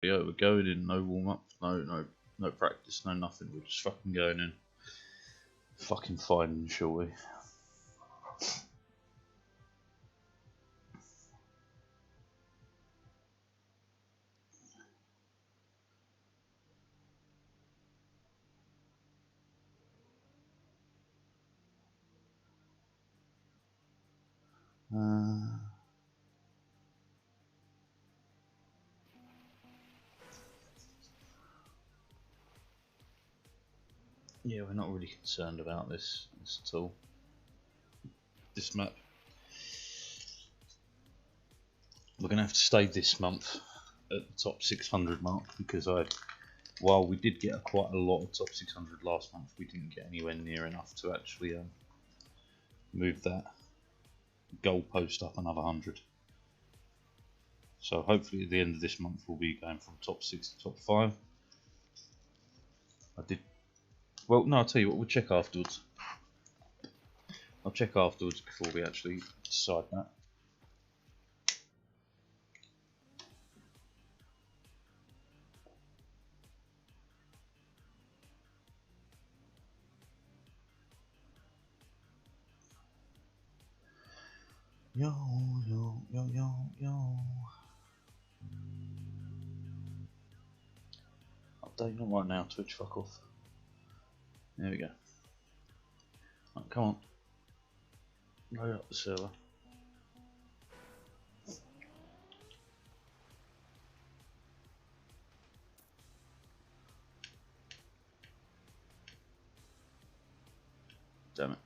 go. We're going in. No warm up. No practice. No nothing. We're just fucking going in. Fucking fine, shall we? Yeah, we're not really concerned about this at all. This map. We're going to have to stay this month at the top 600 mark because while we did get quite a lot of top 600 last month, we didn't get anywhere near enough to actually move that goalpost up another 100. So hopefully at the end of this month we'll be going from top 6 to top 5. Well, no, I'll tell you what, we'll check afterwards. I'll check afterwards before we actually decide that. Yo. Update not right now, Twitch, fuck off. There we go. Right, come on. Load up the server. Damn it.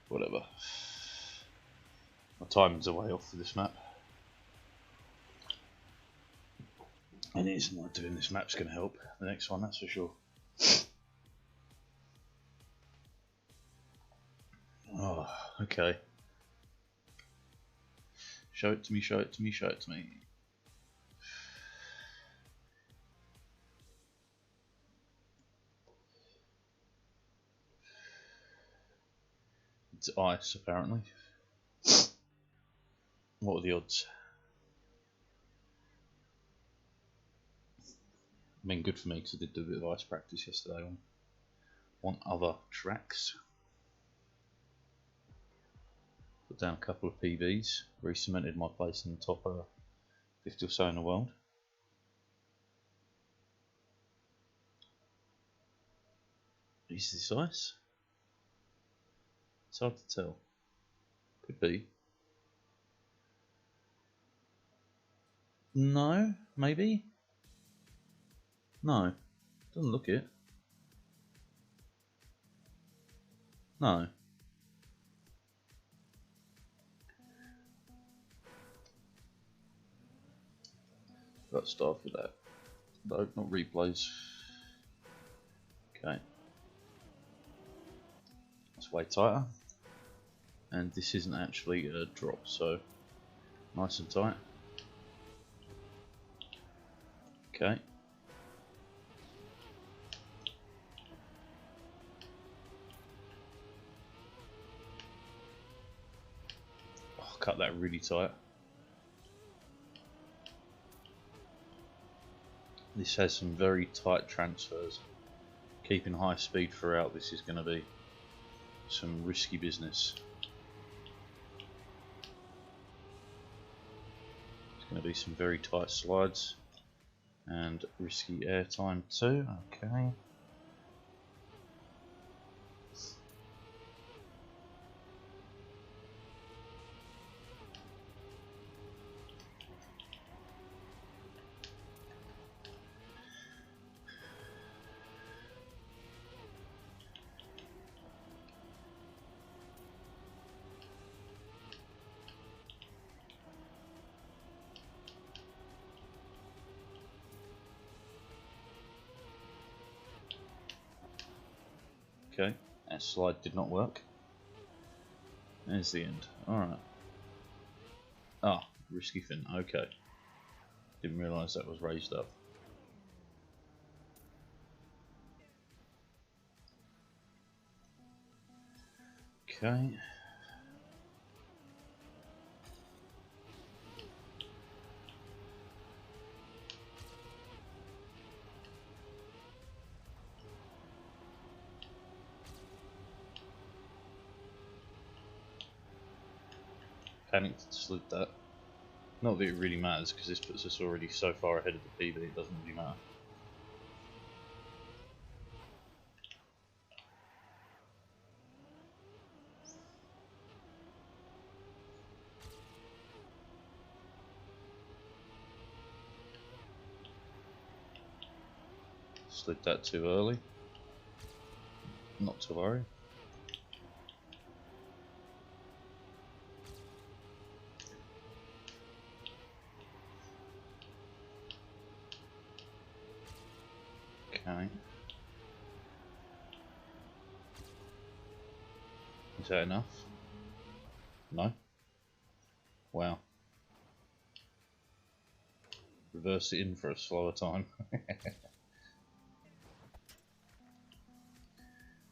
Whatever. My timings are way off for this map. And it isn't like doing this map's going to help the next one, that's for sure. Oh, okay. Show it to me, show it to me, show it to me. It's ice, apparently. What are the odds? I mean, good for me because I did do a bit of ice practice yesterday on other tracks. Put down a couple of PBs, re-cemented my place in the top 50 or so in the world. Is this ice? It's hard to tell. Could be. No, maybe? No, doesn't look it. No. Got to start with that. No, not replays. Okay. That's way tighter. And this isn't actually a drop, so nice and tight. Okay. Oh, cut that really tight. This has some very tight transfers. Keeping high speed throughout this is going to be some risky business. It's going to be some very tight slides and risky air time too. Okay. Okay, that slide did not work. There's the end. Alright. Ah, risky fin. Okay. Didn't realise that was raised up. Okay. Panicked and slid that. Not that it really matters because this puts us already so far ahead of the PB, it doesn't really matter. Slid that too early. Not to worry. Okay. Is that enough? No? Wow. Reverse it in for a slower time.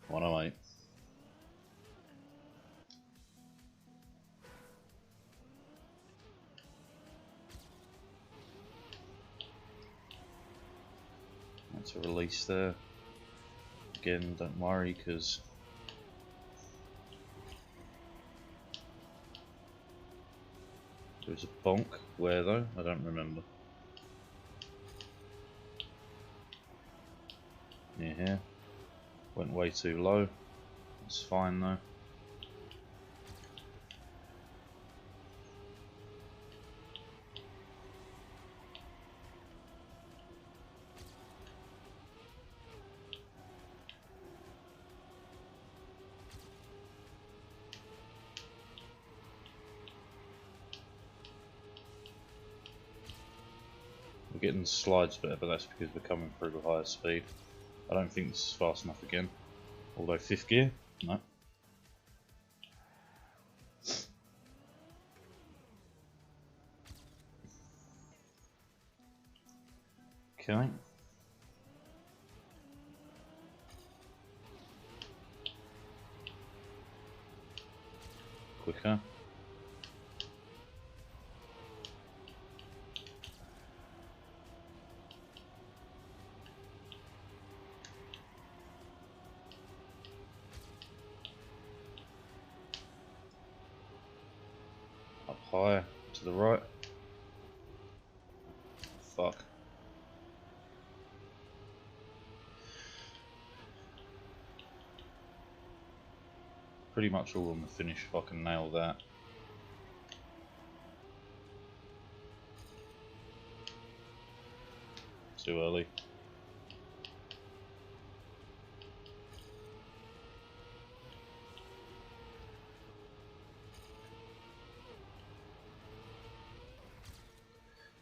108. That's a release there. Again, don't worry because there was a bonk. Where though? I don't remember. Near here. Went way too low. It's fine though. We're getting the slides better, but that's because we're coming through with higher speed. I don't think this is fast enough again. Although 5th gear? No. Okay. Quicker. Up higher, to the right. Fuck. Pretty much all on the finish if I can nail that. Too early.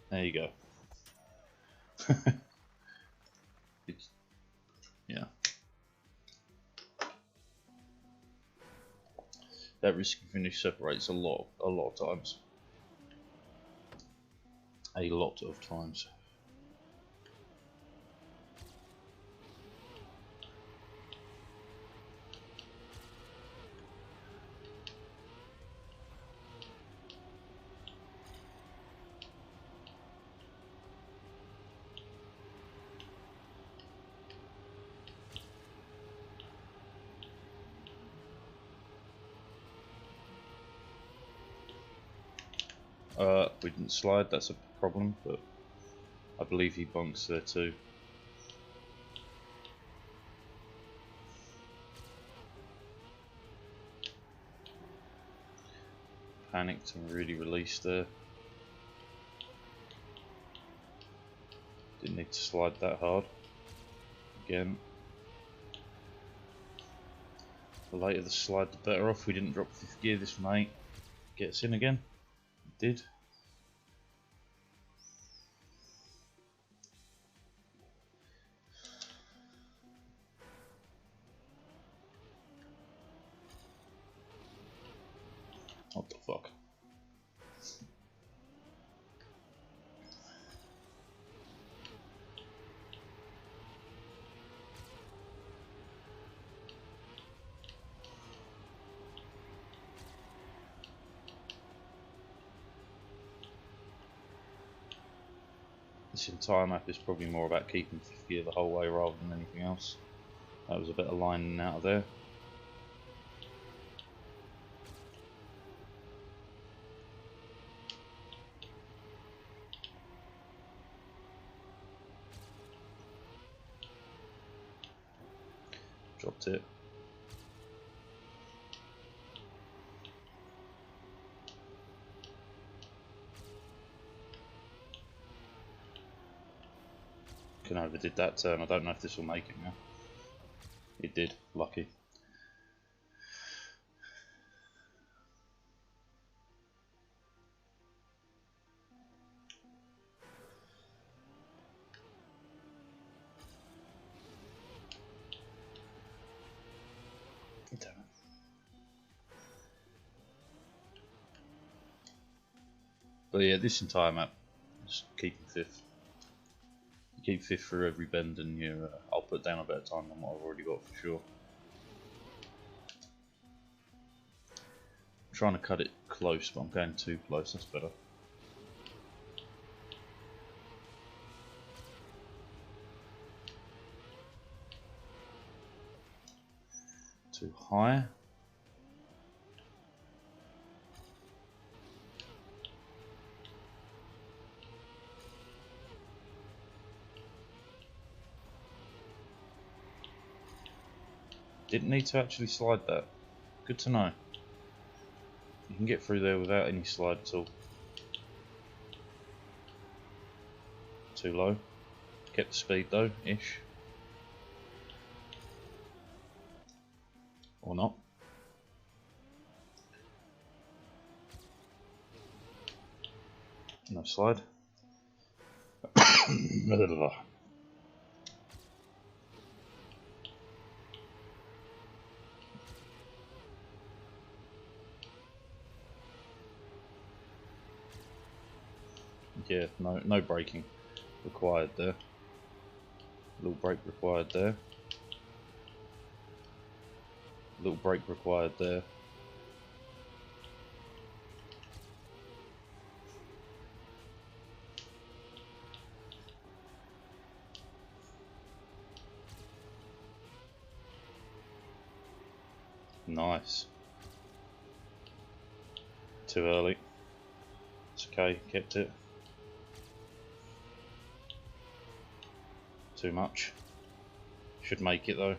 There you go. Yeah. That risky finish separates a lot of times. A lot of times. We didn't slide, that's a problem, but I believe he bunks there too. Panicked and really released there. Didn't need to slide that hard. Again. The later the slide, the better off. We didn't drop 5th gear, this mate gets in again. It did. What the fuck? This entire map is probably more about keeping 5th gear the whole way rather than anything else. That was a bit of lining out of there. Dropped it. Can overdid that turn. I don't know if this will make it now. It did. Lucky. Damn it. But yeah, this entire map, just keeping 5th. You keep 5th through every bend, and you I'll put down a better time than what I've already got for sure. I'm trying to cut it close, but I'm going too close. That's better. Too high. Didn't need to actually slide that. Good to know. You can get through there without any slide at all. Too low. Kept the speed though, ish. Or not. No slide. Yeah, no braking required there. Little brake required there. Little brake required there. Nice. Too early. It's okay, kept it. Too much. Should make it though.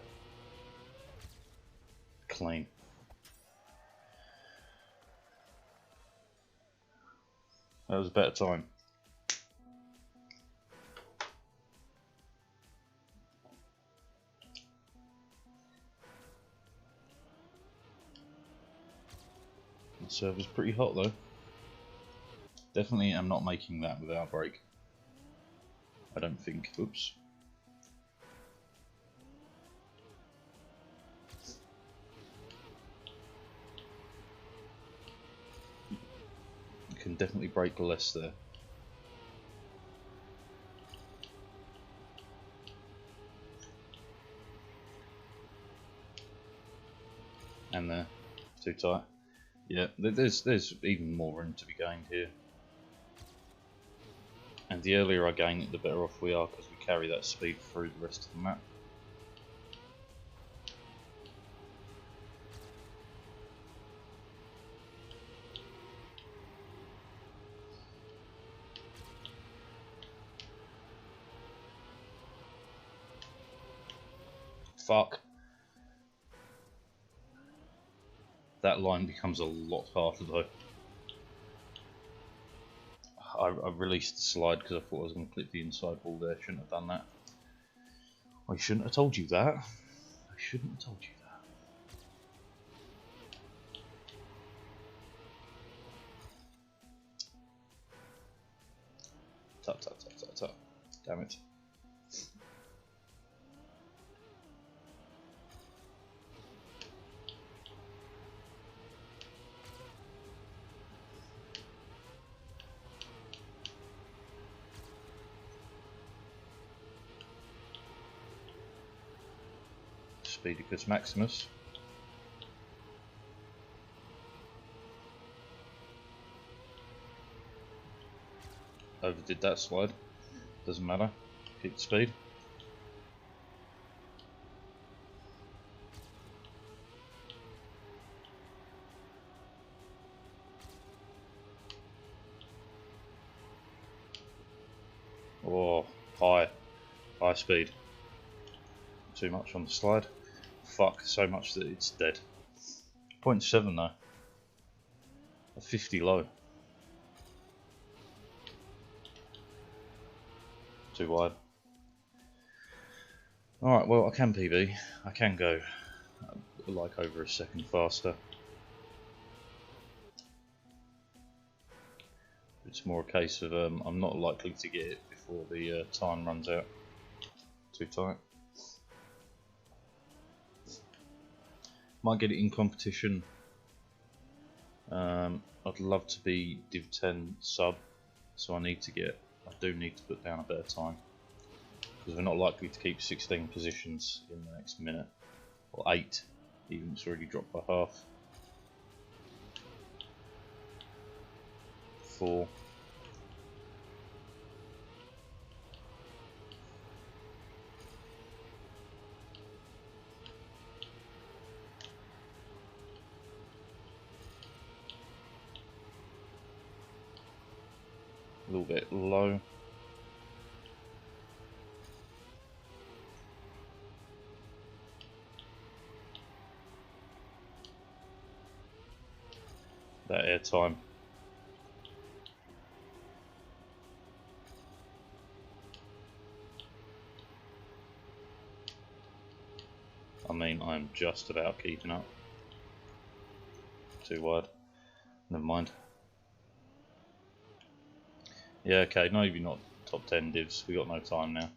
Clean. That was a better time. The server's pretty hot though. Definitely am not making that without brake. I don't think. Oops. You can definitely brake less there. And there. Too tight. Yeah, there's even more room to be gained here. And the earlier I gain it, the better off we are, because we carry that speed through the rest of the map. Fuck. That line becomes a lot harder though. I released the slide because I thought I was going to clip the inside wall there. Shouldn't have done that. I shouldn't have told you that. I shouldn't have told you that. Tut tut tut tut tut. Damn it. Speedicus Maximus. Overdid that slide. Doesn't matter. Keep the speed. Oh, high speed. Too much on the slide. Fuck, so much that it's dead. 0.7 though. A 50 low. Too wide. Alright, well I can PB. I can go like over a second faster. It's more a case of I'm not likely to get it before the time runs out. Too tight. Might get it in competition. I'd love to be Div 10 sub, so I do need to put down a better time, because we're not likely to keep 16 positions in the next minute, or 8, even it's already dropped by half. 4. A little bit low. That air time. I mean, I'm just about keeping up. Too wide. Never mind. Yeah, okay, maybe not top 10 divs. We got no time now.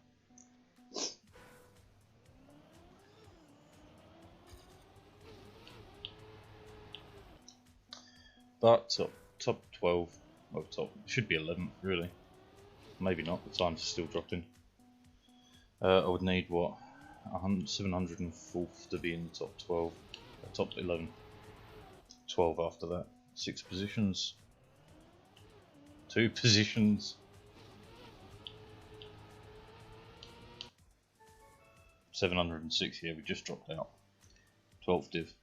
But top 12, well, should be 11th really. Maybe not. The times are still dropping. I would need what, 704th to be in the top 12, top 11. 12 after that. 6 positions. 2 positions. 706 here. We just dropped out. 12th div.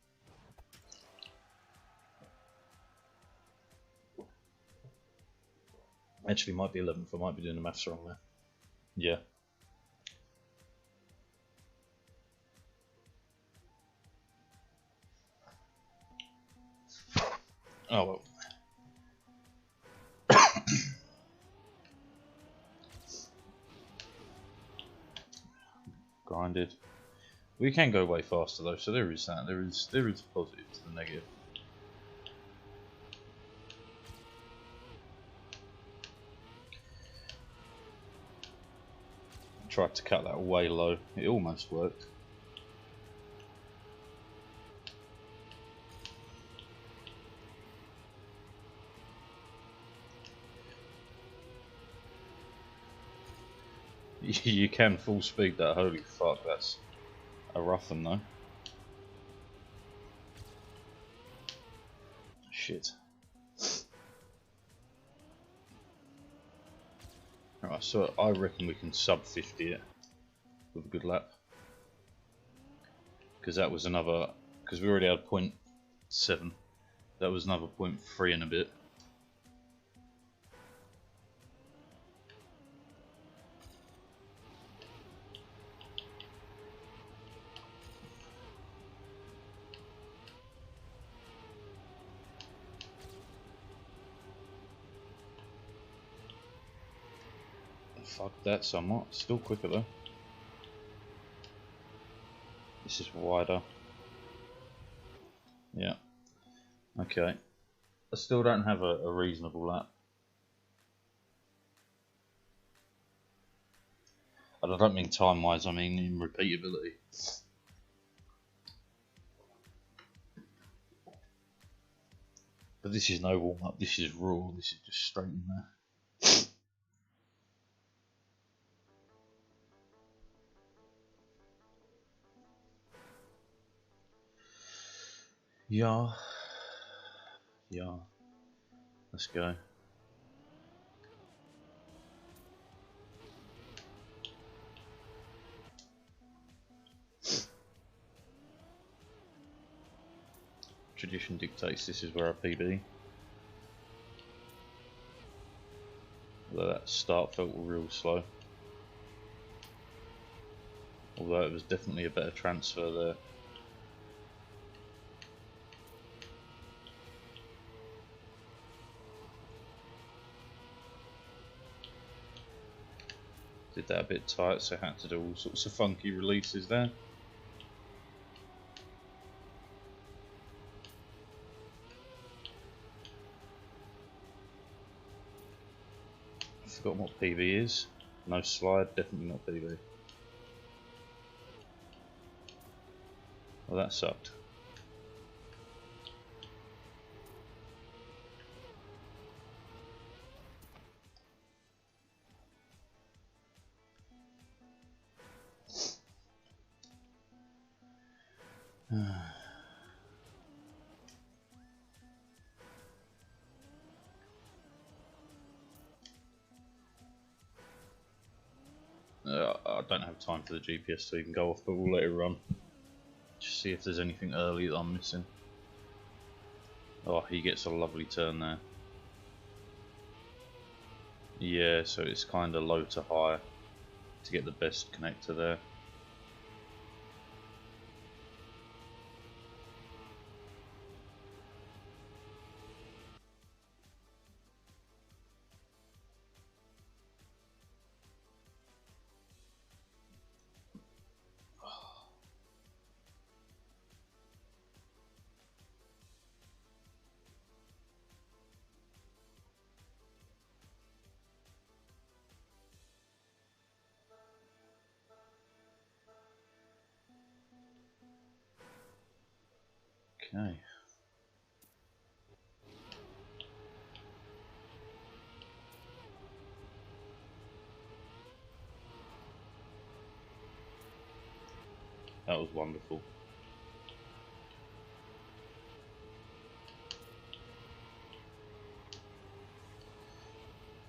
Actually, might be 11th. I might be doing the maths wrong there. Yeah. Oh well. Grinded. We can go way faster though, so there is that. There is a positive to the negative. Tried to cut that way low. It almost worked. You can full speed that. Holy fuck, that's a rough one though. Shit. Alright, so I reckon we can sub 50 it with a good lap. Because that was another, because we already had 0.7. That was another 0.3 and a bit. Fuck that somewhat. Still quicker though. This is wider. Yeah. Okay. I still don't have a reasonable lap. And I don't mean time wise, I mean in repeatability. But this is no warm up, this is raw, this is just straight in there. Yeah. Yeah. Let's go. Tradition dictates this is where I PB. Although that start felt real slow. Although it was definitely a better transfer there. Did that a bit tight, so I had to do all sorts of funky releases there. I forgot what PB is. No slide, definitely not PB. Well, that sucked. I don't have time for the GPS to even go off, but we'll let it run. Just see if there's anything early that I'm missing. Oh, he gets a lovely turn there. Yeah, so it's kind of low to high to get the best connector there. Okay. That was wonderful.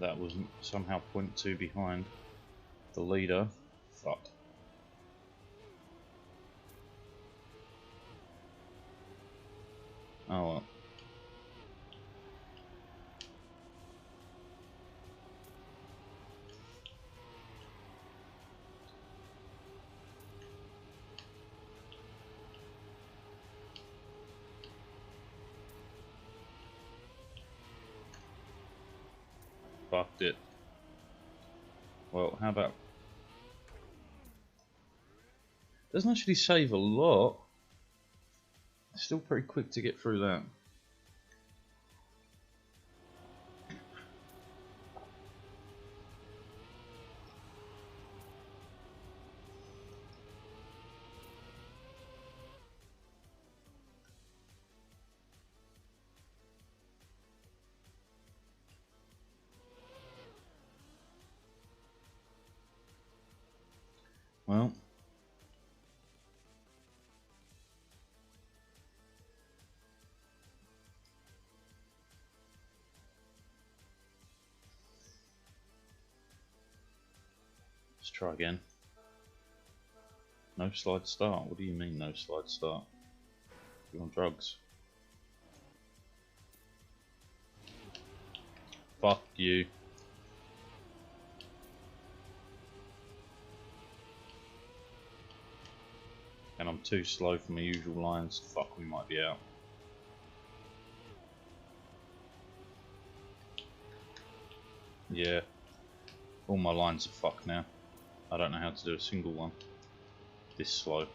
That was somehow 0.2 behind the leader. Fuck. Oh well. Fucked it. Well, how about... Doesn't actually save a lot. Still pretty quick to get through that. Well, let's try again. No slide start. What do you mean no slide start? You on drugs? Fuck you. And I'm too slow for my usual lines. Fuck, we might be out. Yeah. All my lines are fucked now. I don't know how to do a single one this slow.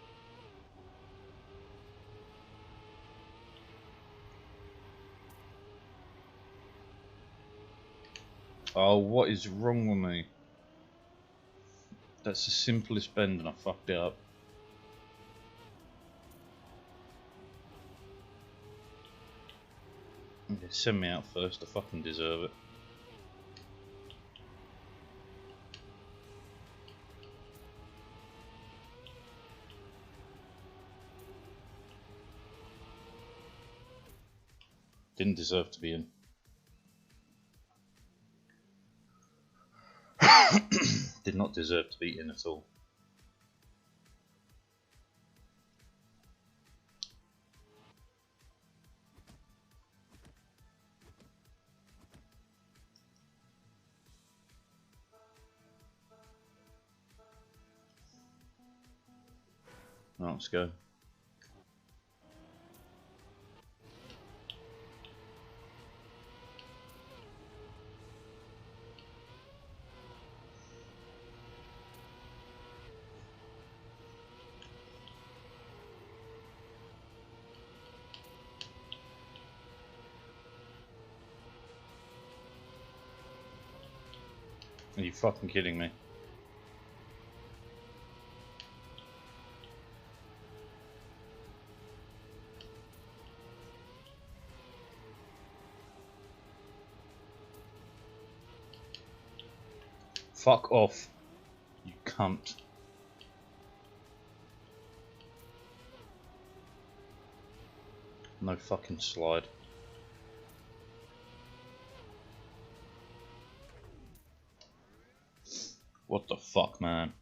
Oh, what is wrong with me? That's the simplest bend and I fucked it up. Okay, send me out first, I fucking deserve it. Didn't deserve to be in. Did not deserve to be in at all. Right, let's go. Are you fucking kidding me? Fuck off, you cunt. No fucking slide. What the fuck, man?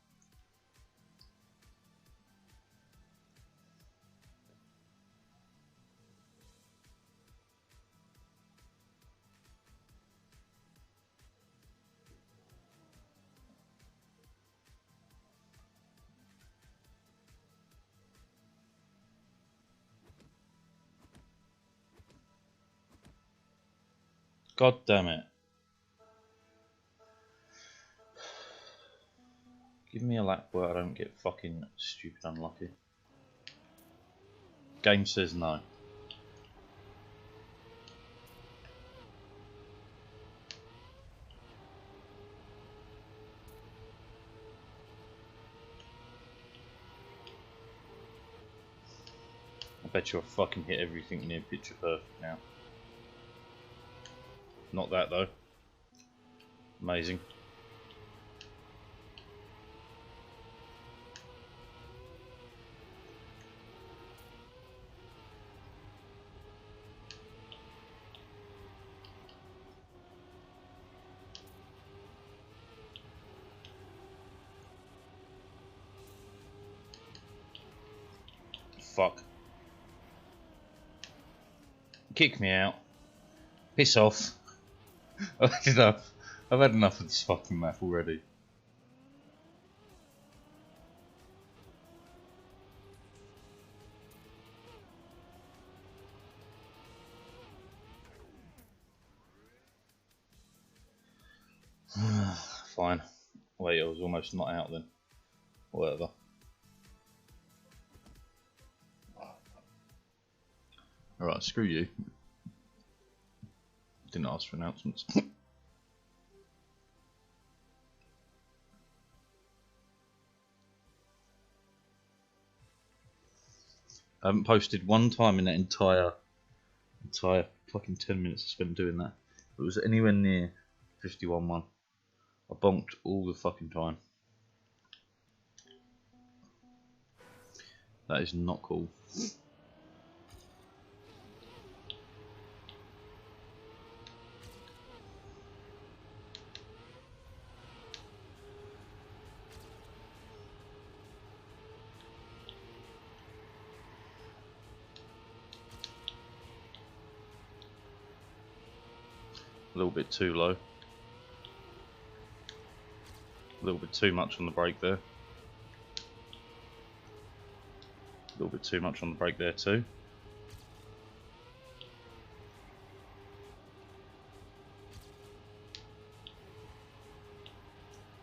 God damn it. Give me a lap where I don't get fucking stupid unlucky. Game says no. I bet you I fucking hit everything near picture perfect now. Not that though. Amazing. Fuck. Kick me out. Piss off. I've had enough. I've had enough of this fucking map already. Fine. Wait, I was almost not out then. Whatever. Alright, screw you. Didn't ask for announcements. I haven't posted one time in that entire fucking 10 minutes I spent doing that. If it was anywhere near 51-1. I bonked all the fucking time. That is not cool. A little bit too low. A little bit too much on the brake there. A little bit too much on the brake there too.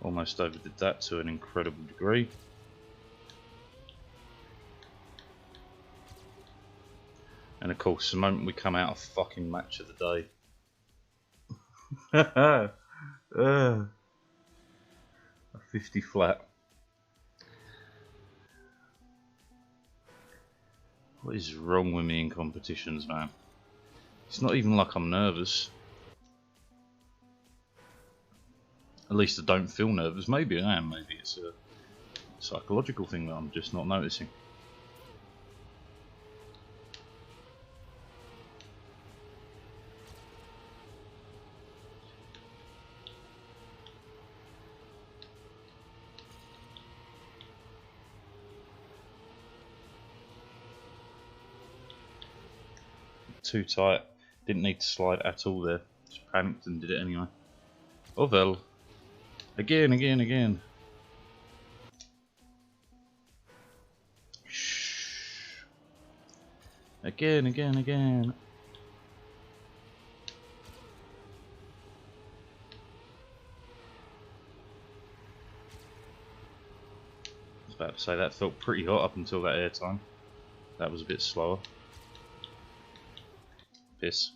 Almost overdid that to an incredible degree. And of course, the moment we come out of fucking match of the day. A 50 flat. What is wrong with me in competitions, man? It's not even like I'm nervous. At least I don't feel nervous. Maybe I am. Maybe it's a psychological thing that I'm just not noticing. too tight. Didn't need to slide at all there. Just panicked and did it anyway. Oh well. Again. Shh. Again. I was about to say that felt pretty hot up until that air time. That was a bit slower. Piss.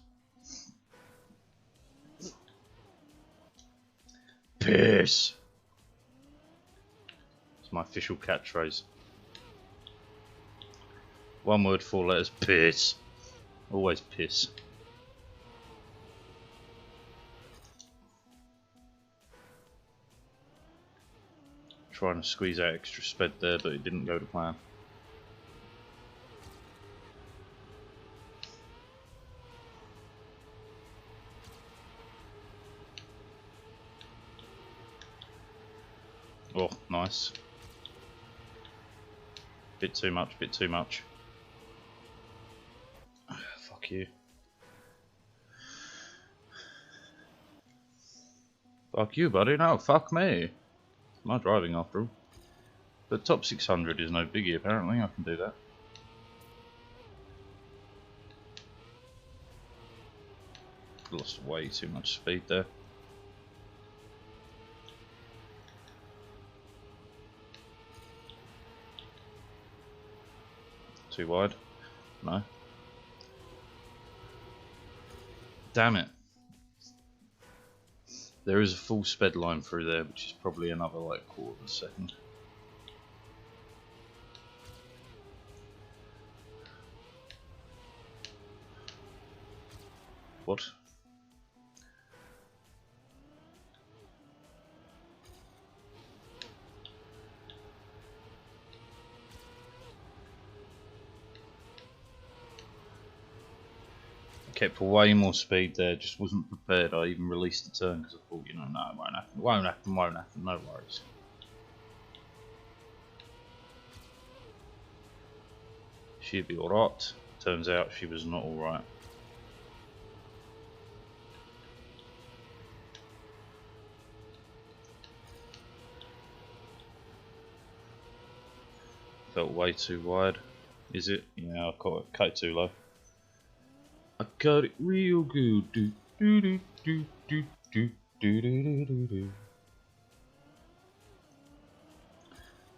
Piss! It's my official catchphrase. One word, 4 letters, piss. Always piss. Trying to squeeze out extra sped there, but it didn't go to plan. Oh, nice. Bit too much. Fuck you. Fuck you, buddy. No, fuck me. My driving after all. But top 600 is no biggie apparently. I can do that. Lost way too much speed there. Too wide? No. Damn it. There is a full sped line through there, which is probably another like quarter of a second. What? Kept way more speed there, just wasn't prepared. I even released the turn because I thought, you know, no, it won't happen, no worries. She'd be alright. Turns out she was not alright. Felt way too wide. Is it? Yeah, I cut it too low. I cut it real good. Do do do do do do do do do do.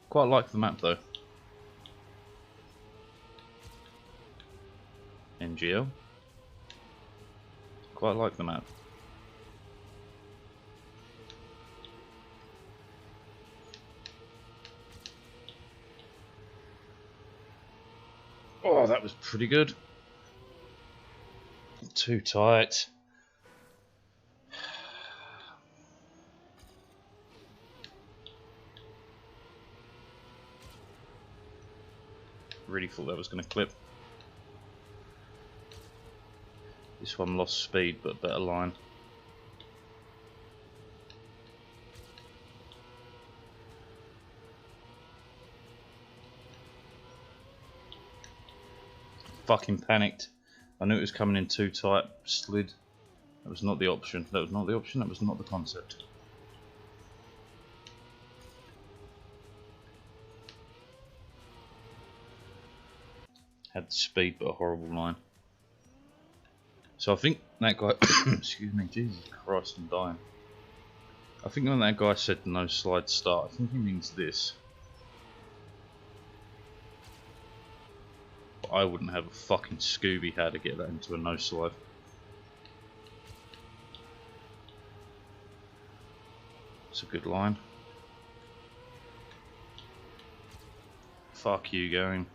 Quite like the map though. NGL. Quite like the map. Oh, that was pretty good. Too tight. Really thought that was going to clip. This one lost speed, but better line. Fucking panicked. I knew it was coming in too tight, slid. That was not the option. That was not the option, that was not the concept. Had the speed but a horrible line. So I think that guy, excuse me, Jesus Christ, I'm dying. I think when that guy said no slide start, I think he means this. I wouldn't have a fucking Scooby how to get that into a no slide. It's a good line. Fuck you going.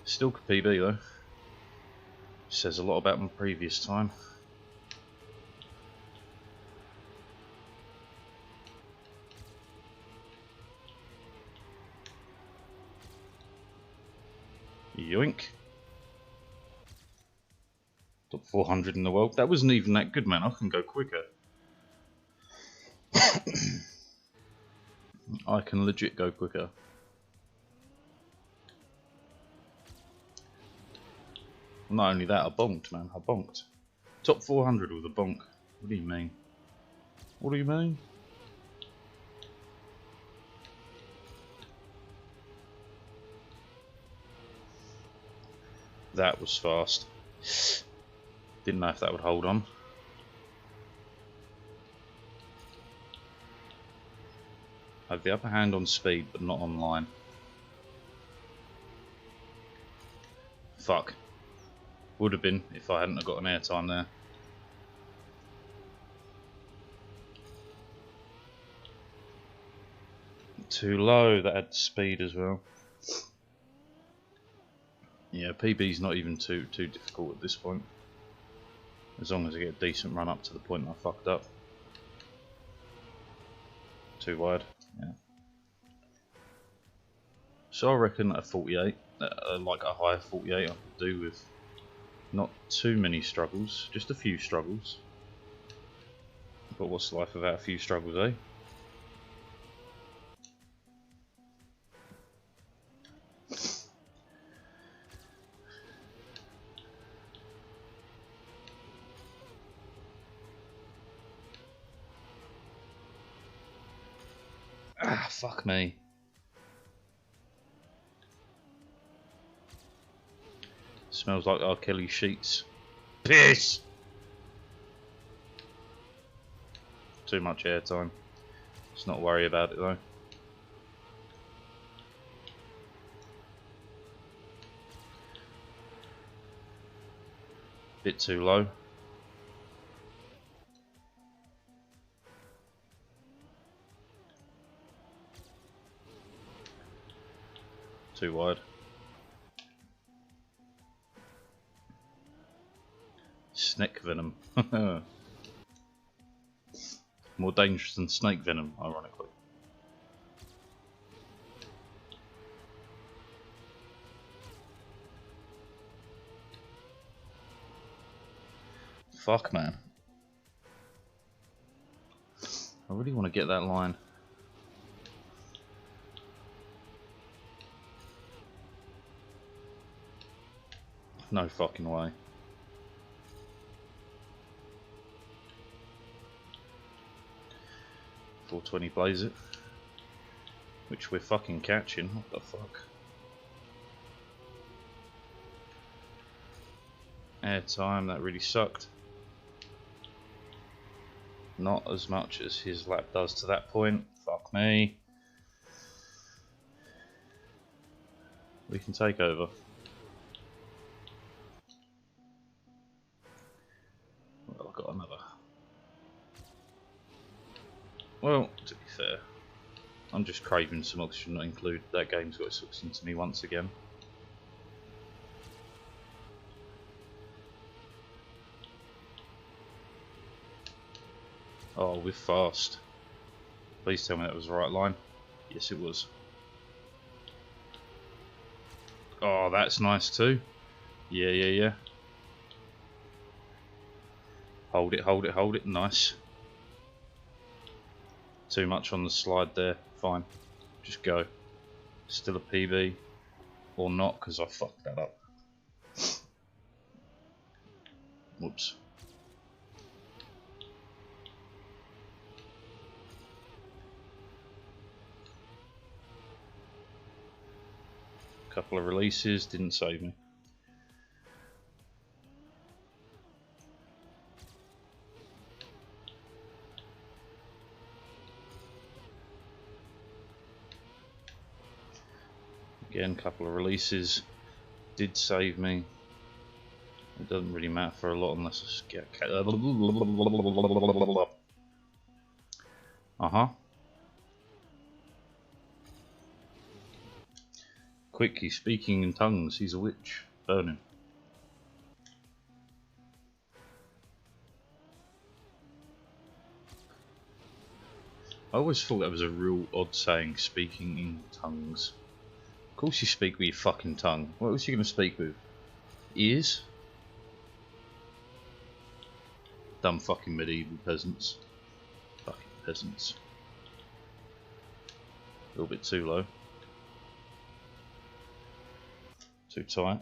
Still could PB though. Says a lot about my previous time. Yoink. Top 400 in the world. That wasn't even that good, man. I can go quicker. I can legit go quicker. Not only that, I bonked, man. I bonked. Top 400 with a bonk. What do you mean? What do you mean? That was fast. Didn't know if that would hold on. I have the upper hand on speed, but not on line. Fuck. Would have been if I hadn't have got an airtime there. Too low, that had speed as well. Yeah, PB's not even too difficult at this point. As long as I get a decent run up to the point I fucked up. Too wide, yeah. So I reckon a 48, like a higher 48 I could do with not too many struggles, just a few struggles. But what's life without a few struggles, eh? Ah, fuck me. Smells like R. Kelly sheets. Piss! Too much airtime. Let's not worry about it though. Bit too low. Too wide. Snake venom. More dangerous than snake venom, ironically. Fuck, man. I really want to get that line. No fucking way. .420 plays it. Which we're fucking catching. What the fuck? Airtime, that really sucked. Not as much as his lap does to that point. Fuck me. We can take over. Well, I've got another. Well, to be fair, I'm just craving some oxygen not included. That game's got its hooks into me once again. Oh, we're fast. Please tell me that was the right line. Yes, it was. Oh, that's nice too. Yeah, yeah, yeah. Hold it, hold it, hold it. Nice. Too much on the slide there. Fine. Just go. Still a PB. Or not, because I fucked that up. Whoops. Couple of releases didn't save me. Again, couple of releases did save me. It doesn't really matter for a lot unless I get. Quick, he's speaking in tongues. He's a witch. Burn him. I always thought that was a real odd saying, speaking in tongues. Of course you speak with your fucking tongue. What else are you going to speak with? Ears? Dumb fucking medieval peasants. Fucking peasants. A little bit too low. Too tight.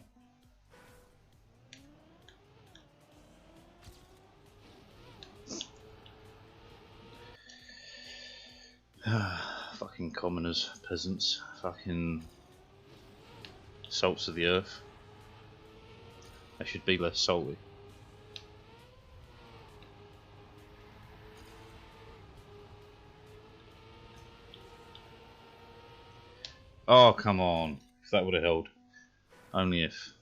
commoners, peasants, fucking salts of the earth. They should be less salty. Oh, come on. If that would have held. Only if.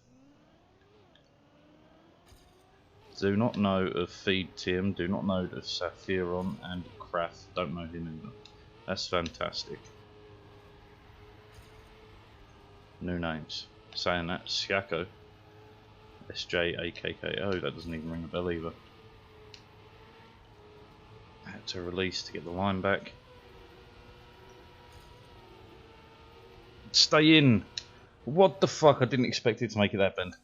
Do not know of Feed Tim, do not know of Saphiron and Kraft. Don't know him either. That's fantastic. New names. Saying that, Siako. SJAKKO, that doesn't even ring a bell either. Had to release to get the line back. Stay in! What the fuck? I didn't expect it to make it that bend.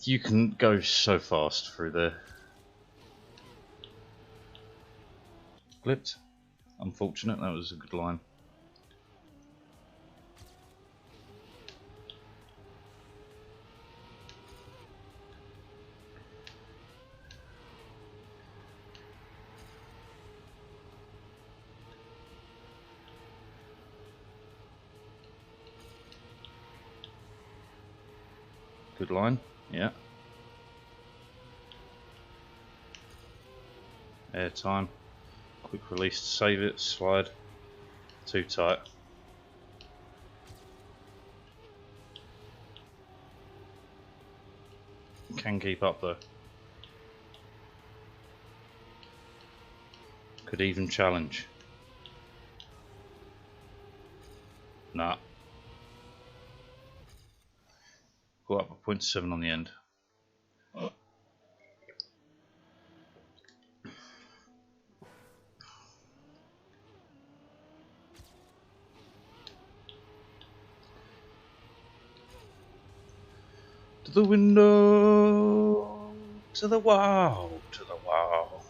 You can go so fast through there. Clipped. Unfortunate, that was a good line. Good line, yeah. Air time. Quick release to save it, slide. Too tight. Can keep up though. Could even challenge. Nah. Go up a 0.7 on the end. To the window, to the wow, to the wow.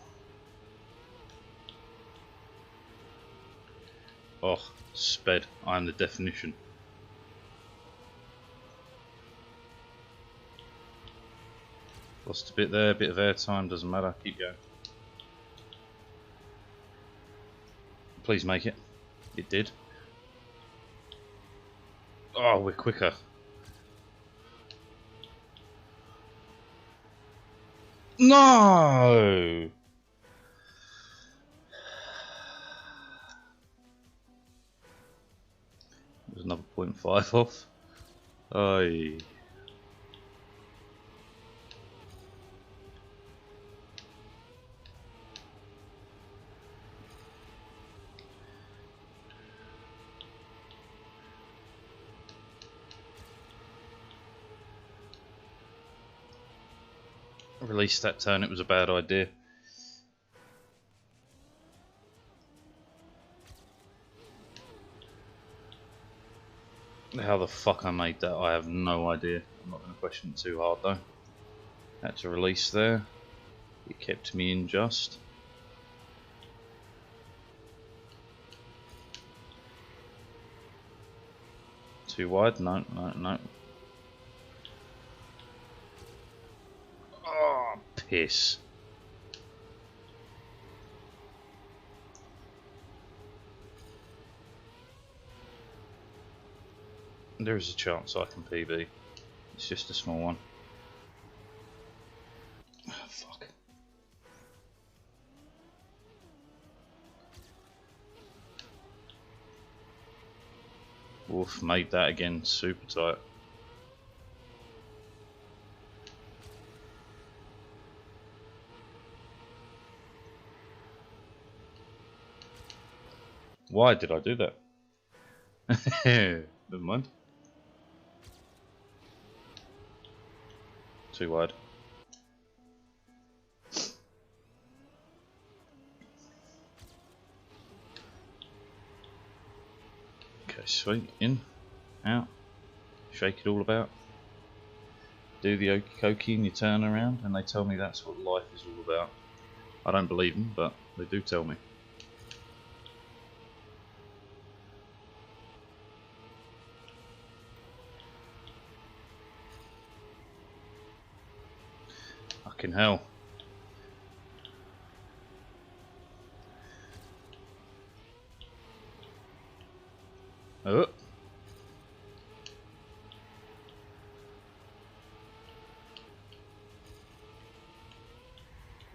Oh, sped. I am the definition. Lost a bit there, a bit of airtime, doesn't matter, keep going. Please make it. It did. Oh, we're quicker. No! There's another 0.5 off. Aye. Release that turn, it was a bad idea. How the fuck I made that, I have no idea. I'm not going to question it too hard though. Had to release there. It kept me in just. Too wide? No, no, no. Oh, piss. There is a chance I can PB. It's just a small one. Oh, fuck. Oof, made that again super tight. Why did I do that? Never mind. Too wide. Okay, sweet. In, out, shake it all about. Do the okie dokie and you turn around, and they tell me that's what life is all about. I don't believe them, but they do tell me. Fucking hell.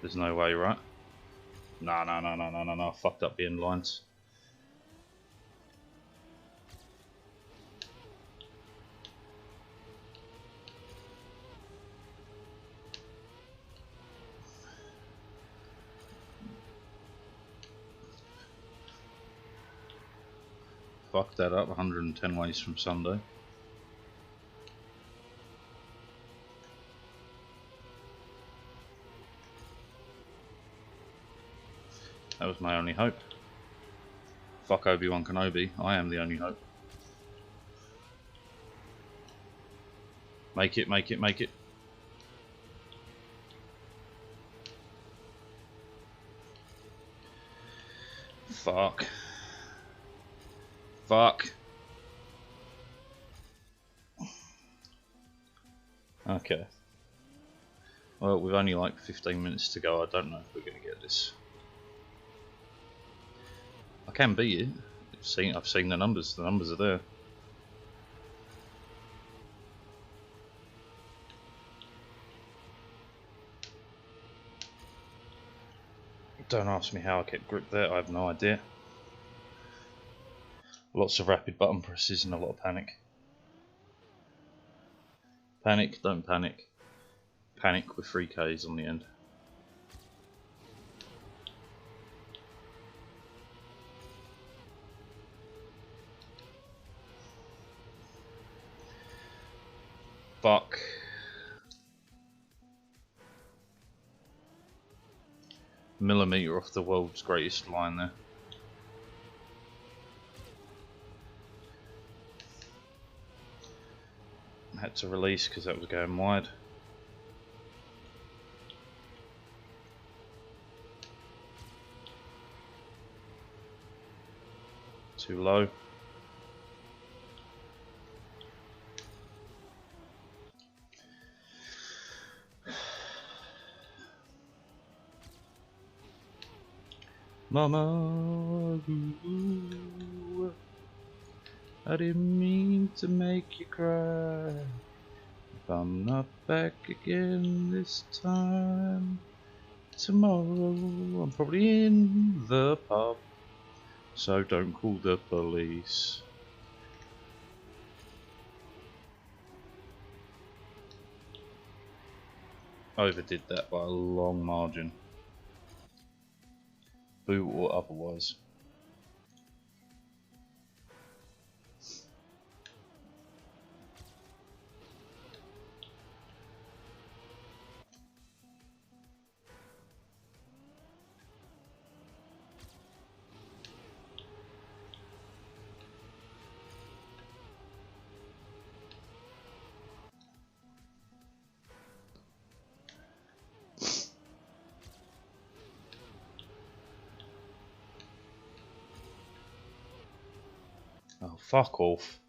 There's no way, right? No, no, no, no, no, no, no. I fucked up the end lines. Fucked that up 110 ways from Sunday. That was my only hope. Fuck Obi-Wan Kenobi, I am the only hope. Make it, make it, make it. Fuck. Fuck. Okay. Well, we've only like 15 minutes to go. I don't know if we're going to get this. I can beat it. I've seen the numbers. The numbers are there. Don't ask me how I kept grip there. I have no idea. Lots of rapid button presses and a lot of panic. Panic, don't panic. Panic with 3Ks on the end. Fuck. Millimetre off the world's greatest line there. Had to release because that was going wide. Too low. Mama, ooh, I didn't mean to make you cry. If I'm not back again this time, tomorrow I'm probably in the pub, so don't call the police. Overdid that by a long margin. Boot or otherwise. Oh, fuck off.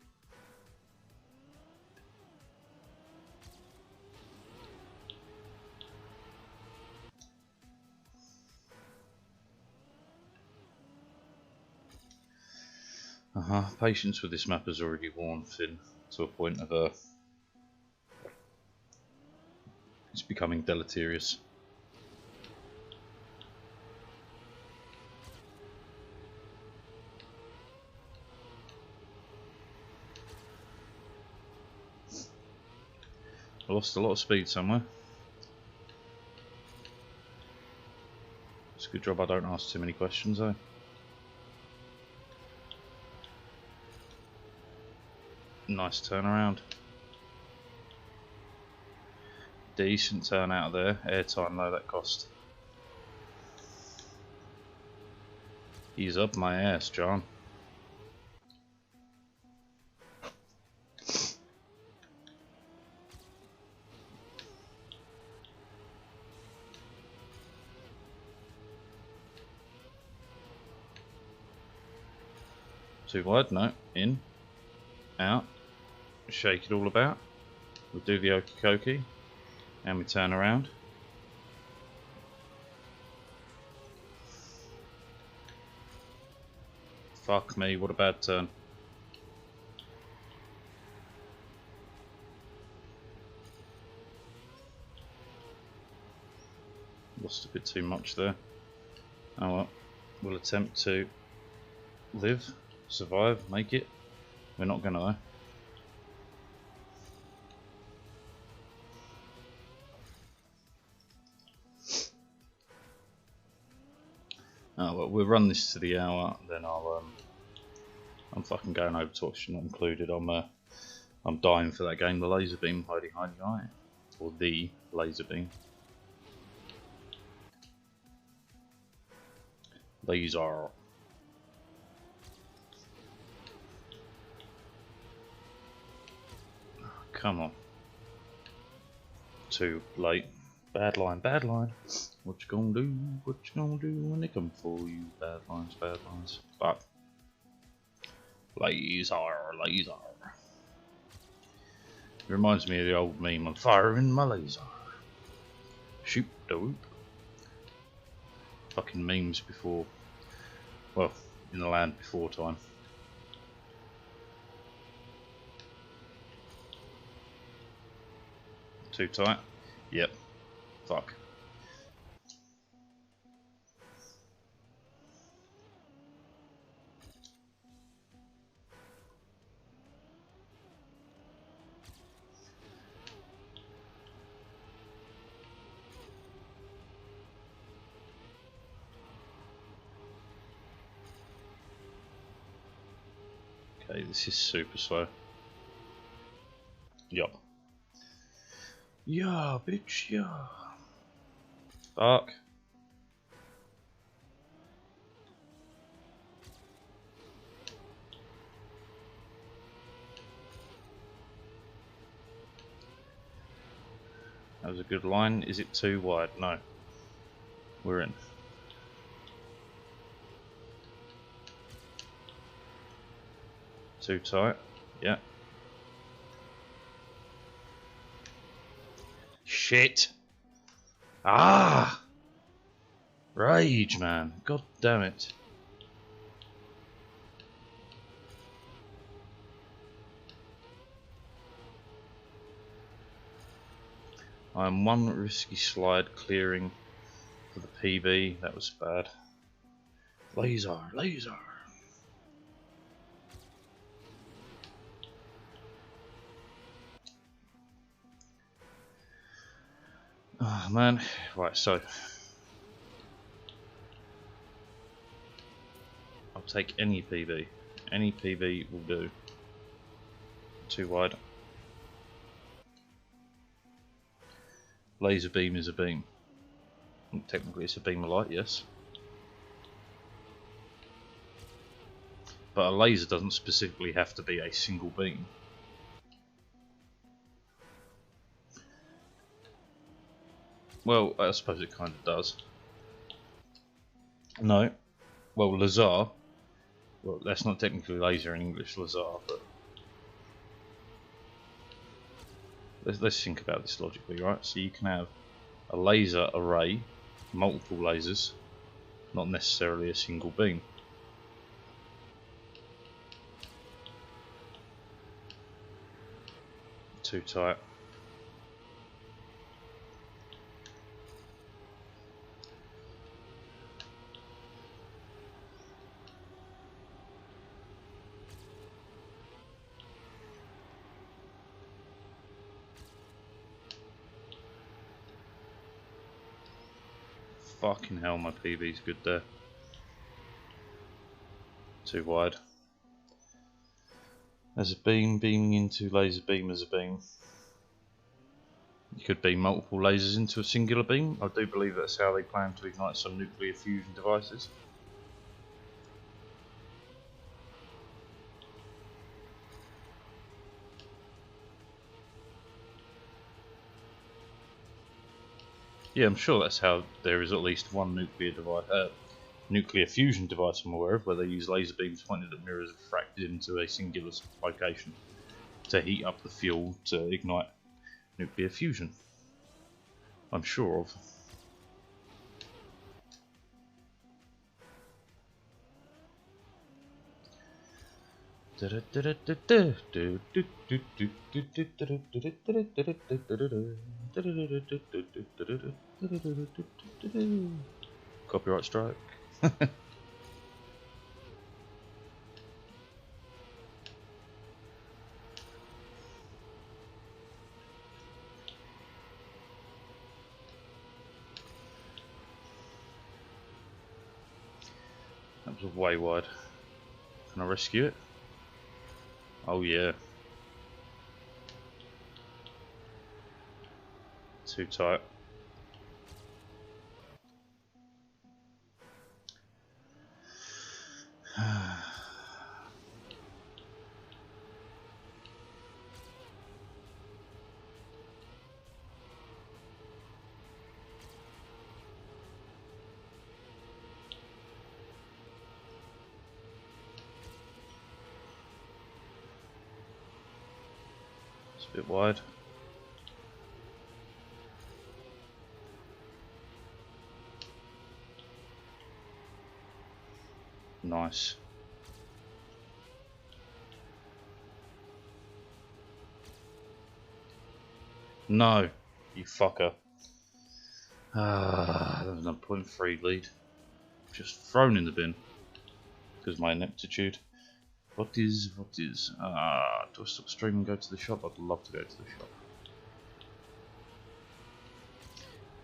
Patience with this map has already worn thin to a point of it's becoming deleterious. I lost a lot of speed somewhere. It's a good job I don't ask too many questions though. Nice turnaround. Decent turn out of there. Airtime though, that cost. He's up my ass, John. Too wide? No. In. Out. Shake it all about. We'll do the okie dokie. And we turn around. Fuck me, what a bad turn. lost a bit too much there. Oh well, we'll attempt to live, survive, make it. We're not gonna though. Oh well, we'll run this to the hour, then I'm fucking going over to option not included. I'm dying for that game, the laser beam, hidey high, or the laser beam. Laser. Come on. Too late. Bad line, bad line. What you gonna do? What you gonna do when they come for you? Bad lines, bad lines. But laser, laser. It reminds me of the old meme, I'm firing my laser. Shoot the whoop. Fucking memes before, well, in the land before time. Too tight? Yep. Fuck. Okay, this is super slow. Yup. Yeah, bitch, yeah. Fuck. That was a good line. Is it too wide? No. We're in. Too tight? Yeah. Shit! Ah! Rage, man. God damn it. I'm one risky slide clearing for the PB. That was bad. Laser, laser. Oh man. Right, so I'll take any PB. Any PB will do. Too wide. Laser beam is a beam. Technically it's a beam of light, yes. But a laser doesn't specifically have to be a single beam. Well, I suppose it kind of does. No. Well, laser. Well, that's not technically laser in English, laser, but let's think about this logically, right? So you can have a laser array, multiple lasers, not necessarily a single beam. Too tight. Fucking hell, my PB's good there. Too wide. As a beam, beaming into laser beam as a beam. You could beam multiple lasers into a singular beam. I do believe that's how they plan to ignite some nuclear fusion devices. Yeah, I'm sure that's how there is at least one nuclear fusion device I'm aware of, where they use laser beams pointed at mirrors refracted into a singular location to heat up the fuel to ignite nuclear fusion. I'm sure of. Copyright strike. That was way wide. Can I rescue it? Oh yeah. Too tight. It's a bit wide. Nice. No, you fucker. That was a 0.3 lead. Just thrown in the bin. Because of my ineptitude. What is? Do I stop streaming and go to the shop? I'd love to go to the shop.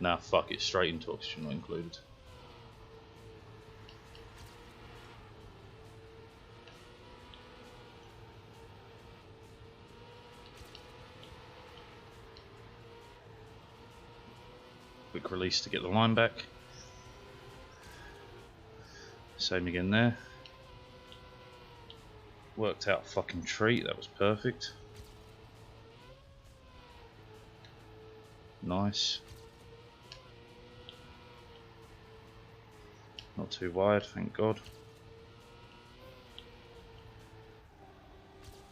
Nah, fuck it. Straight into oxygen not included. Quick release to get the line back. Same again there. Worked out a fucking treat, that was perfect. Nice. Not too wide, thank God.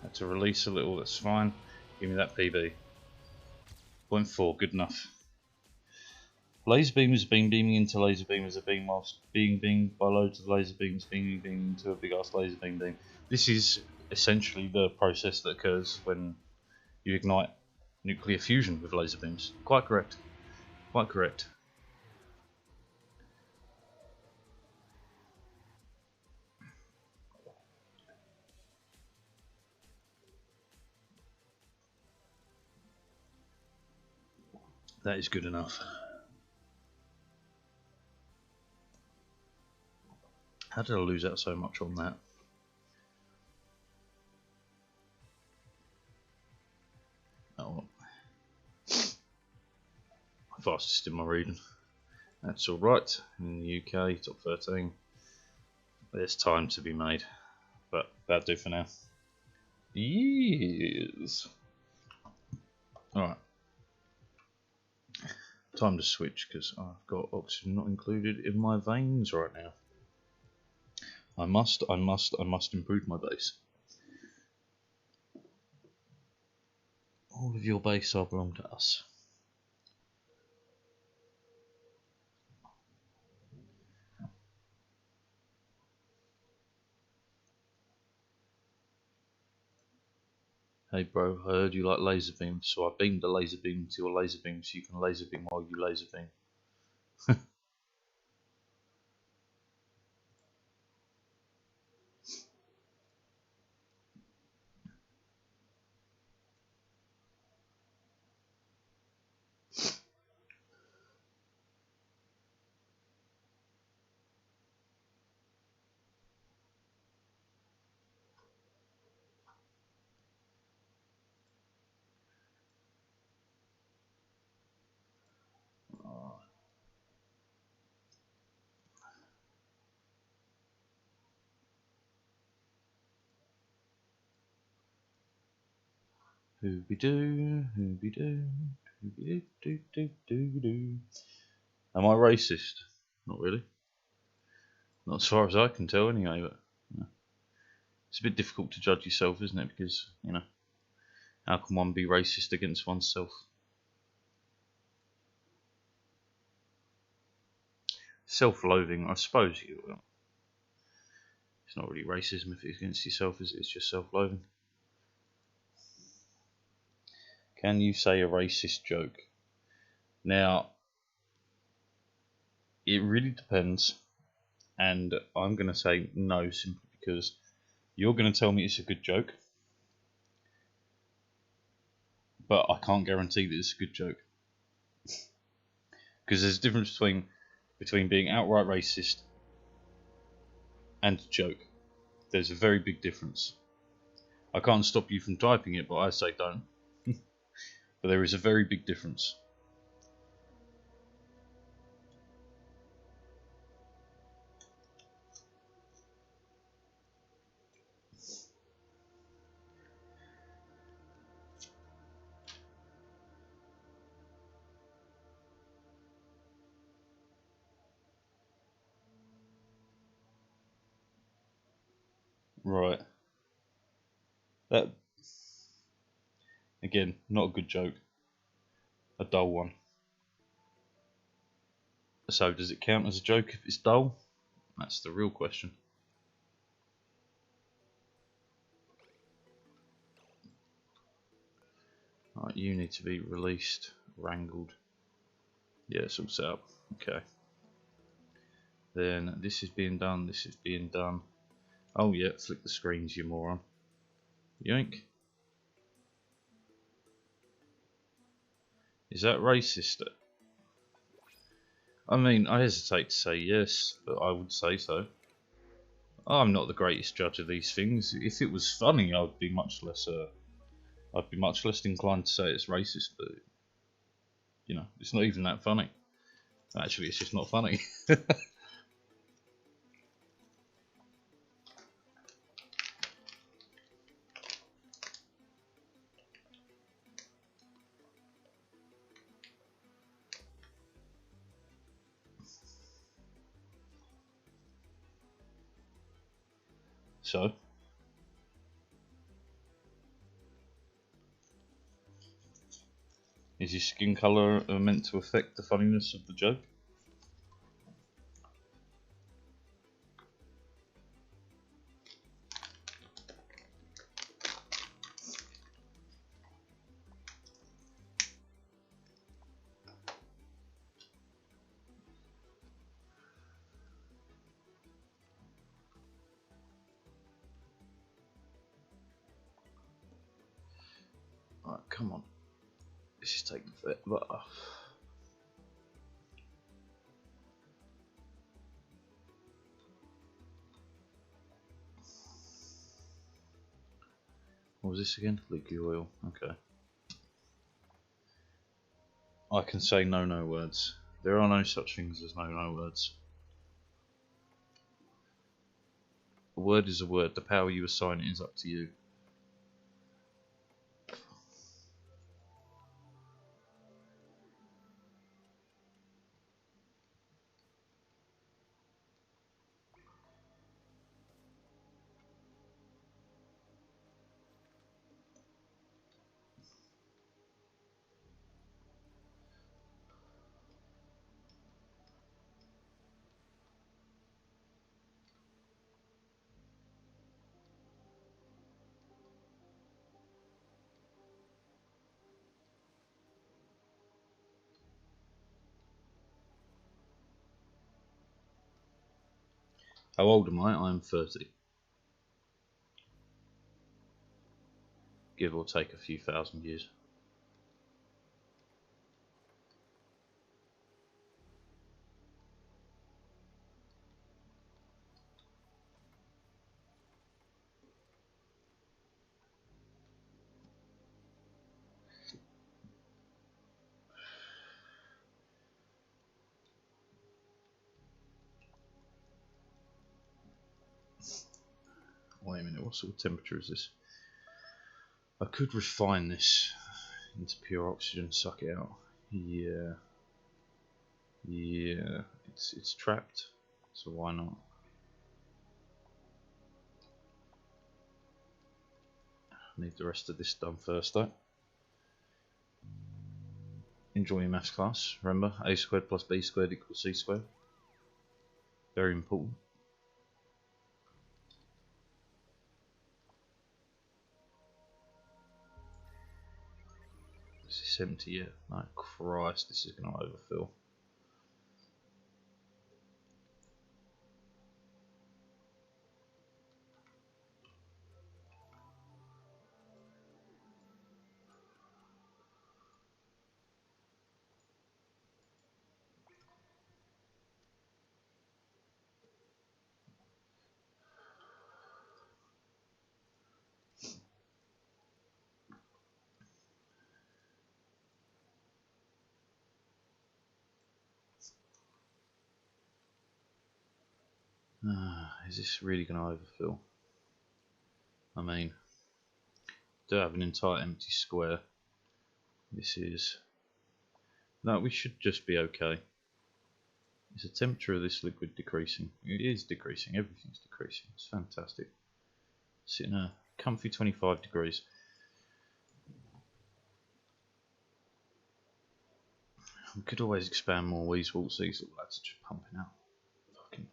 Had to release a little, that's fine. Give me that PB. 0.4, good enough. Laser beam has been beaming into laser beam as a beam whilst being beamed by loads of laser beams beaming into a big ass laser beam beam. This is essentially the process that occurs when you ignite nuclear fusion with laser beams. Quite correct. Quite correct. That is good enough. How did I lose out so much on that? Oh, fastest in my reading. That's alright. In the UK, top 13. There's time to be made. But that'll do for now. Yes. Alright. Time to switch because I've got oxygen not included in my veins right now. I must improve my base. All of your base are belong to us. Hey bro, I heard you like laser beams, so I beamed a laser beam to your laser beam so you can laser beam while you laser beam. Hooby-doo, hooby-doo, hooby-doo-doo-doo-doo-doo. Am I racist? Not really. Not as far as I can tell anyway, but it's a bit difficult to judge yourself, isn't it? Because, you know, how can one be racist against oneself? Self-loathing, I suppose you will. It's not really racism if it's against yourself, is it? It's just self-loathing. Can you say a racist joke? Now, it really depends, and I'm going to say no simply because you're going to tell me it's a good joke, but I can't guarantee that it's a good joke. Because there's a difference between being outright racist and a joke. There's a very big difference. I can't stop you from typing it, but I say don't. But there is a very big difference. Right. That, again, not a good joke. A dull one. So does it count as a joke if it's dull? That's the real question. Right, you need to be released, wrangled. Yeah, it's all set up. Okay. Then this is being done, this is being done. Oh yeah, flick the screens, you moron. Yoink. Is that racist? I mean, I hesitate to say yes, but I would say so. I'm not the greatest judge of these things. If it was funny, I'd be much less inclined to say it's racist, but you know, it's not even that funny. Actually, it's just not funny. So, is your skin colour meant to affect the funniness of the joke? Alright, come on. This is taking forever. What was this again? Leaky oil. Okay. I can say no words. There are no such things as no words. A word is a word. The power you assign it is up to you. How old am I? I'm 30. Give or take a few thousand years. Wait a minute, what sort of temperature is this? I could refine this into pure oxygen, suck it out. Yeah. Yeah. It's trapped, so why not? Need the rest of this done first though. Enjoy your maths class. Remember, a squared plus b squared equals c squared. Very important. Is this empty yet? No, Christ, this is going to overfill. Is this really going to overfill? I mean, do have an entire empty square. This is... No, we should just be okay. Is the temperature of this liquid decreasing? It is decreasing, everything's decreasing. It's fantastic. Sitting at a comfy 25 degrees. We could always expand more Weezewolt, so these little lads are just pumping out fucking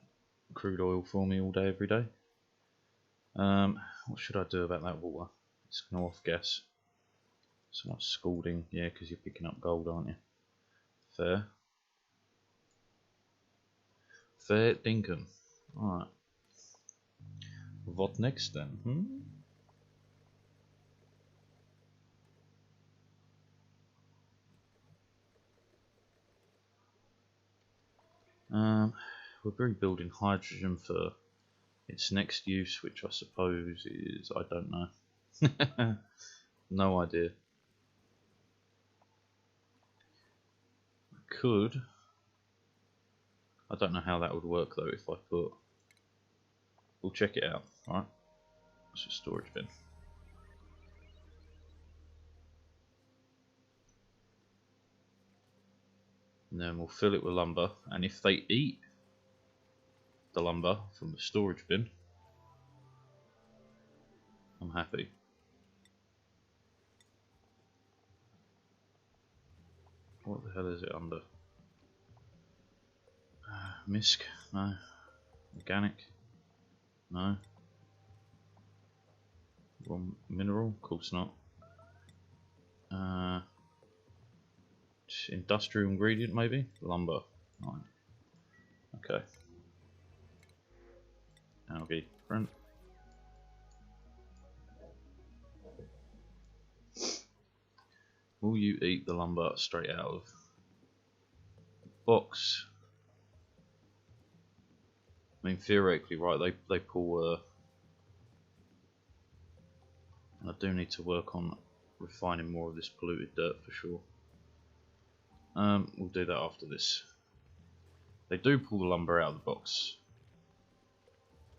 crude oil for me all day, every day. What should I do about that water? It's going to off gas. So much scalding, yeah, because you're picking up gold, aren't you? Fair. Fair dinkum. Alright. What next then? We're rebuilding hydrogen for its next use, which I suppose is, I don't know. No idea. I could. I don't know how that would work though if I put... We'll check it out, alright? It's a storage bin. And then we'll fill it with lumber, and if they eat the lumber from the storage bin, I'm happy. What the hell is it under? Misc? No. Organic? No. Wrong mineral? Of course not. Industrial ingredient maybe? Lumber. Right. Okay. Algae. Front. Will you eat the lumber straight out of the box? I mean, theoretically, right, they pull... I do need to work on refining more of this polluted dirt for sure. We'll do that after this. They do pull the lumber out of the box.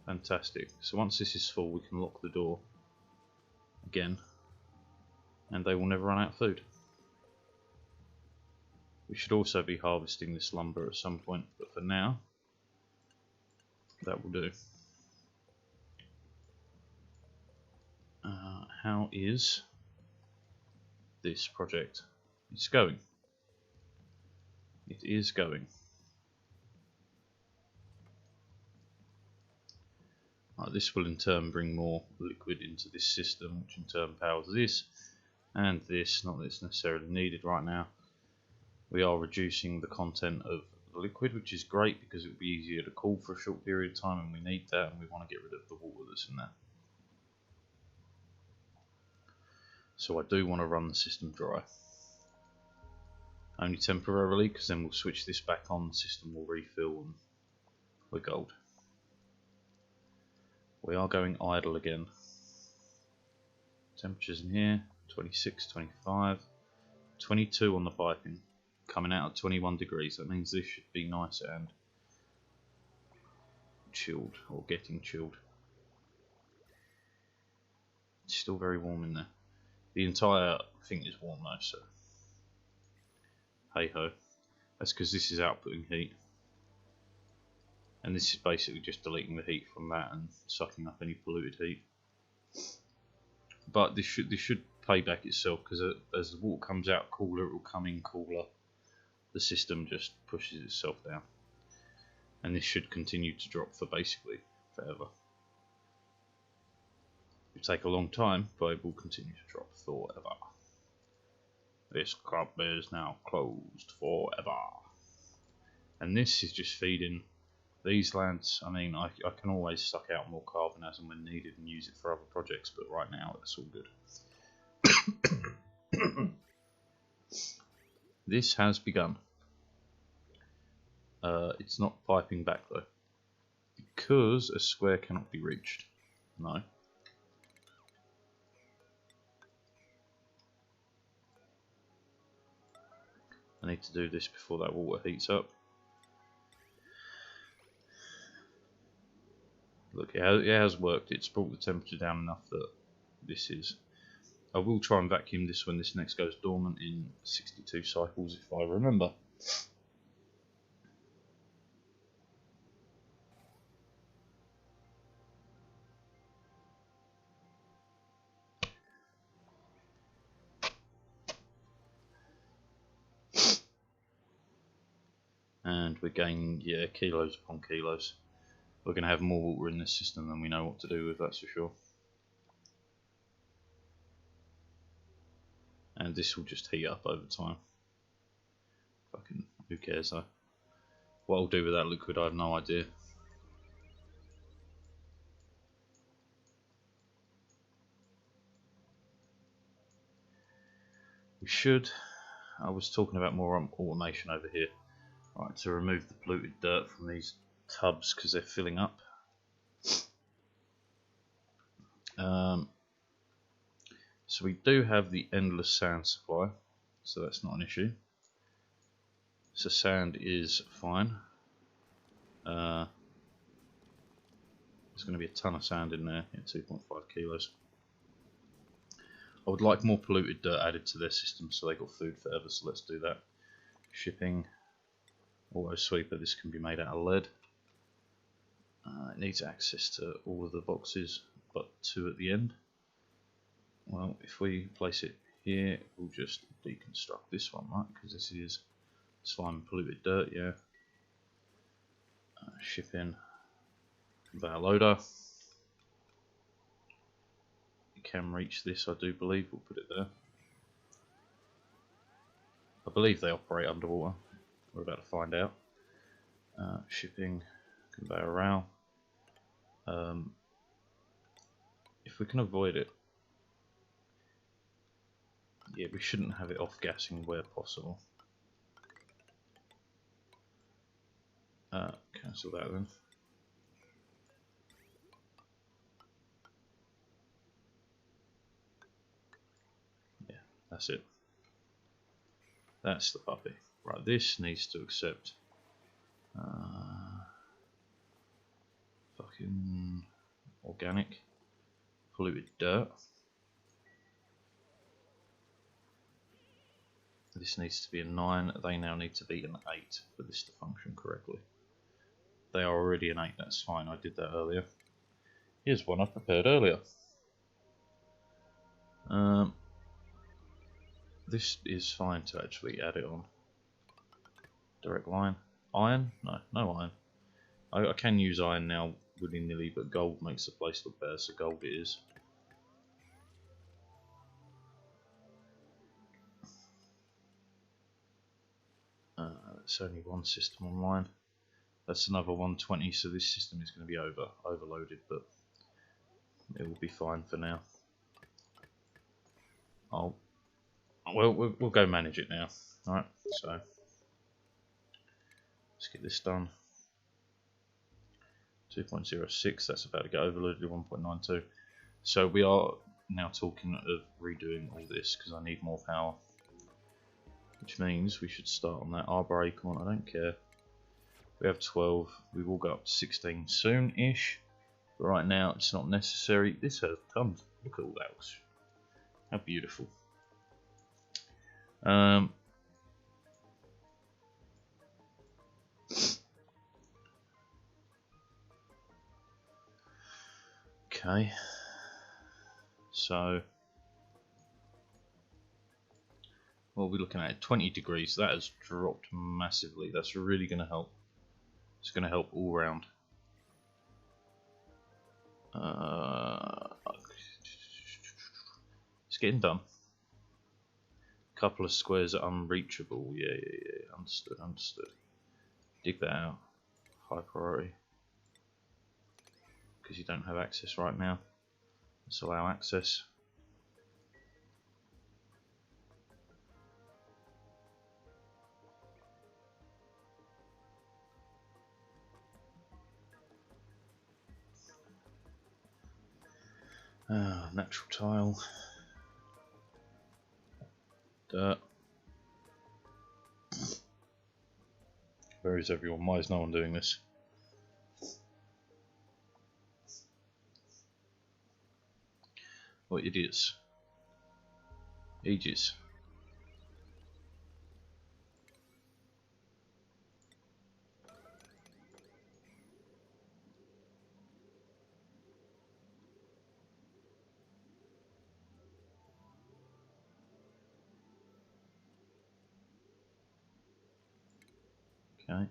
Fantastic. So once this is full, we can lock the door again, and they will never run out of food. We should also be harvesting this lumber at some point, but for now, that will do. How is this project? It's going. It is going. This will in turn bring more liquid into this system, which in turn powers this and this. Not that it's necessarily needed right now. We are reducing the content of the liquid, which is great because it will be easier to cool for a short period of time, and we need that, and we want to get rid of the water that's in there. So I do want to run the system dry. Only temporarily, because then we'll switch this back on, the system will refill, and we're gold. We are going idle again. Temperatures in here, 26, 25, 22 on the piping, coming out at 21 degrees. That means this should be nice and chilled, or getting chilled. It's still very warm in there. The entire thing is warm though, so hey ho. That's because this is outputting heat, and this is basically just deleting the heat from that and sucking up any polluted heat. But this should pay back itself, because as the water comes out cooler, it will come in cooler. The system just pushes itself down, and this should continue to drop for basically forever. It will take a long time, but it will continue to drop forever. This club is now closed forever. And this is just feeding these lads. I mean, I can always suck out more carbon as and when needed and use it for other projects, but right now it's all good. This has begun. It's not piping back though, because a square cannot be reached. No. I need to do this before that water heats up. Look, it has worked. It's brought the temperature down enough that this is. I will try and vacuum this when this next goes dormant in 62 cycles if I remember. And we're gaining, yeah, kilos upon kilos. We're going to have more water in this system than we know what to do with, that's for sure. And this will just heat up over time. Fucking, who cares though? What I'll do with that liquid, I have no idea. We should. I was talking about more automation over here. Right, to remove the polluted dirt from these tubs because they're filling up. So we do have the endless sand supply, so that's not an issue. So sand is fine. There's going to be a ton of sand in there, yeah, 2.5 kilos. I would like more polluted dirt added to their system so they got food forever, so let's do that. Shipping, auto sweeper, this can be made out of lead. It needs access to all of the boxes, but 2 at the end. Well, if we place it here, we'll just deconstruct this one, right? Because this is slime and polluted dirt, yeah. Shipping, conveyor loader. You can reach this, I do believe. We'll put it there. I believe they operate underwater. We're about to find out. Shipping, conveyor rail. If we can avoid it, yeah, we shouldn't have it off gassing where possible. Cancel that then. Yeah, that's it. That's the puppy. Right, this needs to accept fucking organic polluted dirt. This needs to be a 9, they now need to be an 8 for this to function correctly. They are already an 8, that's fine, I did that earlier. Here's one I prepared earlier. This is fine to actually add it on. Direct line. Iron? No, no iron. I can use iron now willy-nilly, but gold makes the place look better, so gold it is. It's only one system online. That's another 120, so this system is going to be overloaded, but it will be fine for now. Well, we'll go manage it now. Alright, so let's get this done. 2.06, that's about to get overloaded to 1.92. So we are now talking of redoing all this because I need more power. Which means we should start on that arbor acorn, I don't care. We have 12, we will go up to 16 soon-ish. But right now it's not necessary. This has tons, look at all that. How beautiful. Okay, so what are we looking at? 20 degrees, that has dropped massively. That's really going to help. It's going to help all round. It's getting done. Couple of squares are unreachable. Yeah. Understood. Dig that out. High priority. Because you don't have access right now. Let's allow access. Natural tile. Dirt. Where is everyone? Why is no one doing this? What idiots. Aegis. Okay.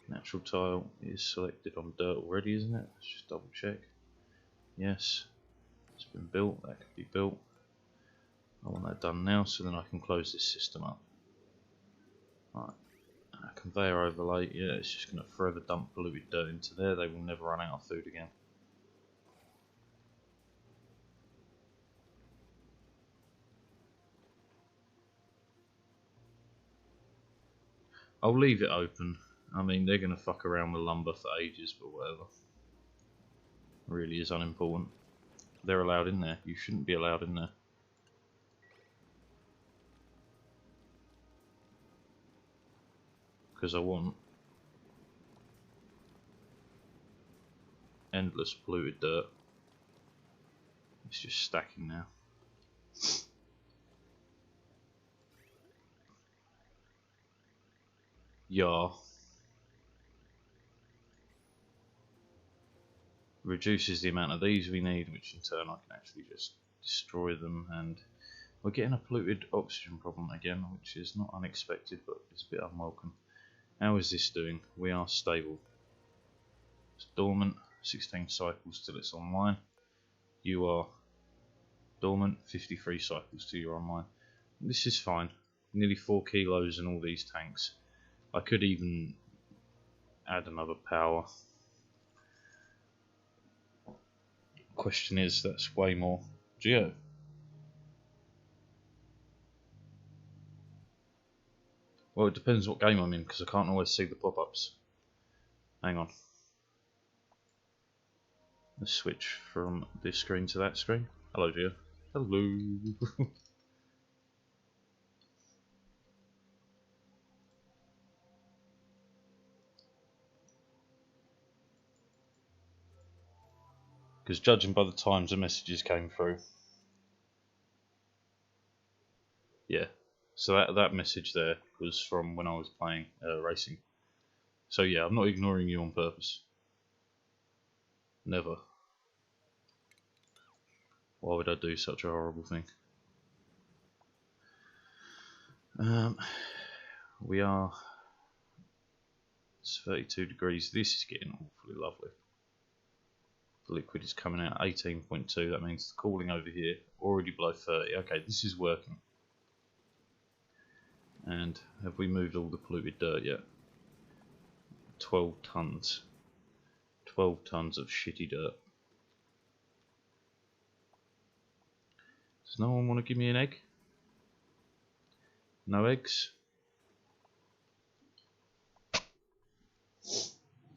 Natural tile is selected on dirt already, isn't it? Let's just double check. Yes. It's been built. That can be built. I want that done now so then I can close this system up. Right. Conveyor overlay. Yeah, it's just going to forever dump polluted dirt into there. They will never run out of food again. I'll leave it open. I mean, they're going to fuck around with lumber for ages, but whatever. It really is unimportant. They're allowed in there. You shouldn't be allowed in there. Because I want endless polluted dirt. It's just stacking now. Yeah. Reduces the amount of these we need, which in turn I can actually just destroy them, and we're getting a polluted oxygen problem again, which is not unexpected but it's a bit unwelcome. How is this doing? We are stable. It's dormant, 16 cycles till it's online. You are dormant, 53 cycles till you're online. This is fine. Nearly 4 kilos in all these tanks. I could even add another power. Question is, that's way more geo. Well, it depends what game I'm in, because I can't always see the pop-ups. Hang on. Let's switch from this screen to that screen. Hello, Geo. Hello. Because judging by the times the messages came through. Yeah. So that message there was from when I was playing racing. So yeah, I'm not ignoring you on purpose. Never. Why would I do such a horrible thing? We are... It's 32 degrees. This is getting awfully lovely. The liquid is coming out 18.2. That means the cooling over here already below 30. Okay, this is working. And have we moved all the polluted dirt yet? 12 tons. 12 tons of shitty dirt. Does no one want to give me an egg? No eggs?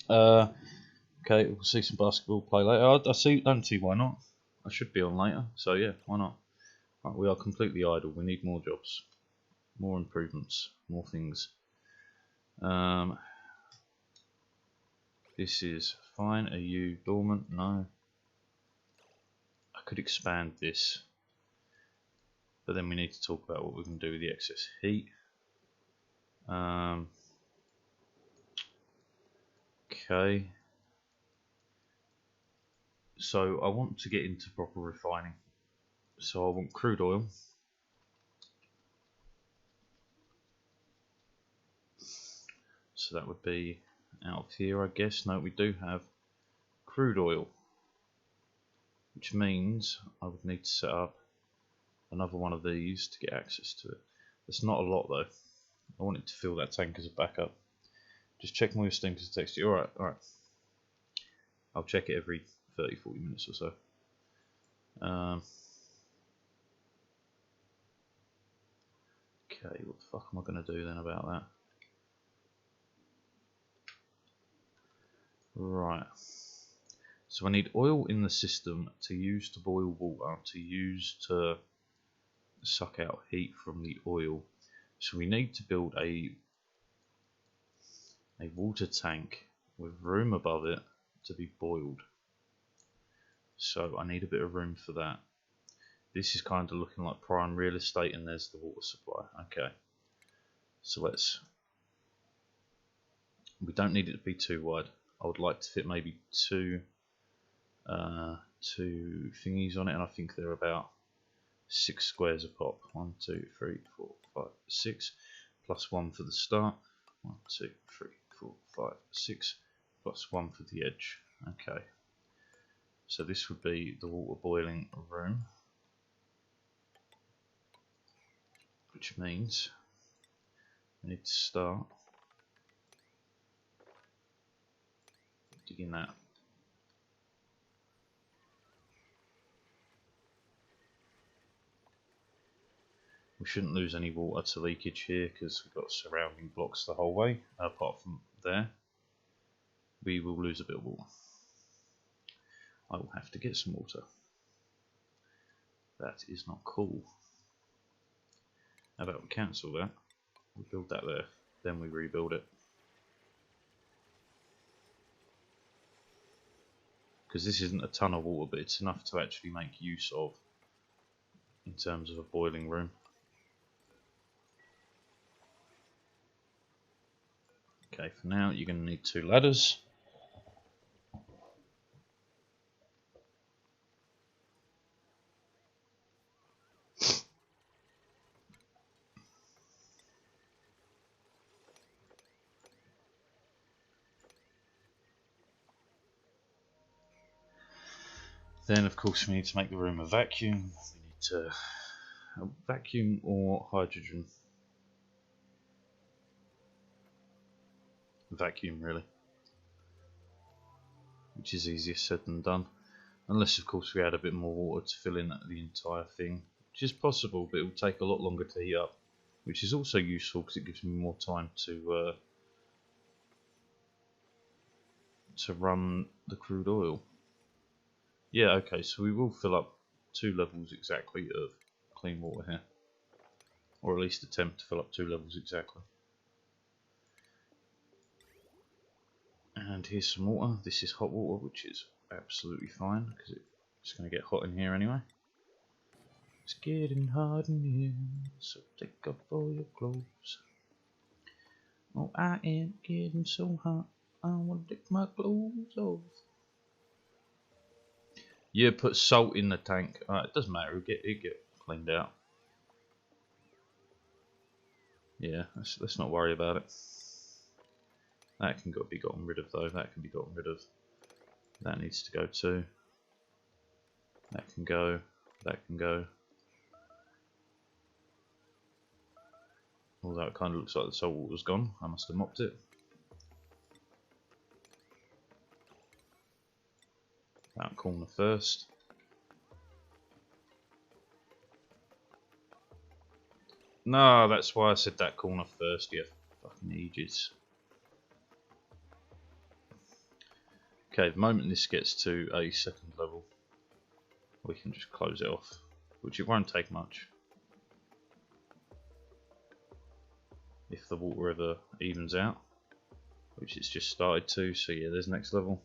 Okay, we'll see some basketball play later. Don't see why not. I should be on later, so yeah, why not? Right, we are completely idle. We need more jobs, more improvements, more things. This is fine. Are you dormant? No. I could expand this, but then we need to talk about what we can do with the excess heat. Okay. So I want to get into proper refining. So I want crude oil. So that would be out of here, I guess. No, we do have crude oil, which means I would need to set up another one of these to get access to it. It's not a lot though. I wanted to fill that tank as a backup. Just check my Steam because it texts you. Alright, alright. I'll check it every 30-40 minutes or so. Okay, what the fuck am I going to do then about that? Right. So I need oil in the system to use to boil water, to use to suck out heat from the oil. So we need to build a water tank with room above it to be boiled. So I need a bit of room for that. This is kind of looking like prime real estate, and there's the water supply. Okay, so we don't need it to be too wide. I would like to fit maybe two thingies on it, and I think they're about 6 squares a pop. 1, 2, 3, 4, 5, 6, plus 1 for the start. 1, 2, 3, 4, 5, 6, plus 1 for the edge. Okay, so this would be the water boiling room, which means I need to start digging that. We shouldn't lose any water to leakage here because we've got surrounding blocks the whole way. Apart from there, we will lose a bit of water. I will have to get some water. That is not cool. How about we cancel that? We build that there, then we rebuild it. Because this isn't a ton of water, but it's enough to actually make use of in terms of a boiling room. Okay, for now you're going to need 2 ladders. Then of course we need to make the room a vacuum. We need to vacuum or hydrogen. Vacuum really, which is easier said than done, unless of course we add a bit more water to fill in the entire thing, which is possible, but it will take a lot longer to heat up, which is also useful because it gives me more time to run the crude oil. Yeah, okay, so we will fill up 2 levels exactly of clean water here, or at least attempt to fill up 2 levels exactly. And here's some water. This is hot water, which is absolutely fine because it's going to get hot in here anyway. It's getting hot in here, so take off all your clothes. Oh, I am getting so hot, I want to take my clothes off. Yeah, put salt in the tank. It doesn't matter, it get cleaned out. Yeah, let's not worry about it. That can be gotten rid of though. That can be gotten rid of. That needs to go too. That can go. That can go. Although it kind of looks like the salt water's gone. I must have mopped it. That corner first. No, that's why I said that corner first, you fucking idiots. Okay, the moment this gets to a 2nd level, we can just close it off, which it won't take much. If the water ever evens out, which it's just started to, so yeah, there's next level.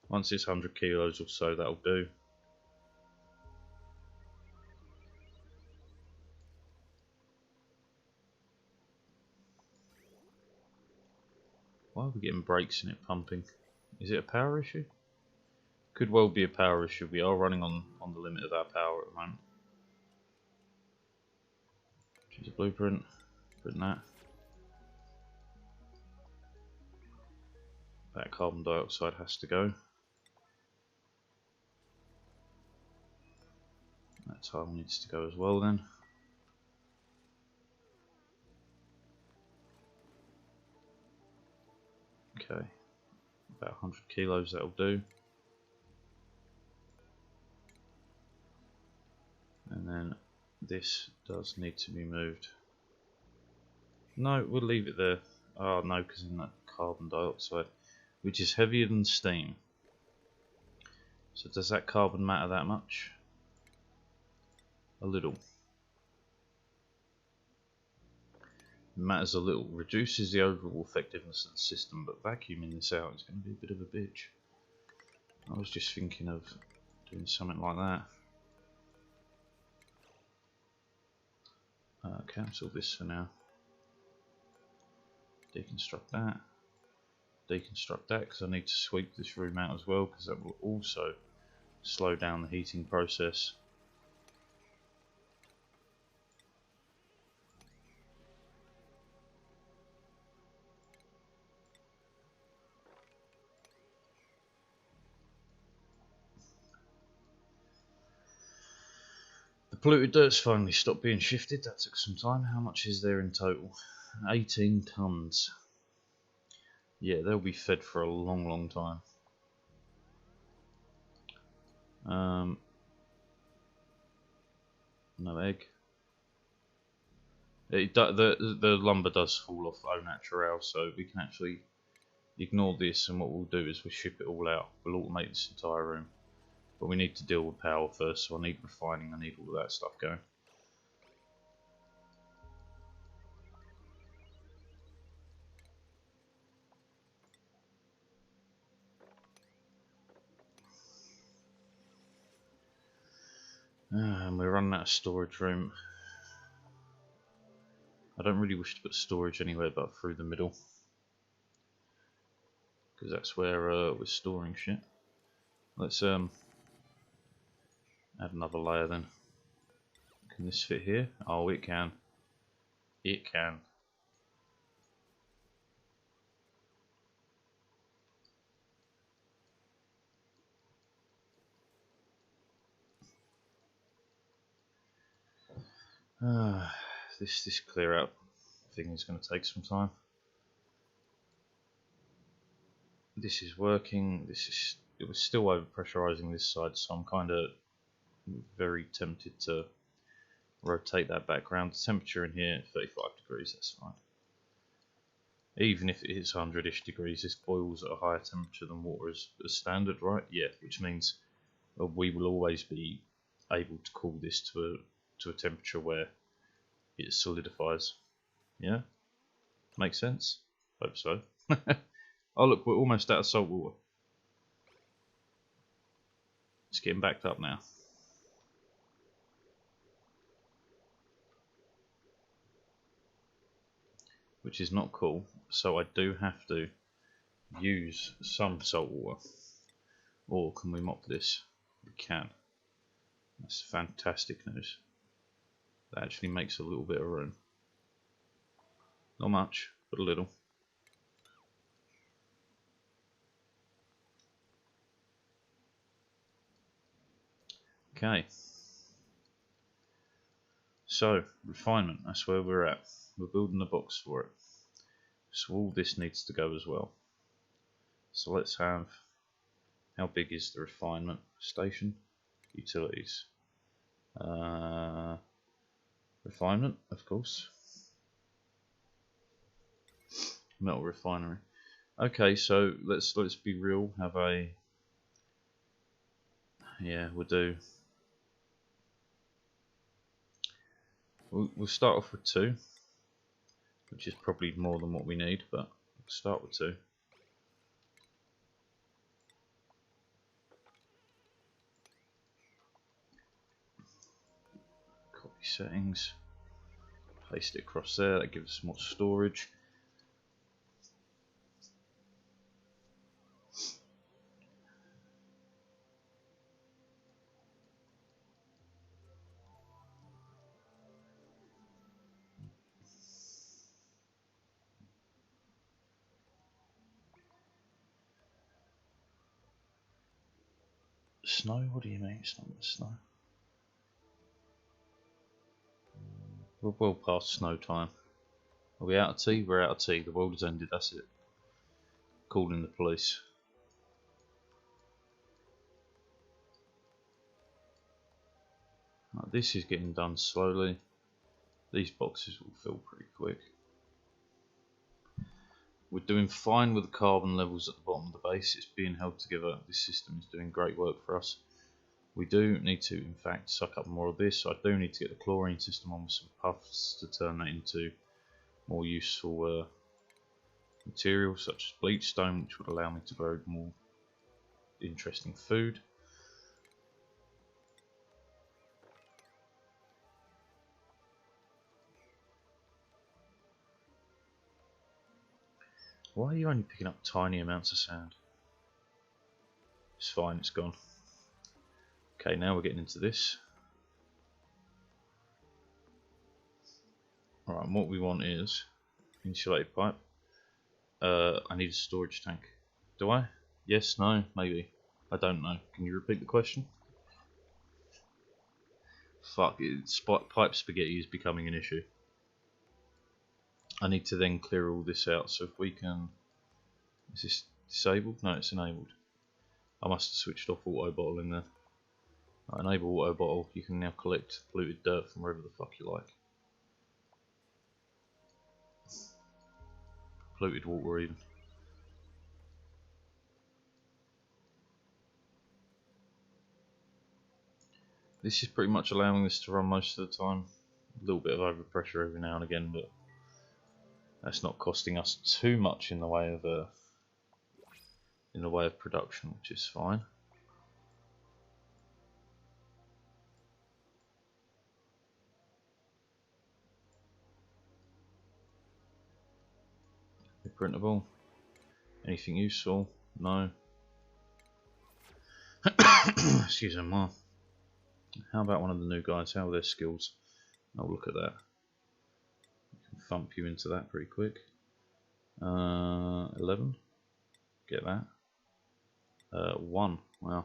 Once it's 100 kilos or so, that'll do. Why are we getting breaks in it pumping? Is it a power issue? Could well be a power issue. We are running on the limit of our power at the moment. Choose a blueprint, put in that. That carbon dioxide has to go. That tile needs to go as well then. Okay, about 100 kilos, that'll do. And then this does need to be moved. No, we'll leave it there. Oh no, because in that carbon dioxide, which is heavier than steam. So does that carbon matter that much? A little. It matters a little. Reduces the overall effectiveness of the system, but vacuuming this out is going to be a bit of a bitch. I was just thinking of doing something like that. Cancel this for now. Deconstruct that. Deconstruct that because I need to sweep this room out as well, because that will also slow down the heating process. The polluted dirt's finally stopped being shifted. That took some time. How much is there in total? 18 tons. Yeah, they'll be fed for a long time. No egg. The lumber does fall off au naturel, so we can actually ignore this, and what we'll do is we'll ship it all out. We'll automate this entire room. But we need to deal with power first, so I need refining, I need all of that stuff going. And we're running out of storage room. I don't really wish to put storage anywhere but through the middle, because that's where we're storing shit. Let's add another layer then. Can this fit here? Oh, it can. It can. This clear out thing is going to take some time. This is working. It was still over pressurizing this side, so I'm kind of very tempted to rotate that background. The temperature in here 35 degrees. That's fine. Even if it is 100-ish degrees, this boils at a higher temperature than water as standard, right? Yeah, which means we will always be able to cool this to a temperature where it solidifies. Yeah, makes sense. Hope so. Oh look, we're almost out of salt water. It's getting backed up now. Which is not cool, so I do have to use some salt water. Or can we mop this? We can. That's fantastic news. That actually makes a little bit of room. Not much, but a little. Okay. So, refinement, that's where we're at. We're building a box for it. So all this needs to go as well. So let's have, how big is the refinement station? Utilities. Refinement, of course. Metal refinery. Okay, so let's be real. Have a, yeah, we'll do. We'll start off with 2, which is probably more than what we need, but we'll start with 2. Copy settings. Paste it across there. That gives us more storage. Snow? What do you mean it's not the snow? We're well past snow time. Are we out of tea? We're out of tea. The world has ended. That's it. Calling the police. Right, this is getting done slowly. These boxes will fill pretty quick. We're doing fine with the carbon levels at the bottom of the base. It's being held together. This system is doing great work for us. We do need to, in fact, suck up more of this. I do need to get the chlorine system on with some puffs to turn that into more useful material, such as bleach stone, which would allow me to grow more interesting food. Why are you only picking up tiny amounts of sand? It's fine, it's gone. Okay, now we're getting into this. Alright, and what we want is insulated pipe. I need a storage tank. Do I? Yes, no, maybe. I don't know. Can you repeat the question? Fuck, pipe spaghetti is becoming an issue. I need to then clear all this out, so if we can... Is this disabled? No, it's enabled. I must have switched off auto bottling there. Enable auto bottle, you can now collect polluted dirt from wherever the fuck you like. Polluted water even. This is pretty much allowing this to run most of the time. A little bit of overpressure every now and again, but that's not costing us too much in the way of production, which is fine. Printable. Anything useful? No. Excuse me, Ma. How about one of the new guys? How are their skills? Oh, look at that. You can thump you into that pretty quick. 11. Get that. 1. Wow.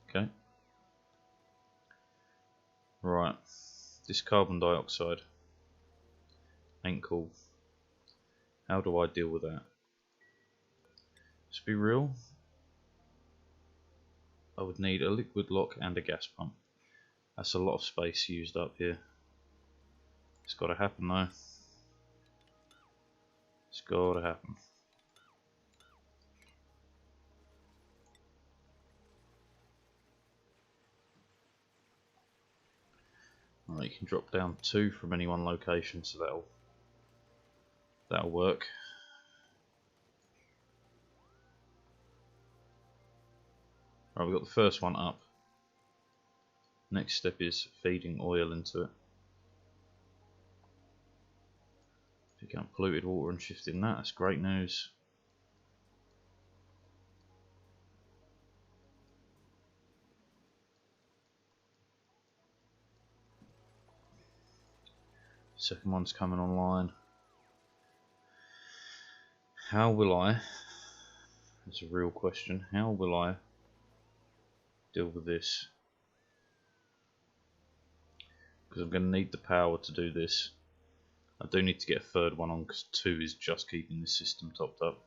Okay. Right. This carbon dioxide ain't cool. How do I deal with that? To be real, I would need a liquid lock and a gas pump. That's a lot of space used up here. It's got to happen though. It's got to happen. Alright, you can drop down 2 from any one location, so that'll work. Right, we've got the first one up. Next step is feeding oil into it. Picking up polluted water and shifting that, that's great news. Second one's coming online. How will I, that's a real question, how will I deal with this? Because I'm going to need the power to do this. I do need to get a third one on because 2 is just keeping this system topped up,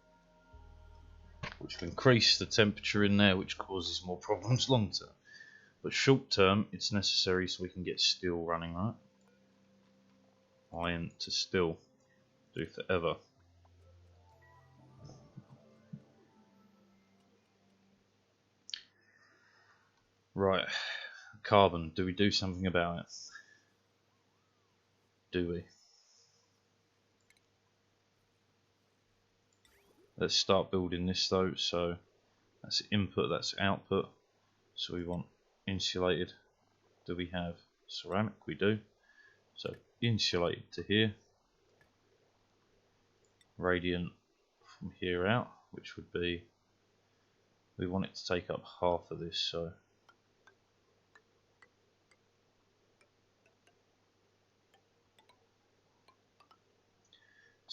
which will increase the temperature in there, which causes more problems long term. But short term, it's necessary so we can get steel running, right? Iron to steel. Do forever. Right. Carbon. Do we do something about it? Do we? Let's start building this though. So that's input, that's output. So we want insulated. Do we have ceramic? We do. So insulated to here. Radiant from here out, which would be, we want it to take up half of this, so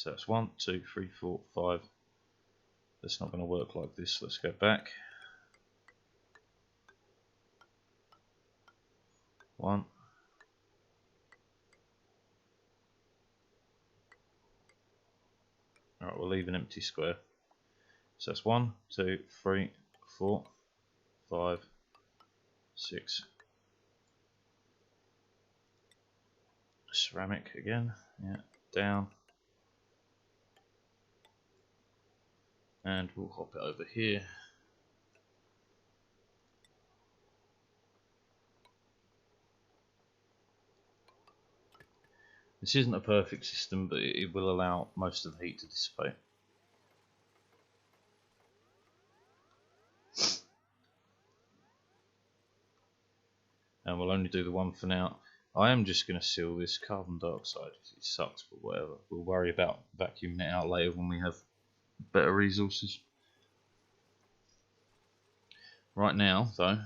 that's 1, 2, 3, 4, 5. That's not going to work like this. Let's go back. 1, Right, we'll leave an empty square. So that's 1, 2, 3, 4, 5, 6. Ceramic again, yeah, down. And we'll hop it over here. This isn't a perfect system, but it will allow most of the heat to dissipate. And we'll only do the one for now. I am just going to seal this carbon dioxide. It sucks, but whatever. We'll worry about vacuuming it out later when we have better resources. Right now, though,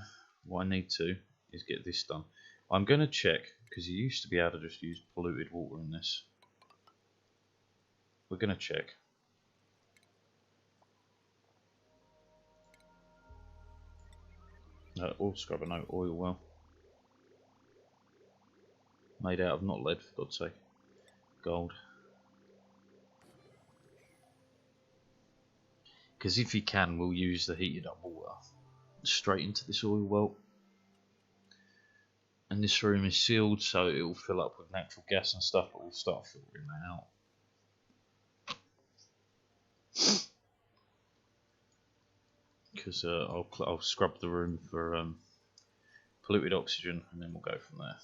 what I need to is get this done. I'm going to check, because you used to be able to just use polluted water in this. We're going to check. Oil scrubber, no oil well. Made out of not lead, for God's sake. Gold. Because if you can, we'll use the heated up water straight into this oil well. And this room is sealed, so it will fill up with natural gas and stuff, but we'll start filtering that out. Because I'll scrub the room for polluted oxygen, and then we'll go from there.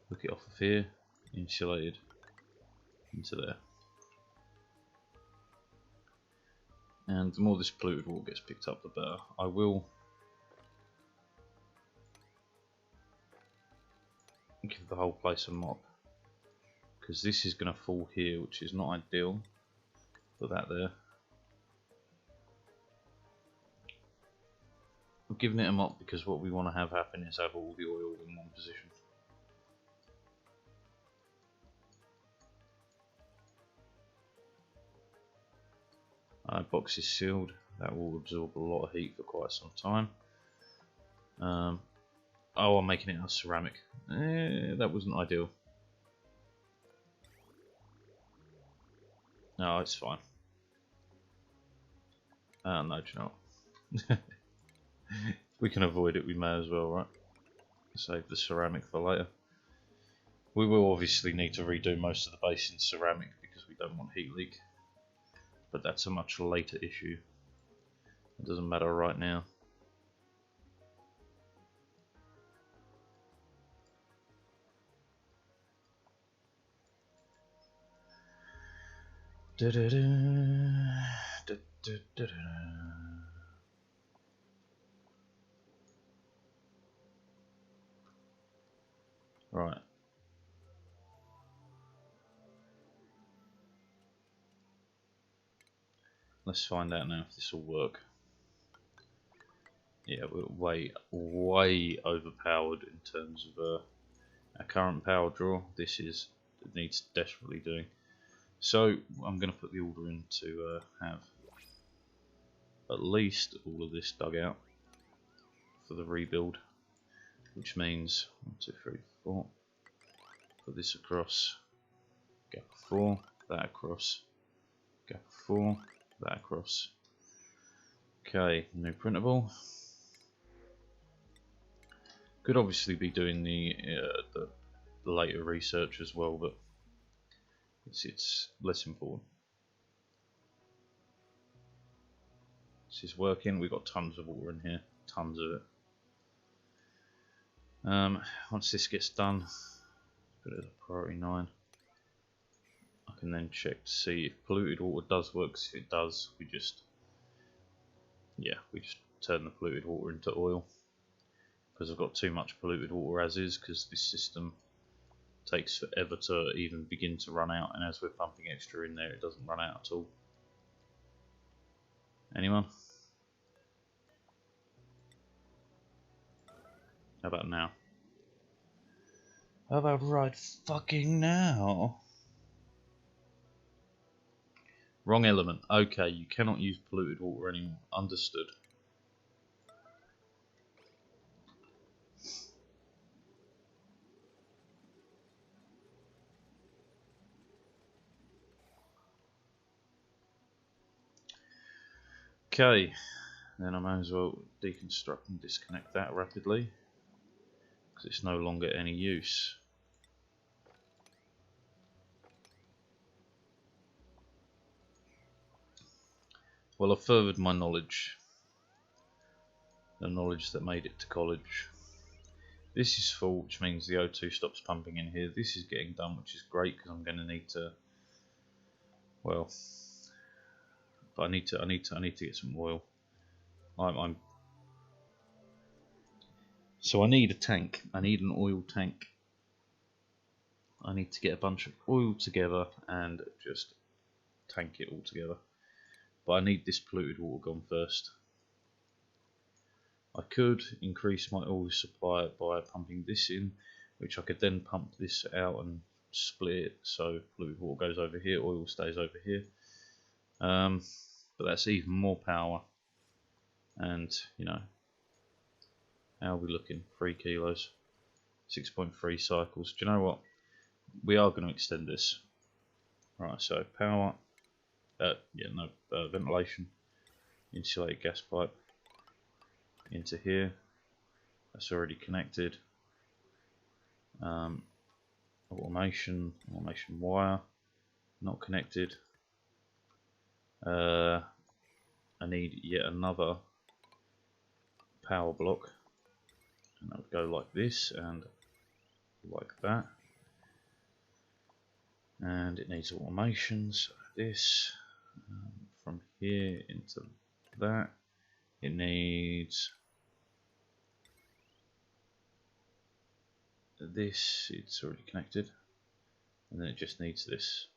Hook it off of here, insulated into there. And the more this polluted water gets picked up, the better. I will give the whole place a mop, because this is going to fall here, which is not ideal. Put that there. I'm giving it a mop because what we want to have happen is have all the oil in one position. Box is sealed. That will absorb a lot of heat for quite some time. Oh, I'm making it out of ceramic. That wasn't ideal. No, it's fine. No, do you know what? We can avoid it, we may as well, right? Save the ceramic for later. We will obviously need to redo most of the base in ceramic because we don't want heat leak. But that's a much later issue. It doesn't matter right now. Da -da -da. Da -da -da -da. Right. Let's find out now if this will work. Yeah, we're way overpowered in terms of our current power draw. This needs desperately doing. So I'm going to put the order in to have at least all of this dug out for the rebuild, which means 1, 2, 3, 4. Put this across, gap 4, that across, gap 4, that across. Okay, new printable. Could obviously be doing the later research as well, but it's less important. This is working. We've got tons of water in here, tons of it. Once this gets done, put it at priority 9. I can then check to see if polluted water does work. If it does, we just turn the polluted water into oil. Because I've got too much polluted water as is, because this system takes forever to even begin to run out, and as we're pumping extra in there, it doesn't run out at all. Anyone? How about now? How about right fucking now? Wrong element. Okay, you cannot use polluted water anymore. Understood. Okay, then I may as well deconstruct and disconnect that rapidly, because it's no longer any use. Well, I've furthered my knowledge, the knowledge that made it to college. This is full, which means the O2 stops pumping in here. This is getting done, which is great because I'm going to need to, well, but I need to get some oil. So I need a tank. I need an oil tank. I need to get a bunch of oil together and just tank it all together. But I need this polluted water gone first. I could increase my oil supply by pumping this in, which I could then pump this out and split it so polluted water goes over here, oil stays over here. But that's even more power. And, you know, how are we looking? 3 kilos, 6.3 cycles. Do you know what? We are going to extend this. Right, so power, ventilation, insulated gas pipe into here. That's already connected. Automation wire, not connected. I need yet another power block, and that would go like this and like that. And it needs automation, so this from here into that. It needs this, it's already connected, and then it just needs this.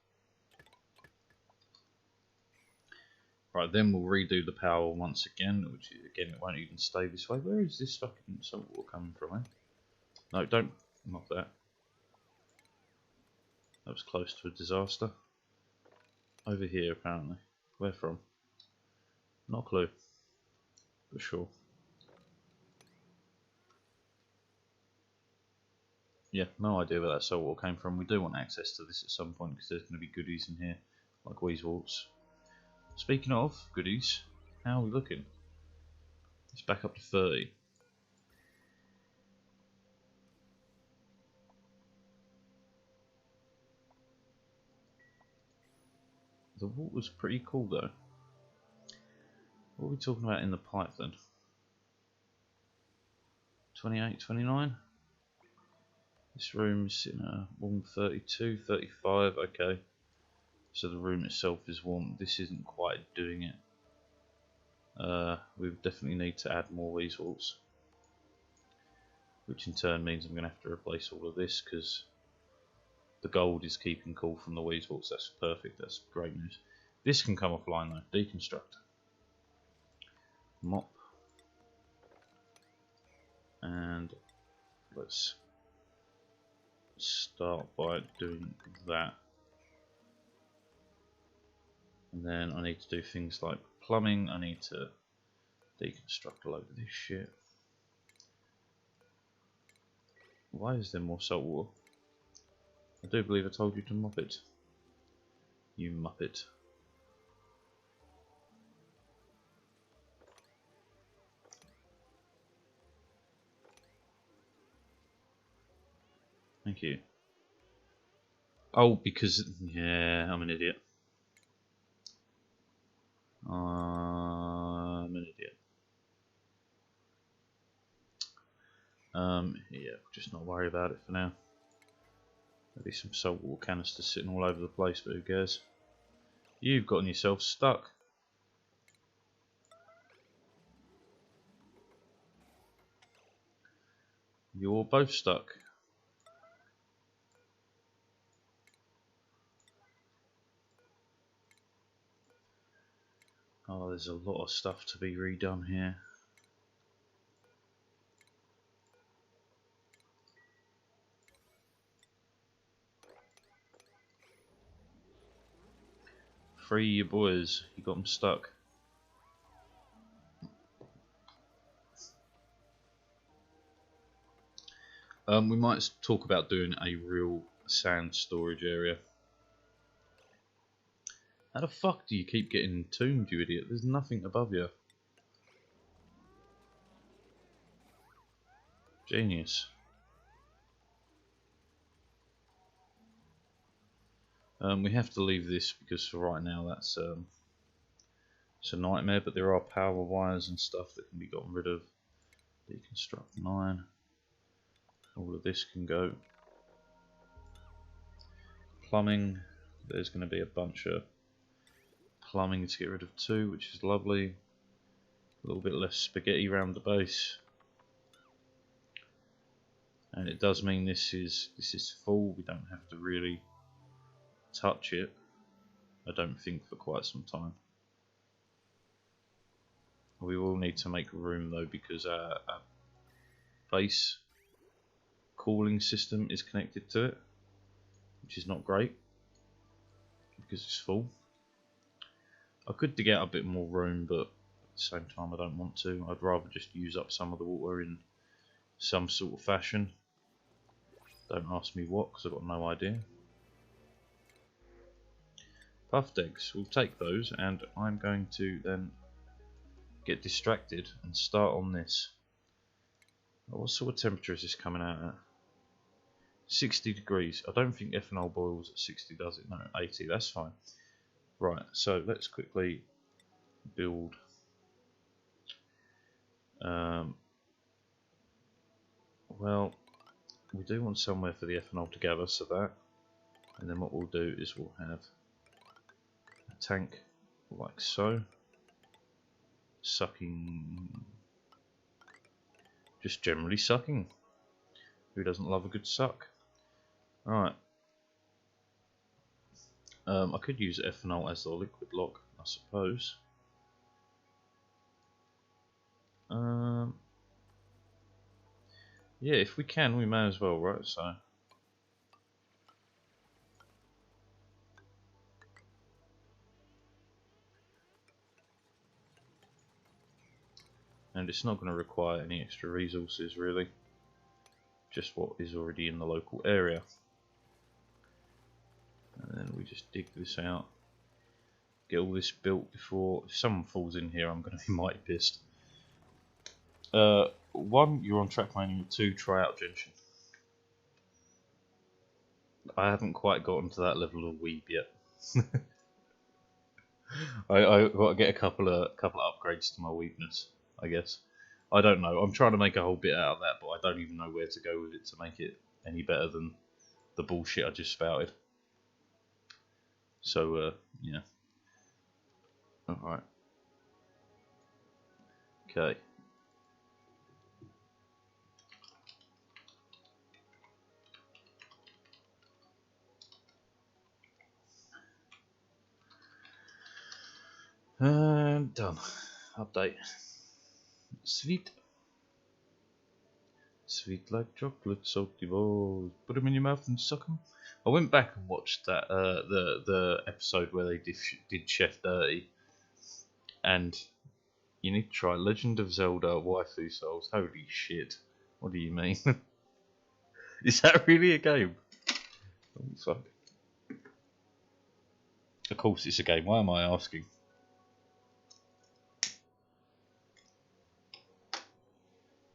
Right, then we'll redo the power once again, which again it won't even stay this way. Where is this fucking salt water coming from, eh? No, don't, not that. That was close to a disaster. Over here apparently. Where from? Not a clue. For sure. Yeah, no idea where that salt water came from. We do want access to this at some point because there's going to be goodies in here, like weezeworts. Speaking of goodies, how are we looking? It's back up to 30. The water's pretty cool though. What are we talking about in the pipe then? 28, 29? This room's in a warm 32, 35, okay. So the room itself is warm. This isn't quite doing it. We definitely need to add more weezeworts, which in turn means I'm going to have to replace all of this because the gold is keeping cool from the weezeworts. That's perfect, that's great news. This can come offline though. Deconstruct. Mop. And let's start by doing that. And then I need to do things like plumbing. I need to deconstruct a load of this shit. Why is there more salt water? I do believe I told you to mop it. You muppet. Thank you. Oh, because, yeah, I'm an idiot. I'm an idiot. Yeah, just not worry about it for now. There'll be some salt water canisters sitting all over the place, but who cares? You've gotten yourself stuck. You're both stuck. Oh, there's a lot of stuff to be redone here. Free your boys, you got them stuck. We might talk about doing a real sand storage area. How the fuck do you keep getting entombed, you idiot? There's nothing above you. Genius. We have to leave this because for right now that's it's a nightmare, but there are power wires and stuff that can be gotten rid of. Deconstruct 9. All of this can go. Plumbing. There's going to be a bunch of plumbing to get rid of too, which is lovely. A little bit less spaghetti around the base. And it does mean this is full. We don't have to really touch it, I don't think, for quite some time. We will need to make room though, because our base cooling system is connected to it, which is not great because it's full. I could dig out a bit more room, but at the same time I don't want to. I'd rather just use up some of the water in some sort of fashion. Don't ask me what, because I've got no idea. Puffed eggs, we'll take those, and I'm going to then get distracted and start on this. What sort of temperature is this coming out at? 60 degrees. I don't think ethanol boils at 60, does it? No, 80, that's fine. Right, so let's quickly build well, we do want somewhere for the ethanol to gather, so that, and then what we'll do is we'll have a tank like so, sucking, just generally sucking. Who doesn't love a good suck? Alright. I could use ethanol as the liquid lock, I suppose. Yeah, if we can, we may as well, right? So. And it's not going to require any extra resources, really. Just what is already in the local area. And then we just dig this out. Get all this built before, if someone falls in here, I'm going to be mighty pissed. 1, you're on Trackmania. 2, try out Genshin. I haven't quite gotten to that level of weeb yet. I got to get a couple of upgrades to my weakness, I guess. I don't know. I'm trying to make a whole bit out of that, but I don't even know where to go with it to make it any better than the bullshit I just spouted. So, yeah. Alright. Okay. And done. Update. Sweet. Sweet like chocolate, salty balls. Put them in your mouth and suck them. I went back and watched that the episode where they did Chef Dirty, and you need to try Legend of Zelda Waifu Souls. Holy shit! What do you mean? Is that really a game? Oh fuck! Of course it's a game. Why am I asking?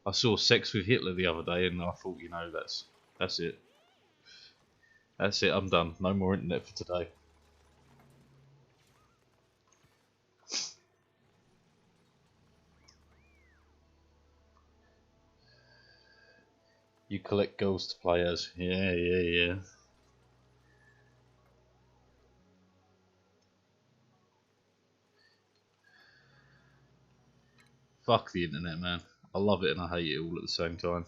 I saw Sex with Hitler the other day, and I thought, you know, that's it. That's it. I'm done. No more internet for today. You collect girls to play as. Yeah. Fuck the internet, man. I love it and I hate it all at the same time.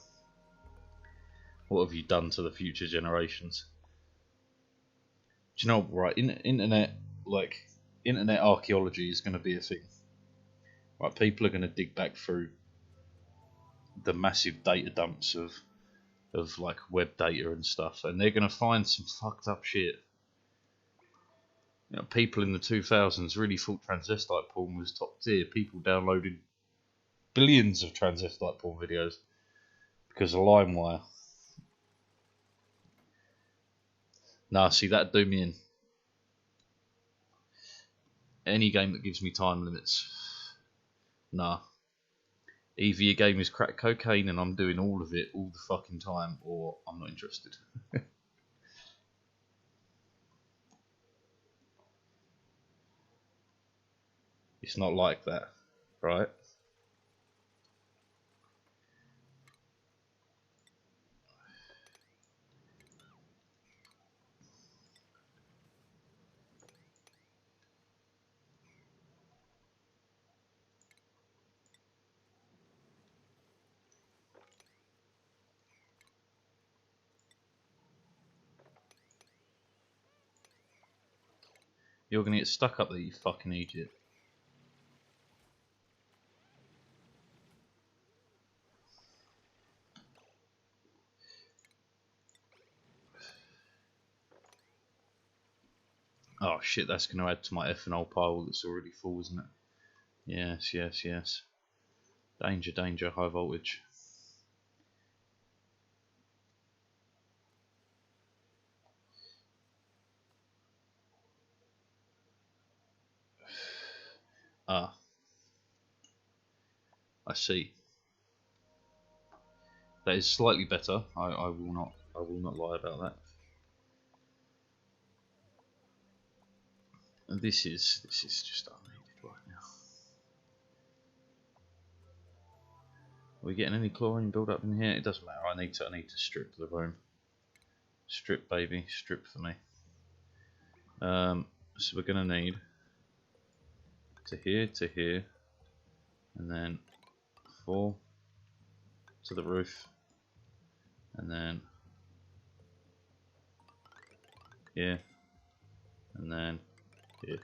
What have you done to the future generations? Do you know, right, internet archaeology is going to be a thing. Right, people are going to dig back through the massive data dumps of like web data and stuff, and they're going to find some fucked up shit. You know, people in the 2000s really thought transvestite porn was top tier. People downloaded billions of transvestite porn videos because of LimeWire. Nah, see, that'd do me in. Any game that gives me time limits, nah. Either your game is crack cocaine and I'm doing all of it all the fucking time, or I'm not interested. It's not like that, right? You're gonna get stuck up there, you fucking idiot. Oh shit, that's going to add to my ethanol pile that's already full, isn't it? Yes, yes, yes. Danger, danger, high voltage. Ah, I see. That is slightly better. I will not lie about that. And this is just unneeded right now. Are we getting any chlorine build up in here? It doesn't matter. I need to strip the room. Strip, baby, strip for me. So we're gonna need to here, and then 4 to the roof, and then here, and then here.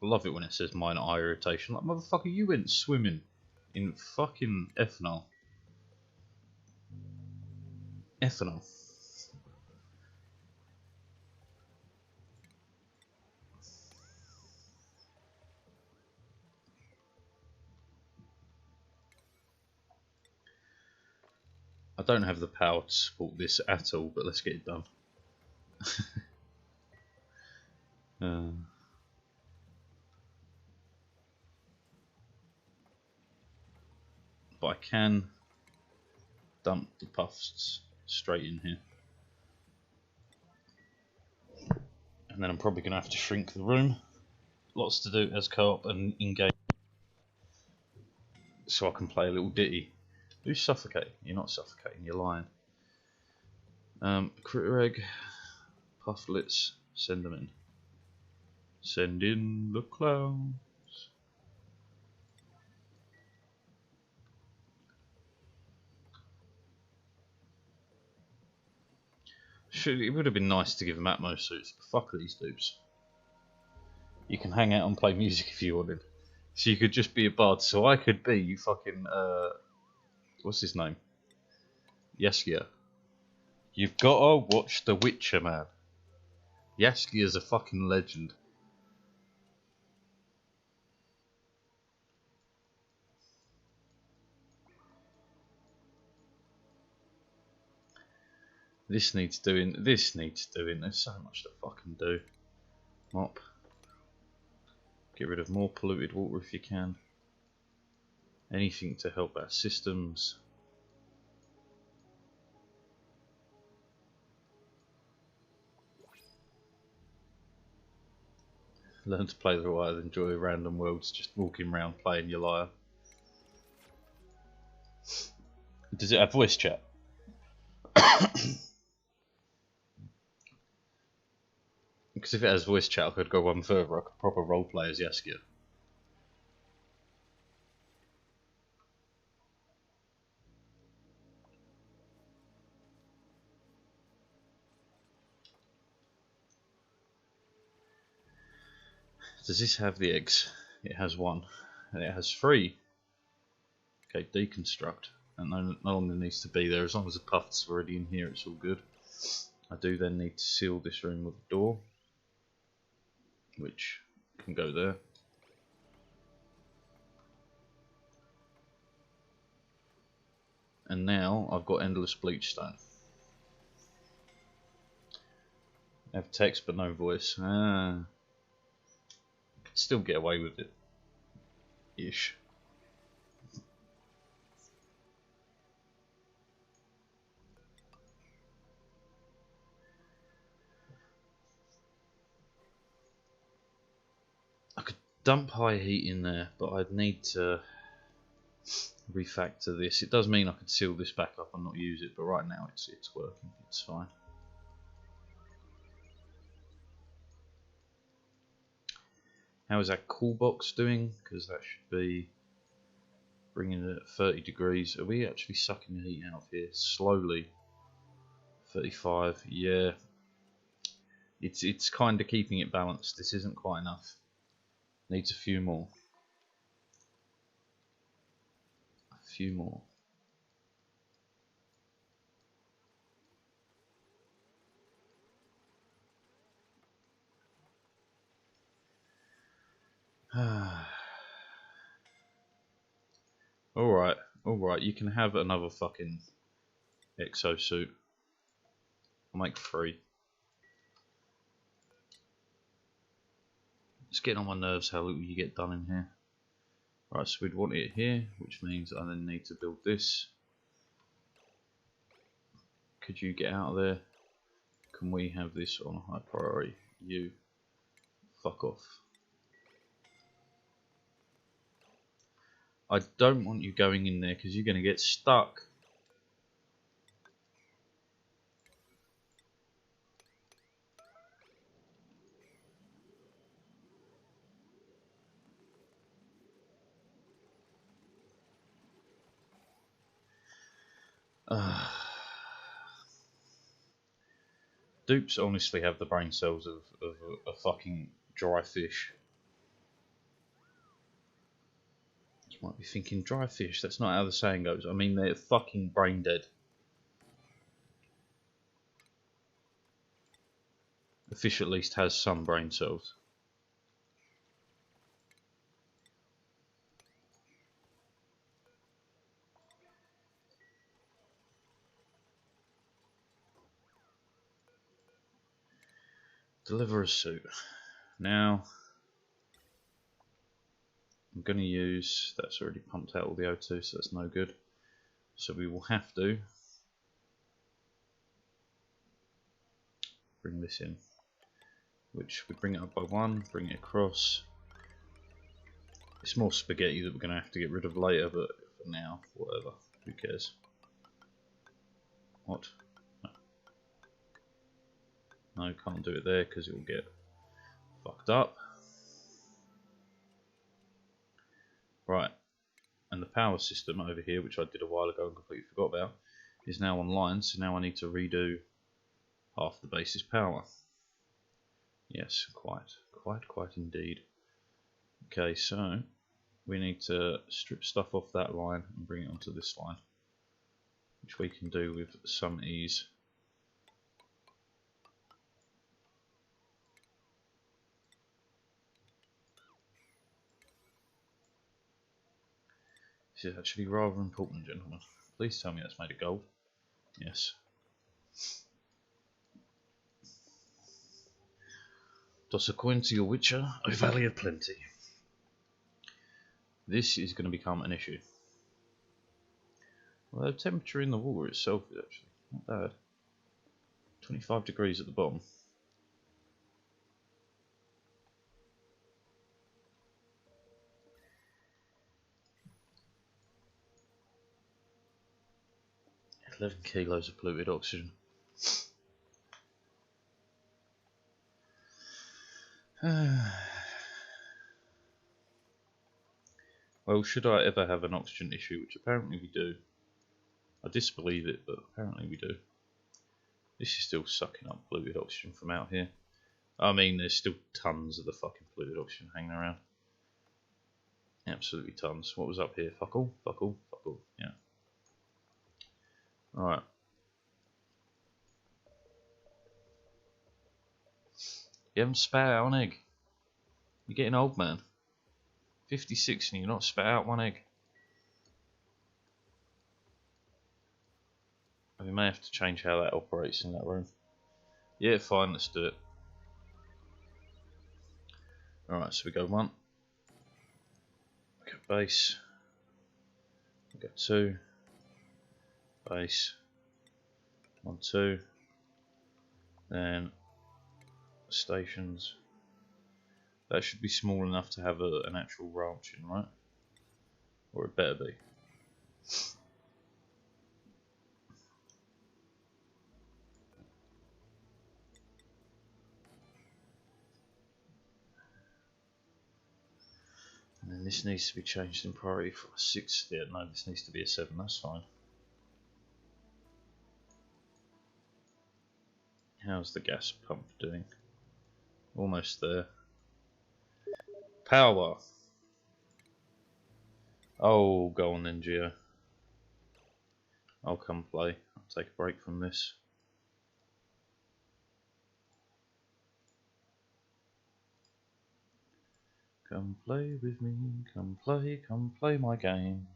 I love it when it says minor eye irritation. Like, motherfucker, you went swimming in fucking ethanol. Ethanol. I don't have the power to support this at all, but let's get it done. But I can dump the puffs straight in here. And then I'm probably going to have to shrink the room. Lots to do as co-op and in-game. So I can play a little ditty. Who's suffocating? You're not suffocating, you're lying. Critter egg, pufflets, send them in. Send in the clowns. It would have been nice to give them Atmo suits, but fuck these dudes. You can hang out and play music if you wanted. So you could just be a bard, so I could be fucking, what's his name? Yaskia. You've gotta watch The Witcher, man. Yaskia's a fucking legend. This needs doing, there's so much to fucking do. Mop. Get rid of more polluted water if you can. Anything to help our systems. Learn to play the lyre, enjoy random worlds, just walking around playing your lyre. Does it have voice chat? Because if it has voice chat, I could go one further. I could proper roleplay as Yaskia. Does this have the eggs? It has 1. And it has 3. Okay, deconstruct. And no longer needs to be there. As long as the puff's already in here, it's all good. I do then need to seal this room with a door, which can go there. And now I've got endless bleach stone. I have text but no voice. I could still get away with it. Ish. I could dump high heat in there, but I'd need to refactor this. It does mean I could seal this back up and not use it, but right now it's working. It's fine. How is that cool box doing? Because that should be bringing it at 30 degrees. Are we actually sucking the heat out here slowly? 35. Yeah. It's kind of keeping it balanced. This isn't quite enough. Needs a few more. A few more. Alright, alright, you can have another fucking exosuit. I'll make 3. It's getting on my nerves how little you get done in here. Right, so we'd want it here, which means I then need to build this. Could you get out of there? Can we have this on high priority? You fuck off. I don't want you going in there because you're going to get stuck. Dupes honestly have the brain cells of a fucking dry fish. You might be thinking, dry fish, that's not how the saying goes. I mean, they're fucking brain dead. A fish at least has some brain cells. Deliver a suit. Now, I'm going to use, that's already pumped out all the O2, so that's no good. So we will have to bring this in, which we bring it up by 1, bring it across. It's more spaghetti that we're going to have to get rid of later, but for now, whatever, who cares. What? No, can't do it there because it will get fucked up. Right, and the power system over here, which I did a while ago and completely forgot about, is now online, so now I need to redo half the base's power. Yes, quite indeed. Okay, so we need to strip stuff off that line and bring it onto this line, which we can do with some ease. This is actually rather important, gentlemen. Please tell me that's made of gold. Yes. Toss a coin to your witcher, a valley of plenty. This is going to become an issue. Well, the temperature in the water itself is actually not bad. 25 degrees at the bottom. "11 kilos of polluted oxygen." Well, should I ever have an oxygen issue, which apparently we do. I disbelieve it, but apparently we do. This is still sucking up polluted oxygen from out here. I mean, there's still tons of the fucking polluted oxygen hanging around. Absolutely tons. What was up here? Fuck all, fuck all, fuck all. Yeah. Alright. You haven't spat out an egg. You're getting old, man. 56 and you're not spat out one egg. we may have to change how that operates in that room. Yeah, fine, let's do it. Alright, so we go 1, we go base, we go 2, base, 1, 2, then stations. That should be small enough to have an actual ranch in, right? Or it better be. And then this needs to be changed in priority for a 6. Yeah, no, this needs to be a 7, that's fine. How's the gas pump doing? Almost there. Power! Oh, go on then, Geo. I'll come play. I'll take a break from this. Come play with me, come play my game.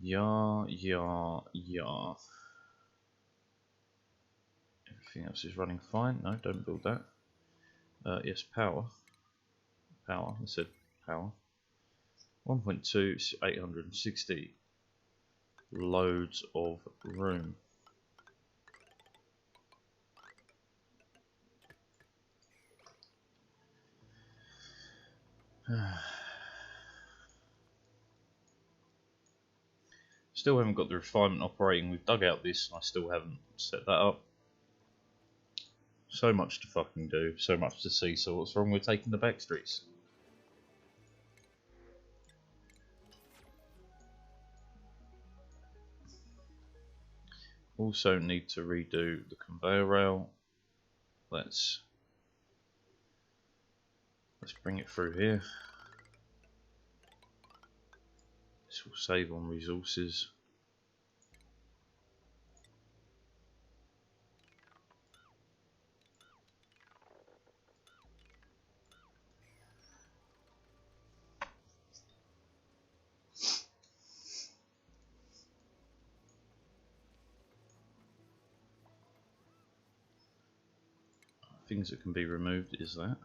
Yeah. Everything else is running fine. No, don't build that. Yes, power. Power, I said power. 1.2, 860. Loads of room. Still haven't got the refinement operating. We've dug out this and I still haven't set that up. So much to fucking do, so much to see, so what's wrong with taking the back streets? Also need to redo the conveyor rail. Let's bring it through here. This will save on resources. Things that can be removed is that.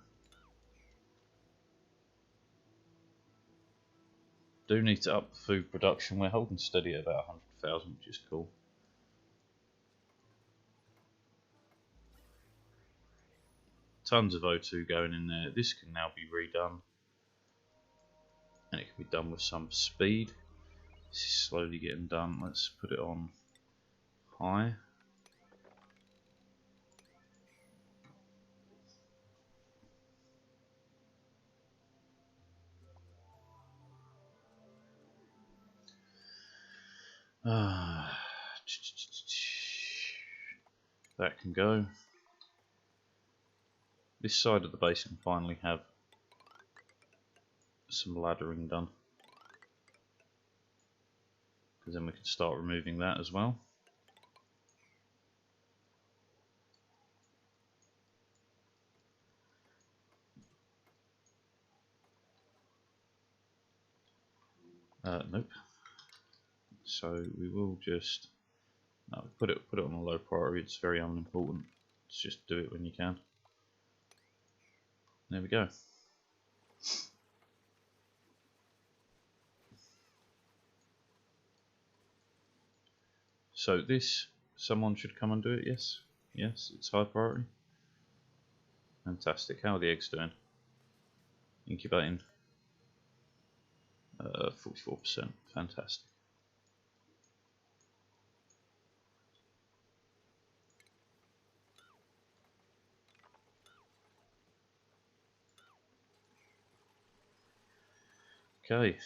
Do need to up the food production. We're holding steady at about 100,000, which is cool. Tons of O2 going in there. This can now be redone. And it can be done with some speed. This is slowly getting done. Let's put it on high. That can go. This side of the base can finally have some laddering done, because then we can start removing that as well. Nope. So we will just put it on a low priority. It's very unimportant. Just do it when you can. There we go. So this, someone should come and do it. Yes, yes, it's high priority. Fantastic. How are the eggs doing? Incubating. 44%. Fantastic. Okay.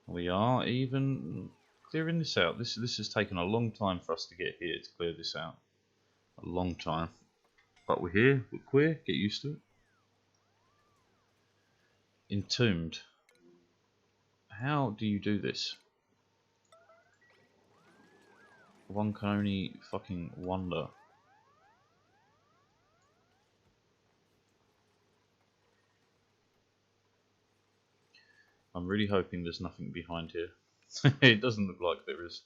We are even clearing this out. This has taken a long time for us to get here to clear this out. A long time. But we're here, we're queer, get used to it. Entombed. How do you do this? One can only fucking wonder. I'm really hoping there's nothing behind here. It doesn't look like there is.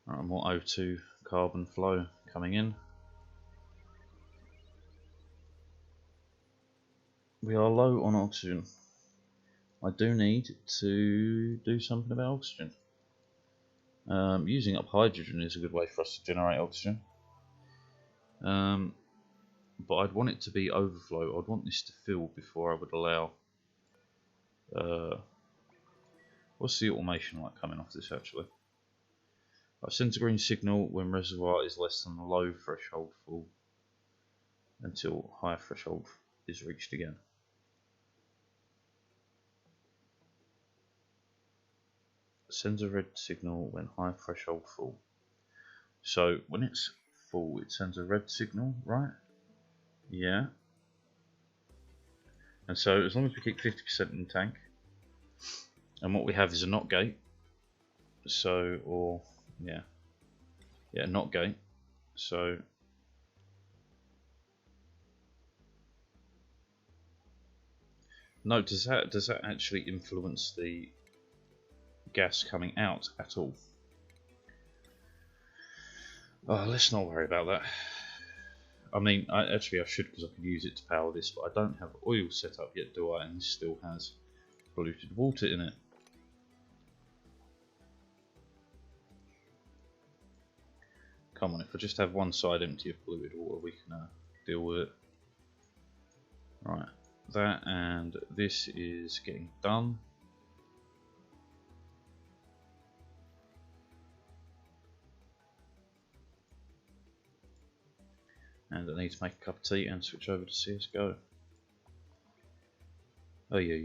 Alright, more O2 carbon flow coming in. We are low on oxygen. I do need to do something about oxygen. Using up hydrogen is a good way for us to generate oxygen. But I'd want it to be overflow. I'd want this to fill before I would allow... what's the automation like coming off this actually? Sends a green signal when reservoir is less than the low threshold full until higher threshold is reached again. Sends a red signal when high threshold full. So when it's full, it sends a red signal, right? Yeah. And so as long as we keep 50% in the tank, and what we have is a NOT gate. So, or yeah, NOT gate. So no, does that actually influence the gas coming out at all? Oh, let's not worry about that. I mean, I should, because I could use it to power this, but I don't have oil set up yet, do I? And this still has polluted water in it. Come on, if I just have one side empty of polluted water, we can deal with it. Right, that and this is getting done. And I need to make a cup of tea and switch over to CSGO. Oh yeah.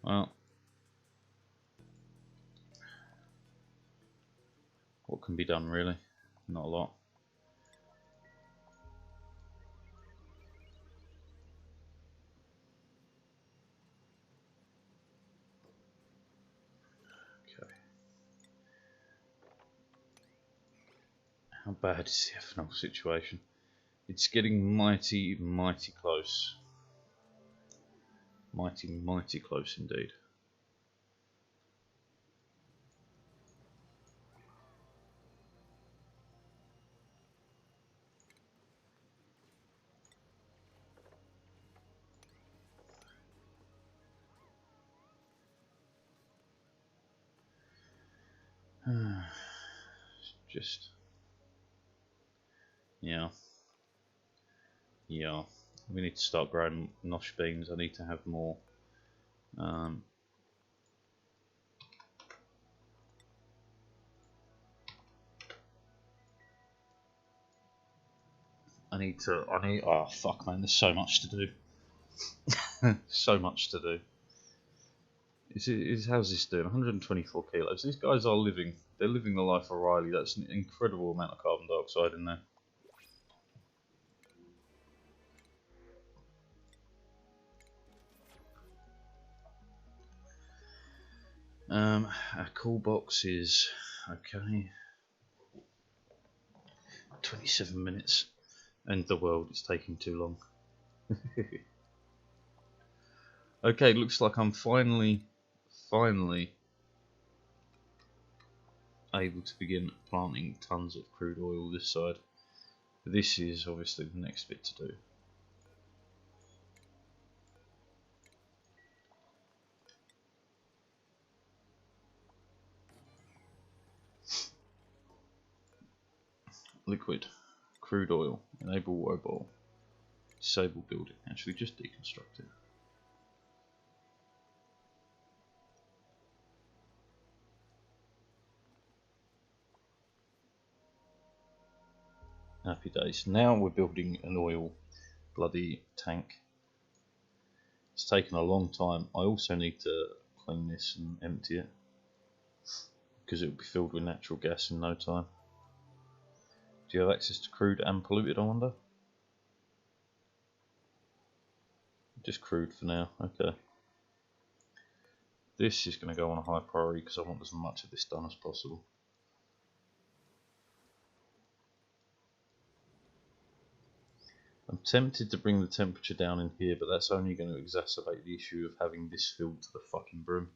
Well, what can be done really? Not a lot. Okay. How bad is the ethanol situation? It's getting mighty close. Mighty close indeed. Just yeah. We need to start growing nosh beans. I need to have more. Oh fuck, man! There's so much to do. So much to do. How's this doing? 124 kilos. These guys are living. They're living the life of Riley. That's an incredible amount of carbon dioxide in there. Our call box is okay. 27 minutes, and the world is taking too long. Okay, looks like I'm finally able to begin planting tons of crude oil this side. This is obviously the next bit to do. Liquid, crude oil, enable robot, disable building. Actually, just deconstruct it. Happy days. Now we're building an oil bloody tank. It's taken a long time. I also need to clean this and empty it because it will be filled with natural gas in no time. Do you have access to crude and polluted, I wonder? Just crude for now, okay. This is going to go on a high priority because I want as much of this done as possible. I'm tempted to bring the temperature down in here, but that's only going to exacerbate the issue of having this filled to the fucking brim.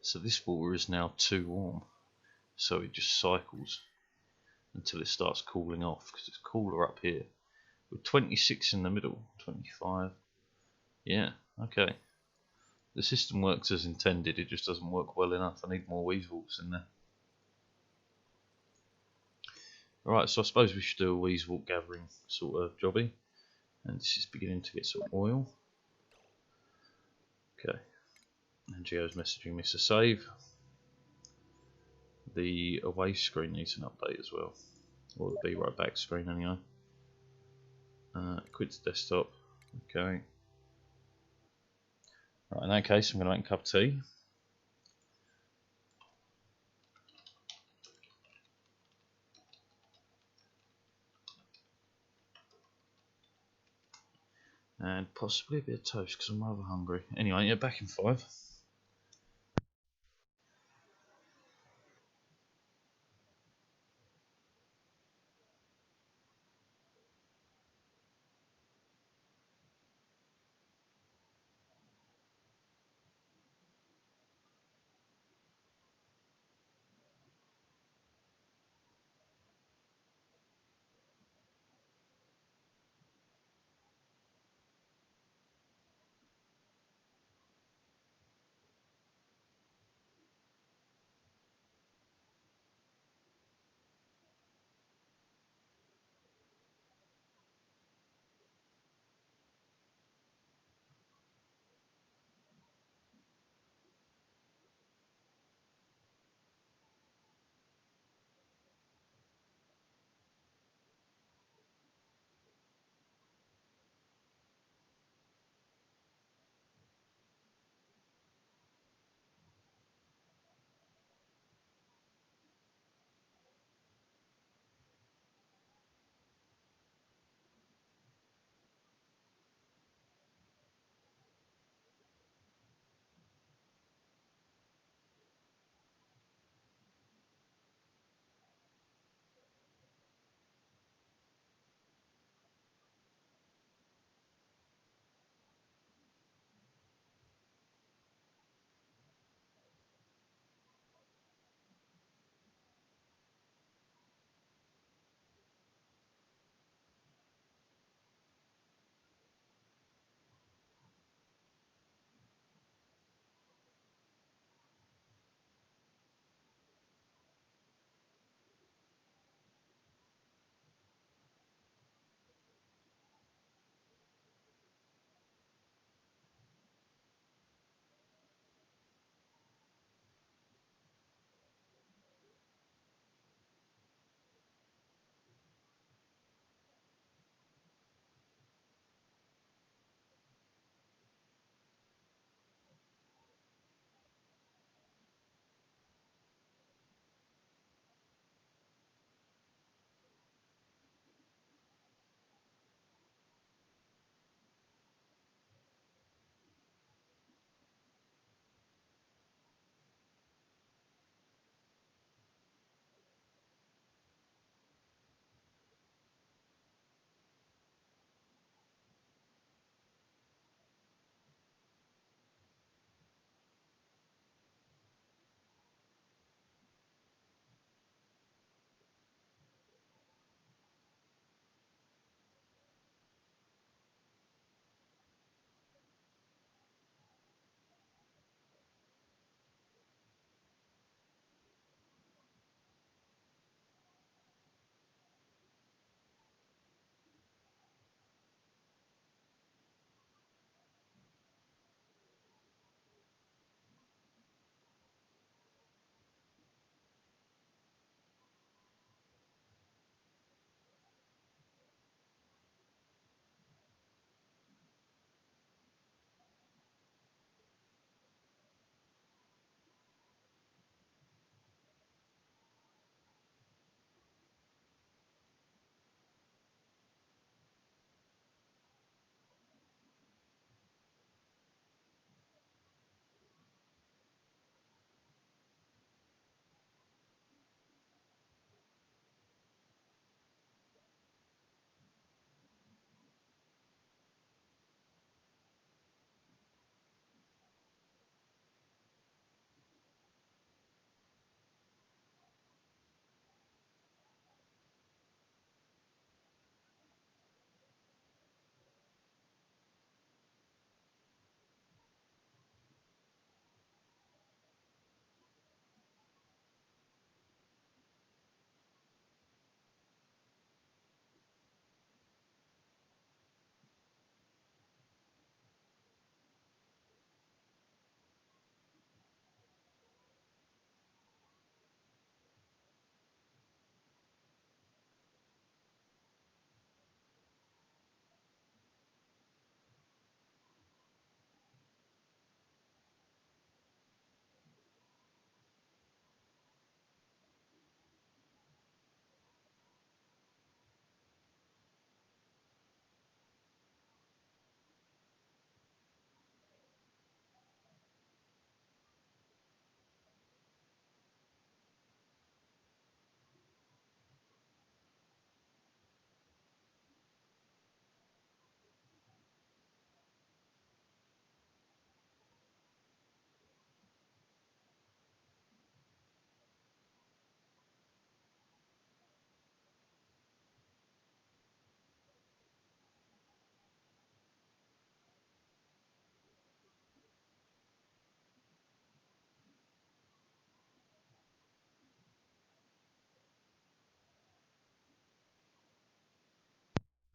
So this water is now too warm, so it just cycles until it starts cooling off because it's cooler up here. With 26 in the middle, 25. Yeah, okay. The system works as intended, it just doesn't work well enough. I need more weasels in there. Alright, so I suppose we should do a weasel gathering sort of jobby. And this is beginning to get some oil. Okay. And Geo's messaging me to save. The away screen needs an update as well. Or the be right back screen anyway. Quit the desktop. Okay. Right, in that case, I'm going to make a cup of tea. And possibly a bit of toast because I'm rather hungry. Anyway, yeah, back in 5.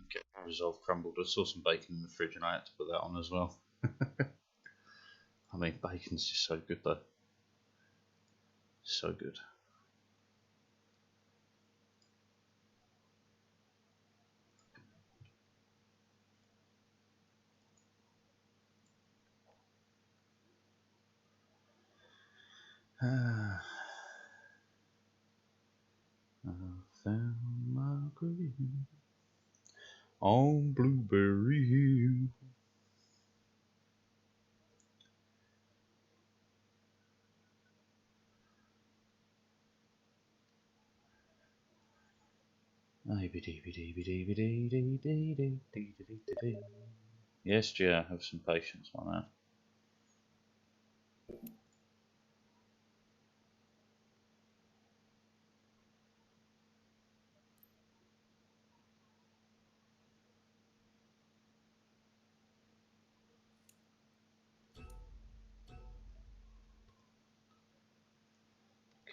get my resolve crumbled. I saw some bacon in the fridge and I had to put that on as well. I mean, bacon's just so good though. So good. I found my grave on Blueberry Hill. Yes, Gia, have some patience, my man.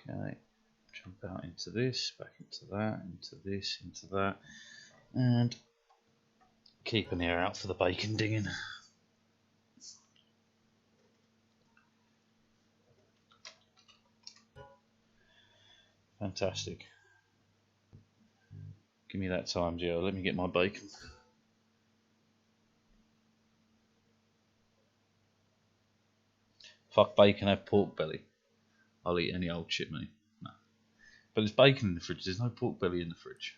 Okay, jump out into this, back into that, into this, into that, and keep an ear out for the bacon dinging. Fantastic. Give me that time, Joe. Let me get my bacon. Fuck bacon, have pork belly. I'll eat any old shit, mate. No. But there's bacon in the fridge. There's no pork belly in the fridge.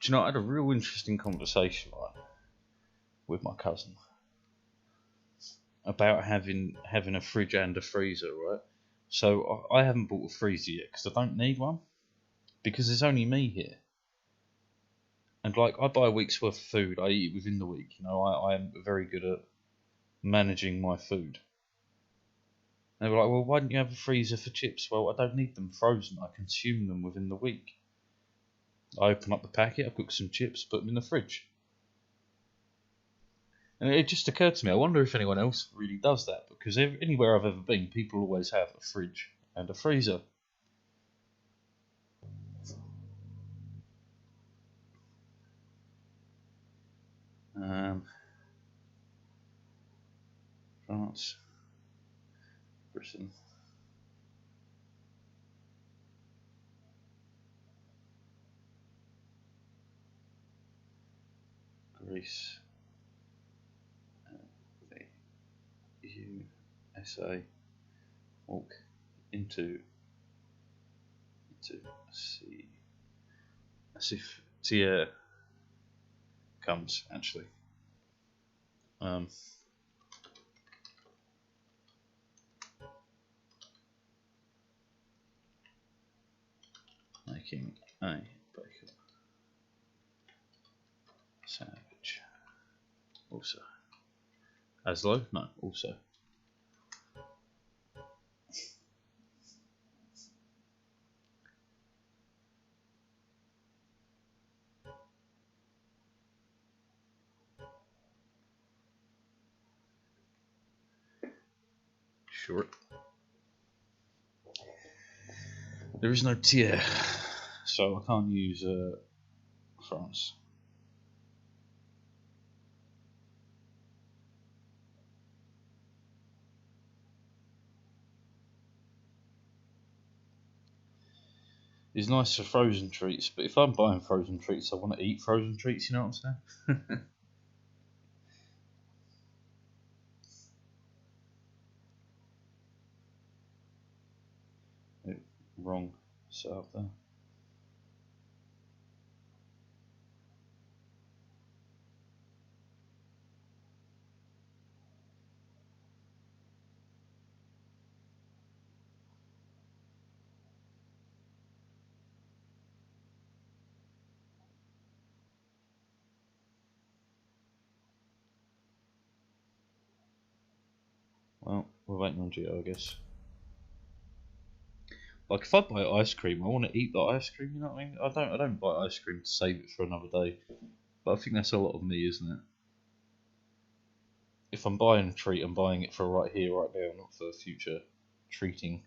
Do you know, I had a real interesting conversation with my cousin about having a fridge and a freezer, right? So I haven't bought a freezer yet because I don't need one because there's only me here. And like, I buy a week's worth of food, I eat it within the week. You know, I am very good at managing my food. And they were like, well, why don't you have a freezer for chips? Well, I don't need them frozen. I consume them within the week. I open up the packet, I cook some chips, put them in the fridge. And it just occurred to me, I wonder if anyone else really does that, because anywhere I've ever been, people always have a fridge and a freezer. France, Britain, Greece, the USA, walk into sea. As if Tia comes, actually. Making a bacon sandwich. Also. Aslo? No, also. Short. There is no tier, so I can't use France. It's nice for frozen treats, but if I'm buying frozen treats, I want to eat frozen treats, you know what I'm saying? Wrong setup there. Well, we're waiting on Gio, I guess. Like, if I buy ice cream, I want to eat the ice cream, you know what I mean? I don't buy ice cream to save it for another day. But I think that's a lot of me, isn't it? If I'm buying a treat, I'm buying it for right here, right now, not for future treating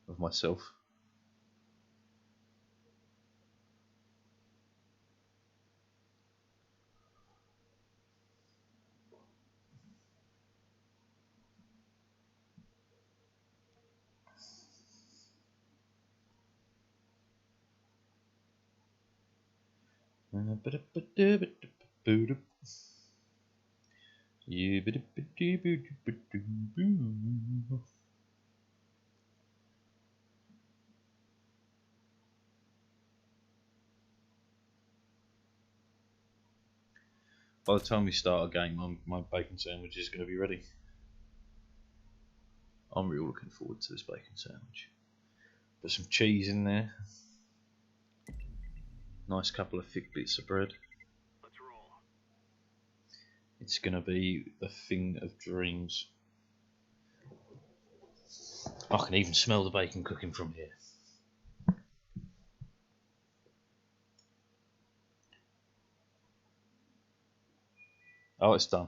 of myself. By the time we start a game, my bacon sandwich is going to be ready. I'm really looking forward to this bacon sandwich. Put some cheese in there. Nice couple of thick bits of bread. Let's roll. It's going to be the thing of dreams. I can even smell the bacon cooking from here. Oh, it's done.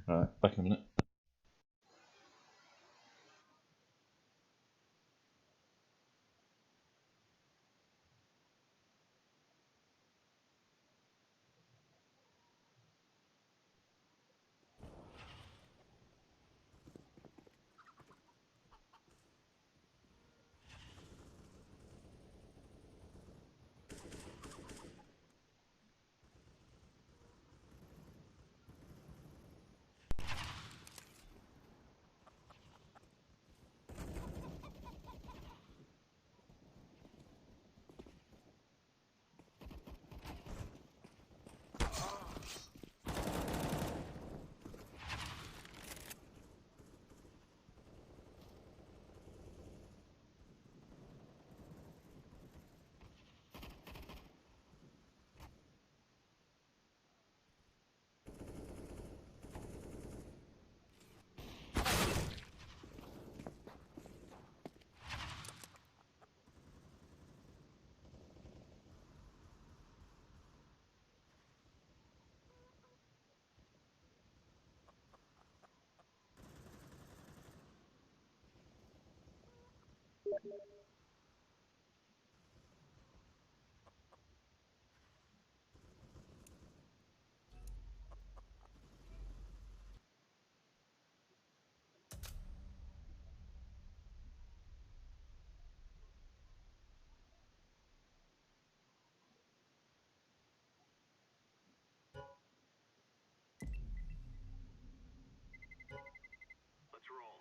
Alright, back in a minute. Let's roll.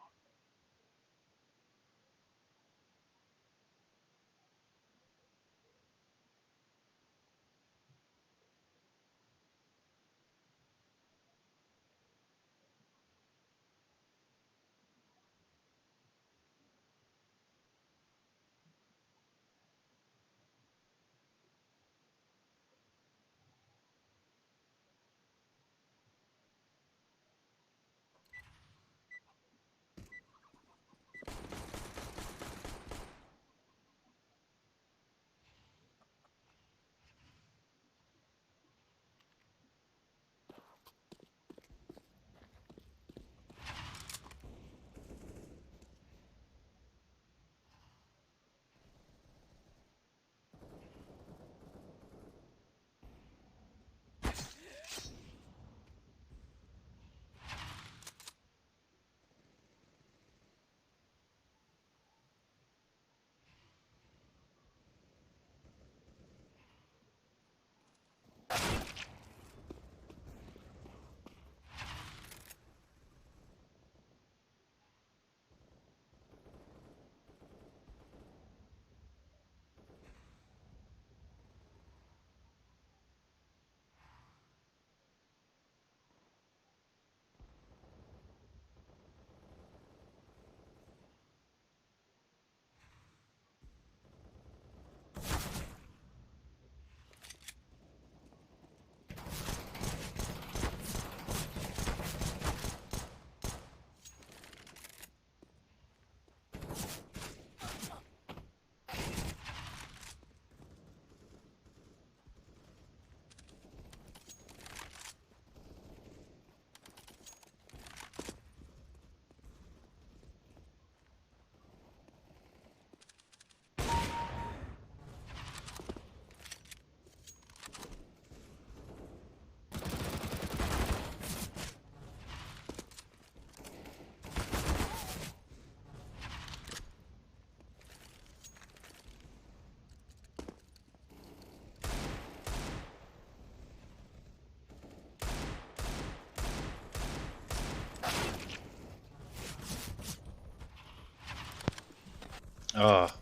Ah,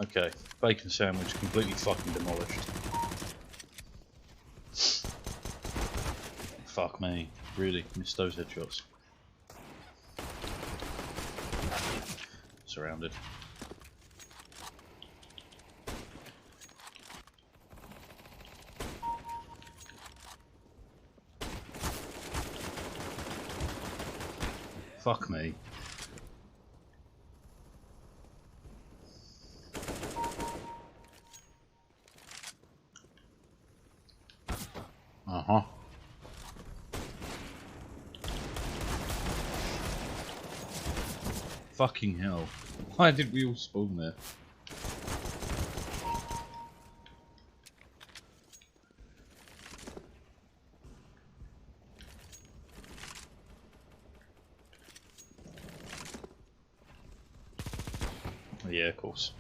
okay. Bacon sandwich completely fucking demolished. Fuck me. Really, missed those headshots. Surrounded. Fuck me. Uh-huh. Fucking hell. Why did we all spawn there? Yeah, of course.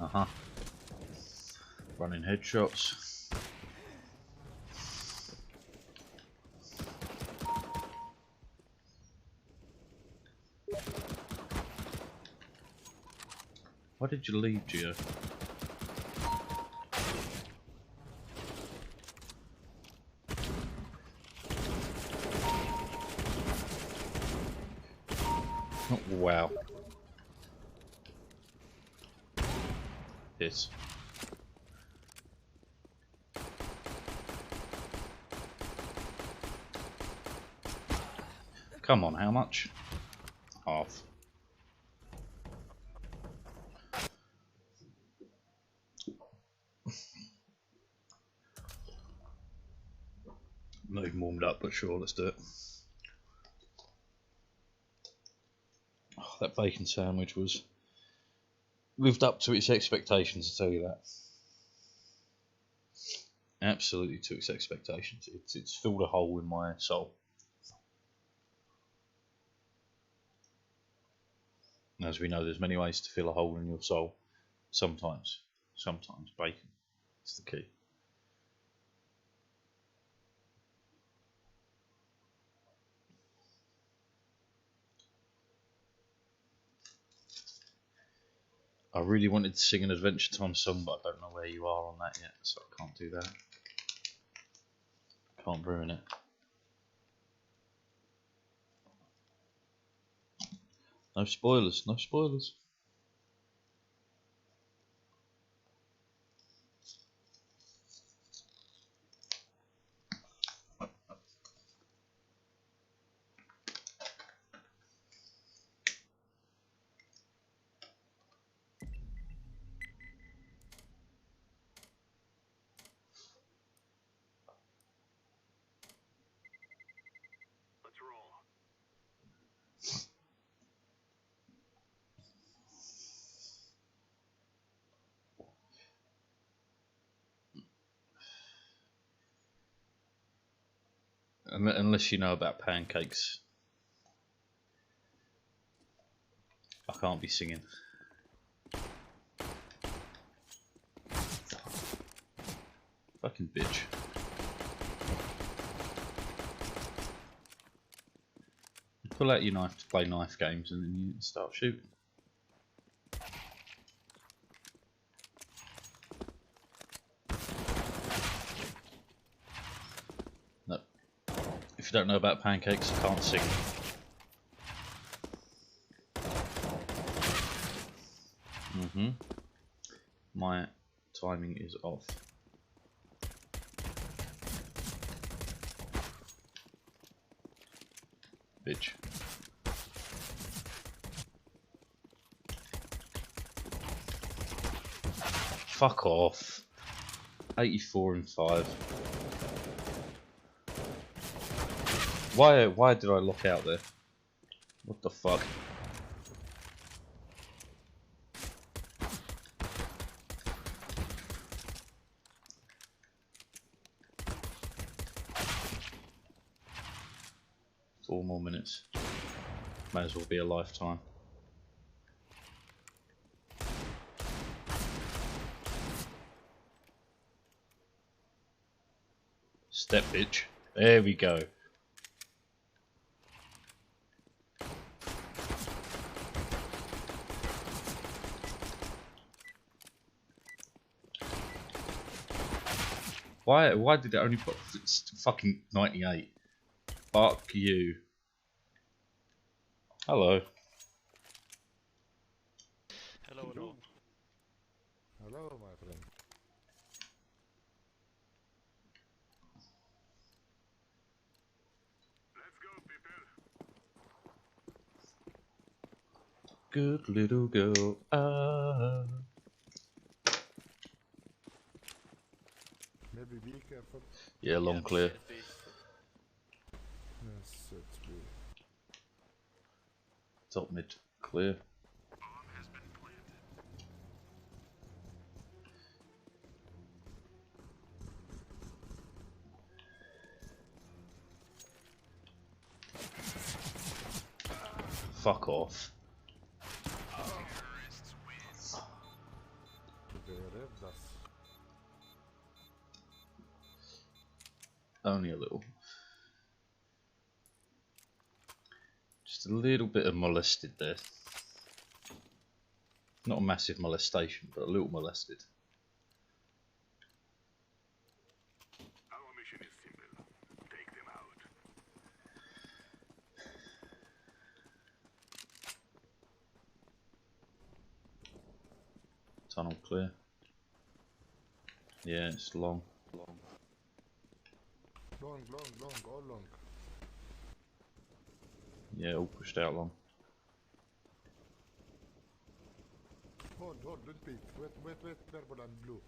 Uh-huh. Running headshots. Why did you leave, Gio? Oh, wow. This. Come on, how much? Half. Not even warmed up, but sure, let's do it. Oh, that bacon sandwich was lived up to its expectations, I tell you that. Absolutely to its expectations. It's filled a hole in my soul. And as we know, there's many ways to fill a hole in your soul. Sometimes bacon is the key. I really wanted to sing an Adventure Time song, but I don't know where you are on that yet, so I can't do that. Can't ruin it. No spoilers, no spoilers. Unless you know about pancakes, I can't be singing. Fucking bitch. You pull out your knife to play knife games and then you start shooting. No. If you don't know about pancakes, I can't sing. My timing is off. Bitch. Fuck off. 84 and 5. Why did I lock out there? What the fuck? Four more minutes. May as well be a lifetime. Step bitch. There we go. Why did it only put it's fucking 98? Fuck you. Hello. Hello, hello. Hello, my friend. Good little girl. Maybe be careful. Yeah, long clear. Yes, it's B. Top mid clear. Fuck off. They ripped us. Only a little. Just a little bit of molested there. Not a massive molestation, but a little molested. Our mission is simple. Take them out. Tunnel clear. Yeah, it's long. Long, all long. Yeah, all pushed out long. Hold, don't peek. Wait, purple and blue.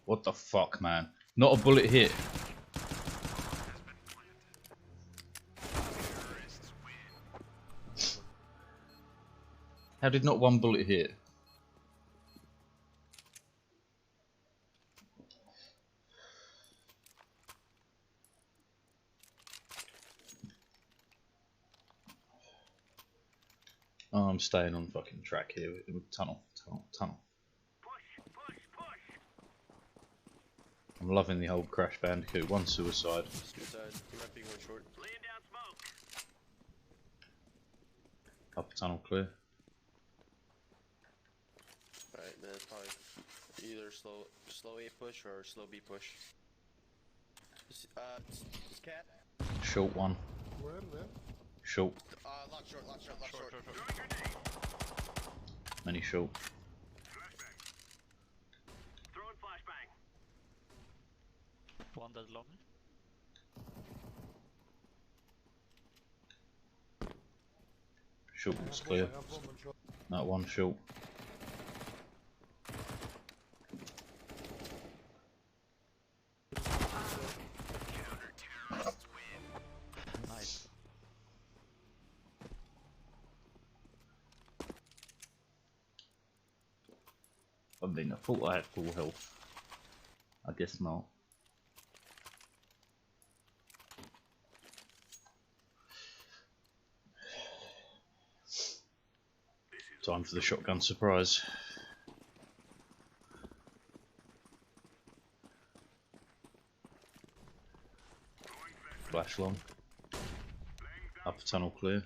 What the fuck, man? Not a bullet hit. How did not one bullet hit? Oh, I'm staying on fucking track here. Tunnel. I'm loving the old Crash Bandicoot. One suicide. Suicide. You might be going short. Laying down smoke. Upper tunnel clear. Alright, then it's probably either slow A push or slow B push. Cat. Short one. Where? Short. Lock short. Many short. Throwing flashbang. One dead long. Short was clear. I have bomb and shot. That one short. Nice. I mean, I thought I had full health. I guess not. Time for the shotgun surprise. Flash long. Upper tunnel clear.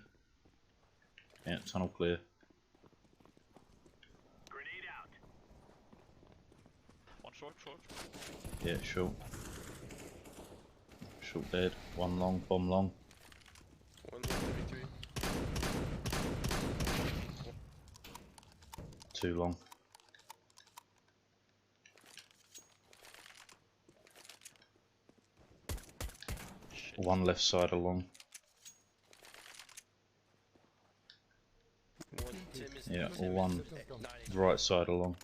Yeah, tunnel clear. Grenade out. One short. Yeah, short. Short dead. One long, bomb long. 133. Two long. Shit. One left side along. One Tim is Yeah, Tim or one is 9 right side along.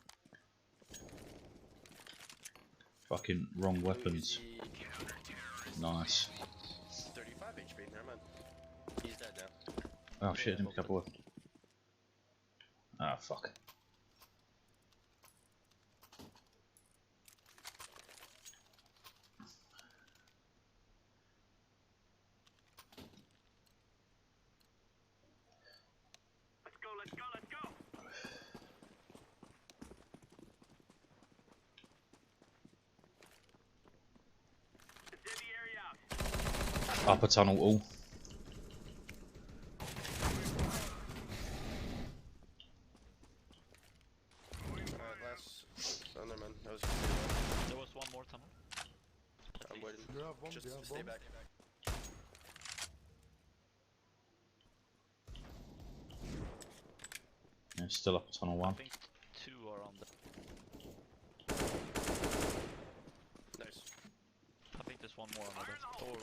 Fucking wrong weapons. Nice. 35 HP, never mind. He's dead now. Oh shit, didn't pick up a weapon. Ah, fuck. Let's go. Incendiary out. Upper tunnel all. Oh, never mind. That was There was one more tunnel. I'm waiting. Do you have bomb? Just Do you have stay bomb? back. Yeah, still up tunnel I one. think two are on the. Nice. I think there's one more on the. Oh,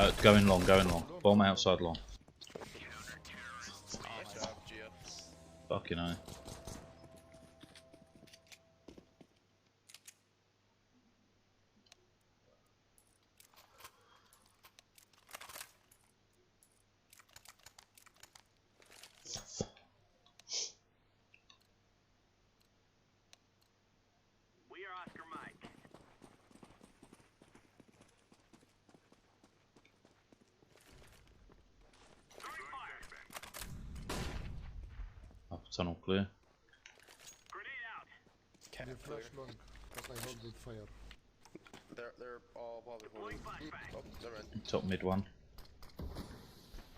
right. Going long, going long. Bomb outside long. Nice job, Gio. Fucking hell. We are Oscar Mike. Throwing fire. Up tunnel clear. Grenade out. Cat They clear. flash long, because I hold with fire. They're all probably holding. Oh, never mind. Top mid one.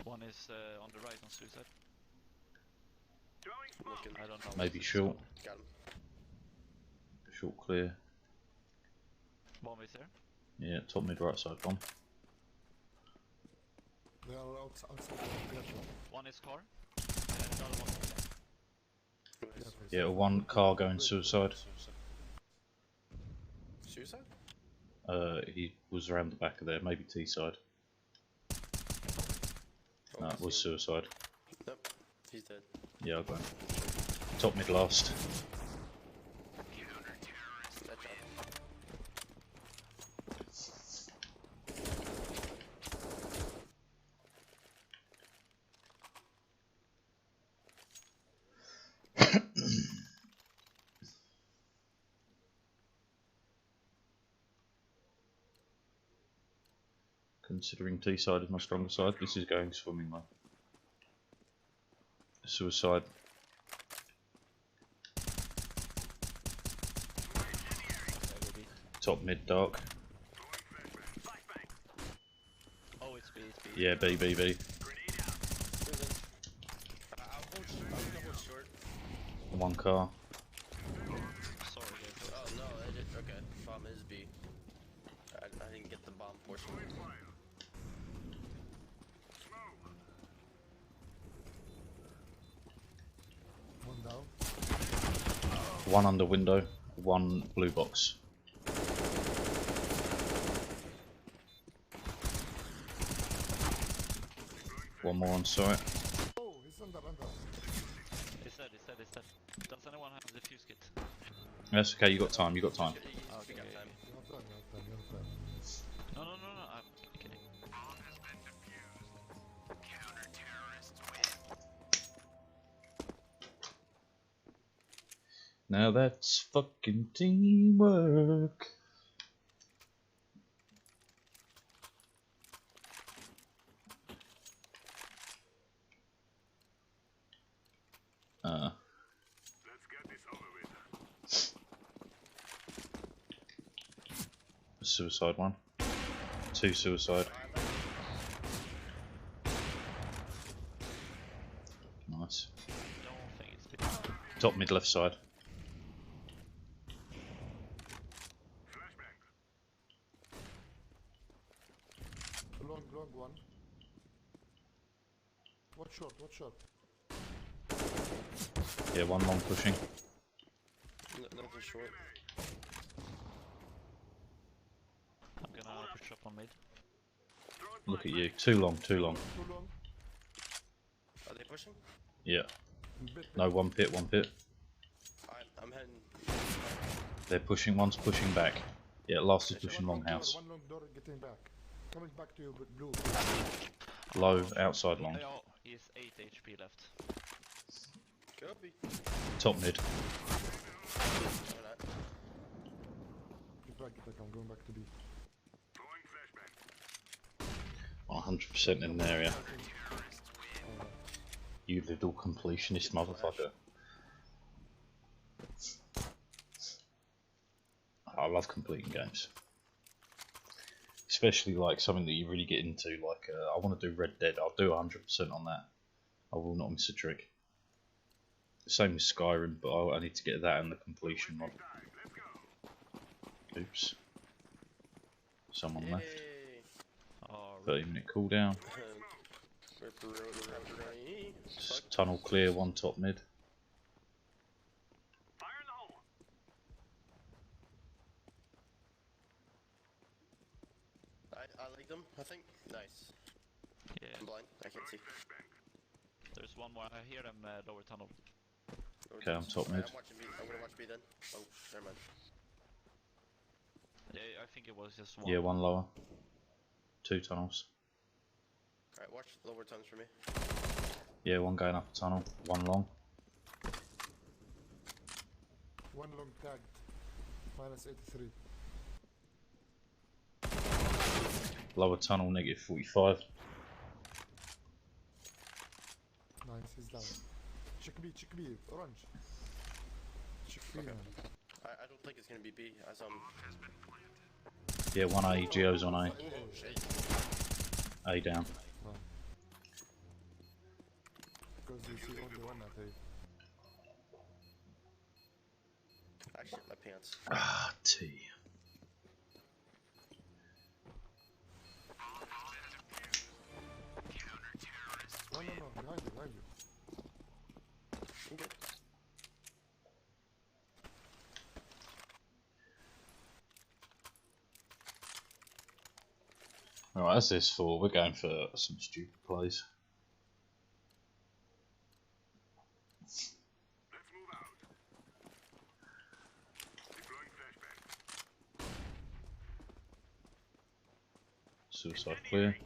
One is on the right on suicide. Throwing smoke. Looking. I don't know. Maybe if it's short. Got him. Short clear. Bomb is there. Yeah, top mid right side bomb. They are outside the airshot. One is car. And another one. Nice. Yeah, one car going suicide. Suicide? He was around the back of there, maybe T side. Oh, No, I it was see him. suicide. Nope. He's dead. Yeah, I'll go. Top mid last. That job. Considering T side is my stronger side, this is going swimming though. Suicide. Top mid dark. Oh, it's B. It's B. Yeah, B. Who's in? I'll double short. One car. Sorry, guys. Oh no, okay. Bomb is B. I didn't get the bomb portion. One down. One under window. One blue box. One more on site. Oh, he's under. It's dead. It's dead. It's dead. Does anyone have the fuse kit? That's okay, you got time, you got time. We got time. You have time, you have time. No. I'm kidding. Now that's fucking teamwork. Let's get this over with. Suicide one. Two suicide. Nice. Don't think it's B. Top mid left side. Flashbang. Long one. Watch short. Yeah, one long pushing. Nothing short. I'm gonna push up on mid. Look at you. Too long. Too long. Are they pushing? Yeah. Bit. No, one pit. Alright, I'm heading. They're pushing, one's pushing back. Yeah, last is pushing long house. One long door getting back. Coming back to you with blue. Low, outside long. Oh, he has 8 HP left. Copy. Top mid. Alright. Get back, I'm going back to B. Throwing flashbang. 100% in there, yeah. You little completionist motherfucker. I love completing games. Especially like something that you really get into, like I want to do Red Dead, I'll do 100% on that. I will not miss a trick. Same with Skyrim, but I need to get that and the completion mod. Oops. Someone left. Yay! Oh, 30-minute cooldown. Pepperoni. Tunnel clear, one top mid. Fire in the hole. I like them, I think. Nice. yeah. I'm blind, I can't see. There's one more. I hear them lower tunnel. Okay, I'm top mid. I'm watching B. I'm gonna watch B then. Oh, never mind. Yeah, I think it was just one. Yeah, one lower. 2 tunnels. Alright, watch lower tunnels for me. Yeah, one going up a tunnel, one long. One long tagged. Minus 83. Lower tunnel, negative 45. Nice, he's down. Check B, orange. Check B, man. I don't think it's gonna be B as Yeah, one A, Geo's on A. Oh shit. A down. Because you see only one at A. I shit my pants. Ah, T. No, behind you. Okay. Alright, that's this for. We're going for some stupid plays. Let's move out. Deploying flashbang. Suicide clear.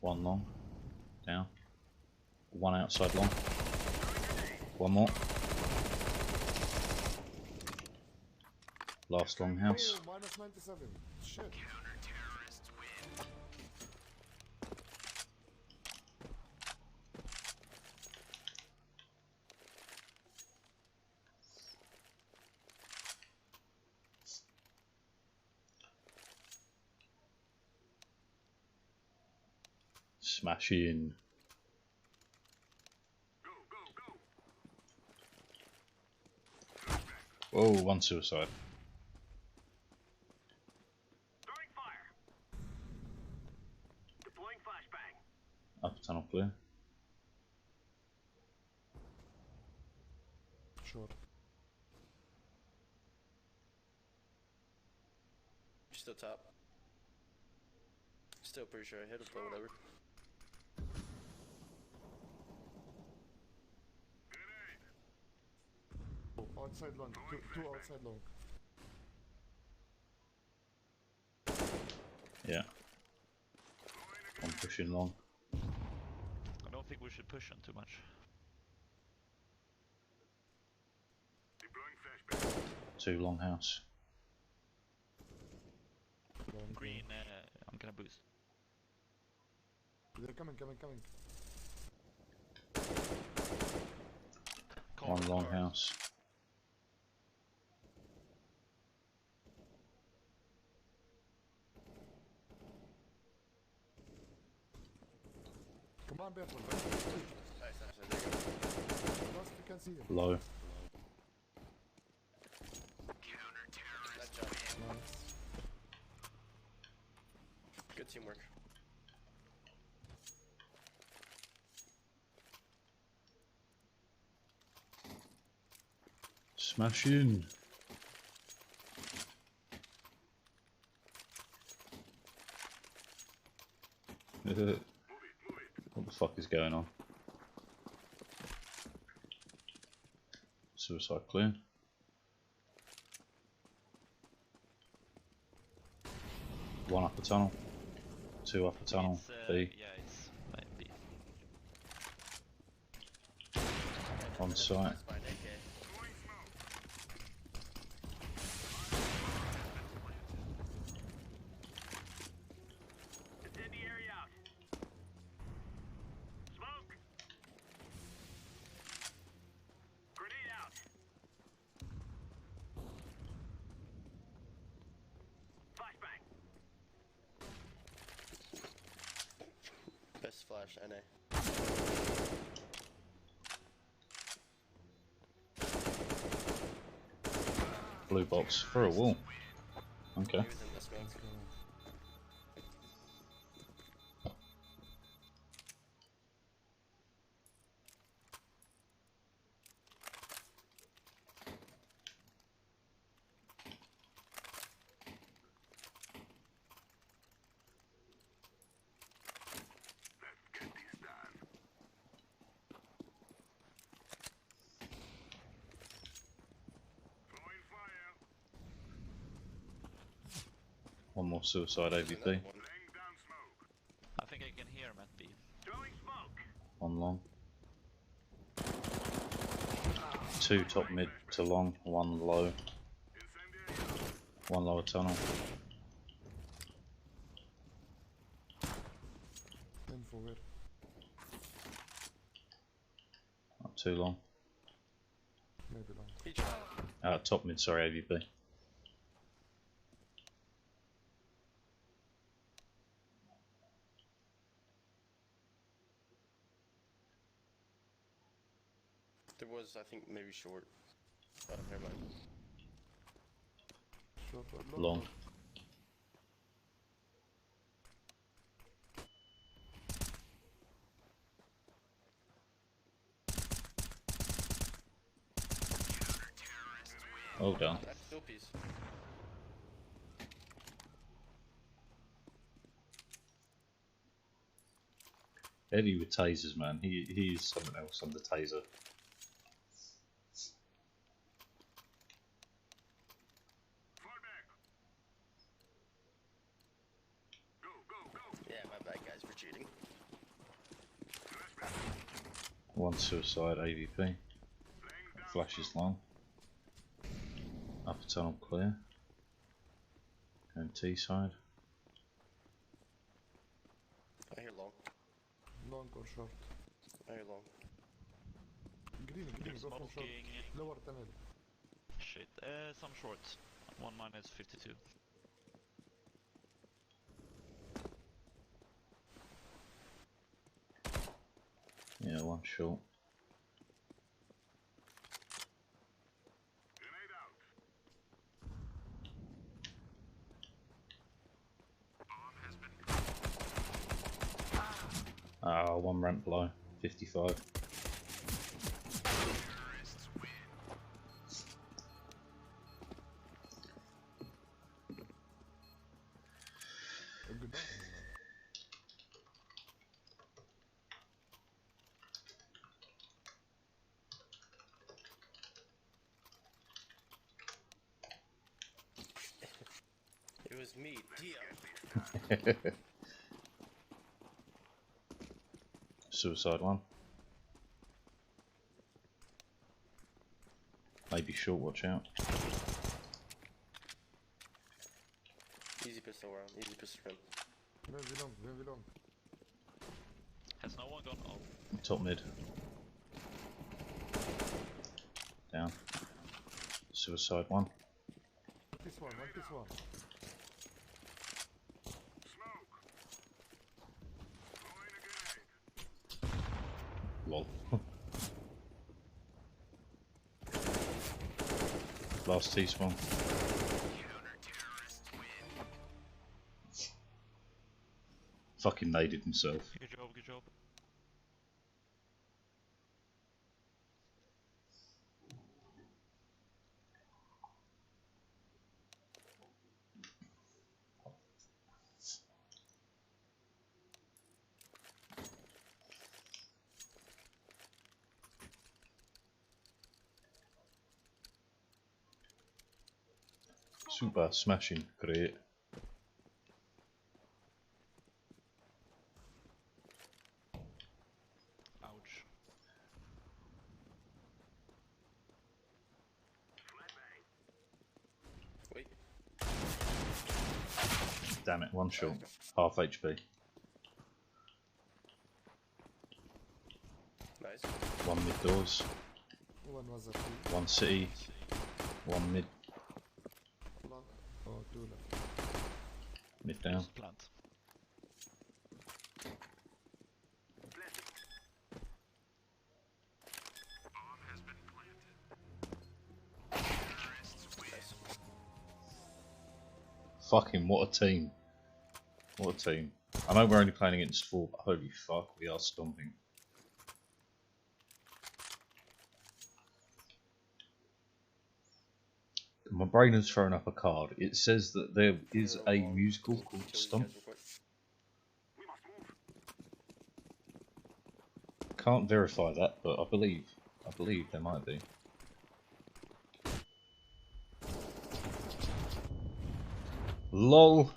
One long. Down. One outside long. One more. Last long house. Oh, minus 97. Shit. Smash in. Whoa, one suicide. Throwing fire. Deploying flashbang. Upper tunnel clear. Sure. Still top. Still pretty sure I hit it, but whatever. Oh, outside long. Two outside long. Yeah. One pushing long. I don't think we should push them too much. Deploying flashbang. 2 long house. Long, Green, I'm gonna boost. They're coming. One long house. Come on, Berthold. Nice, there you go. Last we can see him. Low. Nice job. Nice. Good teamwork. Smash in. What the fuck is going on? Suicide clear. One upper tunnel. 2 upper tunnel. It's, B. yeah, it's maybe. On site. That's fine, AK. Extend the area out. Smoke. Grenade out. Flashbang. Best flash, NA. Blue box for a wall. Okay. He was in this one. Get this done. Throwing fire. One more suicide There's AVP. another one. Laying down smoke. I think I can hear him at B. Throwing smoke. One long. 2 top mid to long. 1 low. Incendiary. 1 lower tunnel. Info where? 2 long. Maybe long. He tried. Top mid, sorry, AVP. There was, I think, maybe short. Oh, never mind. Short or Long. Well done. That's still piece. Eddie with tasers, man. He is something else on the taser. Fall back. Go, go, go. Yeah, my bad, guys, for cheating. Flashback. 1 suicide AVP. Laying down Flashes long. Upper tunnel clear. Going T side. I hear long. Long or short? I hear long. Green, go from short. Smoking. Lower tunnel. Shit. Some shorts. 1 minus 52. Yeah, 1 short. Grenade out. 1 ramp below. 55. A good down. It was me, Dio. Suicide 1. Maybe short, watch out. Easy pistol round, easy pistol round. Very long, very long. Has no one gone up? Top mid. Down. Suicide 1. This one, this one. Smoke. Throwing a grenade. Lol. Last T-spawn. Fucking naded himself. Good job, good job. Super smashing, great. Ouch. Wait. Damn it, 1 shot. Half HP. Nice. 1 mid doors. One was a two. 1 city. 1 mid. Long. Oh, 2 left. Mid down. Plant. Fucking what a team. What a team. I know we're only playing against 4, but holy fuck, we are stomping. My brain has thrown up a card. It says that there is a musical called Stomp. Can't verify that, but I believe there might be. LOL!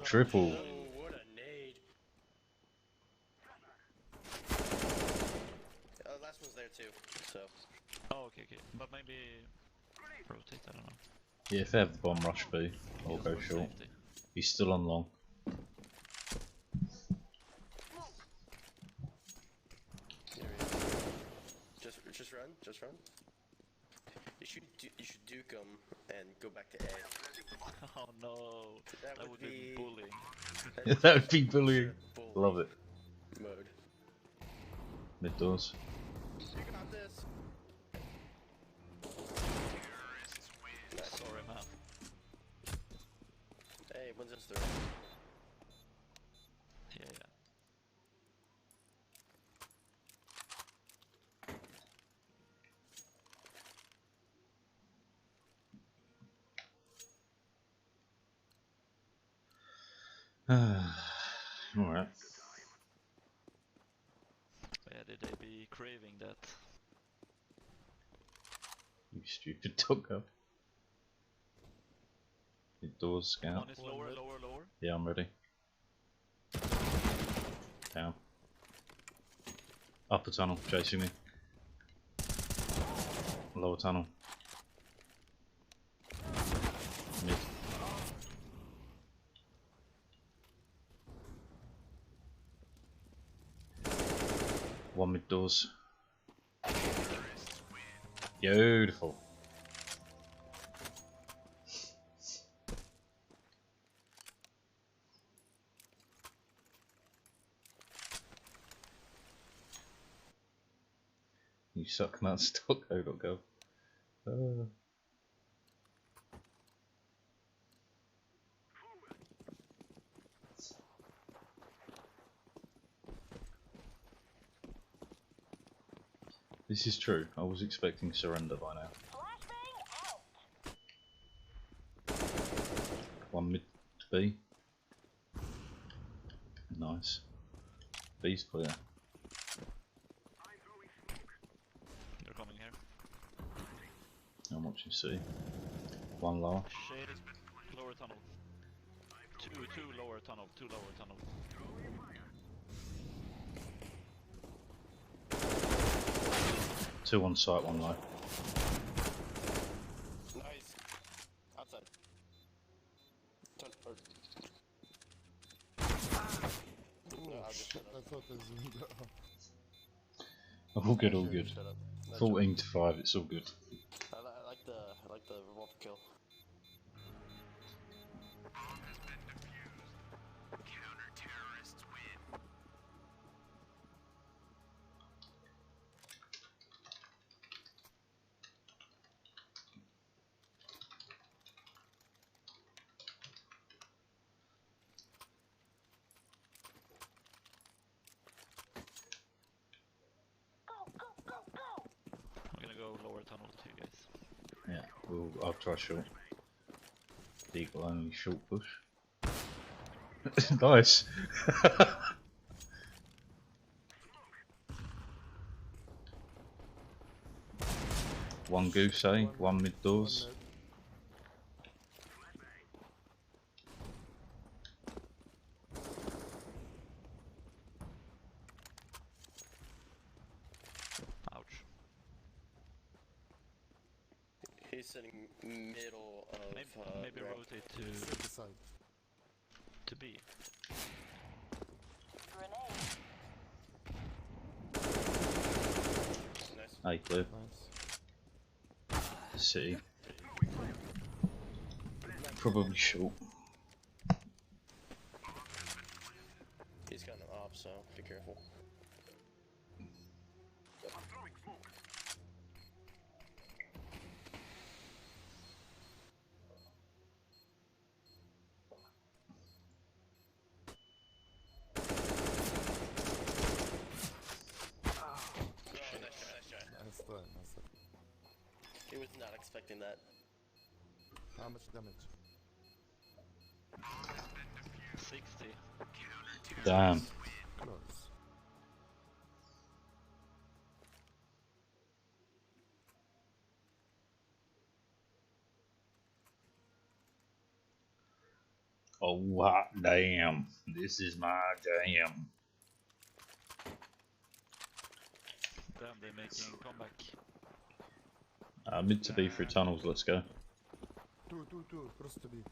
Triple. Oh, what a nade. Last one's there too, so. Oh, okay, okay. But maybe rotate, I don't know. Yeah, if they have the bomb rush B, I'll Feels go more short. safety. He's still on long. There he is. Just run, just run. You should duke him and go back to A. Oh no, that would be bullying. That would be bullying. Bully Love it. mode. Mid doors. You got this. Sorry, man. Hey, when's this through? Yeah, yeah. Alright. Yeah, did they be craving that? You stupid doggo. Mid doors, scout. One is lower, lower, lower. Yeah, I'm ready. Down. Upper tunnel, chasing me. Lower tunnel. Mid. One mid doors. Beautiful. You suck nuts, .co.gov. This is true. I was expecting surrender by now. One mid to B. Nice. B's clear. They're coming here. I'm watching C. One lower. Shade is lower tunnel. Two lower tunnel. Two lower tunnel. Two on site, one low. Nice. Outside. Turn. No, I'll just shut I up. thought I zoomed out. All good, all good. Shut up. No, 14 to 5, it's all good. I like the revolver kill. I'm gonna go lower tunnel with you guys. Yeah, I'll try short. Eagle only short push. Nice! One goose, eh? One mid doors. Ouch. He's sitting middle of. Maybe ramp. rotate Set aside. to B. Nice. A clear. Nice. City. Probably short. He's got an op, so be careful. expecting that. How much damage? 60. Damn. Close. Oh hot damn. This is my jam. Damn, they're making comeback. Mid to B through tunnels, let's go. Two, cross to B.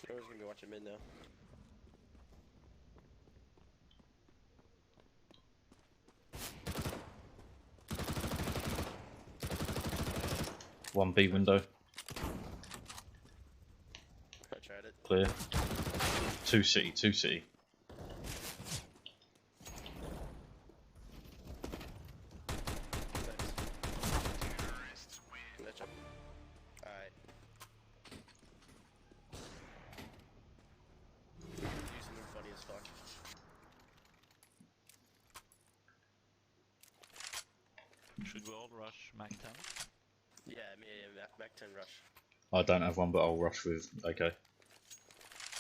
I was gonna be watching mid now. One B window, I tried it. clear. Two city, two city. Nice. Matchup. Alright. Do something funny as fuck. Should we all rush Mac 10? Yeah, Mac 10 rush. I don't have one, but I'll rush with. Okay.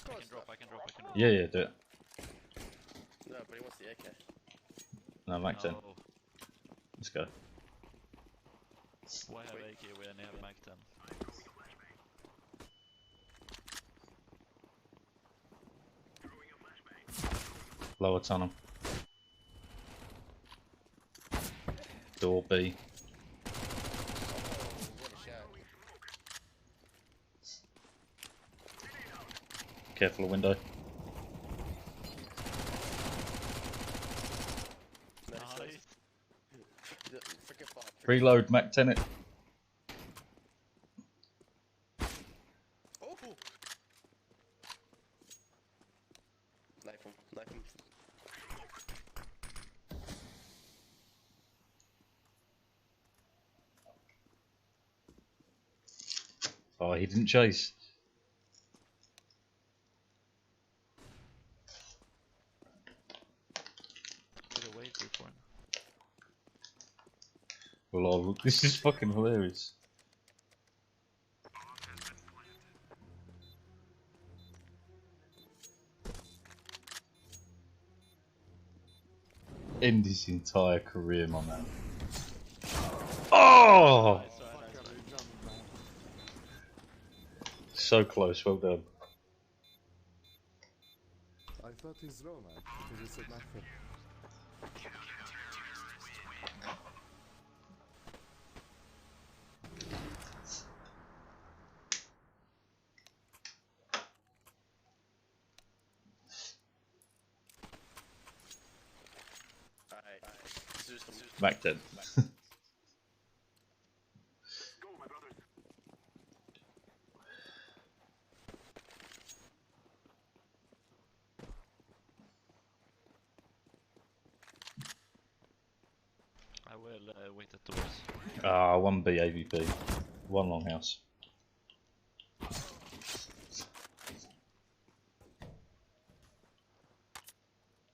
I can drop. Yeah, yeah, do it. No, but he wants the AK. No, Mac 10. No. Let's go. Why have AK when I have Mac 10? Lower tunnel. Door B. Oh, what a shot. Careful of window. Nice. The freaking ball. Reload, Mac 10 it. Oh! Knife him. Knife him. Oh, he didn't chase. Could have waited for him. Lol, this is fucking hilarious. End his entire career, my man. Oh! Nice, Fuck, nice. they jumped, man. So close, well done. I thought he's low, man, because he said nothing. Alright. Zeus them. Mac 10. Go, my brothers. I will wait at doors. One B AVP. One longhouse.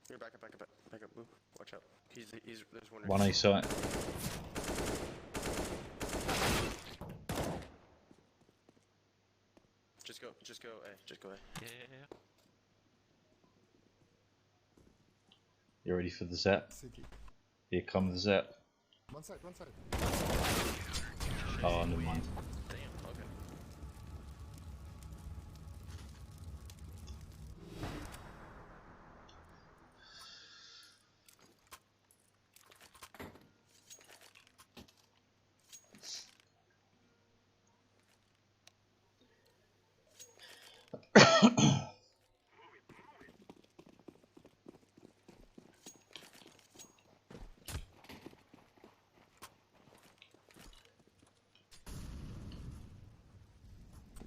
Here, back up. Back up, Boo. Watch out. There's one. One A site. Just go, just go, Yeah. You ready for the zap? City. Here comes the zap. One side. Oh, never mind. Damn, okay.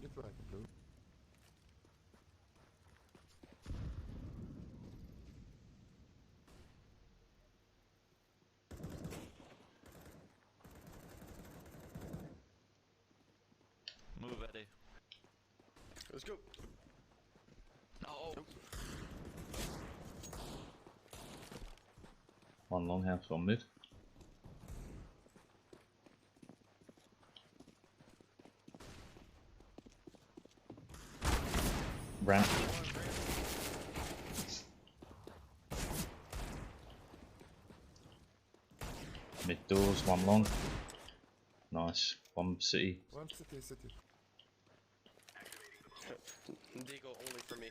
Get right, blue. Move, Eddie. Let's go. No. One longhouse, one mid. Ramp. Mid doors, one long. Nice. One city. One city, city. Deagle only for me.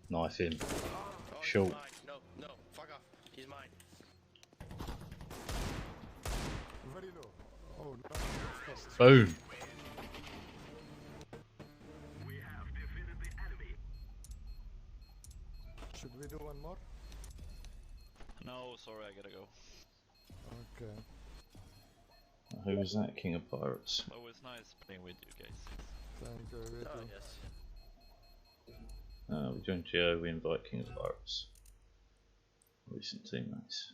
Knife him. Oh, Short. he's mine. No, no, fuck off. He's mine. Very low. Oh no. Stop. Boom. We have defeated the enemy. Should we do one more? No, sorry, I gotta go. Okay. Who was that? King of Pirates. Oh, it's nice playing with you guys. Thank you. We Oh, do. yes. We joined Geo, we invite King of Pirates. Recent teammates.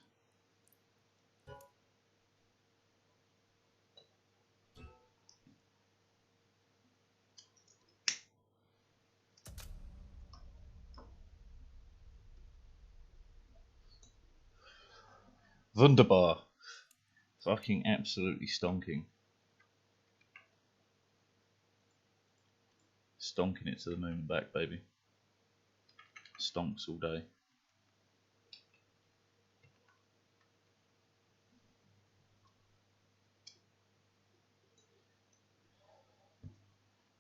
Wunderbar. Fucking absolutely stonking. Stonking it to the moon and back, baby. Stonks all day.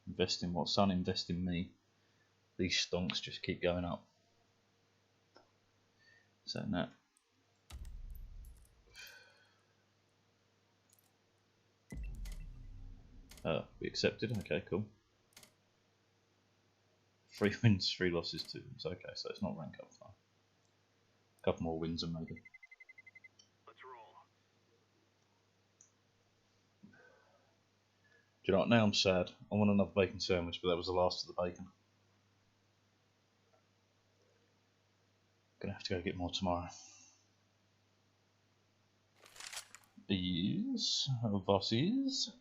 Invest in what? Son, invest in me. These stonks just keep going up. So that. We accepted. Okay, cool. 3 wins, 3 losses, 2 wins. Okay, so it's not rank up far. A couple more wins and maybe. Let's roll. Do you know what? Now I'm sad. I want another bacon sandwich, but that was the last of the bacon. Gonna have to go get more tomorrow. Yes, bosses.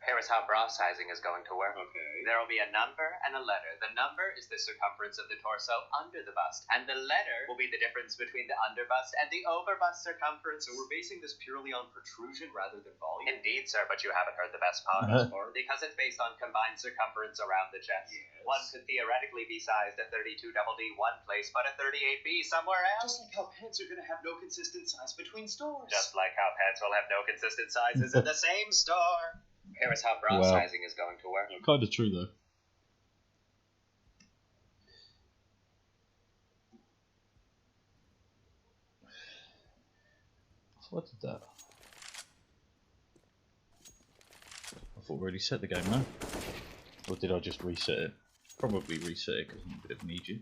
Here is how bra sizing is going to work. Okay. There will be a number and a letter. The number is the circumference of the torso under the bust, and the letter will be the difference between the under bust and the over bust circumference. So we're basing this purely on protrusion rather than volume? Indeed, sir, but you haven't heard the best part. Because it's based on combined circumference around the chest. Yes. One could theoretically be sized at 32DD one place, but a 38B somewhere else. Just like how pants are going to have no consistent size between stores. Just like how pants will have no consistent sizes in the same store. Here is how bra sizing is going to work. Kind of true though. What did that? I thought we already set the game, no? Or did I just reset it? Probably reset it because I'm a bit of need you.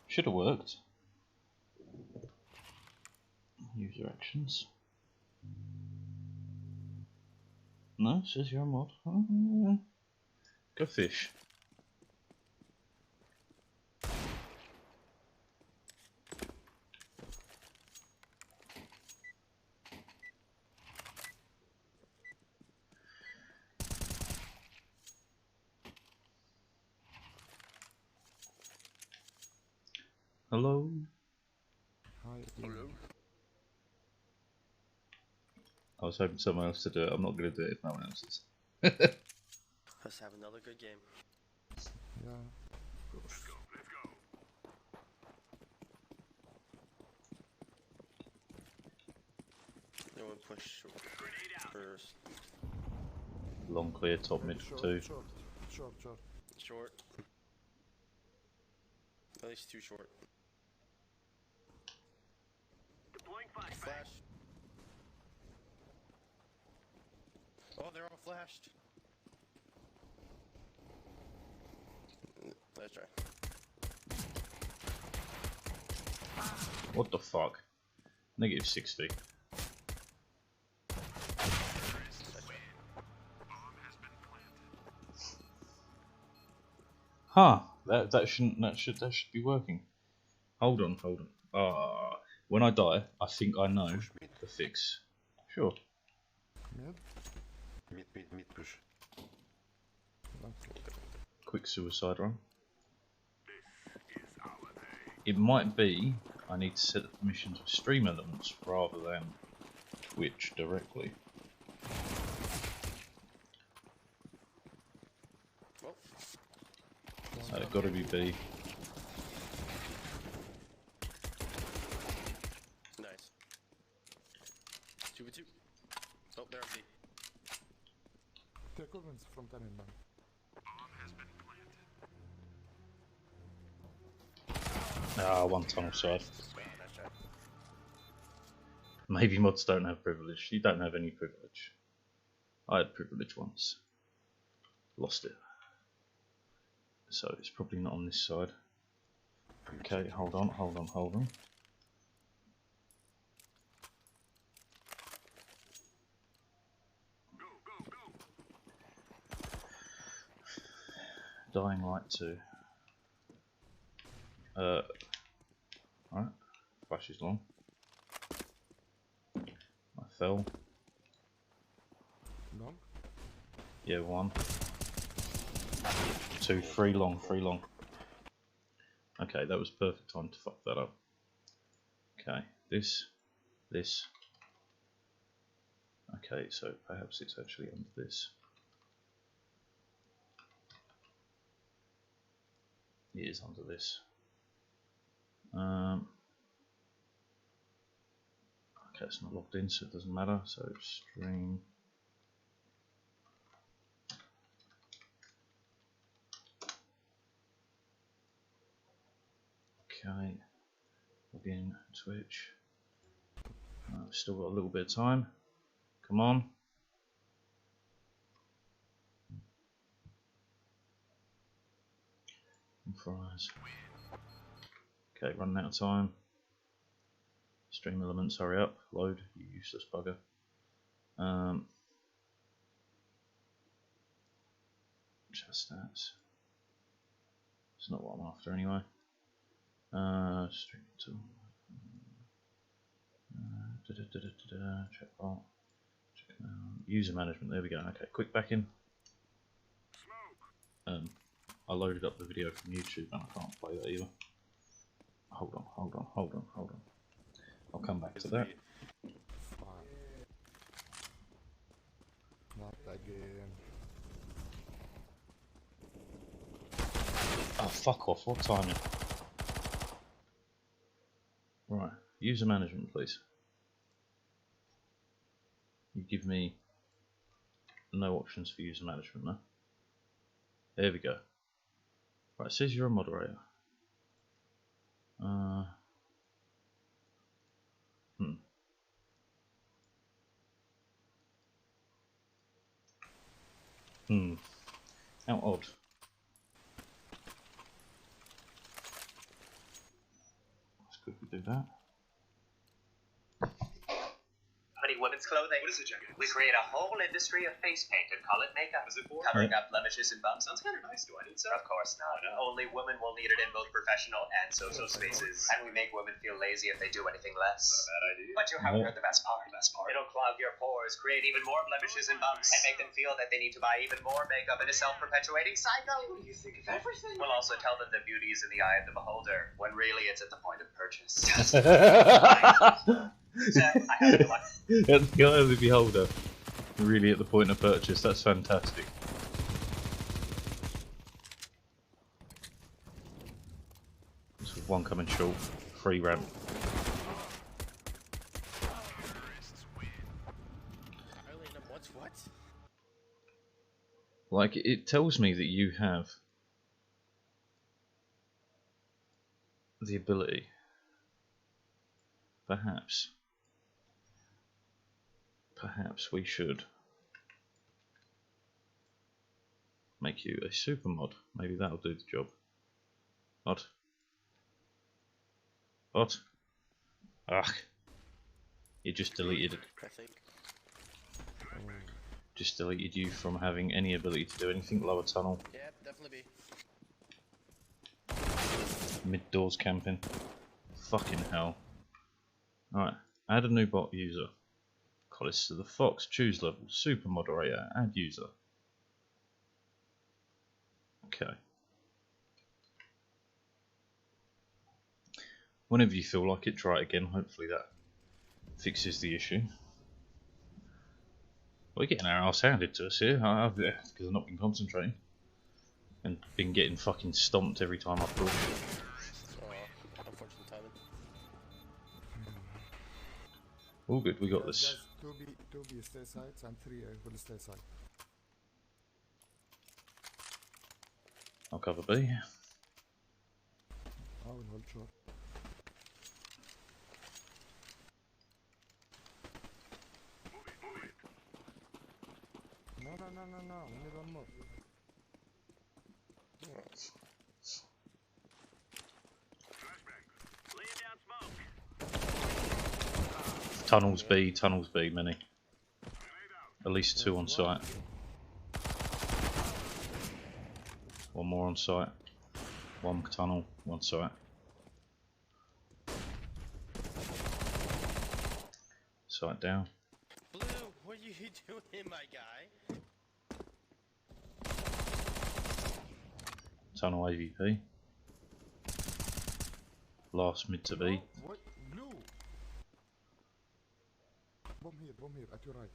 Should have worked. User actions. No, it says you're a mod. Oh, go fish. Hello. Hi. Hello. I was hoping someone else to do it. I'm not going to do it if no one else is. Let's have another good game. Yeah. Let's go. Let's go. No one push short first. Long clear, top mid for Short, 2. short. Short. At least 2 short. Deploying flashbang. Flash. Oh, they're all flashed. Let's try. What the fuck? Negative 60. Huh? That should be working. Hold on. When I die, I think I know the fix. Sure. Mid. Mid push. Okay. Quick suicide run. It might be I need to set the permissions with Stream Elements rather than Twitch directly. Well, So it's got to be B. nice. 2v2. Oh, there are B. Take equipments from Tanin, man. Ah, one tunnel side. Wow, nice try. Maybe mods don't have privilege. You don't have any privilege. I had privilege once. Lost it. So it's probably not on this side. Okay, hold on. Dying Light 2. Alright. Flash is long. I fell. Long? Yeah, 1. 2, 3 long, 3 long. Okay, that was perfect time to fuck that up. Okay, this. Okay, so perhaps it's actually under this. It is under this. Okay, it's not logged in, so it doesn't matter. So stream. Okay, log in Twitch. We've still got a little bit of time. Come on. Fries. Okay, running out of time. Stream Elements, hurry up, load, you useless bugger. Chat stats. It's not what I'm after anyway. Stream tool. Check file. Check user management. There we go. Okay, quick back in. I loaded up the video from YouTube and I can't play that either. Hold on. I'll come back to that. Fuck. Not again. Oh, fuck off. What timing? Right. User management, please. You give me no options for user management, no? There we go. Right, it says you're a moderator. How odd. Let's quickly do that. Company women's clothing. What is it, Jack? We create a whole industry of face paint and call it makeup. Is it for? Covering up blemishes and bumps. Sounds kind of nice. Do I need some? Of course not. Only women will need it in both professional and social spaces. And we make women feel lazy if they do anything less. Not a bad idea. But you haven't heard the best part. It'll clog your pores, create even more blemishes and bumps, and make them feel that they need to buy even more makeup in a self-perpetuating cycle. What do you think of everything? We'll also tell them that beauty is in the eye of the beholder, when really it's at the point of purchase. I have one. At the eye of the beholder. Really at the point of purchase. That's fantastic. This was one coming short. Free ramp. What? Like, it tells me that you have the ability, perhaps we should make you a super mod. Maybe that'll do the job. What? Ugh. You just deleted it. I think. Just deleted you from having any ability to do anything. Lower tunnel. Yeah, definitely B. Mid doors camping. Fucking hell. Alright, add a new bot user. Collis to the Fox. Choose level. Super moderator. Add user. Okay. Whenever you feel like it, try it again. Hopefully that fixes the issue. We're getting our ass handed to us here, because I've not been concentrating. And been getting fucking stomped every time I push. Unfortunate timing. All good, we got this. Guys, 2B stay sides and 3 will stay side. I'll cover B. I will hold short. No, we need one more. Tunnels B, many. At least 2 on site. One more on site. 1 tunnel, 1 site. Site down. Blue, what are you doing, my guy? Tunnel AVP. Last mid to B. What? Blue! Bomb here, at your right.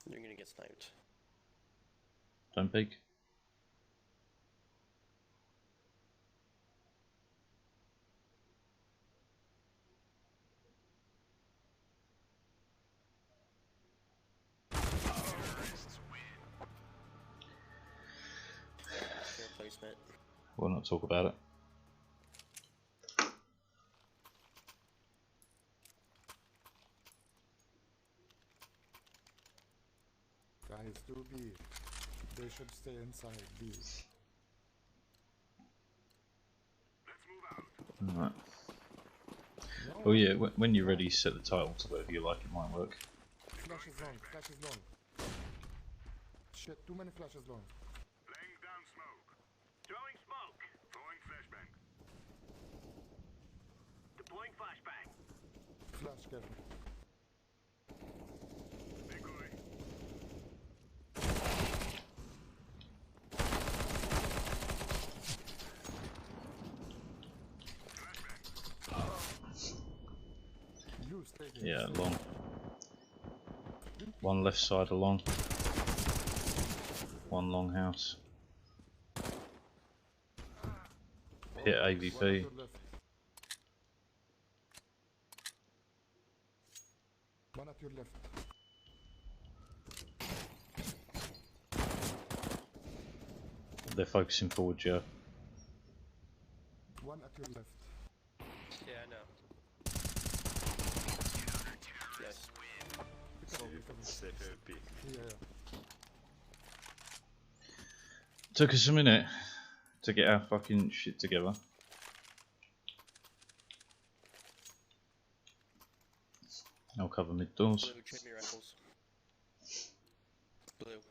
You're gonna get sniped. Don't peek. Fair placement. We'll not talk about it. Guys, 2B. They should stay inside B. Alright. No, Oh yeah, when you're ready, set the title to whatever you like, it might work. Flash is long. Shit, too many flashes long. Laying down smoke. Throwing smoke. Throwing flashbang. Deploying flashbang. Flash, careful. Decoy. You stay here. Yeah, stay long. here. 1 left side along. 1 long house. Hit One AVP. at your left. One at your left. They're focusing forward, Joe. One at your left. Yeah, I know. Yes. Yeah. Took us a minute to get our fucking shit together. I'll cover mid doors. Blue, trade me rifles. Blue.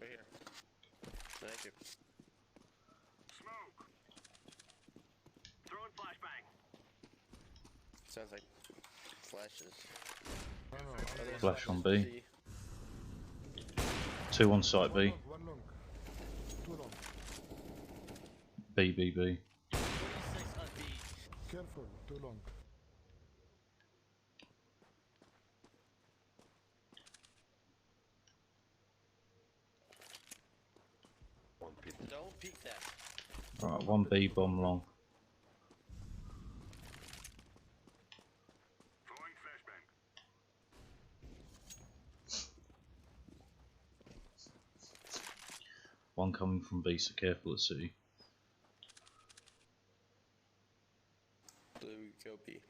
Right here. Thank you. Smoke. Throwing flashbang. Sounds like flashes. No. Flash on B. 2 on site B. One long. Too long. B, B, B. 46 on B. Careful. Too long. Don't peek that. Right, 1 B bomb long. Throwing flashbang. 1 coming from B, so careful at C. Blue, go B.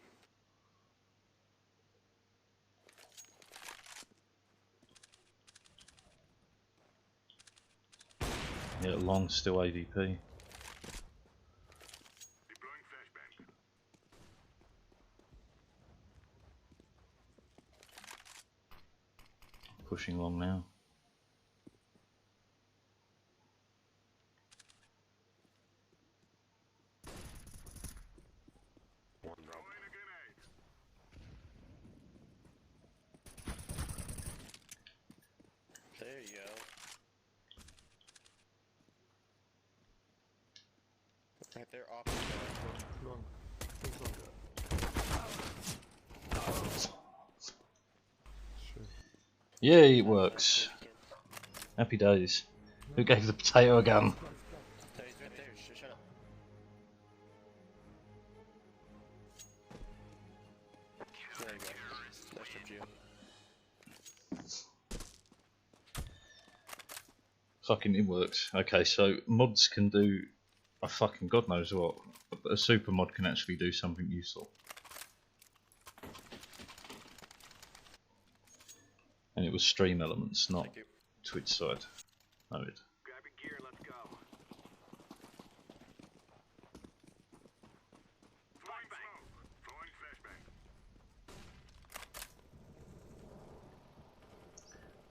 Yeah, long still AVP. Deploying flashbang. Pushing long now. There you go. Right there, opposite. Long. Big long. Shit. Yeah, it works. Happy days. Who gave the potato a gun? There, he's right there. Shut up. There you go. That's for Geo. Fucking it works. Okay, so mods can do a fucking god knows what, but a super mod can actually do something useful. And it was stream elements, not Thank you. Twitch side. Noted. Grabbing gear, let's go. Throwing smoke. Throwing flashbang.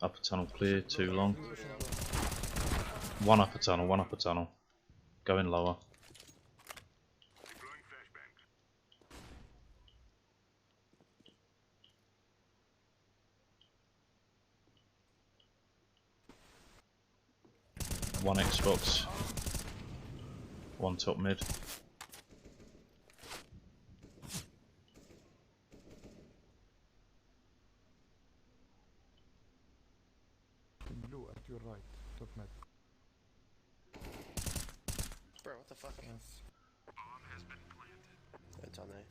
Upper tunnel clear, too long. One upper tunnel, one upper tunnel. Going lower. Deploying flashbang. One Xbox. One top mid. Blue at your right. Top mid. Bro, what the fuck? Yes. It's on there.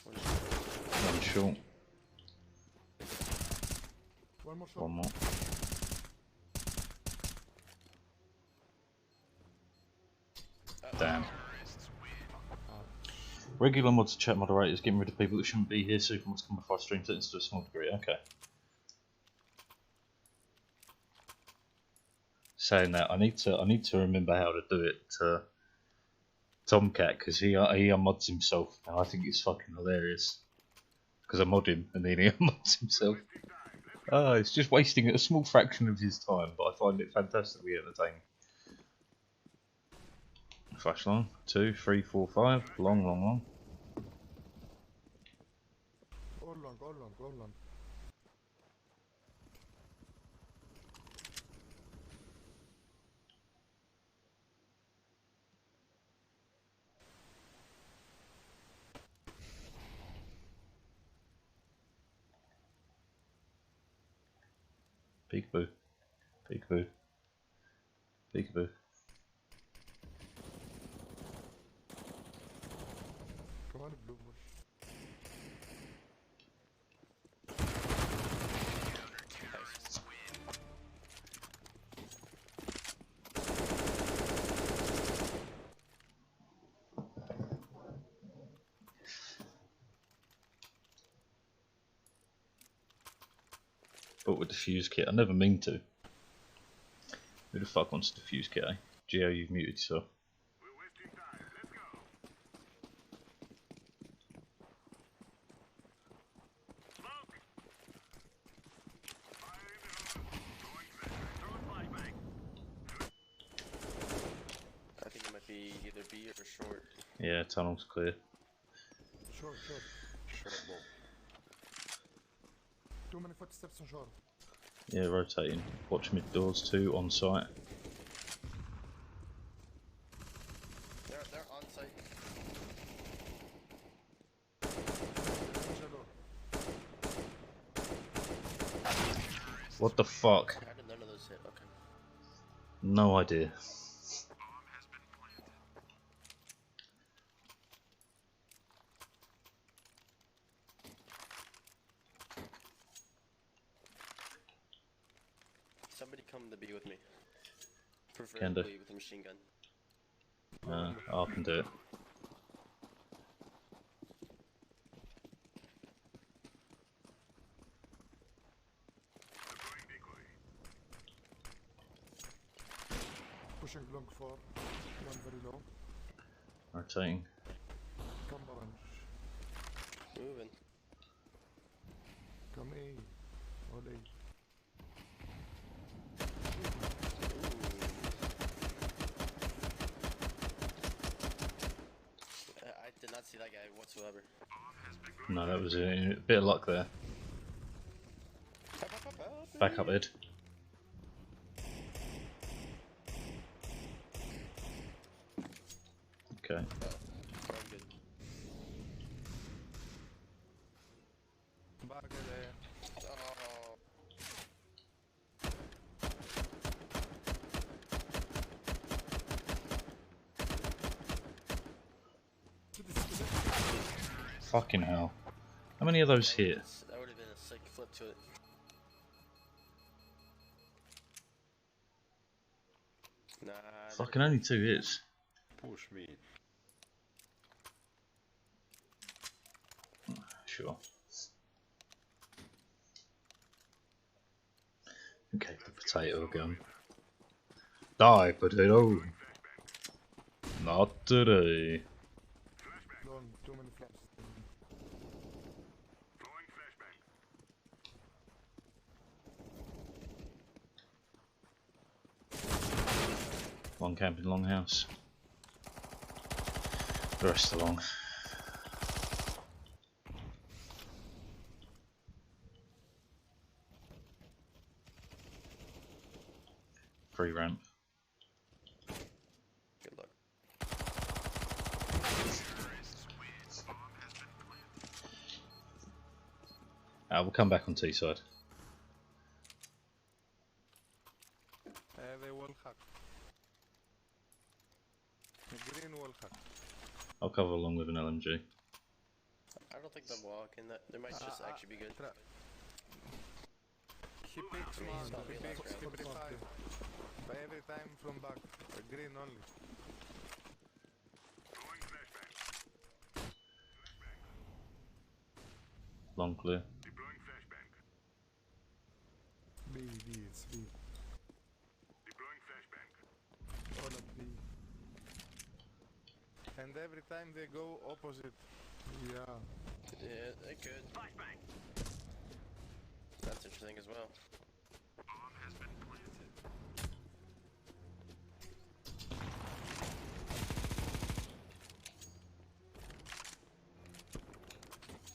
One short. One more shot. One more. Damn. Regular mods chat moderators getting rid of people that shouldn't be here. Super mods can modify stream settings to a small degree. Okay. Saying that, I need to remember how to do it to Tomcat, because he unmods himself, and I think it's fucking hilarious. Because I mod him and then he unmods himself. It's just wasting a small fraction of his time, but I find it fantastically entertaining. Flash long, 2, 3, 4, 5, long, long, long. All long, all long, all long. Peekaboo, peekaboo, peekaboo. Come on, blue bush. But with the fuse kit, I never mean to. Who the fuck wants the fuse kit, eh? Geo, you've muted yourself. We're wasting time. Let's go. Smoke. Fire in the hole. Throwing flashbang. Throwing flashbang. I think it might be either B or short. Yeah, tunnel's clear. Short, short. Short wall. Too many footsteps on short. Yeah, rotating. Watch mid doors, 2 on site. They're on site. Shadow. What the fuck? How did none of those hit? Okay. No idea. Somebody come to B with me. Can do. Preferably with a machine gun. I can do it. Deploying decoy. Pushing long 4. One very low. Rotating. Come orange. Moving. Come A. All A. I did not see that guy whatsoever. Bomb has been No, that was a bit of luck there. Back up, Ed. Okay. Back there. Oh. Fucking hell. How many of those hit? That would have been a sick flip to it. Nah. Fucking only 2 hits. Push me. Sure. Okay, the potato gun. Die, potato! Not today. Don't, too many flashes. Throwing flashbang. One camping longhouse. The rest are long. Free ramp. Good luck. We'll come back on T side. They wall hack. Green wall hack. I'll cover along with an LMG. I don't think they'll walk in that. They might just actually be good. He picks one, not he real picks life, right? 55. But every time from back. Green only. Throwing flashbang. Long clear. Deploying flashbang. B, it's B. Deploying flashbang. All at B. And every time they go opposite. Yeah. Yeah, they could. That's interesting as well. Bomb has been planted.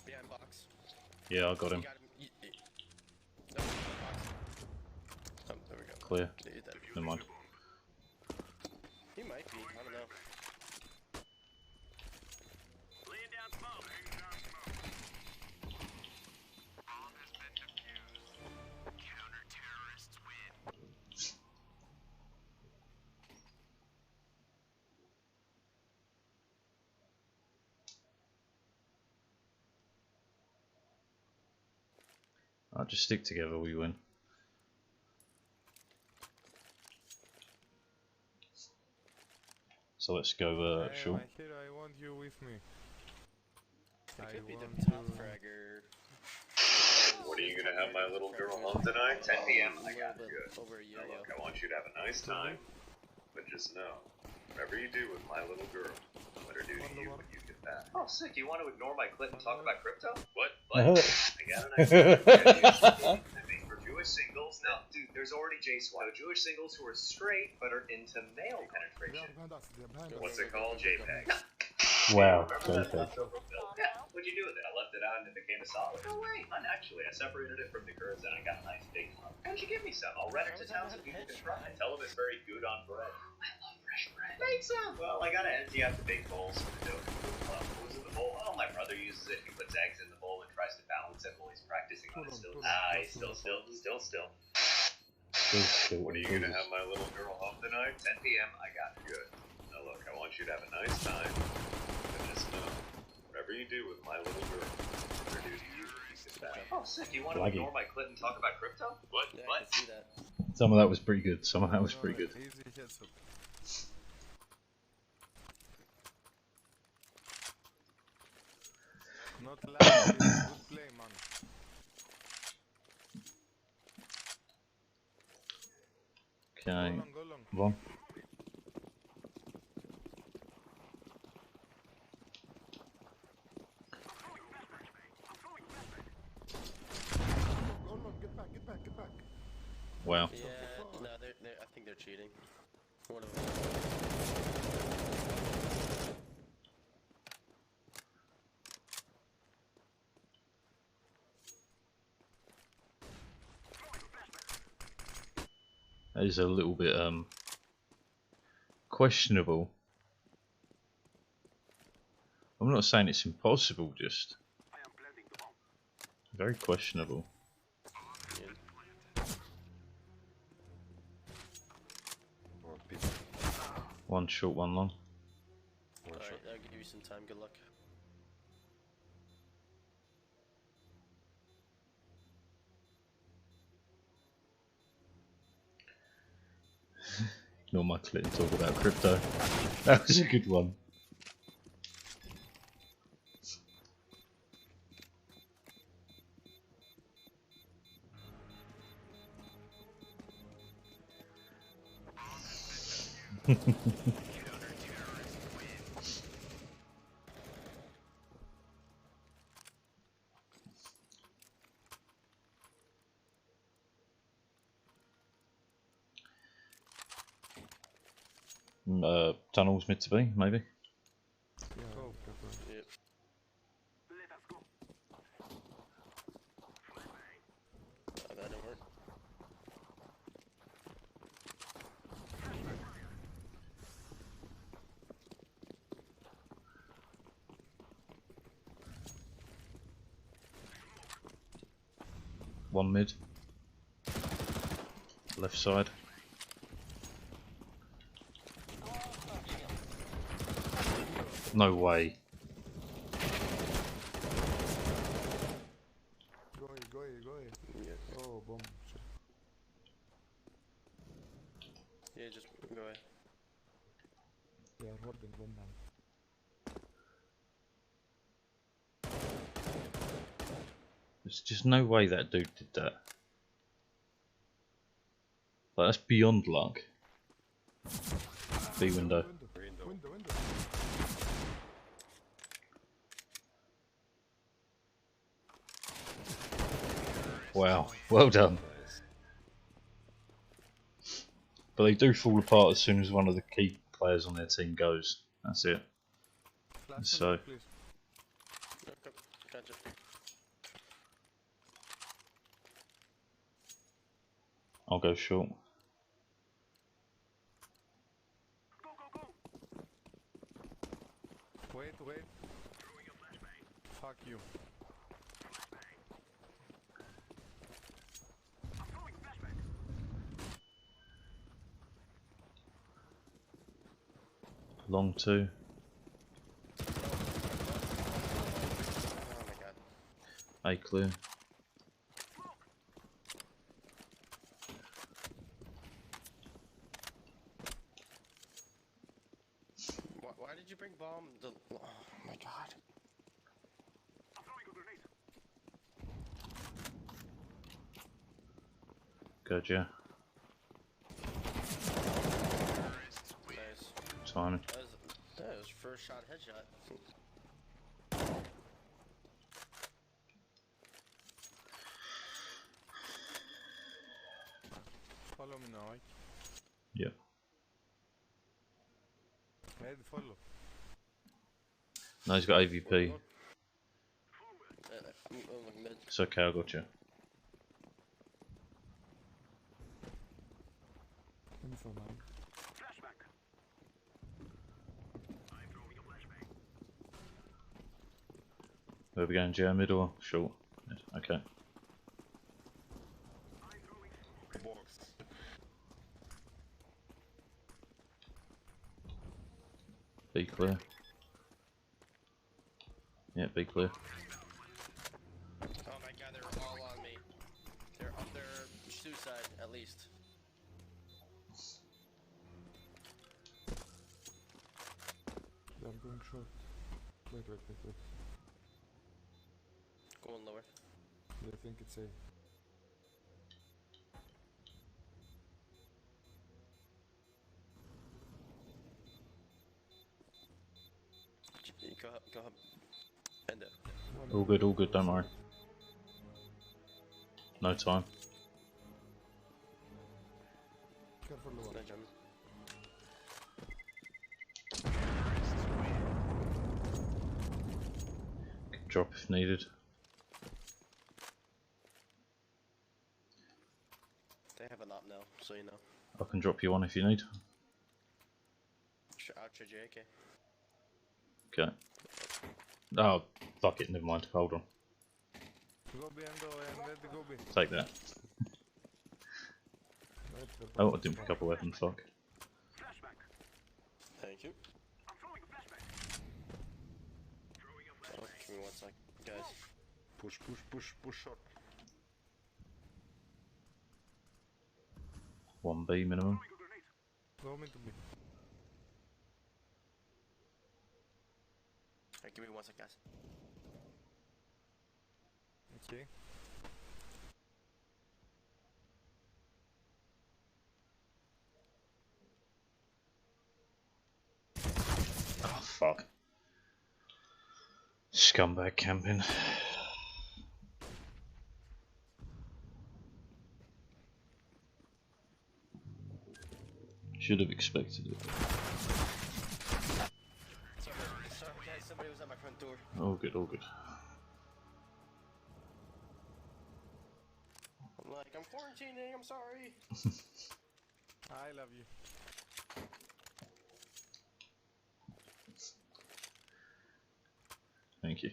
Behind box. Yeah, I got You him. got him. No, box. Oh, there we go. Clear. Yeah, you're dead. Never mind. He might be. I don't know. Laying down smoke. Laying down smoke. Bomb has been defused. Counter-terrorists win. I'll just stick together, we win. So let's go Hey, short. my hero, I want you with me. It I could be the want top to- fragger. What are you gonna have my little girl home tonight? 10 p.m. I got it. good. Over a year Now ago. look, I want you to have a nice time, but just know, whatever you do with my little girl, let her do to you when you get back. Oh, sick! You want to ignore my clit and talk about crypto? What? I got an idea. For Jewish singles, now, dude, there's already J-Swat. So Jewish singles who are straight but are into male They penetration. are behind us, they're behind us. What's it called? JPEG. Wow, Remember that JPEG. leftover bill? Yeah. What'd you do with it? I left it out and it became a solid. No way. Actually, I separated it from the curves and I got a nice big lump. Why don't you give me some? I'll rent it to town so people can try. Tell them it's very good on bread. I love fresh bread. Make some. Well, I gotta empty out the big bowls for the dough. What was in the bowl? Oh, my brother uses it. He puts eggs in the bowl and tries to balance it while he's practicing on his still. He's still. What are you gonna have my little girl home tonight? 10 p.m. I got it. Good. Now look, I want you to have a nice time. But just know, whatever you do with my little girl, let her do to you when you get back. Oh, sick! You want to Laggy. ignore my clit and talk about crypto? What? Yeah, I What? can see that. Some of that was pretty good. Some of that was pretty good. Easy headshot. Not loud, good play, man. Okay. Go long. Long. Go long, get back, get back, get back. Wow. Yeah, no, I think they're cheating. One of them. That is a little bit questionable. I'm not saying it's impossible, just very questionable. Or people. One short, one long. Alright, I'll give you some time. Good luck. Ignore my clip and talk about crypto. That was a good one. Tunnels mid to be, maybe. Yeah, Go. careful. Yep. Oh, that didn't work. One mid. Left side. No way. Go away, go away, go away. Yeah. Oh, bomb. Shit. Yeah, just go ahead. They are holding bomb now. There's just no way that dude did that. Like, that's beyond luck. B window. Window. Wow, well done. But they do fall apart as soon as one of the key players on their team goes. That's it. Flash So- on that, please. Okay, gotcha. I'll go short. Wait. Fuck you. Long two. Oh my god. A clear. Why did you bring bomb? Oh my god. Good, yeah. Nice. Timing. That was first shot headshot. Follow me now, Ike. Yep. Ed, follow. No, he's got AVP. I'm going mid. It's okay, I got you. Info, man. Where are we going, Joe? Mid or short? Mid. Okay. Box. B clear. Yeah, B clear. Oh my god, they're all on me. They're up their suicide, at least. They are going short. Wait. Going lower. They think it's safe. Go up. End it. All good, don't worry. No time. Careful, lower. No jump. Drop if needed. They have an op now, so you know. I can drop you one if you need. I'll trade you AK. Okay. Oh, fuck it, never mind. Hold on. Go B and let go B. Take that. Oh, I didn't pick up a weapon, fuck. Thank you. Oh, give me 1 sec, guys. Push short. 1B minimum. Go me to B. Alright, give me 1 sec, guys. Okay. Oh, fuck. Scumbag camping. Should have expected it. Sorry guys, somebody was at my front door. All good, all good. I'm like, I'm quarantining, I'm sorry. I love you. Thank you.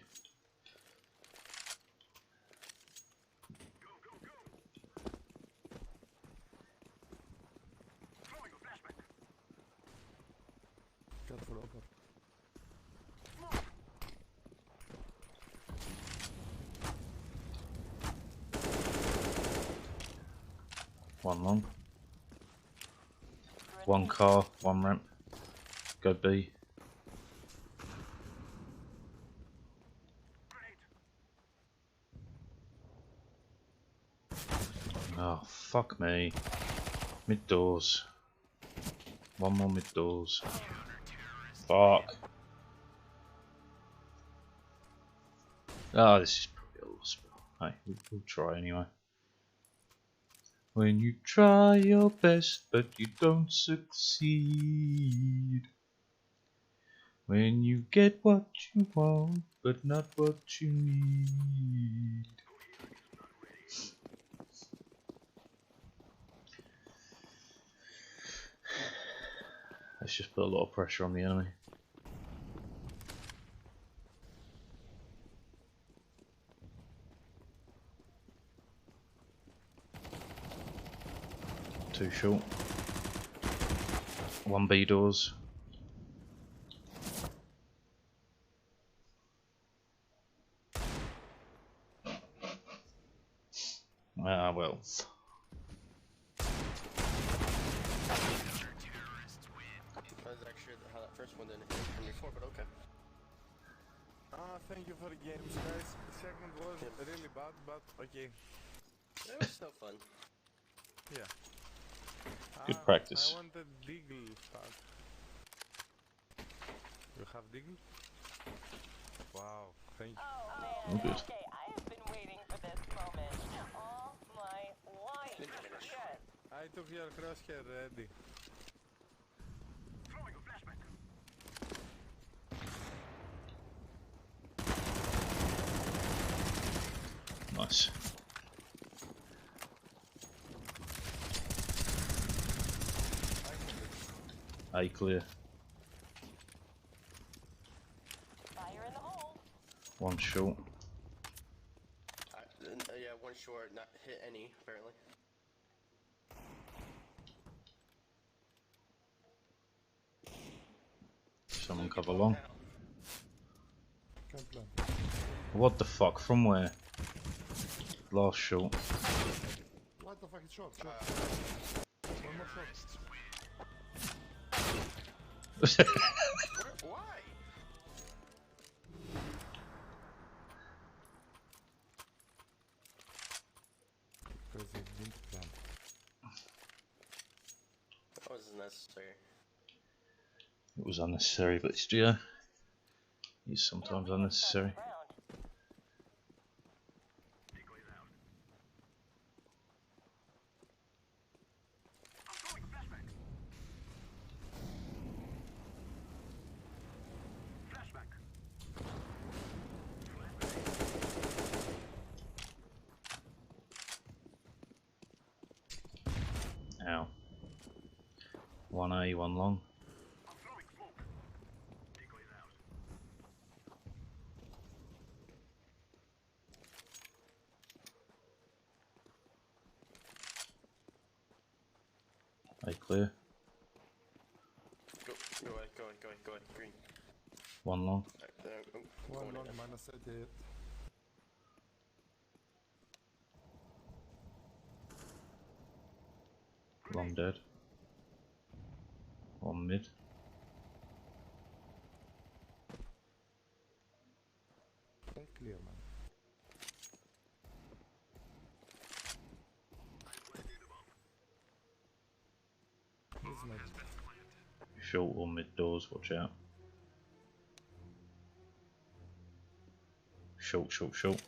Careful upper. One long. One car, one ramp. Go B. Oh, fuck me. Mid doors. One more mid doors. Fuck. Ah, this is probably a loss, but hey, we'll try anyway. When you try your best, but you don't succeed. When you get what you want, but not what you need. Let's just put a lot of pressure on the enemy. Too short. One B doors. Ah, well. That's actually how that first one didn't hit from before, but okay. Thank you for the games, guys. The second was really bad, but okay. It was still fun. Yeah. Good practice. I wanted Deagle pack. You have Deagle? Wow, thank you. All good. Okay, I have been waiting for this moment all my life. Yes. I took your crosshair ready. Nice. A clear. Fire in the hole. One short. Yeah, one short, not hit any, apparently. Someone cover long. Can't plan. What the fuck? From where? Last short. What the fuck is short? Short. One more short. Why? Because it didn't plan. That was necessary. It was unnecessary, but it's yeah. It's sometimes unnecessary. Ow. One A, one long. I'm throwing smoke. Decoys out. A clear. Go ahead, green. One long. I'm One going long in. minus 88. Long dead. One mid. Stay clear, man. He's mid. Short or mid doors, watch out. Short, short, short.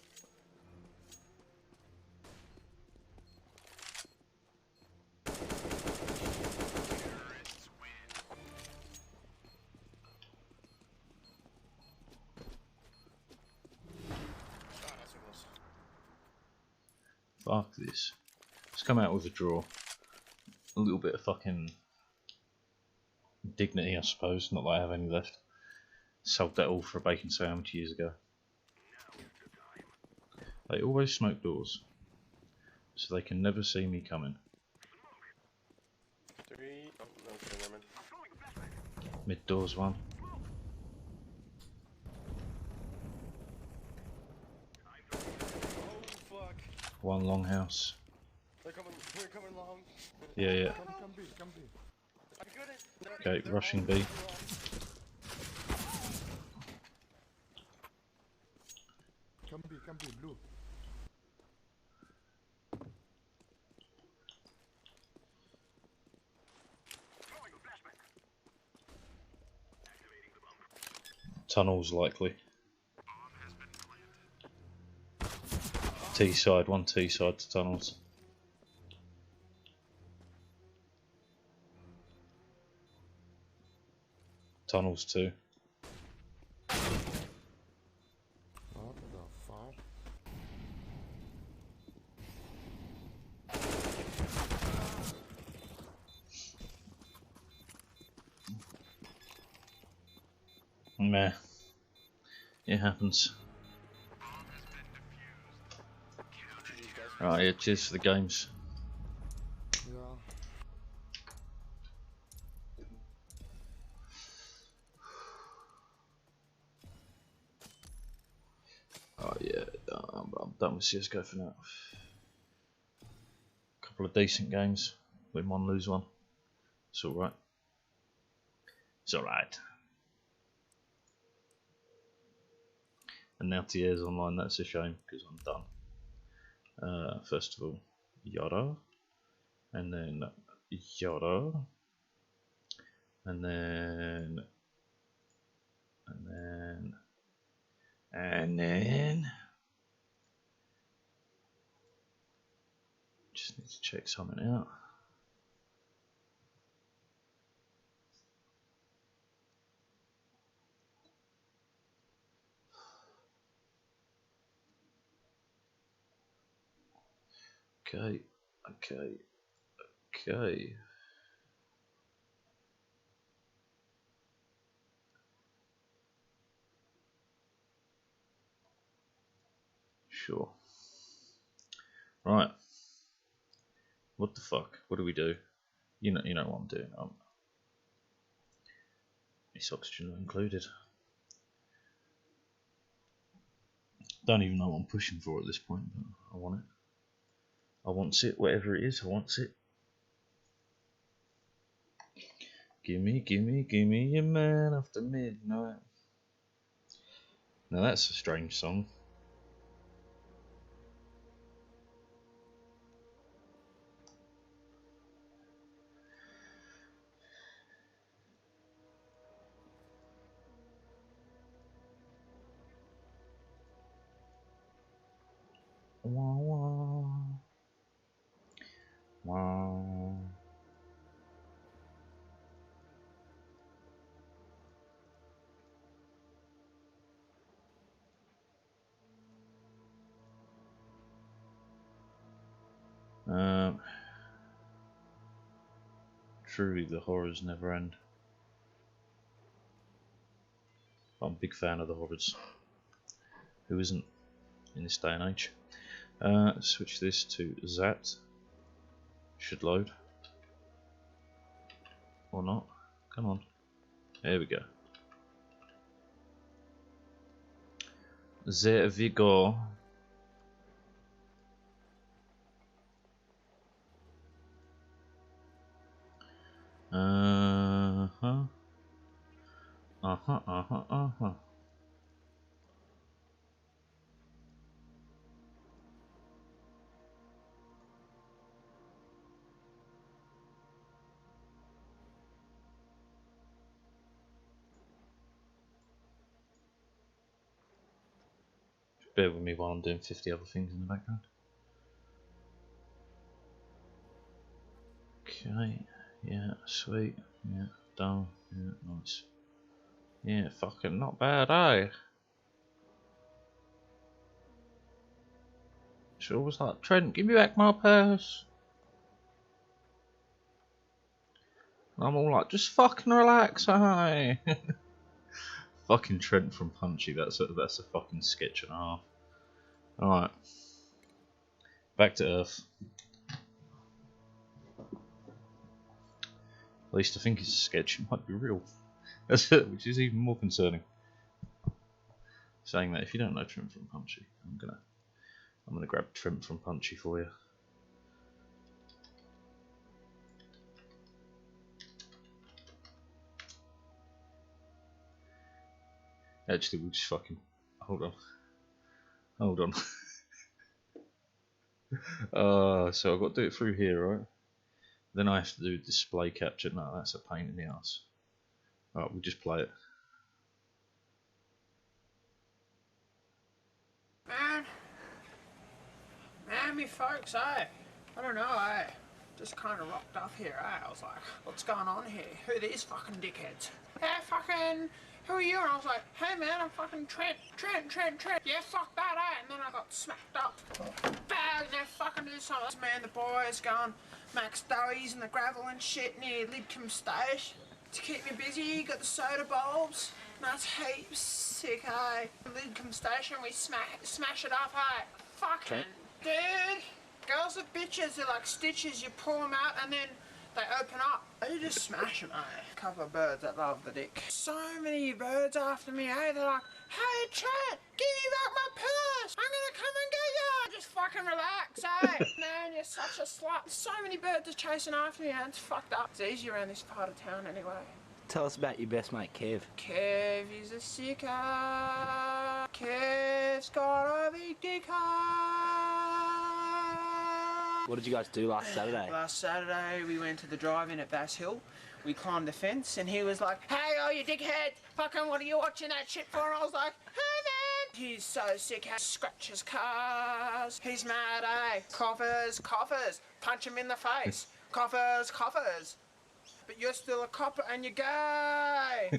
Ah, that's so close. Fuck this. Let's come out with a draw. A little bit of fucking dignity, I suppose. Not that I have any left. Sold that all for a bacon sandwich years ago. They always smoke doors, so they can never see me coming. 3. Oh, no, okay, never mind. Mid doors one. Oh, fuck. One long house. They're coming long. Yeah, yeah. Come B, come B. I'm good at. Okay, rushing B. Come B, blue. Tunnels likely. T side, one T side to tunnels. Tunnels two. What the fuck? Meh. It happens. Right, yeah, cheers for the games. Yeah. Oh yeah, I'm done with CSGO for now. Couple of decent games. Win one, lose one. It's alright. It's alright. And now TA's online, that's a shame because I'm done. First of all, Yara. And then Yara. And then just need to check something out. Okay. Sure. Right. What the fuck? What do we do? You know what I'm doing. This oxygen not included. Don't even know what I'm pushing for at this point, but I want it. I want it, whatever it is, I want it. Gimme your man after midnight. Now that's a strange song. Wah, wah. Wah. Truly, the horrors never end. I'm a big fan of the horrors. Who isn't in this day and age? Switch this to Zat. Should load. Or not. Come on. There we go. There we go. Uh-huh. Uh-huh. Bear with me while I'm doing 50 other things in the background. Okay, yeah, sweet, yeah, done, yeah, nice. Yeah, fucking not bad, eh? She was like, Trent, give me back my purse. And I'm all like, just fucking relax, eh? Fucking Trent from Punchy, that's a fucking sketch and a half. Alright. Back to Earth. At least I think it's a sketch, it might be real. That's it, which is even more concerning. Saying that, if you don't know Trent from Punchy, I'm gonna grab Trent from Punchy for you. Actually, we'll just fucking hold on. So I've got to do it through here, right? Then I have to do display capture. No, that's a pain in the ass. Alright, we'll just play it. Man, me folks, I don't know, I just kind of rocked up here, I was like, what's going on here? Who are these fucking dickheads? Hey, fucking, who are you? And I was like, hey man, I'm fucking Trent. Yeah, fuck that, eh? And then I got smacked up. Bag, and they fucking do something. Man, the boys going Max Doughies in the gravel and shit near Lidcombe Station. To keep me busy, got the soda bulbs. That's heaps sick, eh? Lidcombe Station, we smash it up, eh? Fucking, dude. Girls are bitches, they're like stitches, you pull them out and then they open up. You just smash them, eh? A couple of birds that love the dick. So many birds after me, eh? They're like, hey Trent, give me back my purse. I'm gonna come and get you. Just fucking relax, eh? Man, you're such a slut. So many birds are chasing after me, and it's fucked up. It's easy around this part of town anyway. Tell us about your best mate, Kev. Kev is a sicker. Kev's got a big dick. What did you guys do last Saturday? Last Saturday we went to the drive-in at Bass Hill. We climbed the fence and he was like, hey, oh, you dickhead, fucking what are you watching that shit for? And I was like, hey, man. He's so sick, he scratches cars. He's mad, eh? Coffers. Punch him in the face. Coffers. But you're still a copper and you're gay.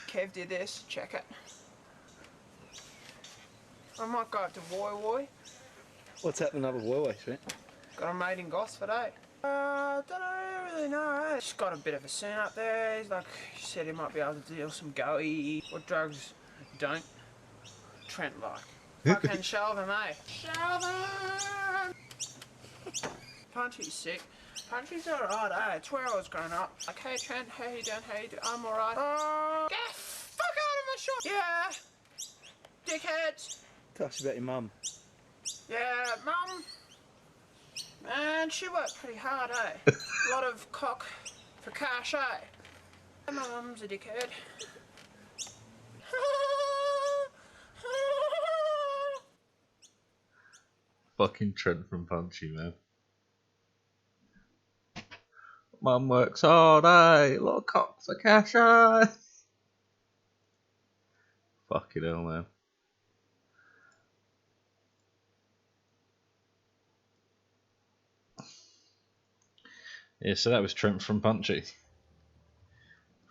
Kev did this, check it. I might go up to Woy. What's happening up at Woy, Trent? Got a mate in Gosford, eh? Don't really know, eh? Just got a bit of a scene up there. He's like, he said he might be able to deal some goey. What drugs don't Trent like? Fucking shelve him, eh? Shelve him! Punchy's sick. Punchy's alright, eh? It's where I was growing up. Like, hey Trent, how you doing? I'm alright. Get fuck out of my shop! Yeah! Dickheads! Tell us about your mum. Yeah, Mum. Man, she worked pretty hard, eh? A lot of cock for cash, eh? My mum's a dickhead. Fucking Trent from Punchy, man. Mum works hard, eh? A lot of cock for cash, eh? Fucking hell, man. Yeah, so that was Trent from Punchy.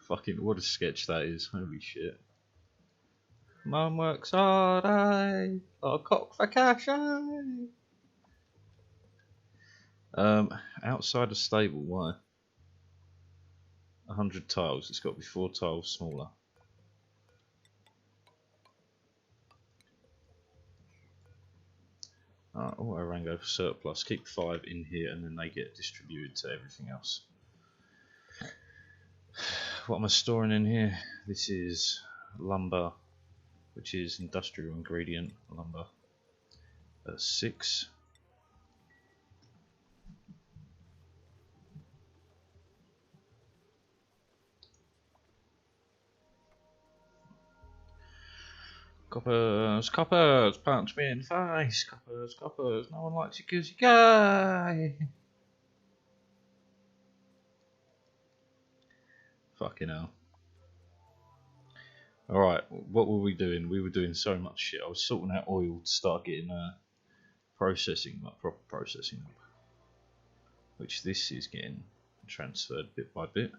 Fucking, what a sketch that is. Holy shit. Mum works hard, eh? Oh, cock for cash, eh? Outside a stable, why? 100 tiles. It's got to be 4 tiles smaller. Alright, auto rango for surplus. Keep 5 in here and then they get distributed to everything else. What am I storing in here? This is lumber, which is industrial ingredient lumber. 6. Coppers, coppers, punch me in the face. Coppers, coppers, no one likes you because you're gay. Fucking hell. Alright, what were we doing? We were doing so much shit. I was sorting out oil to start getting processing, like proper processing up. Which this is getting transferred bit by bit.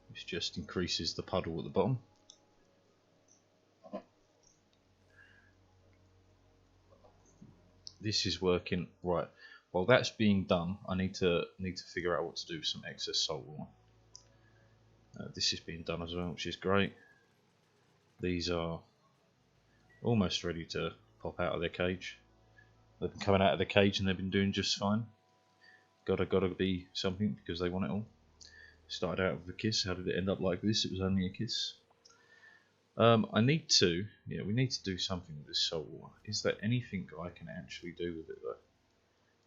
Which just increases the puddle at the bottom. This is working right. While that's being done, I need to figure out what to do with some excess salt water. This is being done as well, which is great. These are almost ready to pop out of their cage. They've been coming out of the cage and they've been doing just fine. Gotta be something because they want it all. Started out with a kiss. How did it end up like this? It was only a kiss. We need to do something with this salt water. Is there anything I can actually do with it though?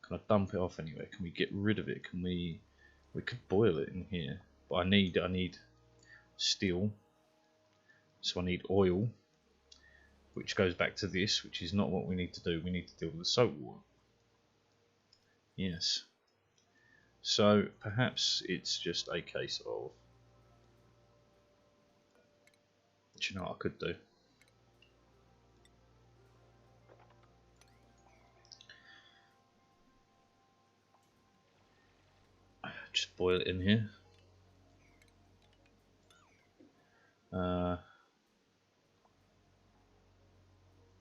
Can I dump it off anywhere? Can we get rid of it? Can we could boil it in here, but I need steel. So I need oil, which goes back to this, which is not what we need to do. We need to deal with the salt water. Yes. So perhaps it's just a case of, do you know what I could do? Just boil it in here.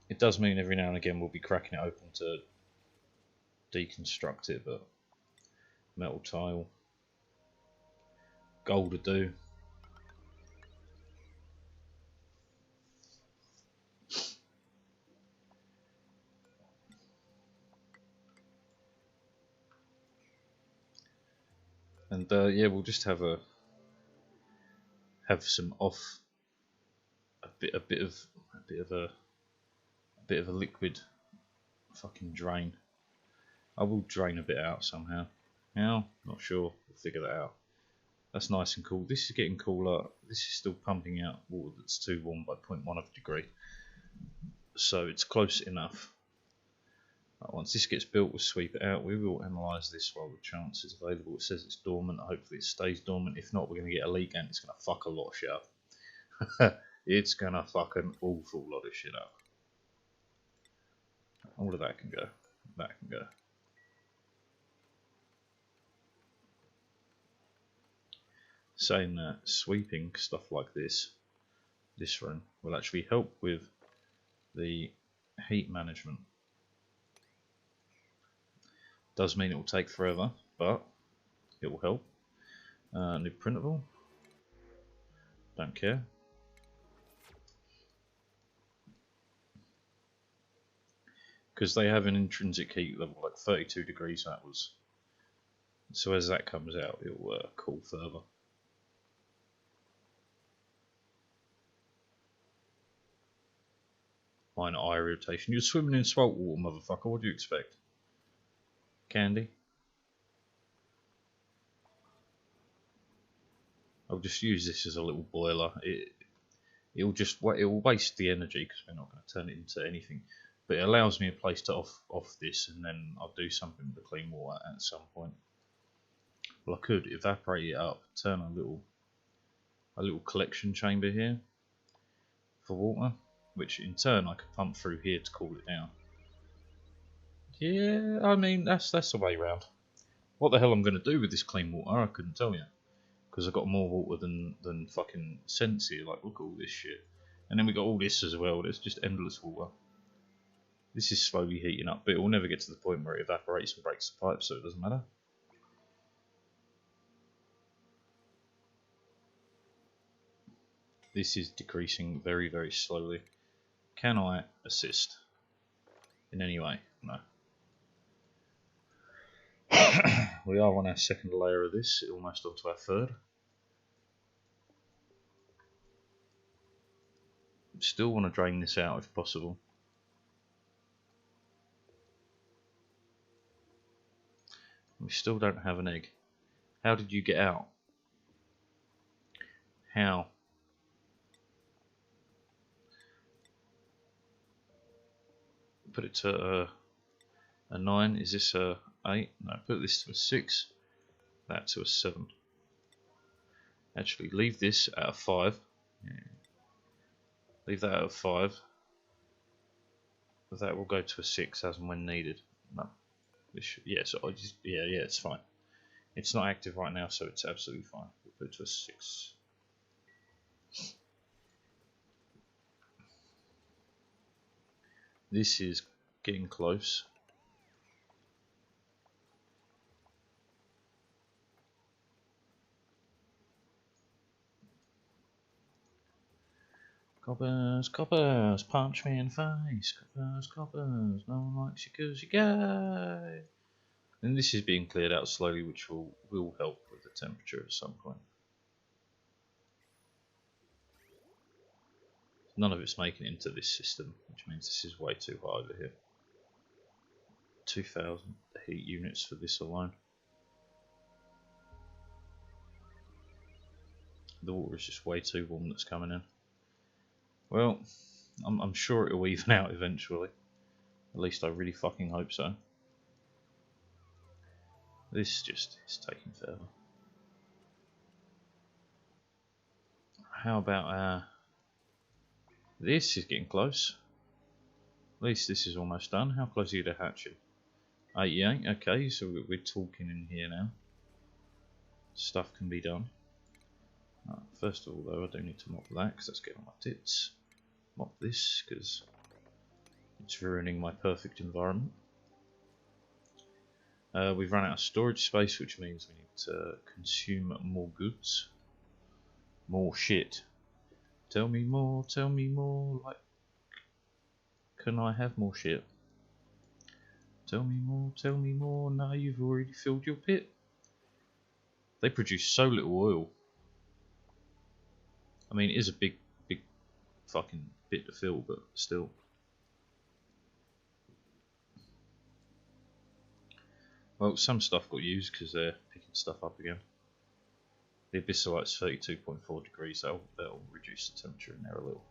It does mean every now and again we'll be cracking it open to deconstruct it, but metal tile, gold to do. And yeah, we'll just have some off a bit of a liquid fucking drain. I will drain a bit out somehow. How? Not sure. We'll figure that out. That's nice and cool. This is getting cooler. This is still pumping out water that's too warm by 0.1 of a degree. So it's close enough. Once this gets built, we'll sweep it out. We will analyse this while the chance is available. It says it's dormant. Hopefully it stays dormant. If not, we're going to get a leak and it's going to fuck a lot of shit up. It's going to fuck an awful lot of shit up. All of that can go. That can go. Saying that, sweeping stuff like this room, will actually help with the heat management. Does mean it will take forever, but it will help. New printable. Don't care. Because they have an intrinsic heat level like 32 degrees that was. So as that comes out, it will cool further. Minor eye irritation. You're swimming in salt water, motherfucker. What do you expect? Candy? I'll just use this as a little boiler. It will waste the energy because we're not going to turn it into anything. But it allows me a place to off this, and then I'll do something with the clean water at some point. Well, I could evaporate it up, turn a little collection chamber here for water, which in turn I could pump through here to cool it down. Yeah, I mean that's the way round. What the hell I'm going to do with this clean water, I couldn't tell you, because I've got more water than fucking sense here. Like, look at all this shit, and then we got all this as well. There's just endless water. This is slowly heating up, but it will never get to the point where it evaporates and breaks the pipe, so it doesn't matter. This is decreasing very, very slowly. Can I assist in any way? No. We are on our second layer of this, almost onto our third. Still want to drain this out if possible. We still don't have an egg. How did you get out? How? Put it to a 9. Is this a 8? No, put this to a 6. That to a 7. Actually, leave this at a 5. Yeah. Leave that at a 5. That will go to a 6 as and when needed. No. Yeah, so yeah, it's fine. It's not active right now, so it's absolutely fine. We'll put it to a 6. This is getting close. Coppers, coppers, punch me in the face. Coppers, coppers, no one likes you because you're gay. And this is being cleared out slowly, which will help with the temperature at some point. None of it's making it into this system, which means this is way too high over here. 2,000 heat units for this alone. The water is just way too warm that's coming in. Well, I'm sure it will even out eventually. At least I really fucking hope so. This just is taking forever. How about this is getting close. At least this is almost done. How close are you to hatching? 88, okay, so we're talking in here now. Stuff can be done. First of all though, I do need to mop that because that's getting on my tits. Mop this because it's ruining my perfect environment. We've run out of storage space, which means we need to consume more goods. More shit. Tell me more, like, can I have more shit? Tell me more, no, you've already filled your pit. They produce so little oil. I mean, it is a big fucking bit to fill, but still. Well, some stuff got used because they're picking stuff up again. The abyssalite's 32.4 degrees, that'll reduce the temperature in there a little.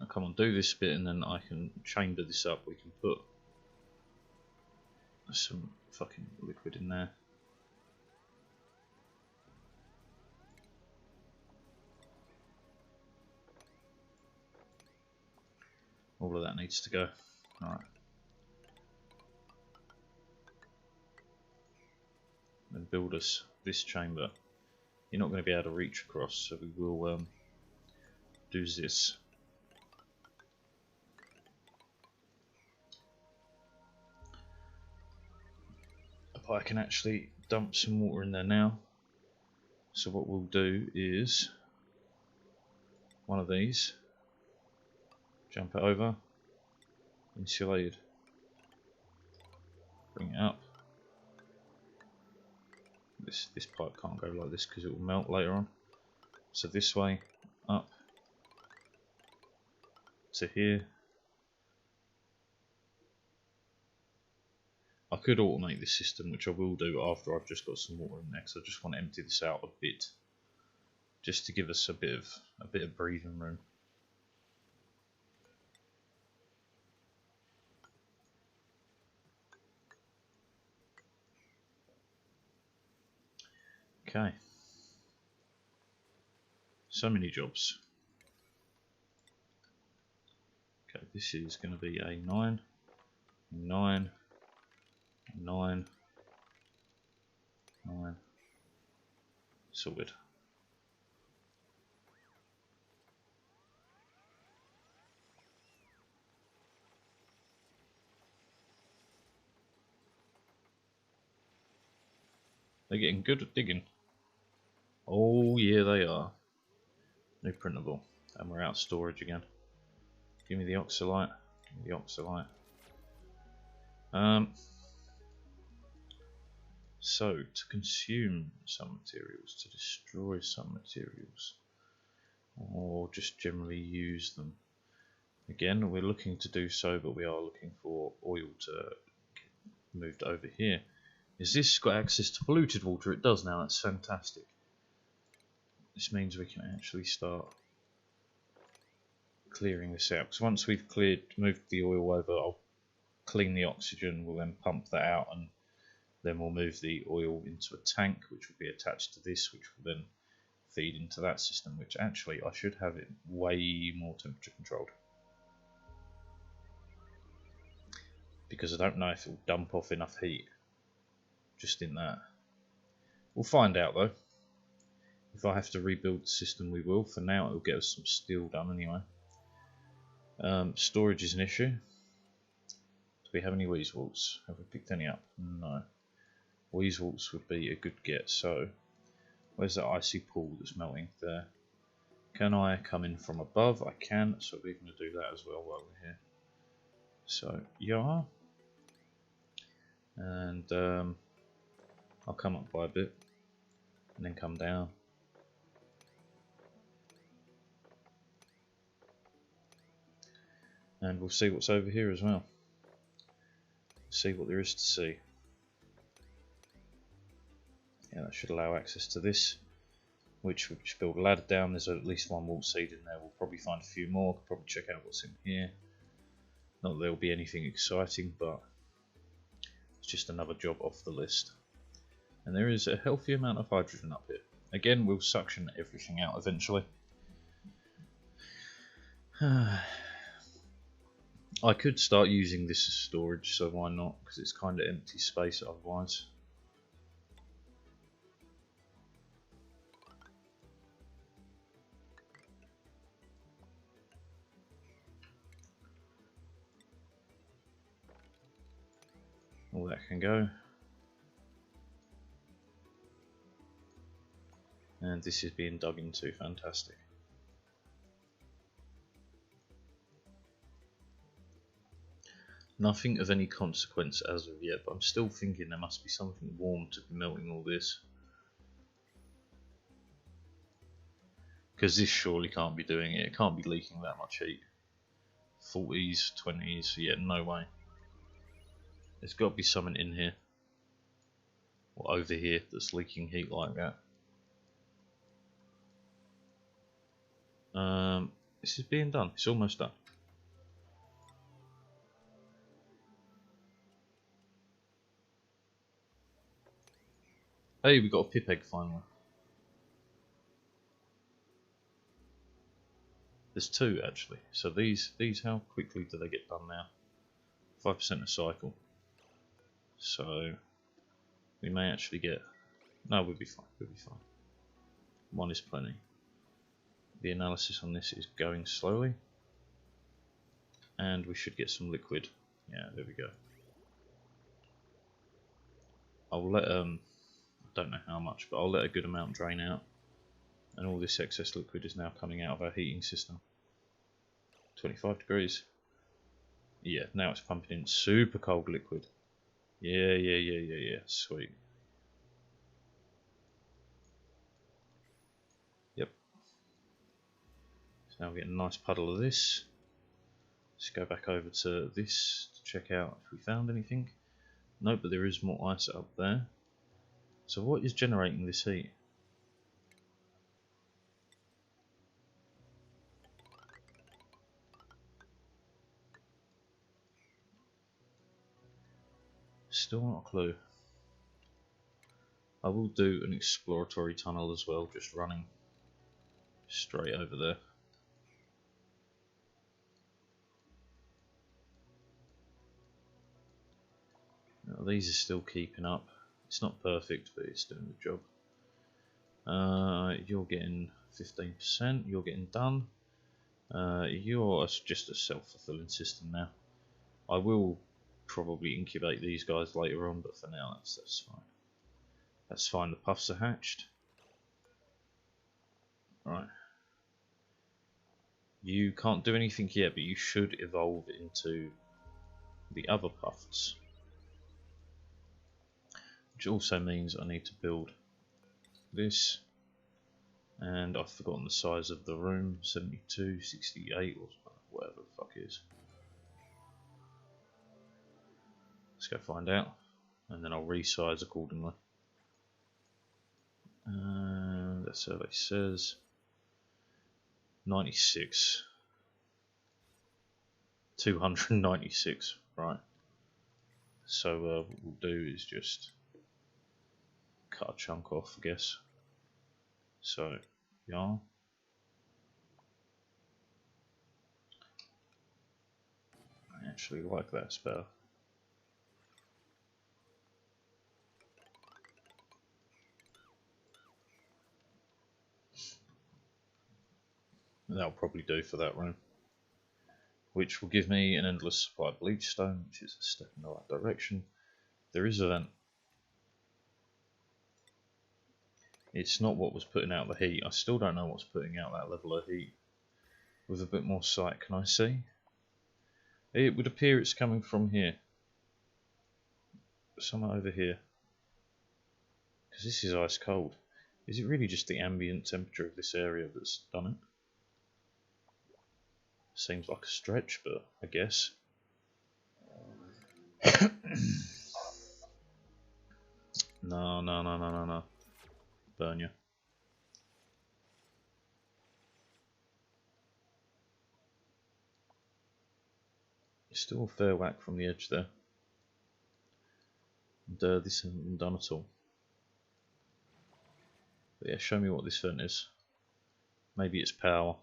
Now come on, do this bit and then I can chamber this up. We can put some fucking liquid in there. All of that needs to go. Alright. And build us this chamber. You're not going to be able to reach across, so we will do this. But I can actually dump some water in there now. So what we'll do is one of these. Jump it over, insulated, bring it up. This pipe can't go like this because it will melt later on. So this way, up to here. I could automate this system, which I will do after I've just got some water in there, because I just want to empty this out a bit, just to give us a bit of breathing room. Okay, so many jobs. Okay, this is going to be a 9, 9, 9, 9, sorted. They're getting good at digging. Oh yeah, they are. New printable. And we're out of storage again. Give me the oxalite. Give me the oxalite. So, to consume some materials, to destroy some materials, or just generally use them. Again, we're looking to do so, but we are looking for oil to get moved over here. Is this got access to polluted water? It does now, that's fantastic. This means we can actually start clearing this out. Because once we've moved the oil over, I'll clean the oxygen, we'll then pump that out, and then we'll move the oil into a tank, which will be attached to this, which will then feed into that system, which actually I should have it way more temperature controlled. Because I don't know if it will dump off enough heat just in that. We'll find out though. If I have to rebuild the system, we will. For now, it'll get us some steel done anyway. Storage is an issue. Do we have any weasels? Have we picked any up? No. Weasels would be a good get. So, where's that icy pool that's melting there? Can I come in from above? I can, so we're going to do that as well while we're here. So, yeah. And I'll come up by a bit and then come down. And we'll see what's over here as well. See what there is to see. Yeah, that should allow access to this, which we should build a ladder down. There's at least one wall seed in there. We'll probably find a few more. Could probably check out what's in here. Not that there'll be anything exciting, but it's just another job off the list. And there is a healthy amount of hydrogen up here. Again, we'll suction everything out eventually. I could start using this as storage, so why not? Because it's kind of empty space otherwise. All that can go. And this is being dug into, fantastic. Nothing of any consequence as of yet, but I'm still thinking there must be something warm to be melting all this. Because this surely can't be doing it, it can't be leaking that much heat. 40s, 20s, yeah, no way. There's got to be something in here, or over here, that's leaking heat like that. This is being done, it's almost done. Hey, we got a pip egg finally. There's two actually. So these how quickly do they get done now? 5% a cycle. So we may actually get. No, we'll be fine. We'll be fine. One is plenty. The analysis on this is going slowly, and we should get some liquid. Yeah, there we go. I'll let I don't know how much, but I'll let a good amount drain out, and all this excess liquid is now coming out of our heating system. 25 degrees. Yeah, now it's pumping in super cold liquid. Yeah, sweet. Yep. So now we get a nice puddle of this. Let's go back over to this to check out if we found anything. No, but there is more ice up there. So what is generating this heat? Still not a clue. I will do an exploratory tunnel as well, just running straight over there. Now, these are still keeping up. It's not perfect, but it's doing the job. You're getting 15%, you're getting done. You're just a self-fulfilling system now. I will probably incubate these guys later on, but for now that's fine. That's fine, the puffs are hatched. Right. You can't do anything yet, but you should evolve into the other puffs. Which also means I need to build this. And I've forgotten the size of the room, 72, 68, or whatever the fuck it is. Let's go find out, and then I'll resize accordingly. The survey says 96. 296, right. So what we'll do is just cut a chunk off, I guess. So, yeah. I actually like that spell. That'll probably do for that room. Which will give me an endless supply of bleach stone, which is a step in the right direction. There is a vent. It's not what was putting out the heat. I still don't know what's putting out that level of heat. With a bit more sight, can I see? It would appear it's coming from here. Somewhere over here. Because this is ice cold. Is it really just the ambient temperature of this area that's done it? Seems like a stretch, but I guess. No. Burn you. Still a fair whack from the edge there. And this hasn't been done at all. But yeah, show me what this vent is. Maybe it's power.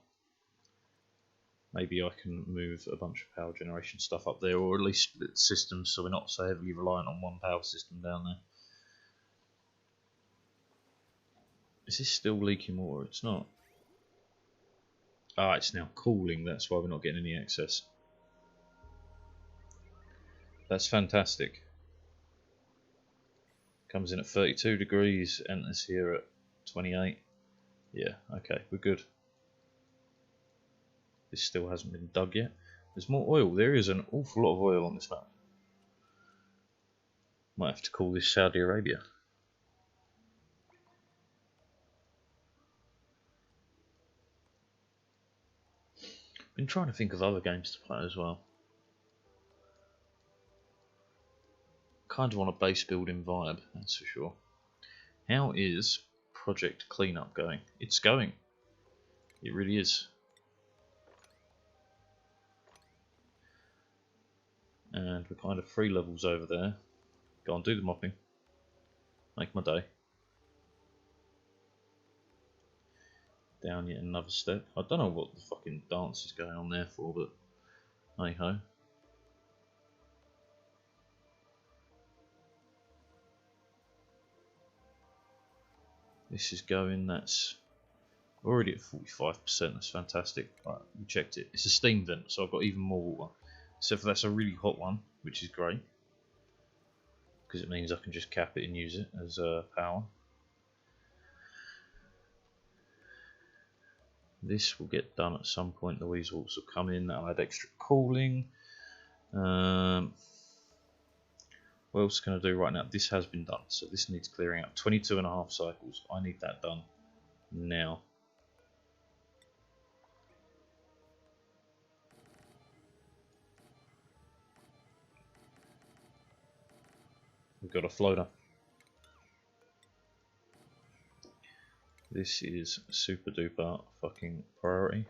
Maybe I can move a bunch of power generation stuff up there, or at least split systems so we're not so heavily reliant on one power system down there. Is this still leaking water? It's not. Ah, it's now cooling, that's why we're not getting any excess. That's fantastic. Comes in at 32 degrees, enters here at 28. Yeah, okay, we're good. This still hasn't been dug yet. There's more oil. There is an awful lot of oil on this map. Might have to call this Saudi Arabia. Been trying to think of other games to play as well. Kind of want a base building vibe, that's for sure. How is Project Cleanup going? It's going. It really is. And we're kind of 3 levels over there. Go on, do the mopping. Make my day. Down yet another step. I don't know what the fucking dance is going on there for, but hey ho. This is going, that's already at 45%, that's fantastic. Right, we checked it. It's a steam vent, so I've got even more water. Except for that's a really hot one, which is great. Because it means I can just cap it and use it as power. This will get done at some point. The weasels will come in, that'll add extra cooling. What else can I do right now? This has been done, so this needs clearing out. 22.5 cycles. I need that done now. We've got a floater. This is super duper fucking priority.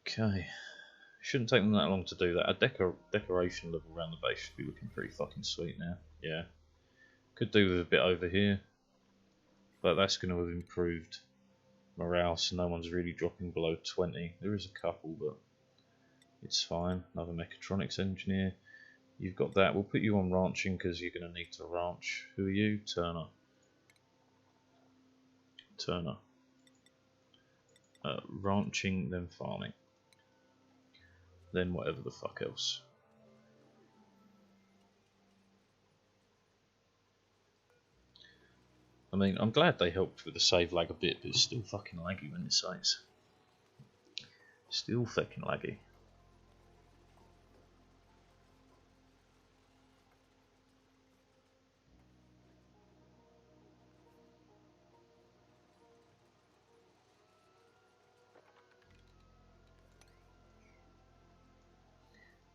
Okay. Shouldn't take them that long to do that. A decoration level around the base should be looking pretty fucking sweet now. Yeah. Could do with a bit over here. But that's going to have improved morale, so no one's really dropping below 20. There is a couple, but it's fine. Another mechatronics engineer. You've got that. We'll put you on ranching because you're going to need to ranch. Who are you? Turner. Turner. Ranching, then farming. Then whatever the fuck else. I mean, I'm glad they helped with the save lag a bit, but it's still fucking laggy when it saves. Still fucking laggy.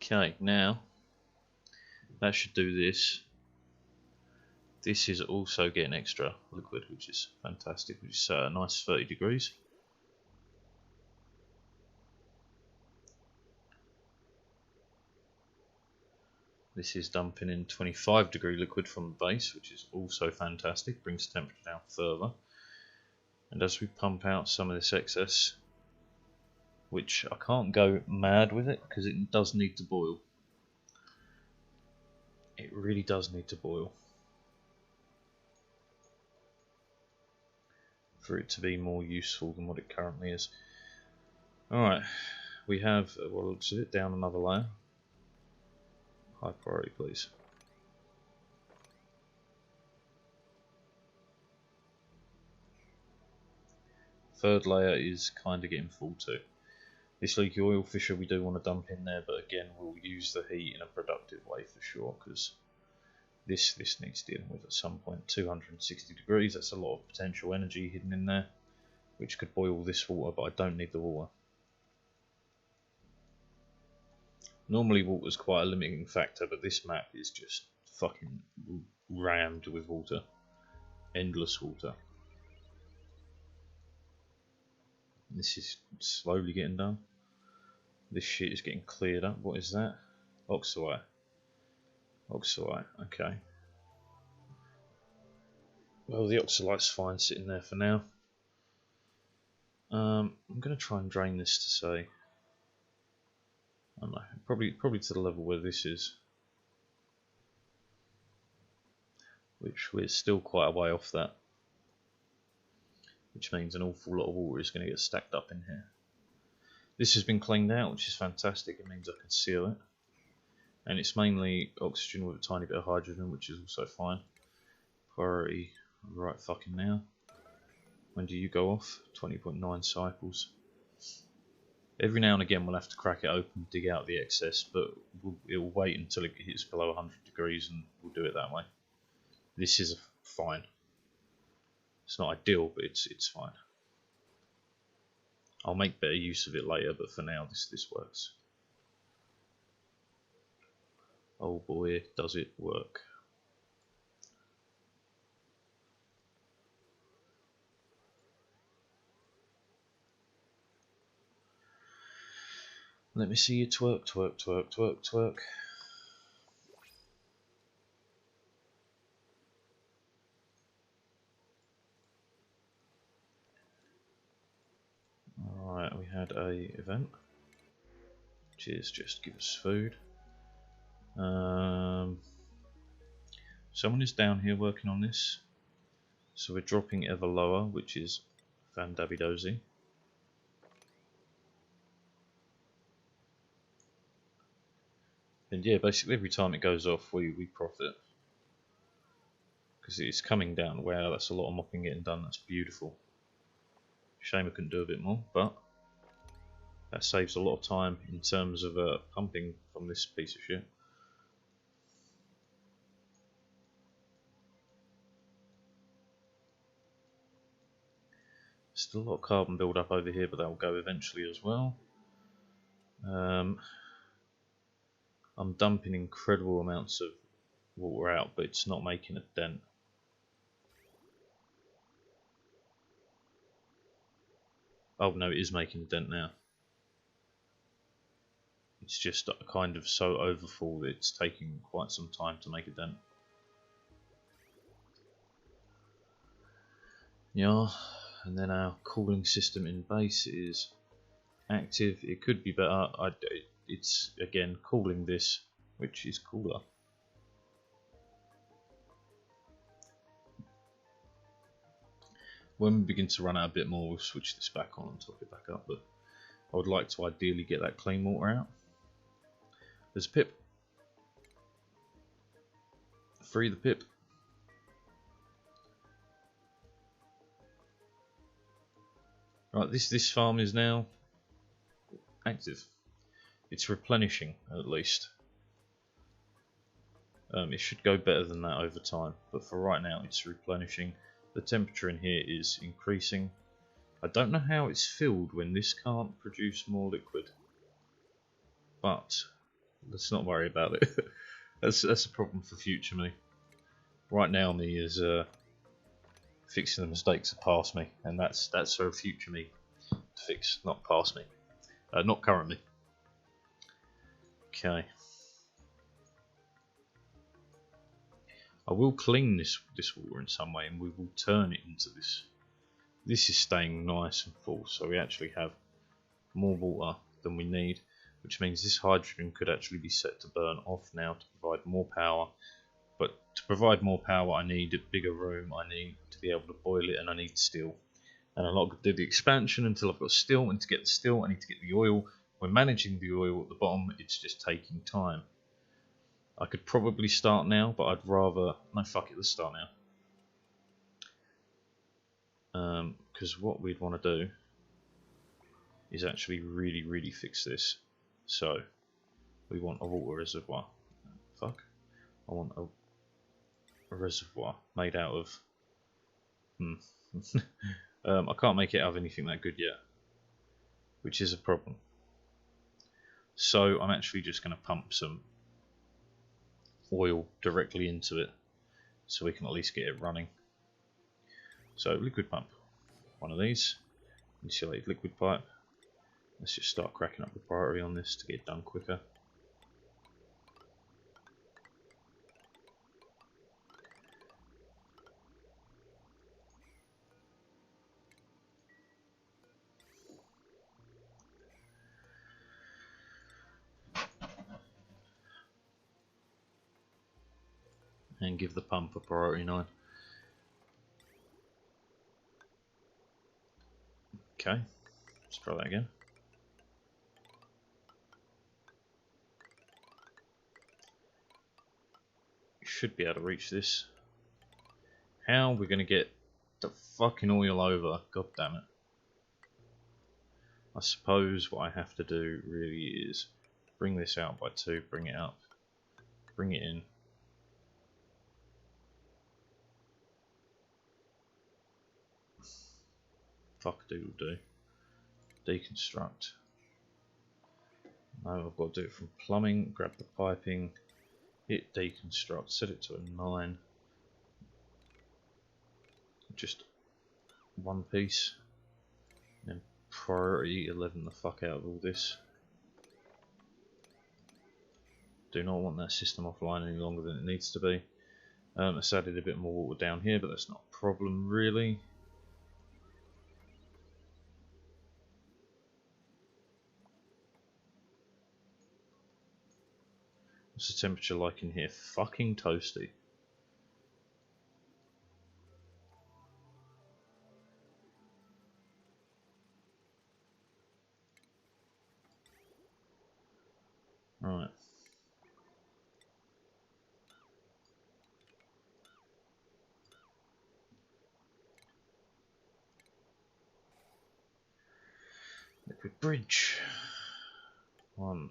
Okay, now that should do this. This is also getting extra liquid, which is fantastic, which is a nice 30 degrees. This is dumping in 25-degree liquid from the base, which is also fantastic, brings the temperature down further. And as we pump out some of this excess, which I can't go mad with it because it does need to boil. It really does need to boil for it to be more useful than what it currently is. Alright, we have, well, looks of it, down another layer. High priority, please. Third layer is kind of getting full too. This leaky oil fissure we do want to dump in there, but again we'll use the heat in a productive way for sure, because this needs dealing with at some point. 260 degrees, that's a lot of potential energy hidden in there, which could boil this water, but I don't need the water. Normally water's quite a limiting factor, but this map is just fucking rammed with water. Endless water. This is slowly getting done. This shit is getting cleared up. What is that? Oxalite. Oxalite, okay. Well, the oxalite's fine sitting there for now. I'm going to try and drain this to say, I don't know, probably to the level where this is, which we're still quite a way off that, which means an awful lot of water is going to get stacked up in here. This has been cleaned out, which is fantastic. It means I can seal it, and it's mainly oxygen with a tiny bit of hydrogen, which is also fine. Priority right fucking now. When do you go off? 20.9 cycles. Every now and again we'll have to crack it open, dig out the excess, but it'll wait until it hits below 100 degrees and we'll do it that way. This is fine. It's not ideal, but it's fine. I'll make better use of it later, but for now this works. Oh boy, does it work. Let me see you twerk, twerk, twerk, twerk, twerk. Alright, we had a event, which is just give us food. Someone is down here working on this, so we're dropping ever lower, which is fandabidozy. And yeah, basically every time it goes off we profit, because it's coming down. Wow, that's a lot of mopping getting done. That's beautiful. Shame I couldn't do a bit more, but that saves a lot of time in terms of pumping from this piece of shit. Still a lot of carbon build up over here, but that will go eventually as well. I'm dumping incredible amounts of water out, but it's not making a dent. Oh no, it is making a dent now. It's just kind of so overfull that it's taking quite some time to make a dent. Yeah, and then our cooling system in base is active. It could be better. It's again cooling this, which is cooler. When we begin to run out a bit more, we'll switch this back on and top it back up, but I would like to ideally get that clean water out. There's a pip. Free the pip. Right, this farm is now active. It's replenishing, at least. It should go better than that over time, but for right now it's replenishing. The temperature in here is increasing. I don't know how it's filled when this can't produce more liquid, but let's not worry about it. that's a problem for future me. Right now me is fixing the mistakes of past me, and that's for future me to fix, not past me, not currently. Okay. I will clean this water in some way, and we will turn it into this. This is staying nice and full, so we actually have more water than we need, which means this hydrogen could actually be set to burn off now to provide more power. But to provide more power, I need a bigger room, I need to be able to boil it, and I need steel. And I'm not going to do the expansion until I've got steel, and to get the steel I need to get the oil. We're managing the oil at the bottom, it's just taking time. I could probably start now, but I'd rather... No, fuck it, let's start now. Because what we'd want to do is actually really fix this. So, we want a water reservoir. Fuck. I want a reservoir made out of... I can't make it out of anything that good yet, which is a problem. So, I'm actually just going to pump some oil directly into it so we can at least get it running. So liquid pump, one of these, insulated liquid pipe. Let's just start cracking up the priority on this to get it done quicker. And give the pump a priority 9. Okay, let's try that again. We should be able to reach this. How are we going to get the fucking oil over? God damn it. I suppose what I have to do really is bring this out by 2, bring it up, bring it in. Fuck doodle do. Deconstruct. No, I've got to do it from plumbing, grab the piping, hit deconstruct, set it to a 9. Just one piece. And priority 11 the fuck out of all this. Do not want that system offline any longer than it needs to be. It's added a bit more water down here, but that's not a problem really. What's the temperature like in here? Fucking toasty. Right. Liquid bridge. 1.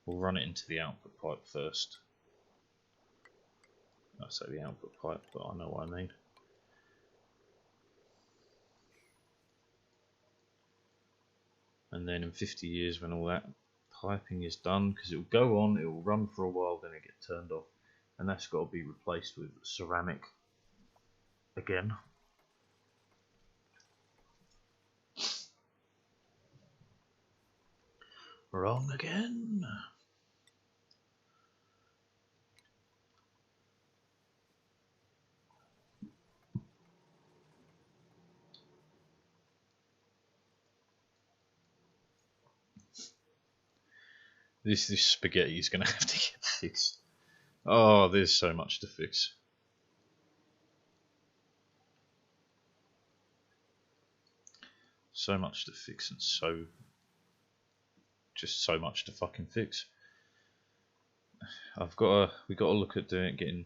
We'll run it into the output pipe first. I say the output pipe, but I know what I mean. And then in 50 years when all that piping is done, because it will go on, it will run for a while, then it get turned off. And that's got to be replaced with ceramic again. Wrong again. This spaghetti is going to have to get fixed. Oh, there's so much to fix. So much to fix and just so much to fucking fix. we got to look at getting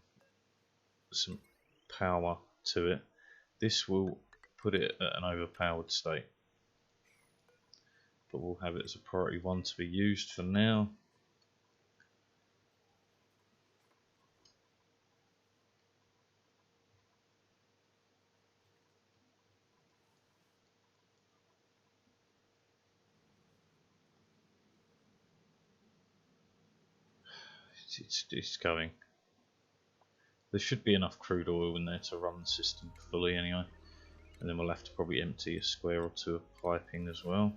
some power to it. This will put it at an overpowered state, but we'll have it as a priority 1 to be used for now. It's going. There should be enough crude oil in there to run the system fully anyway, and then we'll have to probably empty a square or two of piping as well,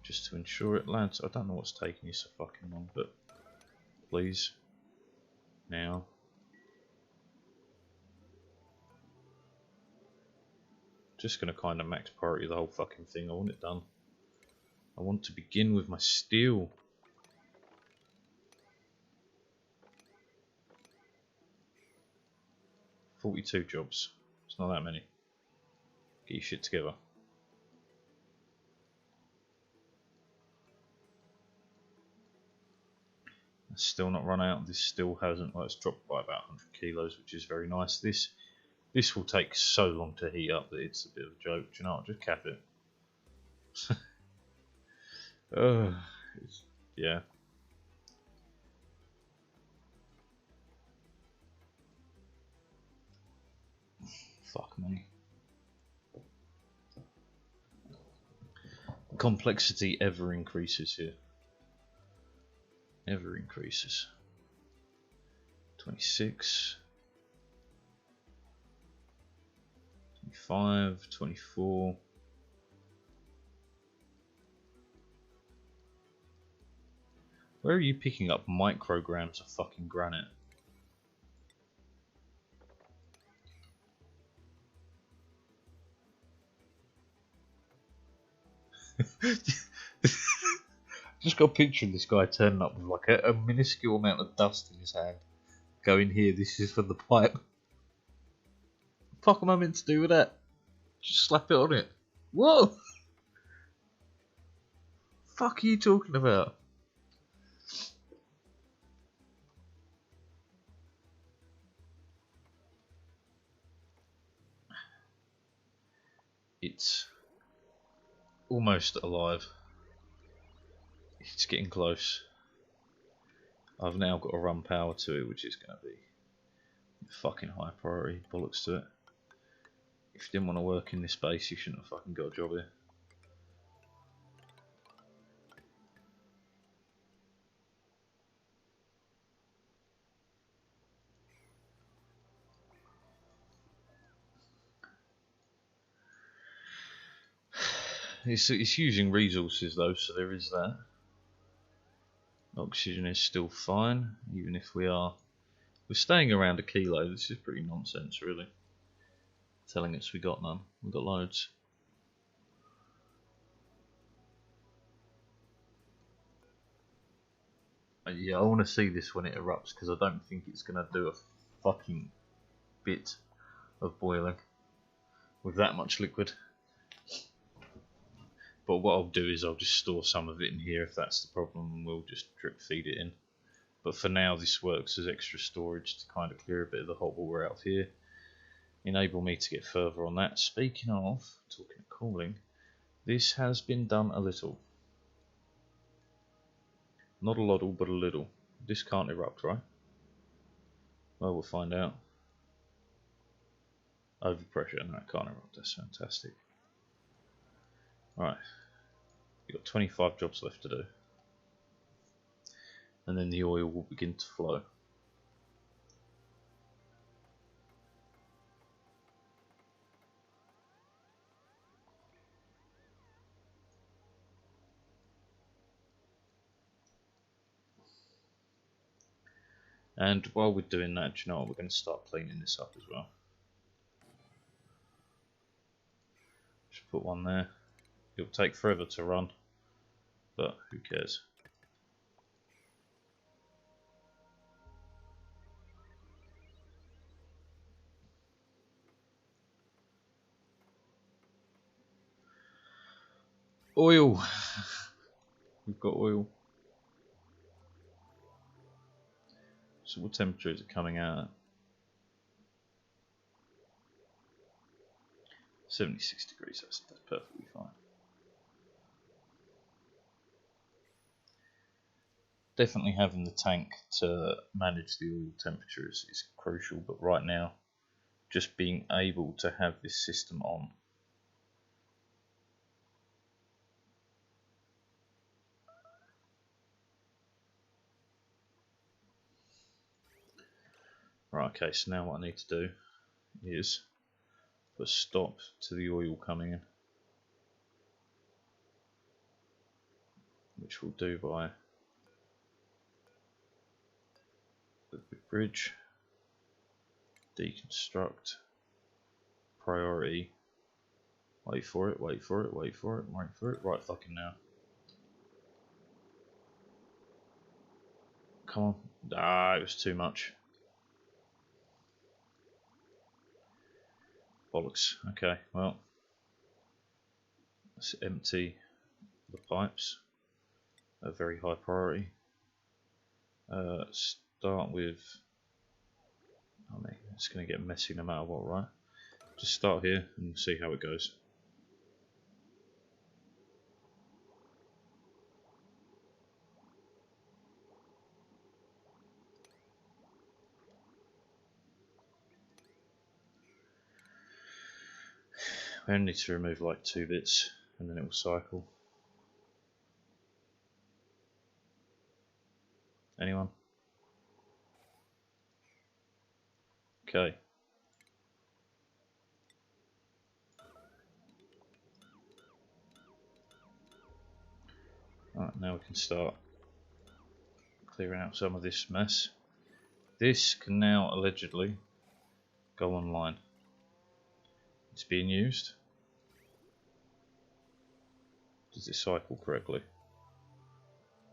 just to ensure it, lads. I don't know what's taking you so fucking long, but please, now. Just going to kind of max priority the whole fucking thing. I want it done. I want to begin with my steel. $42 jobs. It's not that many. Get your shit together. It's still not run out. This still hasn't. Well, it's dropped by about 100 kilos, which is very nice. This will take so long to heat up that it's a bit of a joke. Do you know what? Just cap it. Yeah. Fuck me. Complexity ever increases here. Ever increases. 26. 25, 24. Where are you picking up micrograms of fucking granite? Just got a picture of this guy turning up with like a minuscule amount of dust in his hand. Going here, this is for the pipe. What the fuck am I meant to do with that? Just slap it on it. Whoa! Fuck are you talking about? It's almost alive. It's getting close. I've now got to run power to it, which is going to be fucking high priority. Bollocks to it. If you didn't want to work in this base, you shouldn't have fucking got a job here. It's using resources though, so there is that. Oxygen is still fine, even if we're staying around a kilo. This is pretty nonsense, really. Telling us we got none. We got loads. Yeah, I want to see this when it erupts because I don't think it's going to do a fucking bit of boiling with that much liquid. But what I'll do is I'll just store some of it in here if that's the problem, and we'll just drip feed it in. But for now this works as extra storage to kind of clear a bit of the hot water out of here. Enable me to get further on that. Speaking of, talking of cooling, this has been done a little. Not a lot, but a little. This can't erupt, right? Well, we'll find out. Overpressure, no, it can't erupt, that's fantastic. Right, you've got 25 jobs left to do. And then the oil will begin to flow. And while we're doing that, do you know what? We're going to start cleaning this up as well. Just put one there. It'll take forever to run, but who cares? Oil. We've got oil. So what temperature is it coming out at? 76 degrees, that's perfectly fine. Definitely having the tank to manage the oil temperature is crucial, but right now, just being able to have this system on. Right, okay, so now what I need to do is put a stop to the oil coming in, which we'll do by the bridge, deconstruct, priority, wait for it, wait for it, wait for it, wait for it, right fucking now. Come on. Ah, it was too much. Bollocks. Okay, well, let's empty the pipes. A very high priority. Start with. I mean, it's going to get messy no matter what, right? Just start here and see how it goes. We only need to remove like 2 bits and then it will cycle. Anyone? Okay. Right, now we can start clearing out some of this mess. This can now allegedly go online. It's being used. Does it cycle correctly?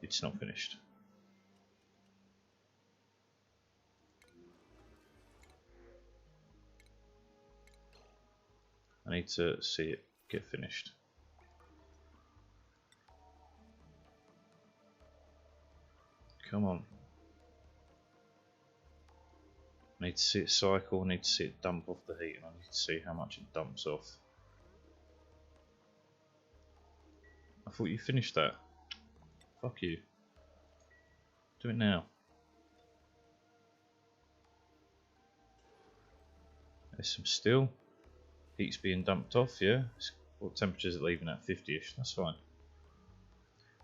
It's not finished. I need to see it get finished. Come on. I need to see it cycle, I need to see it dump off the heat, and I need to see how much it dumps off. I thought you finished that. Fuck you. Do it now. There's some steel. Heat's being dumped off, yeah? What temperature is it leaving at? 50ish, that's fine.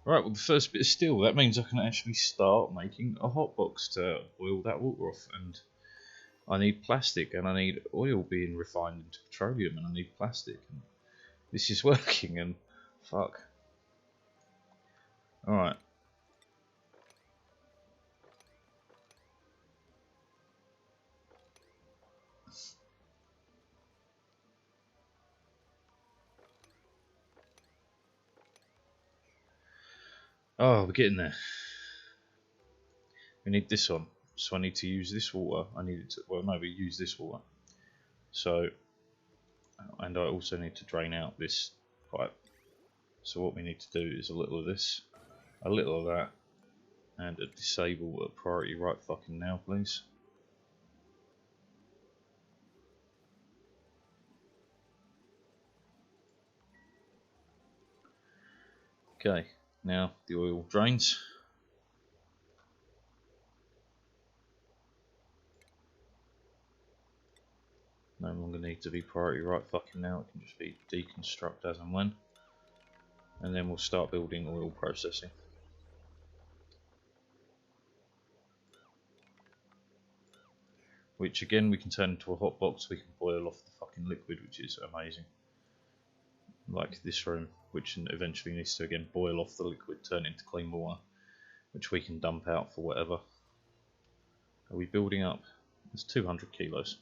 Right, well the first bit of steel, that means I can actually start making a hot box to boil that water off, and I need plastic, and I need oil being refined into petroleum, and I need plastic, and this is working, and fuck. Alright. Oh, we're getting there. We need this on. So I need to use this water. I need it to, well no, we use this water. So, and I also need to drain out this pipe. So what we need to do is a little of this, a little of that, and a disable a priority right fucking now, please. Okay, now the oil drains. No longer need to be priority right fucking now, it can just be deconstruct as and when. And then we'll start building oil processing. Which again we can turn into a hot box, we can boil off the fucking liquid, which is amazing. Like this room, which eventually needs to again boil off the liquid, turn into clean water, which we can dump out for whatever. Are we building up? It's 200 kilos.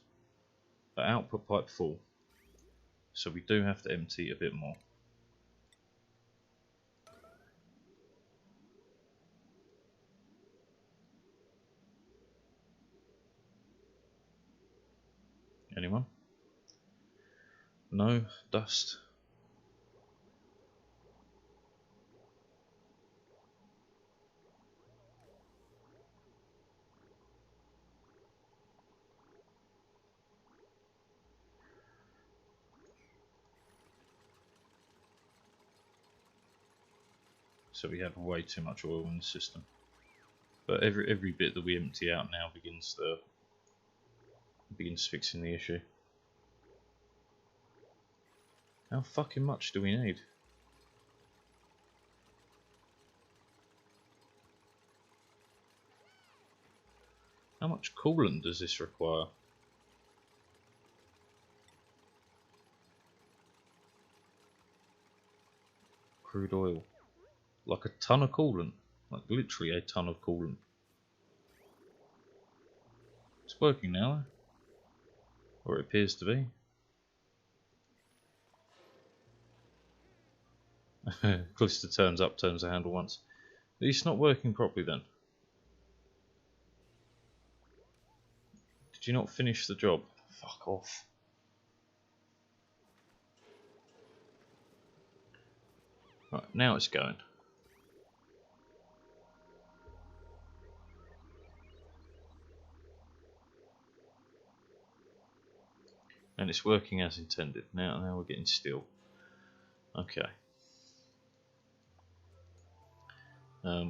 The output pipe full, so we do have to empty a bit more. Anyone? No? Dust? So we have way too much oil in the system. But every bit that we empty out now begins fixing the issue. How fucking much do we need? How much coolant does this require? Crude oil. Like a ton of coolant. Like literally a ton of coolant. It's working now, or it appears to be. Callisto turns up, turns the handle once. It's not working properly then. Did you not finish the job? Fuck off. Right, now it's going. And it's working as intended. Now we're getting steel. Okay.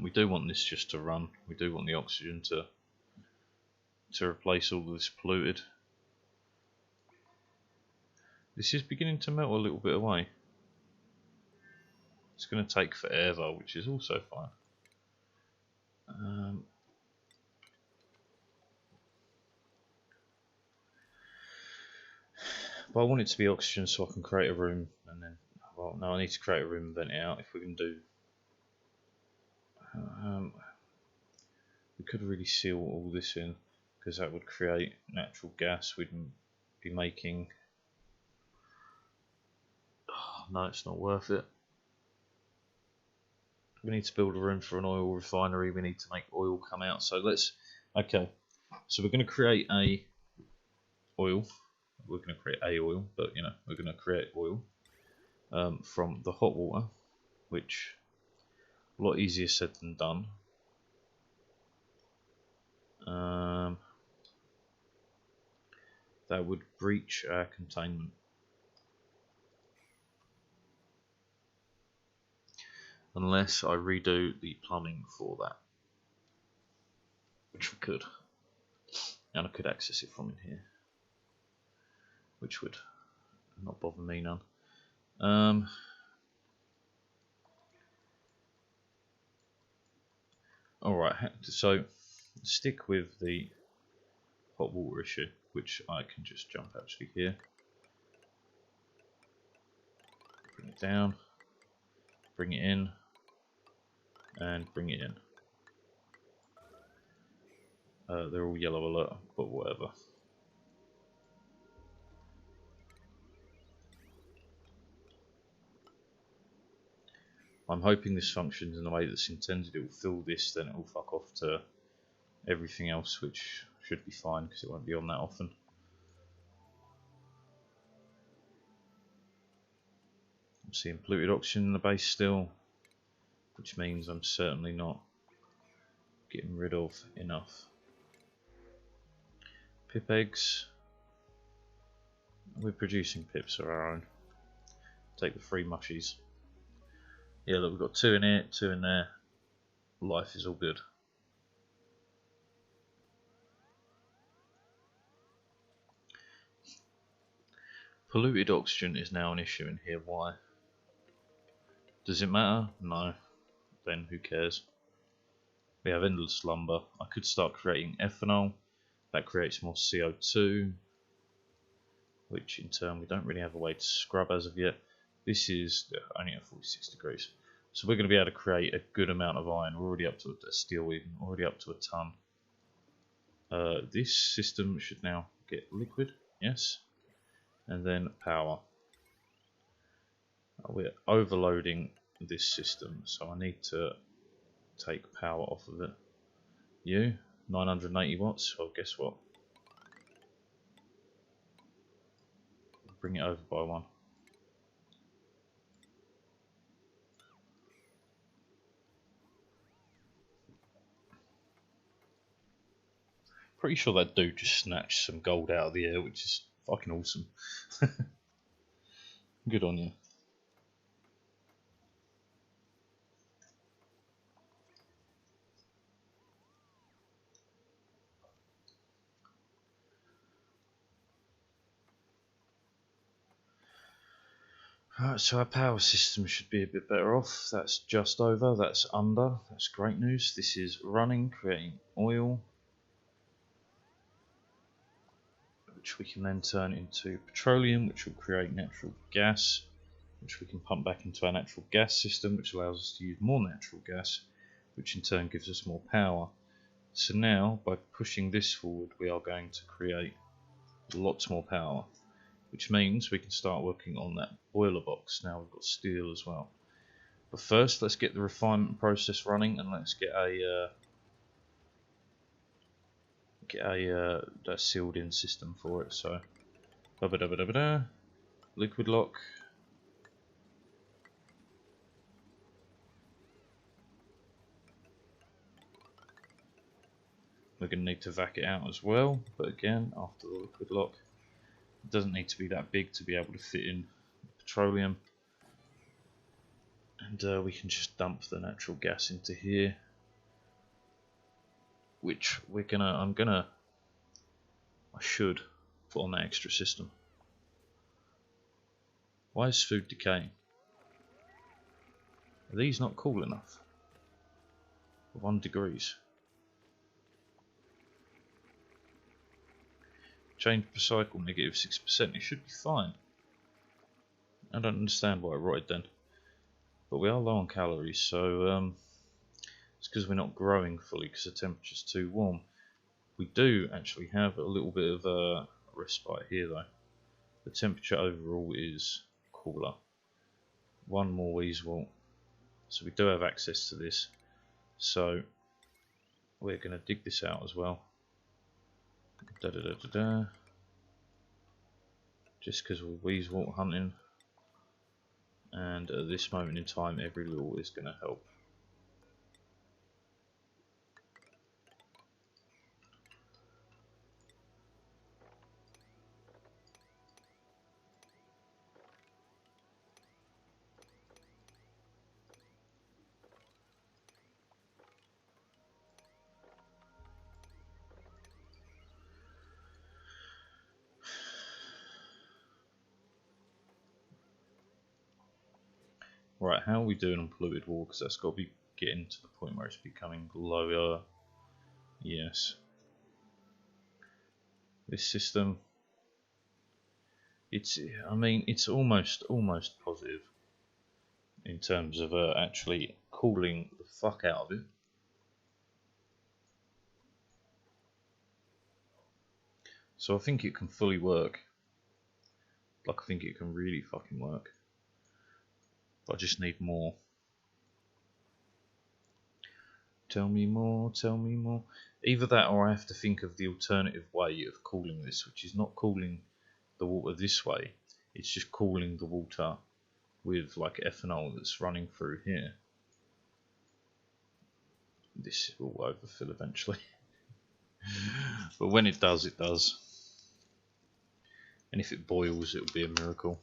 We do want this just to run. We do want the oxygen to replace all of this polluted. This is beginning to melt a little bit away. It's going to take forever, which is also fine. But I want it to be oxygen so I can create a room, and then, well, no, I need to create a room and vent it out. If we can do, we could really seal all this in, because that would create natural gas. We'd be making. Oh, no, it's not worth it. We need to build a room for an oil refinery. We need to make oil come out. So let's. Okay, so we're going to create a oil. We're going to create a oil, but you know, we're going to create oil from the hot water, which a lot easier said than done. That would breach our containment. Unless I redo the plumbing for that, which we could, and I could access it from in here, which would not bother me none. Alright, so stick with the hot water issue, which I can just jump actually here. Bring it down, bring it in, and bring it in. They're all yellow alert, but whatever. I'm hoping this functions in the way that's intended. It will fill this, then it will fuck off to everything else, which should be fine because it won't be on that often. I'm seeing polluted oxygen in the base still, which means I'm certainly not getting rid of enough. Pip eggs. We're producing pips of our own. Take the 3 mushies. Yeah, look, we've got 2 in here, 2 in there. Life is all good. Polluted oxygen is now an issue in here. Why? Does it matter? No. Then who cares? We have endless lumber. I could start creating ethanol. That creates more CO2, which in turn we don't really have a way to scrub as of yet. This is only at 46 degrees. So we're going to be able to create a good amount of iron. We're already up to a steel, even already up to a ton. This system should now get liquid, yes, and then power. We're overloading this system, so I need to take power off of it. 980 watts. Well, guess what? Bring it over by 1. Pretty sure that dude just snatched some gold out of the air, which is fucking awesome. Good on you. Alright, so our power system should be a bit better off. That's just over, that's under, that's great news. This is running, creating oil, which we can then turn into petroleum, which will create natural gas, which we can pump back into our natural gas system, which allows us to use more natural gas, which in turn gives us more power. So now, by pushing this forward, we are going to create lots more power, which means we can start working on that boiler box. Now we've got steel as well. But first, let's get the refinement process running, and let's get a sealed in system for it. So, liquid lock. We're going to need to vac it out as well, but again, after the liquid lock, it doesn't need to be that big to be able to fit in petroleum. And we can just dump the natural gas into here, which I should put on that extra system. Why is food decaying? Are these not cool enough? 1 degrees. Change per cycle negative 6%. It should be fine. I don't understand why it rotted then. But we are low on calories, so it's because we're not growing fully because the temperature's too warm. We do actually have a little bit of a respite here though. The temperature overall is cooler. 1 more weasel. So we do have access to this. So we're going to dig this out as well. Just because we're weasel hunting, and at this moment in time every little is going to help. Right, how are we doing on polluted water? Because that's got to be getting to the point where it's becoming lower. Yes. This system, I mean, it's almost positive in terms of actually cooling the fuck out of it. So I think it can fully work. Like, I think it can really fucking work. But I just need more. Tell me more, tell me more. Either that or I have to think of the alternative way of cooling this, which is not cooling the water this way. It's just cooling the water with like ethanol that's running through here. This will overfill eventually. But when it does, it does. And if it boils, it'll be a miracle.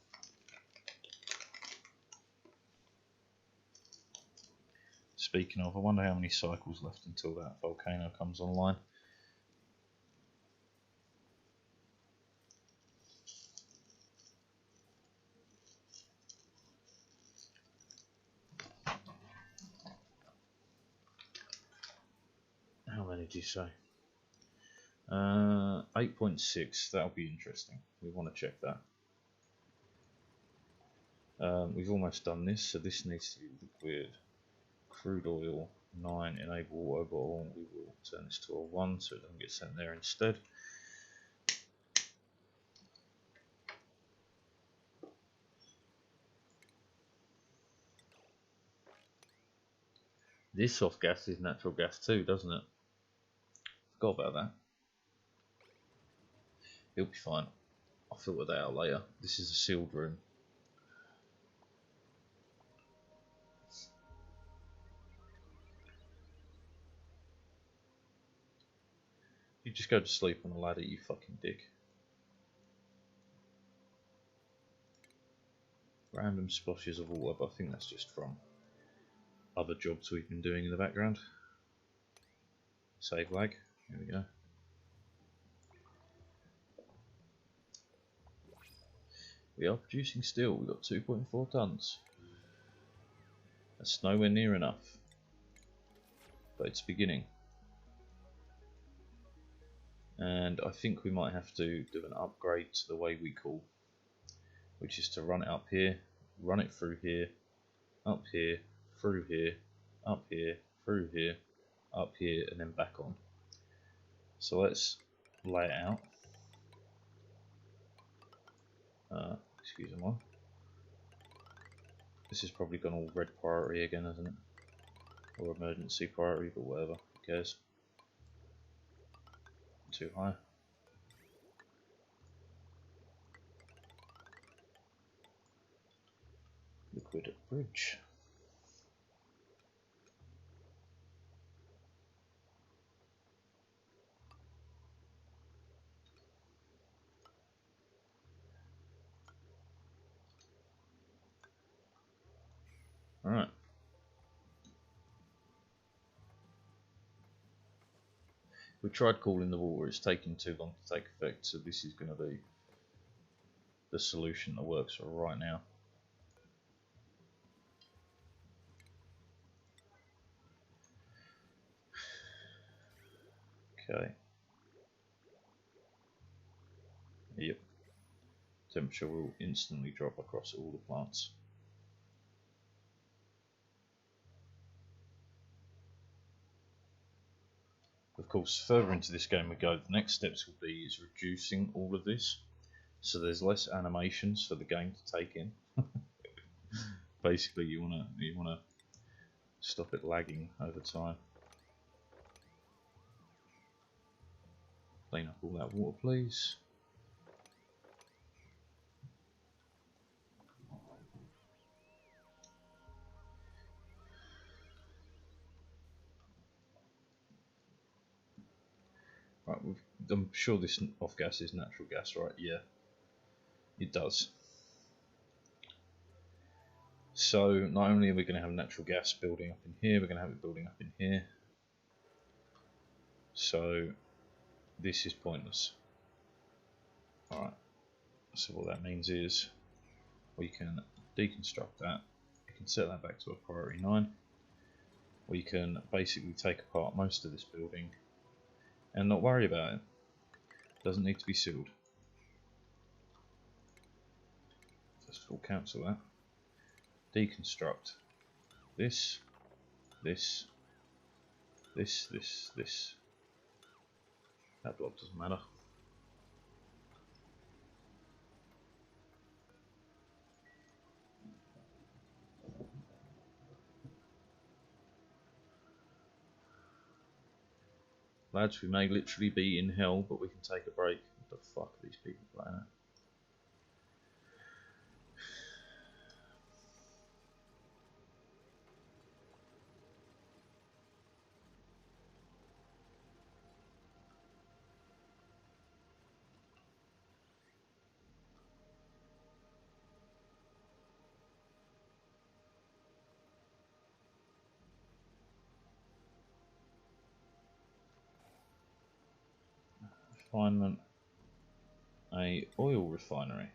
Speaking of, I wonder how many cycles left until that volcano comes online. How many do you say? 8.6, that'll be interesting. We want to check that. We've almost done this, so this needs to be liquid. Crude oil 9, enable water bottle. We will turn this to a 1 so it doesn't get sent there instead. This off gas is natural gas too, doesn't it? Forgot about that. It'll be fine. I'll filter that out later. This is a sealed room. You just go to sleep on the ladder, you fucking dick. Random splashes of water, but I think that's just from other jobs we've been doing in the background. Save lag. Here we go. We are producing steel. We've got 2.4 tons. That's nowhere near enough. But it's beginning. And I think we might have to do an upgrade to the way we call, which is to run it up here, run it through here, up here, through here, up here, through here, up here, and then back on. So let's lay it out. Excuse me. This has probably gone all red priority again, hasn't it? Or emergency priority, but whatever, who cares? Too high. Liquid bridge. Alright. We tried cooling the water, it's taking too long to take effect, so this is going to be the solution that works for right now. Okay. Yep. Temperature will instantly drop across all the plants. Of course, further into this game we go, the next steps will be is reducing all of this, so there's less animations for the game to take in. Basically, you wanna stop it lagging over time. Clean up all that water, please. Right, I'm sure this off gas is natural gas, right? Yeah, it does. So not only are we going to have natural gas building up in here, we're going to have it building up in here. So this is pointless. Alright, so what that means is we can deconstruct that, we can set that back to a priority 9, we can basically take apart most of this building and not worry about it. Doesn't need to be sealed. Just full cancel that. Deconstruct this, this, this, this, this. That block doesn't matter. Lads, we may literally be in hell, but we can take a break. What the fuck are these people playing at? Refinement, a oil refinery.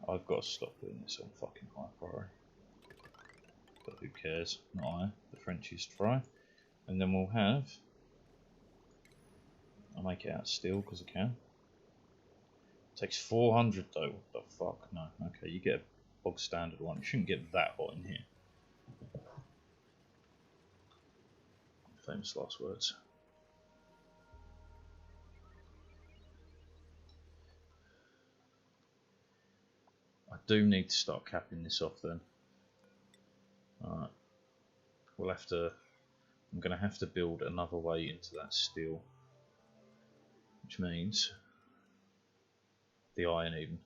I've got to stop doing this on fucking high priority. But who cares? Not I, the Frenchiest fry. And then we'll have, I'll make it out of steel because I can. Takes 400 though, what the fuck? No, okay, you get a bog standard one. You shouldn't get that hot in here. Famous last words. I do need to start capping this off then. Alright. We'll have to, I'm going to have to build another way into that steel. Which means, the iron even.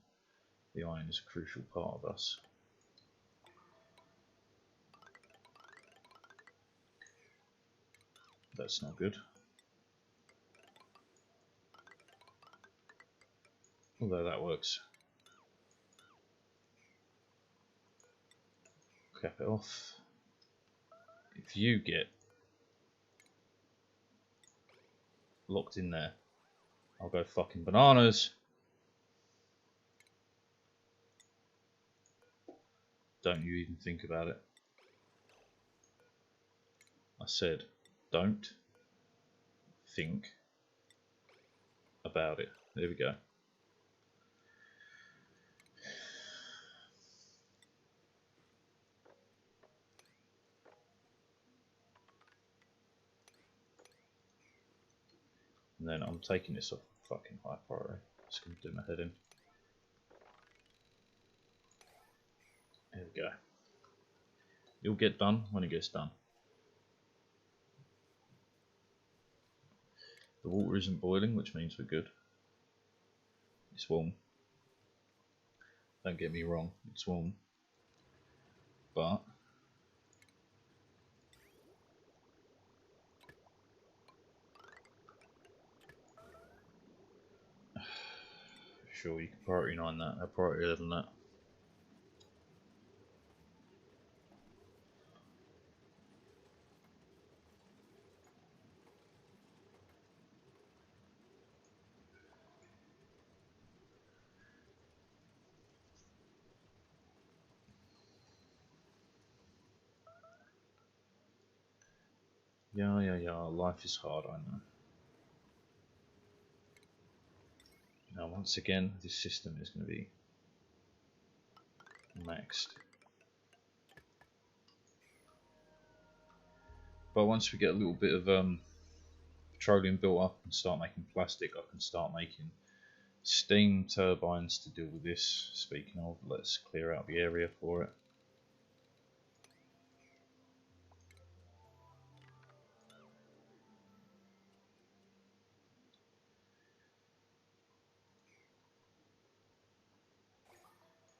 The iron is a crucial part of us. That's not good. Although that works. Cap it off. If you get locked in there, I'll go fucking bananas. Don't you even think about it. I said, don't think about it. There we go. And then I'm taking this off fucking high priority. Just gonna do my head in. There we go. It'll get done when it gets done. The water isn't boiling, which means we're good. It's warm. Don't get me wrong, it's warm. But sure, you can priority 9 that, priority 11 that. Yeah, life is hard, I know. Now once again, this system is going to be maxed. But once we get a little bit of petroleum built up and start making plastic, I can start making steam turbines to deal with this. Speaking of, let's clear out the area for it.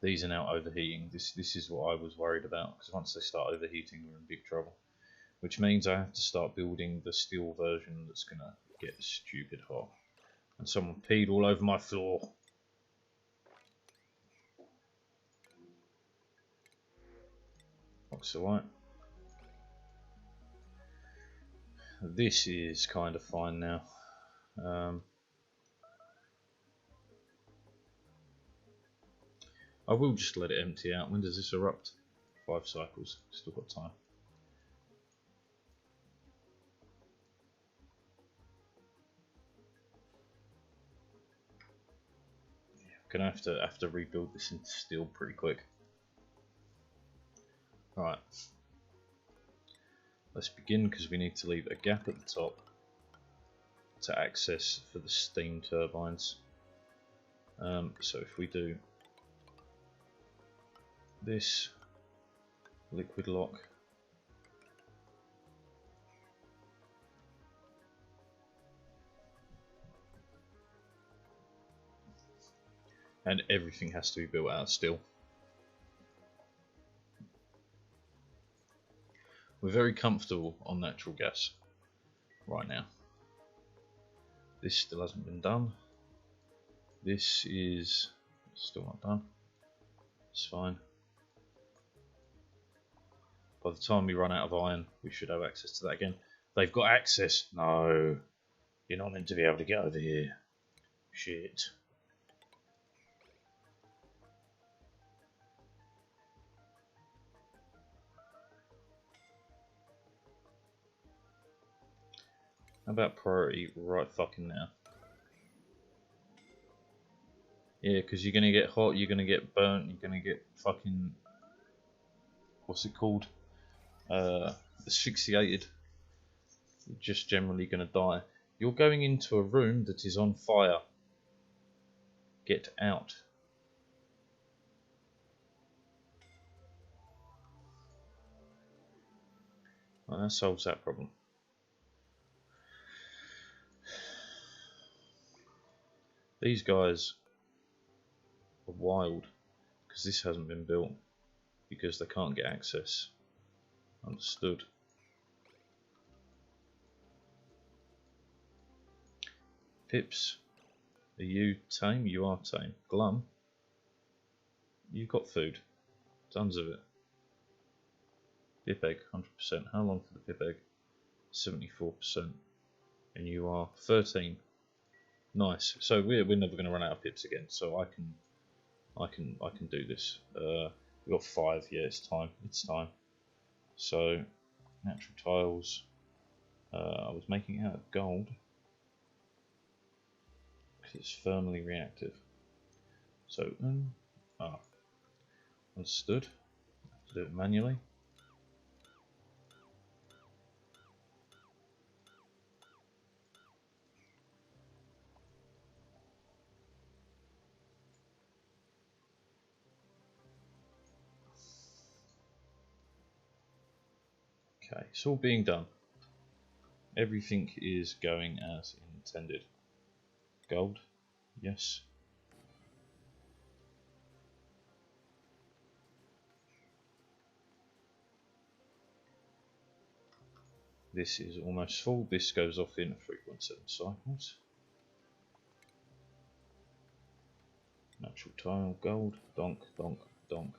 These are now overheating. This is what I was worried about, because once they start overheating, we're in big trouble. Which means I have to start building the steel version that's going to get stupid hot. And someone peed all over my floor. Oxalite. This is kind of fine now. I will just let it empty out. When does this erupt? 5 cycles. Still got time. Gonna have to rebuild this into steel pretty quick. Right. Let's begin, because we need to leave a gap at the top to access for the steam turbines. So if we do this liquid lock, and everything has to be built out of steel. We're very comfortable on natural gas right now. This still hasn't been done. This is still not done. It's fine. By the time we run out of iron, we should have access to that again. They've got access. No, you're not meant to be able to get over here. Shit. How about priority right fucking now? Yeah, because you're gonna get hot, you're gonna get burnt, you're gonna get fucking, what's it called? Asphyxiated. You're just generally gonna die. You're going into a room that is on fire. Get out. Well, that solves that problem. These guys are wild because this hasn't been built, because they can't get access. Understood. Pips, are you tame? You are tame. Glum, you've got food. Tons of it. Pip egg, 100%. How long for the pip egg? 74%. And you are 13. Nice. So we're never going to run out of pips again. So I can do this. We got 5. Yeah, it's time. It's time. So natural tiles. I was making it out of gold because it's firmly reactive. So understood. Have to do it manually. Okay, it's all being done. Everything is going as intended. Gold, yes. This is almost full. This goes off in 3.7 cycles. Natural tile, gold, donk, donk, donk.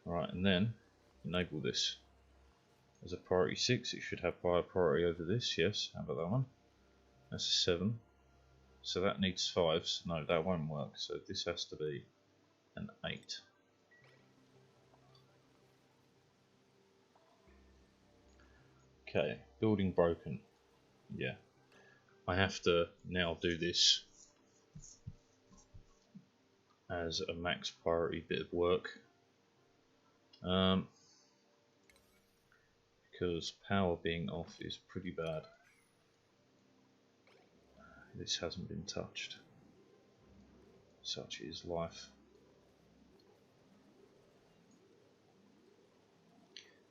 Right, and then enable this. As a priority 6, it should have higher priority over this, yes. How about that one? That's a 7. So that needs 5s. No, that won't work. So this has to be an 8. Okay, building broken. Yeah. I have to now do this as a max priority bit of work. Because power being off is pretty bad. This hasn't been touched. Such is life.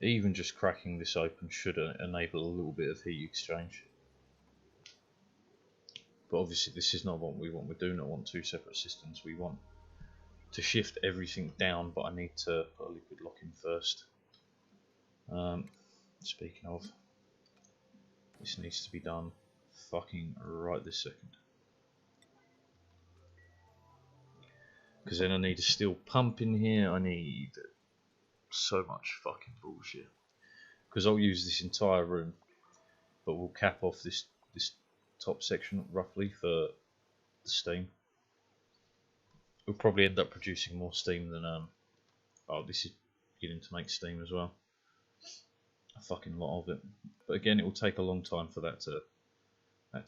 Even just cracking this open should enable a little bit of heat exchange. But obviously this is not what we want. We do not want 2 separate systems. We want to shift everything down, but I need to put a liquid lock in first. Speaking of, this needs to be done fucking right this second. Because then I need a steel pump in here. I need so much fucking bullshit. Because I'll use this entire room, but we'll cap off this top section roughly for the steam. We'll probably end up producing more steam than oh, this is beginning to make steam as well. A fucking lot of it. But again, it will take a long time for that to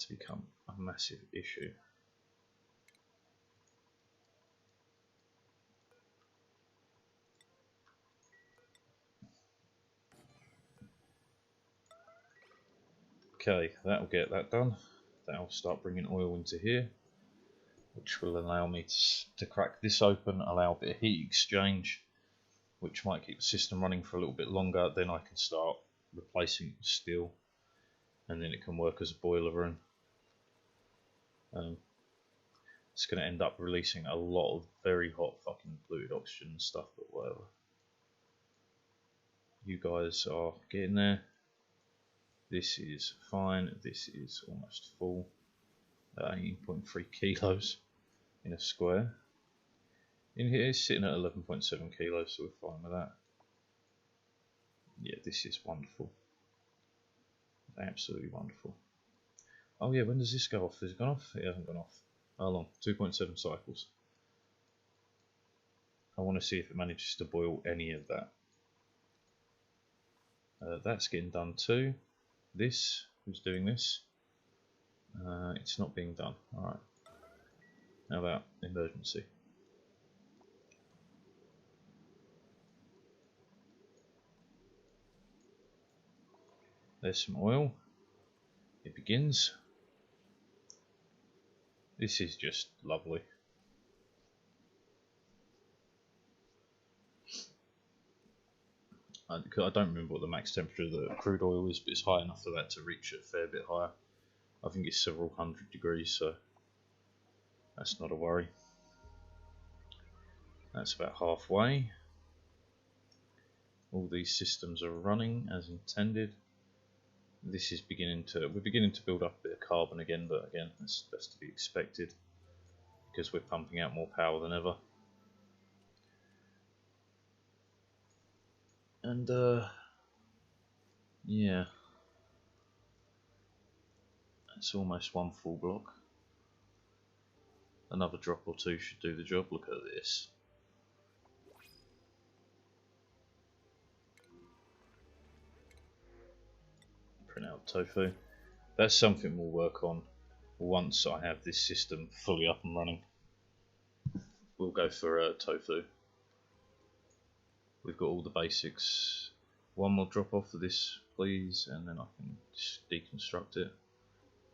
become a massive issue. Okay, that'll get that done. That'll start bringing oil into here, which will allow me to crack this open, allow a bit of heat exchange, which might keep the system running for a little bit longer. Then I can start replacing it with steel, and then it can work as a boiler room. It's going to end up releasing a lot of very hot fucking fluid oxygen and stuff, but whatever. You guys are getting there. This is fine. This is almost full. 18.3 kilos in a square. In here it's sitting at 11.7 kilos, so we're fine with that. Yeah, this is wonderful. Absolutely wonderful. Oh yeah, when does this go off? Has it gone off? It hasn't gone off. How long? 2.7 cycles. I want to see if it manages to boil any of that. That's getting done too. This, who's doing this? It's not being done. Alright. How about emergency? There's some oil. It begins. This is just lovely. I don't remember what the max temperature of the crude oil is, but it's high enough for that to reach a fair bit higher. I think it's several hundred degrees, so that's not a worry. That's about halfway. All these systems are running as intended. This is we're beginning to build up a bit of carbon again, but again, that's to be expected because we're pumping out more power than ever. And yeah, it's almost one full block. Another drop or two should do the job. Look at this. Print out tofu. That's something we'll work on once I have this system fully up and running. We'll go for tofu. We've got all the basics. One more drop off of this, please, and then I can just deconstruct it.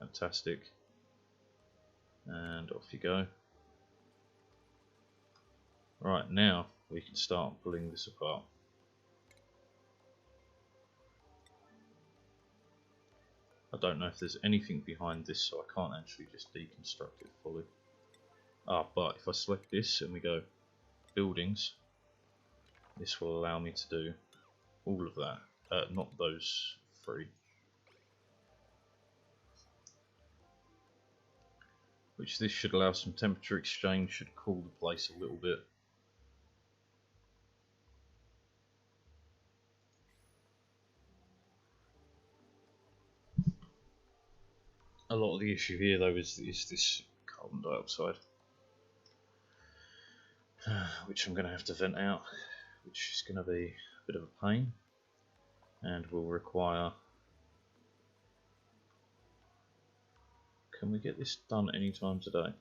Fantastic. And off you go. Right, now we can start pulling this apart. I don't know if there's anything behind this, so I can't actually just deconstruct it fully. But if I select this and we go buildings, this will allow me to do all of that. Not those three. Which this should allow some temperature exchange, should cool the place a little bit. A lot of the issue here though is this carbon dioxide, which I'm going to have to vent out, which is going to be a bit of a pain and will require... Can we get this done any time today?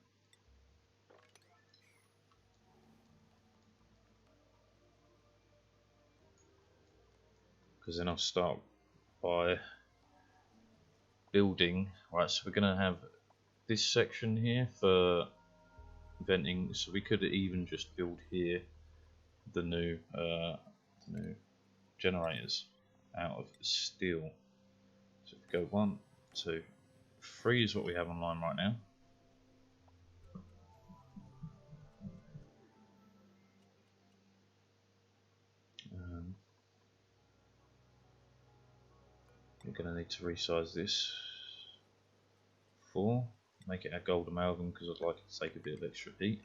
Because then I'll start by building. Right, so we're going to have this section here for venting, so we could even just build here the new generators out of steel. So if we go 1, 2, 3 is what we have online right now. We're going to need to resize this. 4, make it a gold amalgam because I'd like it to take a bit of extra heat.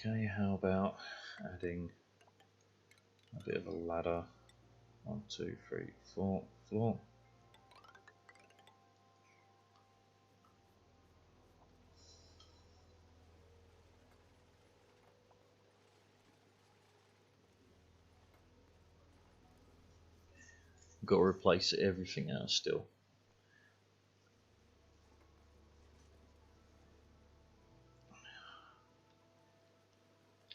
Okay, how about adding a bit of a ladder? 1, 2, 3, 4, floor. Got to replace everything else still.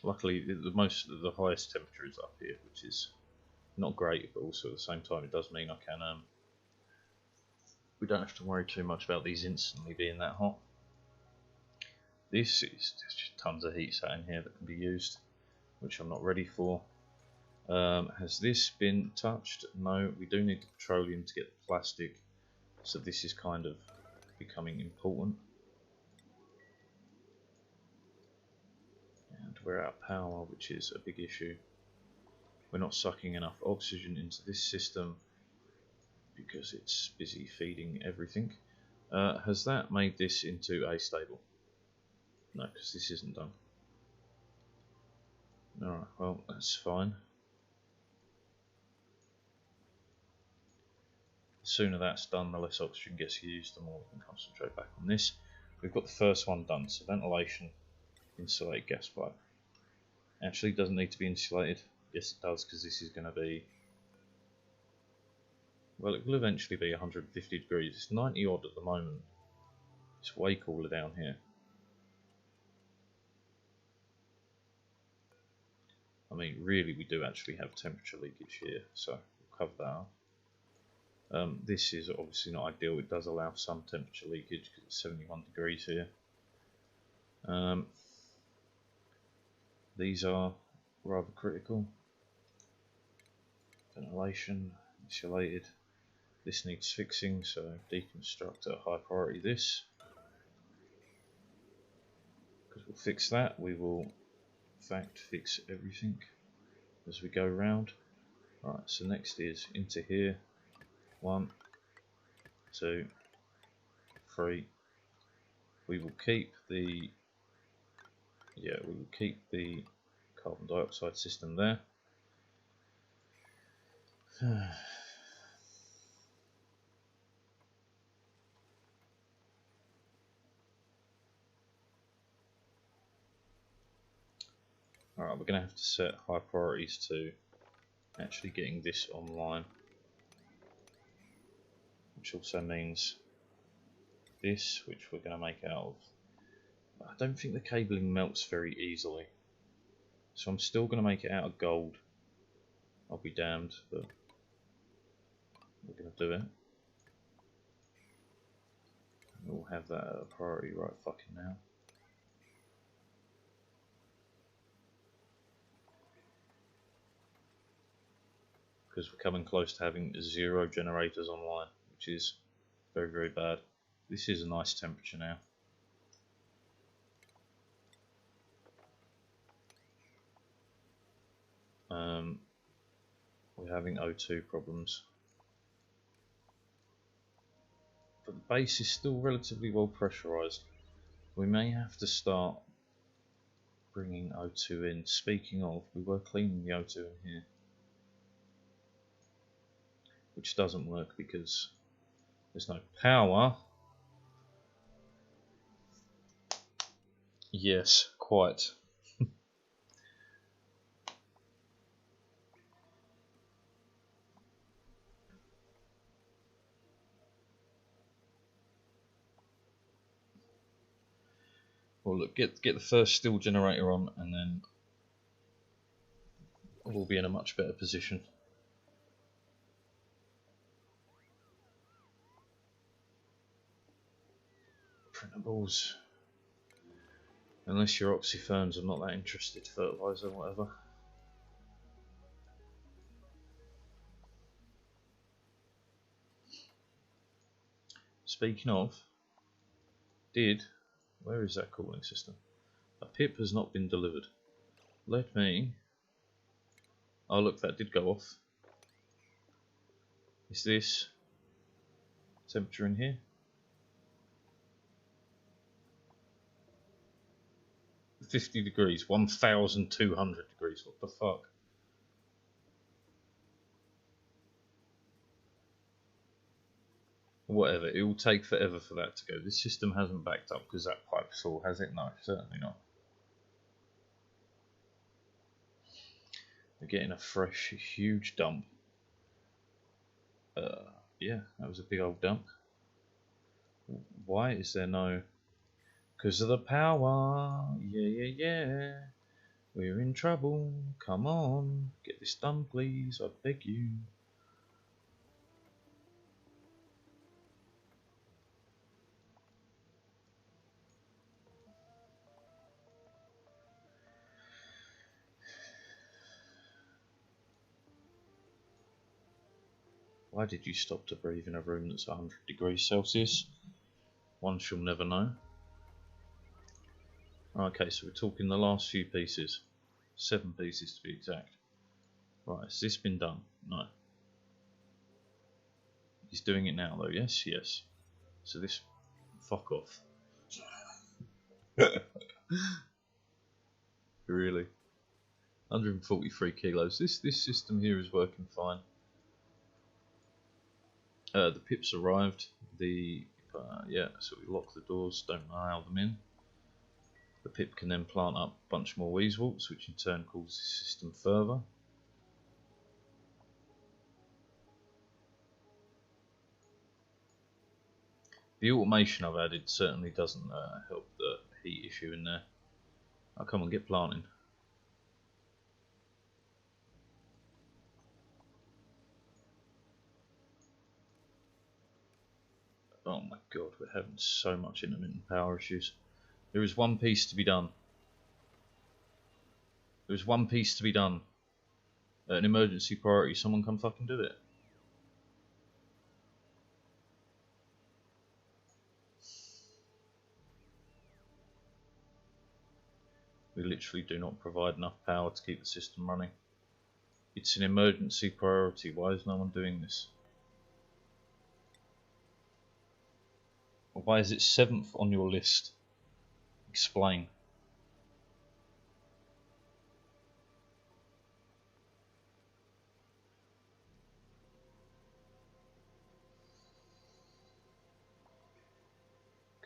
Luckily, the highest temperature is up here, which is not great, but also at the same time it does mean I can we don't have to worry too much about these instantly being that hot. This is just tons of heat sat in here that can be used, which I'm not ready for. Has this been touched? No, we do need the petroleum to get the plastic, so this is kind of becoming important. And we're out of power, which is a big issue. We're not sucking enough oxygen into this system because it's busy feeding everything. Has that made this into a stable? No, because this isn't done. Alright, well, that's fine. The sooner that's done, the less oxygen gets used, the more we can concentrate back on this. We've got the first one done, so ventilation, insulated gas pipe. Actually, doesn't need to be insulated. Yes, it does, because this is going to be... Well, it will eventually be 150 degrees. It's 90 odd at the moment. It's way cooler down here. I mean, really, we do actually have temperature leakage here, so we'll cover that up. This is obviously not ideal. It does allow some temperature leakage because it's 71 degrees here. These are rather critical. Ventilation, insulated. This needs fixing, so deconstruct at high priority this. Because we'll fix that, we will in fact fix everything as we go around. Right, so next is into here. 1, 2, 3. We will keep the Yeah, we'll keep the carbon dioxide system there. Alright, we're going to have to set high priorities to actually getting this online, which also means this, which we're going to make out of. I don't think the cabling melts very easily, so I'm still going to make it out of gold. I'll be damned, but we're going to do it. We'll have that at a priority right fucking now. Because we're coming close to having 0 generators online, which is very, very bad. This is a nice temperature now. We're having O2 problems. But the base is still relatively well pressurized. We may have to start bringing O2 in. Speaking of, we were cleaning the O2 in here, which doesn't work because there's no power. Yes, quite. Well, look, get the first steel generator on, and then we'll be in a much better position. Printables. Unless you're oxyferns, I'm not that interested. Fertilizer, whatever. Speaking of, where is that cooling system? A pip has not been delivered. Let me... Oh look, that did go off. Is this temperature in here? 50 degrees, 1,200 degrees, what the fuck? Whatever, it will take forever for that to go. This system hasn't backed up because that pipe's full, has it? No, certainly not. We're getting a fresh, huge dump. Yeah, that was a big old dump. Why is there no... Because of the power. Yeah. We're in trouble. Come on. Get this done, please. I beg you. Why did you stop to breathe in a room that's 100 degrees Celsius? One shall never know. Okay, so we're talking the last few pieces. 7 pieces to be exact. Right, has this been done? No. He's doing it now though, yes? Yes. So this... Fuck off. Really? 143 kilos. This system here is working fine. The pips arrived. Yeah, so we lock the doors, don't allow them in. The pip can then plant up a bunch more weasels, which in turn cools the system further. The automation I've added certainly doesn't help the heat issue in there. Oh, come on, get planting. Oh my god, we're having so much intermittent power issues. There is one piece to be done. There is one piece to be done. An emergency priority, someone come fucking do it. We literally do not provide enough power to keep the system running. It's an emergency priority, why is no one doing this? Why is it 7th on your list? Explain.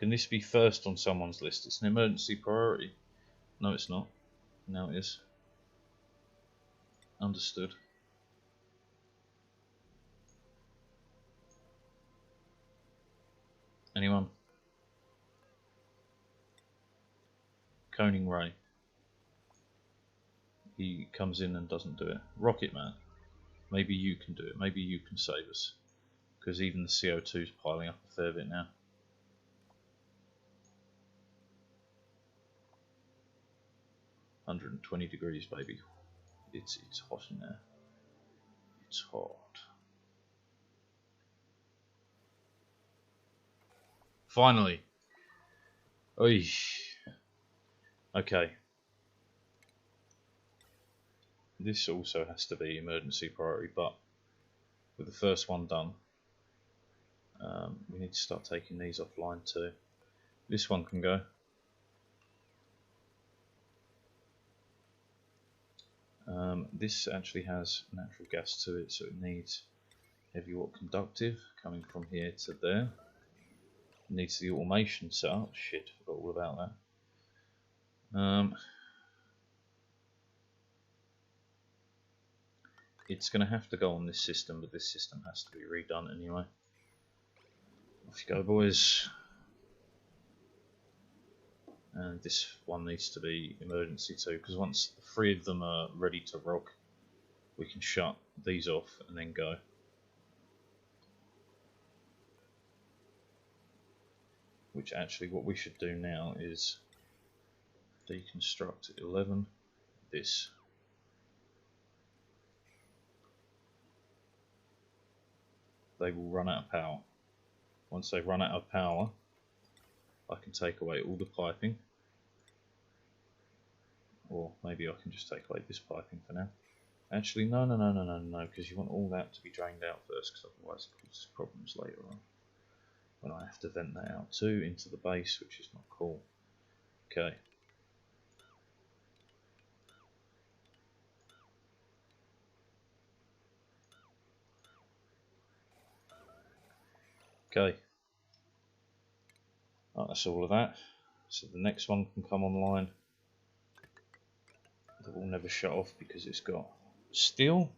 Can this be first on someone's list? It's an emergency priority. No, it's not. Now it is. Understood. Anyone? Coning Ray. He comes in and doesn't do it. Rocket Man. Maybe you can do it. Maybe you can save us. Because even the CO2 is piling up a fair bit now. $120 baby. It's hot in there. It's hot. Finally. Oy. Okay. This also has to be emergency priority, but with the first one done, we need to start taking these offline too. This one can go. This actually has natural gas to it, so it needs heavy watt conductive coming from here to there. It needs the automation set up. Shit, forgot all about that. It's going to have to go on this system, but this system has to be redone anyway. Off you go, boys. And this one needs to be emergency too, because once the 3 of them are ready to rock, we can shut these off and then go. Which actually what we should do now is deconstruct 11, this. They will run out of power. Once they run out of power, I can take away all the piping, or maybe I can just take away this piping for now. Actually, no, because you want all that to be drained out first, because otherwise it causes problems later on when I have to vent that out too into the base, which is not cool. Okay. Okay. Oh, that's all of that. So the next one can come online. That will never shut off because it's got steel.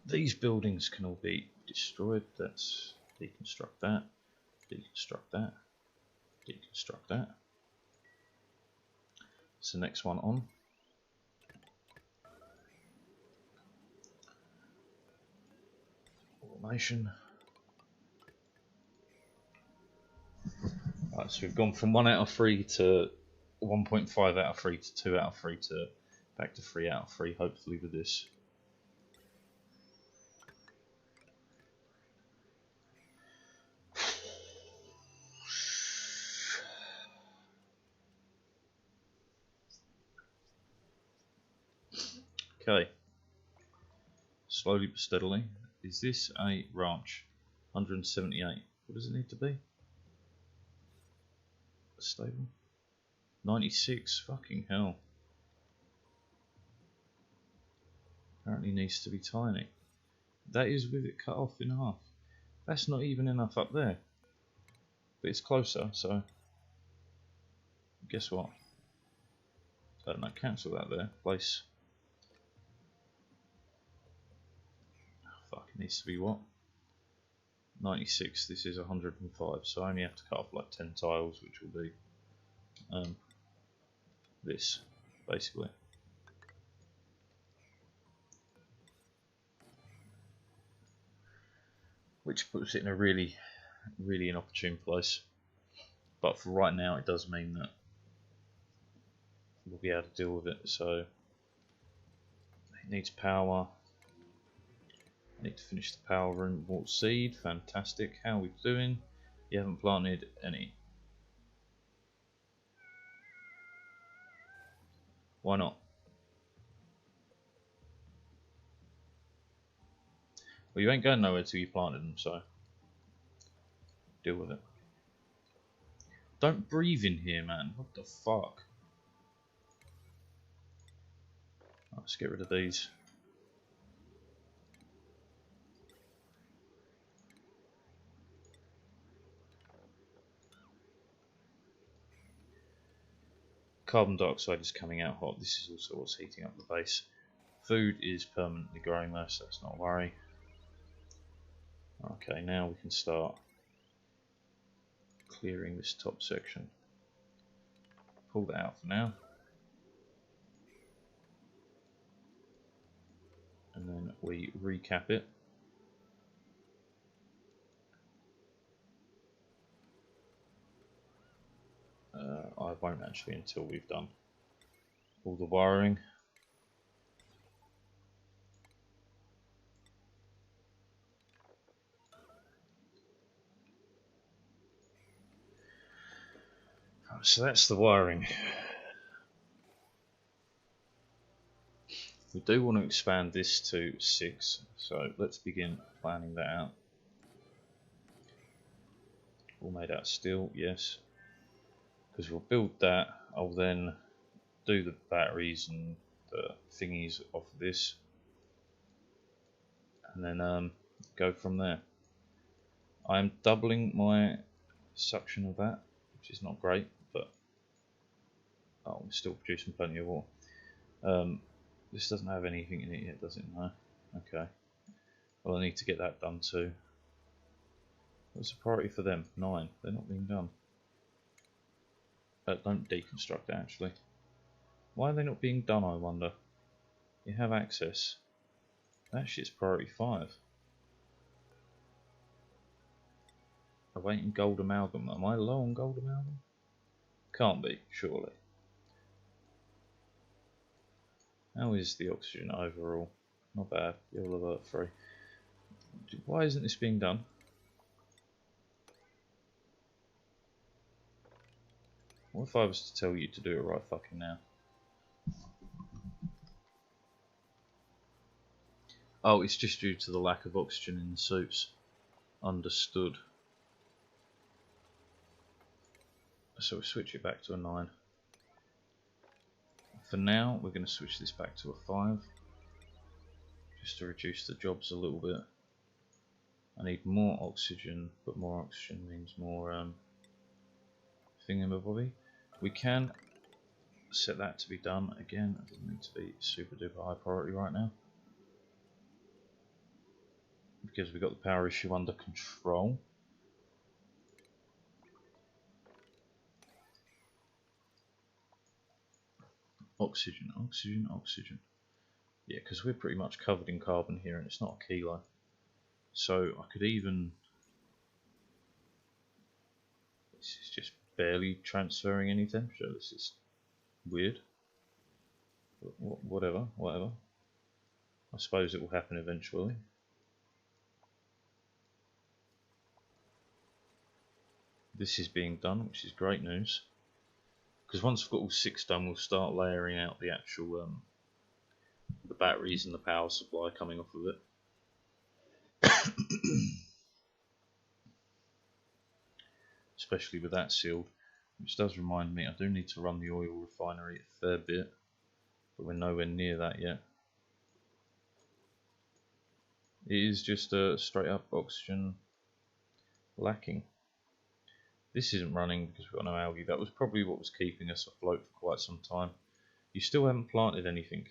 These buildings can all be destroyed. Let's deconstruct that, deconstruct that, deconstruct that. It's the next one on. Automation. Right, so we've gone from 1 out of 3 to 1.5 out of 3 to 2 out of 3 to back to 3 out of 3, hopefully with this. Okay. Slowly but steadily. Is this a ranch? 178. What does it need to be? Stable? 96. Fucking hell. Apparently needs to be tiny. That is with it cut off in half. That's not even enough up there. But it's closer, so guess what? I don't know, cancel that there. Place. Oh, fuck, it needs to be what? 96, this is 105, so I only have to cut off like 10 tiles, which will be this, basically. Which puts it in a really inopportune place. But for right now, it does mean that we'll be able to deal with it. So it needs power. I need to finish the power room. Water seed, fantastic. How are we doing? You haven't planted any. Why not? Well, you ain't going nowhere till you planted them, so deal with it. Don't breathe in here, man. What the fuck? Let's get rid of these. carbon dioxide is coming out hot. This is also what's heating up the base. Food is permanently growing though, so that's not a worry. Okay, now we can start clearing this top section. Pull that out for now. And then we recap it. I won't actually until we've done all the wiring. So that's the wiring. We do want to expand this to 6, so let's begin planning that out. All made out of steel, yes. Because we'll build that, I'll then do the batteries and the thingies off of this, and then go from there. I'm doubling my suction of that, which is not great, but I'm still producing plenty of water. This doesn't have anything in it yet, does it? No. Okay. Well, I need to get that done too. What's the priority for them? 9. They're not being done. Don't deconstruct it, actually. Why are they not being done, I wonder? You have access. Actually, it's priority 5. Awaiting gold amalgam. Am I low on gold amalgam? Can't be, surely. How is the oxygen overall? Not bad. You'll alert 3. Why isn't this being done? What if I was to tell you to do it right fucking now? Oh, it's just due to the lack of oxygen in the suits. Understood. So we switch it back to a 9. For now, we're going to switch this back to a 5. Just to reduce the jobs a little bit. I need more oxygen, but more oxygen means more thingamabobby. We can set that to be done again. It doesn't need to be super duper high priority right now, because we've got the power issue under control. Oxygen, oxygen, oxygen. Yeah, because we're pretty much covered in carbon here and it's not a kilo. So I could even... This is just barely transferring any temperature. This is weird. Whatever. I suppose it will happen eventually. This is being done, which is great news. Because once I've got all 6 done, we'll start layering out the actual the batteries and the power supply coming off of it. Especially with that sealed, which does remind me I do need to run the oil refinery a fair bit, but we're nowhere near that yet. It is just a straight up oxygen lacking. This isn't running because we've got no algae. That was probably what was keeping us afloat for quite some time. You still haven't planted anything.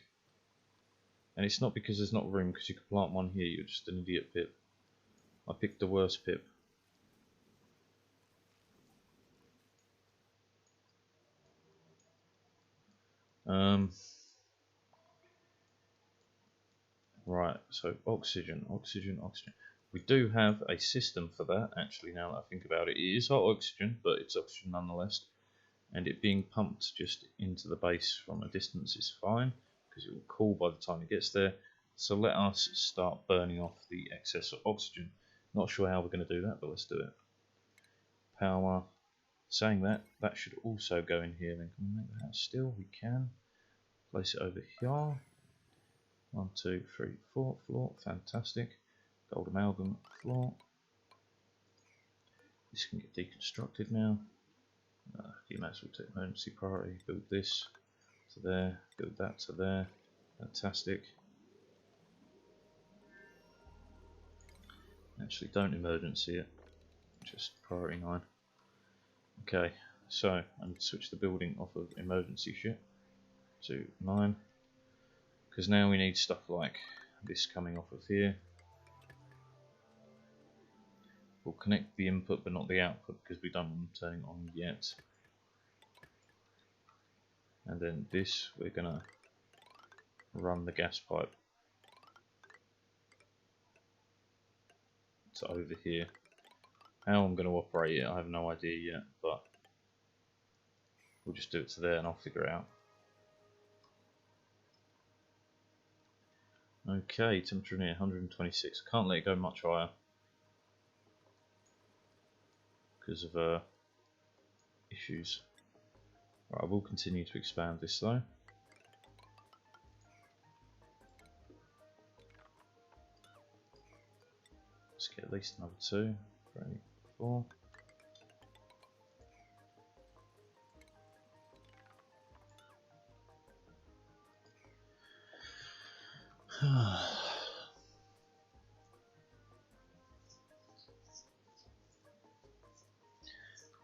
And it's not because there's not room, because you could plant one here. You're just an idiot, Pip. I picked the worst Pip. Right, so oxygen. We do have a system for that, actually, now that I think about it. It is hot oxygen, but it's oxygen nonetheless. And it being pumped just into the base from a distance is fine, because it will cool by the time it gets there. So let us start burning off the excess of oxygen. Not sure how we're going to do that, but let's do it. Power. Saying that, that should also go in here. Then can we make the house still? We can. Place it over here. 1, 2, 3, 4. Floor. Fantastic. Gold amalgam floor. This can get deconstructed now. You might as well take emergency priority. Build this to there. Build that to there. Fantastic. Actually, don't emergency it. Just priority 9. Okay, So I need to switch the building off of emergency shit to 9, because now we need stuff like this coming off of here. We'll connect the input but not the output because we don't want them turning on yet. And then this, we're gonna run the gas pipe to over here. How I'm going to operate it, I have no idea yet, but we'll just do it to there and I'll figure it out. Okay, temperature near 126. I can't let it go much higher because of issues. Right, I will continue to expand this though. Let's get at least another 2, 3, 4.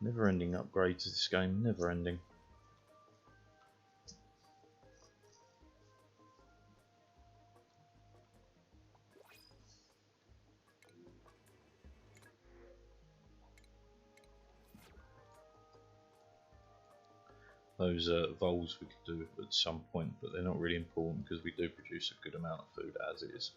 Never ending upgrades to this game, never ending. Those voles we could do at some point, but they're not really important because we do produce a good amount of food as is.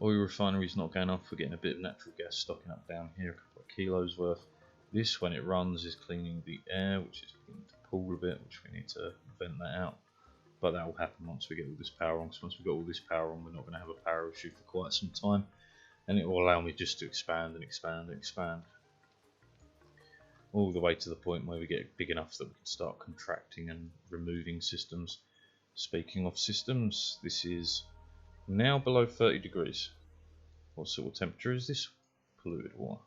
Oil refinery's not going off, we're getting a bit of natural gas stocking up down here, a couple of kilos worth. This, when it runs, is cleaning the air, which is cleaning the pool a bit, which we need to vent that out. But that will happen once we get all this power on, because once we've got all this power on, we're not going to have a power issue for quite some time. And it will allow me just to expand and expand and expand. All the way to the point where we get big enough that we can start contracting and removing systems. Speaking of systems, this is now below 30 degrees. What sort of temperature is this? Polluted water.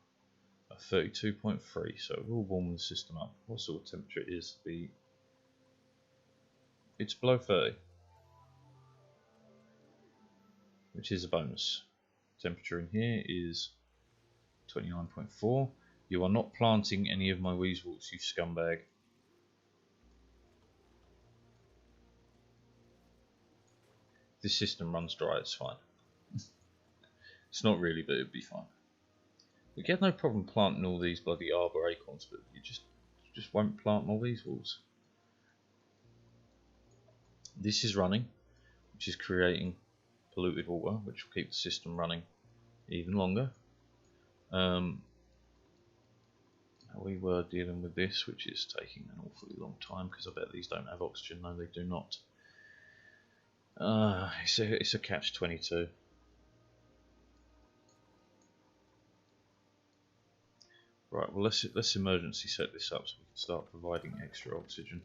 32.3, so we'll warm the system up. What sort of temperature is the... It's below 30, which is a bonus. Temperature in here is 29.4. You are not planting any of my weasels, you scumbag. This system runs dry, it's fine. It's not really, but it'd be fine. We get no problem planting all these bloody arbor acorns, but you just won't plant more weasels. This is running, which is creating polluted water, which will keep the system running even longer. We were dealing with this, which is taking an awfully long time because I bet these don't have oxygen. No, they do not. It's a catch-22. Right, well let's emergency set this up so we can start providing extra oxygen.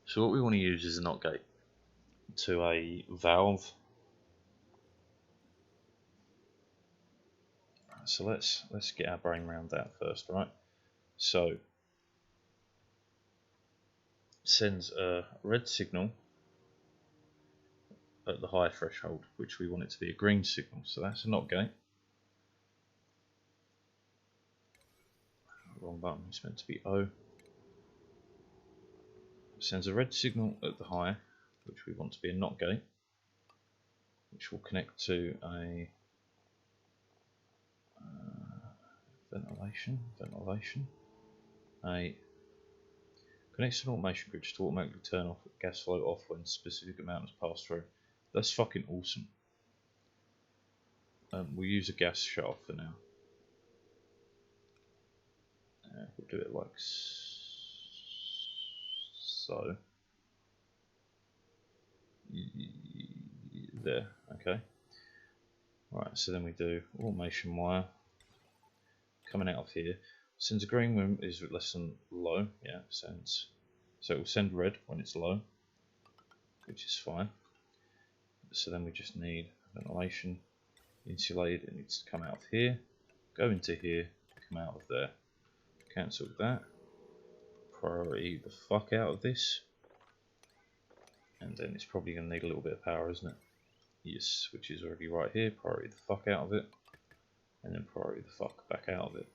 So what we want to use is a NOT gate to a valve. So let's get our brain around that first, right? So sends a red signal at the high threshold, which we want it to be a green signal. So that's a NOT gate. Wrong button, it's meant to be O. Sends a red signal at the high, which we want to be a NOT gate, which will connect to a ventilation, connects to an automation grid to automatically turn off gas flow off when specific amount is passed through. That's fucking awesome. We'll use a gas shut off for now. We'll do it like so. There, okay. Right, so then we do automation wire coming out of here. Since the green room is less than low, yeah, sends. So it will send red when it's low, which is fine. So then we just need ventilation, insulated. It needs to come out of here, go into here, come out of there. Cancel that. Priority the fuck out of this. And then it's probably going to need a little bit of power, isn't it? Yes, which is already right here. Priority the fuck out of it. And then priority the fuck back out of it.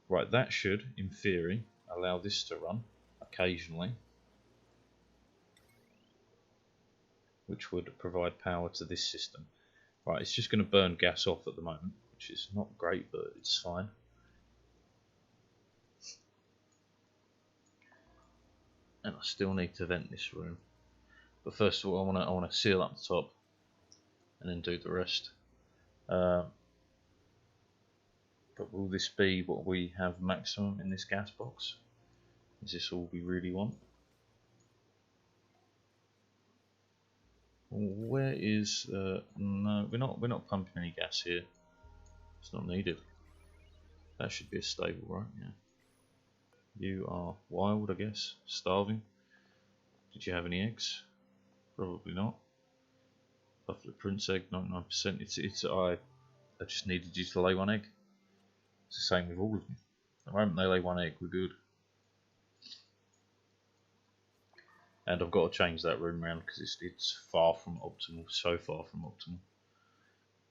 Right, that should, in theory, allow this to run occasionally. Which would provide power to this system. Right, it's just going to burn gas off at the moment, which is not great, but it's fine. And I still need to vent this room. But first of all, I want to seal up the top, and then do the rest. But will this be what we have maximum in this gas box? Is this all we really want? Where is no, we're not pumping any gas here. It's not needed. That should be a stable, right? Yeah. You are wild, I guess. Starving. Did you have any eggs? Probably not. Buffalo Prince egg, 99%. I just needed you to lay one egg. It's the same with all of them. The moment they lay one egg, we're good. And I've got to change that room around because it's far from optimal. So far from optimal.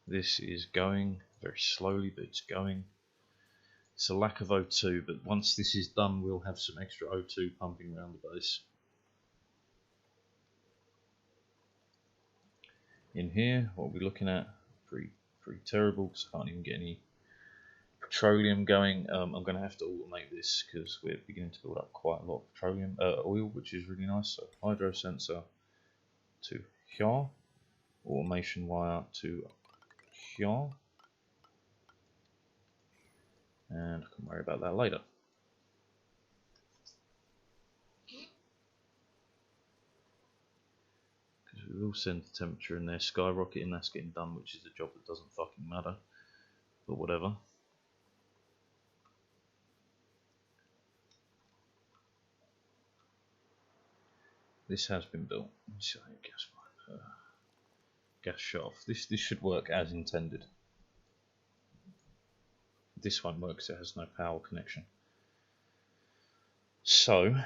This is going very slowly, but it's going. It's a lack of O2, but once this is done, we'll have some extra O2 pumping around the base. In here, what we're looking at, pretty terrible because I can't even get any petroleum going. I'm going to have to automate this because we're beginning to build up quite a lot of petroleum oil, which is really nice. So hydro sensor to here, automation wire to here, and I can worry about that later. Because we will send the temperature in there skyrocketing. That's getting done, which is a job that doesn't fucking matter, but whatever. This has been built. Gas shaft. This should work as intended. This one works. It has no power connection. So,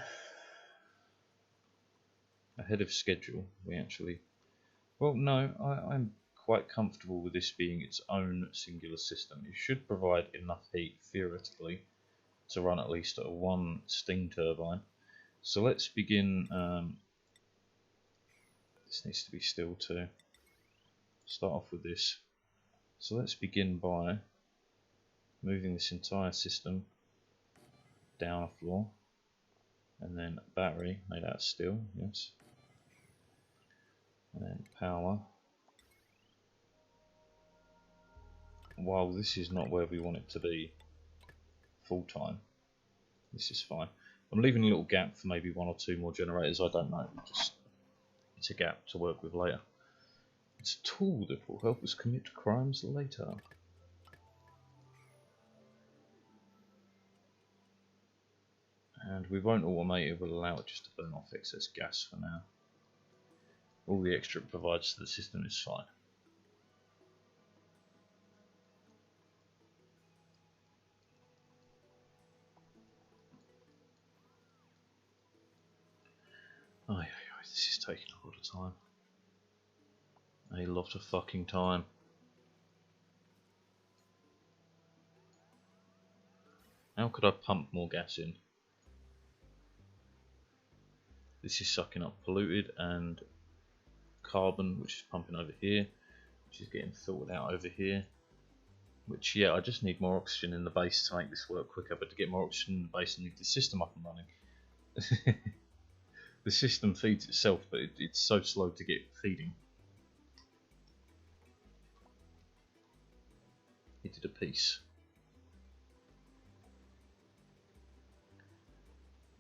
ahead of schedule, we actually. Well, no, I'm quite comfortable with this being its own singular system. It should provide enough heat theoretically to run at least one steam turbine. So let's begin. This needs to be still too. Start off with this. So let's begin by moving this entire system down a floor, and then a battery made out of steel, yes, and then power. While this is not where we want it to be full time, this is fine. I'm leaving a little gap for maybe one or two more generators, I don't know, just it's a gap to work with later. It's a tool that will help us commit crimes later. And we won't automate it, we'll allow it just to burn off excess gas for now. All the extra it provides to the system is fine. Oh, this is taking a lot of time. A lot of fucking time. How could I pump more gas in? This is sucking up polluted and carbon, which is pumping over here, which is getting filtered out over here. Which, yeah, I just need more oxygen in the base to make this work quicker, but to get more oxygen in the base I need the system up and running. The system feeds itself, but it's so slow to get feeding. It did a piece.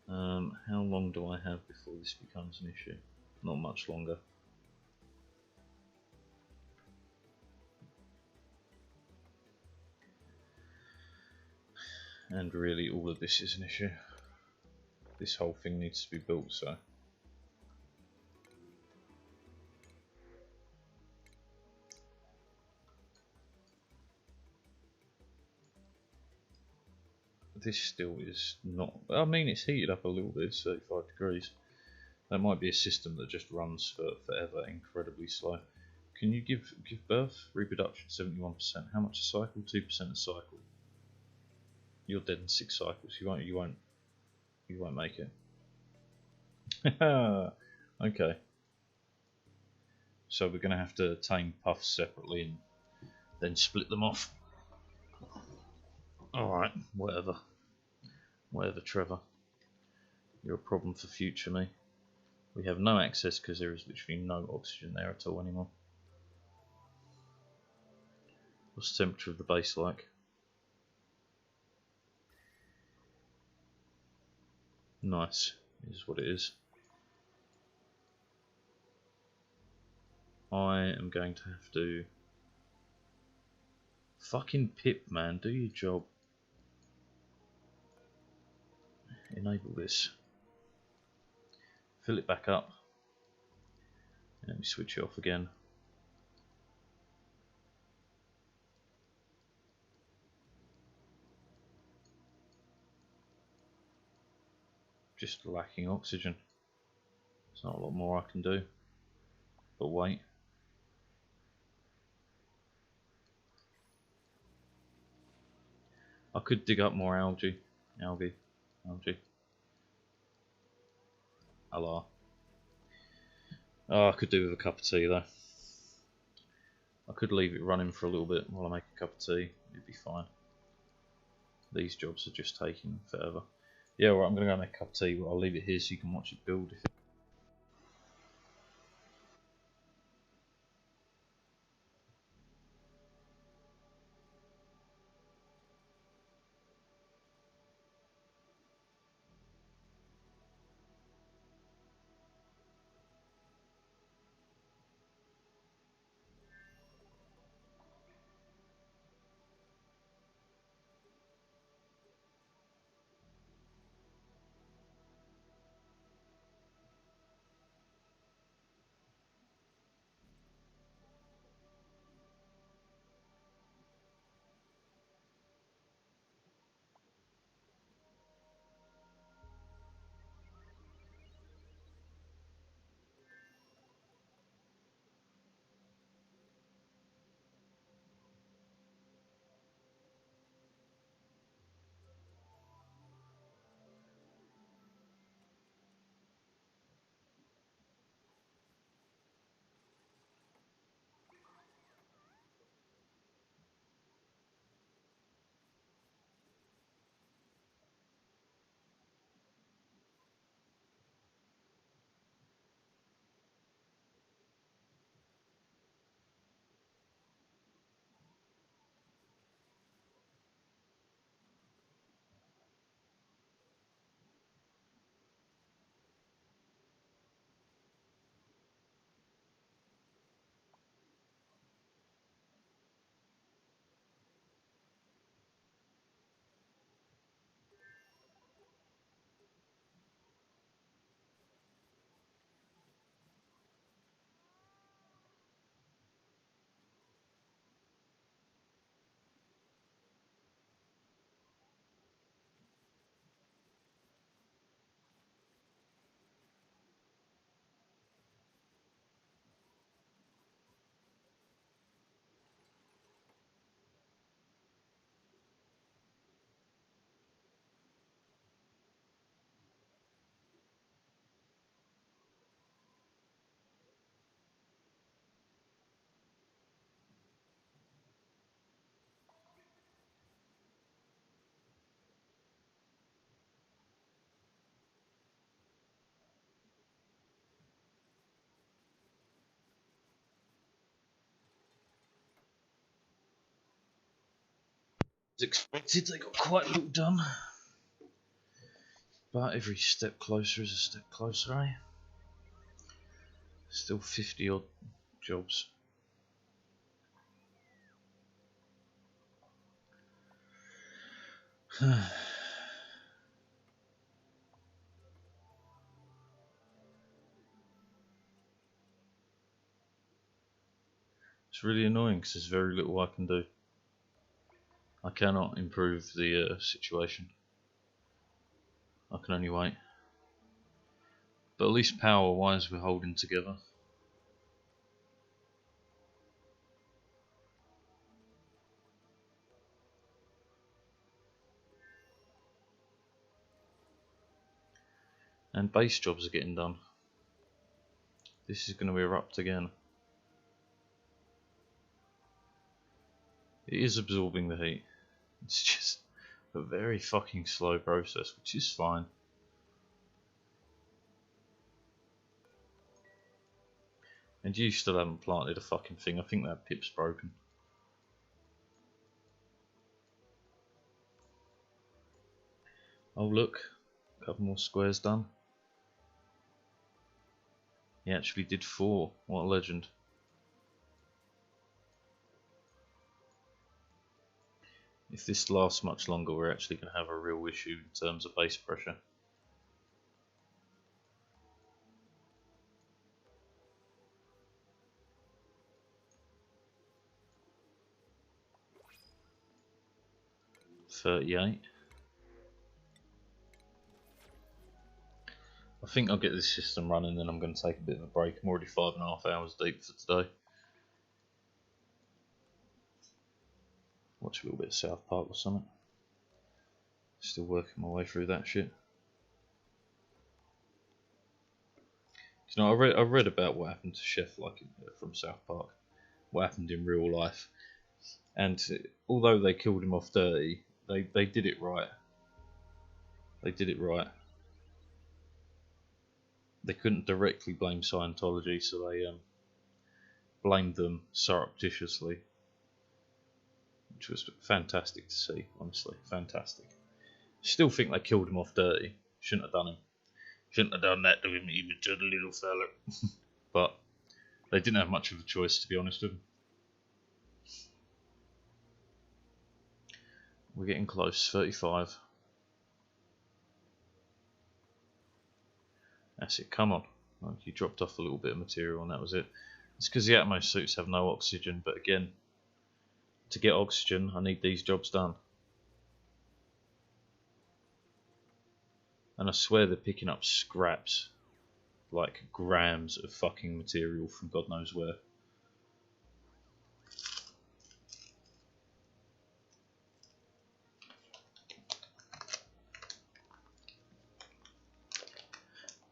How long do I have before this becomes an issue? Not much longer. And really all of this is an issue. This whole thing needs to be built, so. This still is not, I mean it's heated up a little bit, it's 35 degrees. That might be a system that just runs for forever, incredibly slow. Can you give birth? Reproduction 71%. How much a cycle? 2% a cycle. You're dead in 6 cycles. You won't make it. Okay. So we're gonna have to tame puffs separately and then split them off. Alright, whatever. Whatever, Trevor. You're a problem for future me. We have no access because there is literally no oxygen there at all anymore. What's the temperature of the base like? Nice, is what it is. I am going to have to... Fucking Pip, man, do your job. Enable this. Fill it back up. Let me switch it off again. Just lacking oxygen. There's not a lot more I can do. But wait. I could dig up more algae. Algae. Allah. Oh, I could do with a cup of tea though. I could leave it running for a little bit while I make a cup of tea. It'd be fine. These jobs are just taking forever. Yeah, alright, I'm going to go make a cup of tea, but I'll leave it here so you can watch it build. As expected, they got quite a little done. But every step closer is a step closer, eh? Still 50 odd jobs. It's really annoying because there's very little I can do. I cannot improve the situation. I can only wait. But at least power-wise we're holding together. And base jobs are getting done. This is going to erupt again. It is absorbing the heat. It's just a very fucking slow process, which is fine. And you still haven't planted a fucking thing. I think that pip's broken. Oh look, a couple more squares done. He actually did 4. What a legend. If this lasts much longer, we're actually going to have a real issue in terms of base pressure. $38. I think I'll get this system running, then I'm going to take a bit of a break. I'm already 5.5 hours deep for today. Watch a little bit of South Park or something. Still working my way through that shit. You know, I read about what happened to Chef from South Park. What happened in real life. And although they killed him off dirty, they did it right. They did it right. They couldn't directly blame Scientology, so they blamed them surreptitiously. Which was fantastic to see, honestly. Fantastic. Still think they killed him off dirty. Shouldn't have done him. Shouldn't have done that to him, even to the little fella. But they didn't have much of a choice, to be honest with them. We're getting close. 35. That's it. Come on. Oh, you dropped off a little bit of material and that was it. It's because the Atmos suits have no oxygen, but again, to get oxygen, I need these jobs done. And I swear they're picking up scraps, like grams of fucking material from God knows where.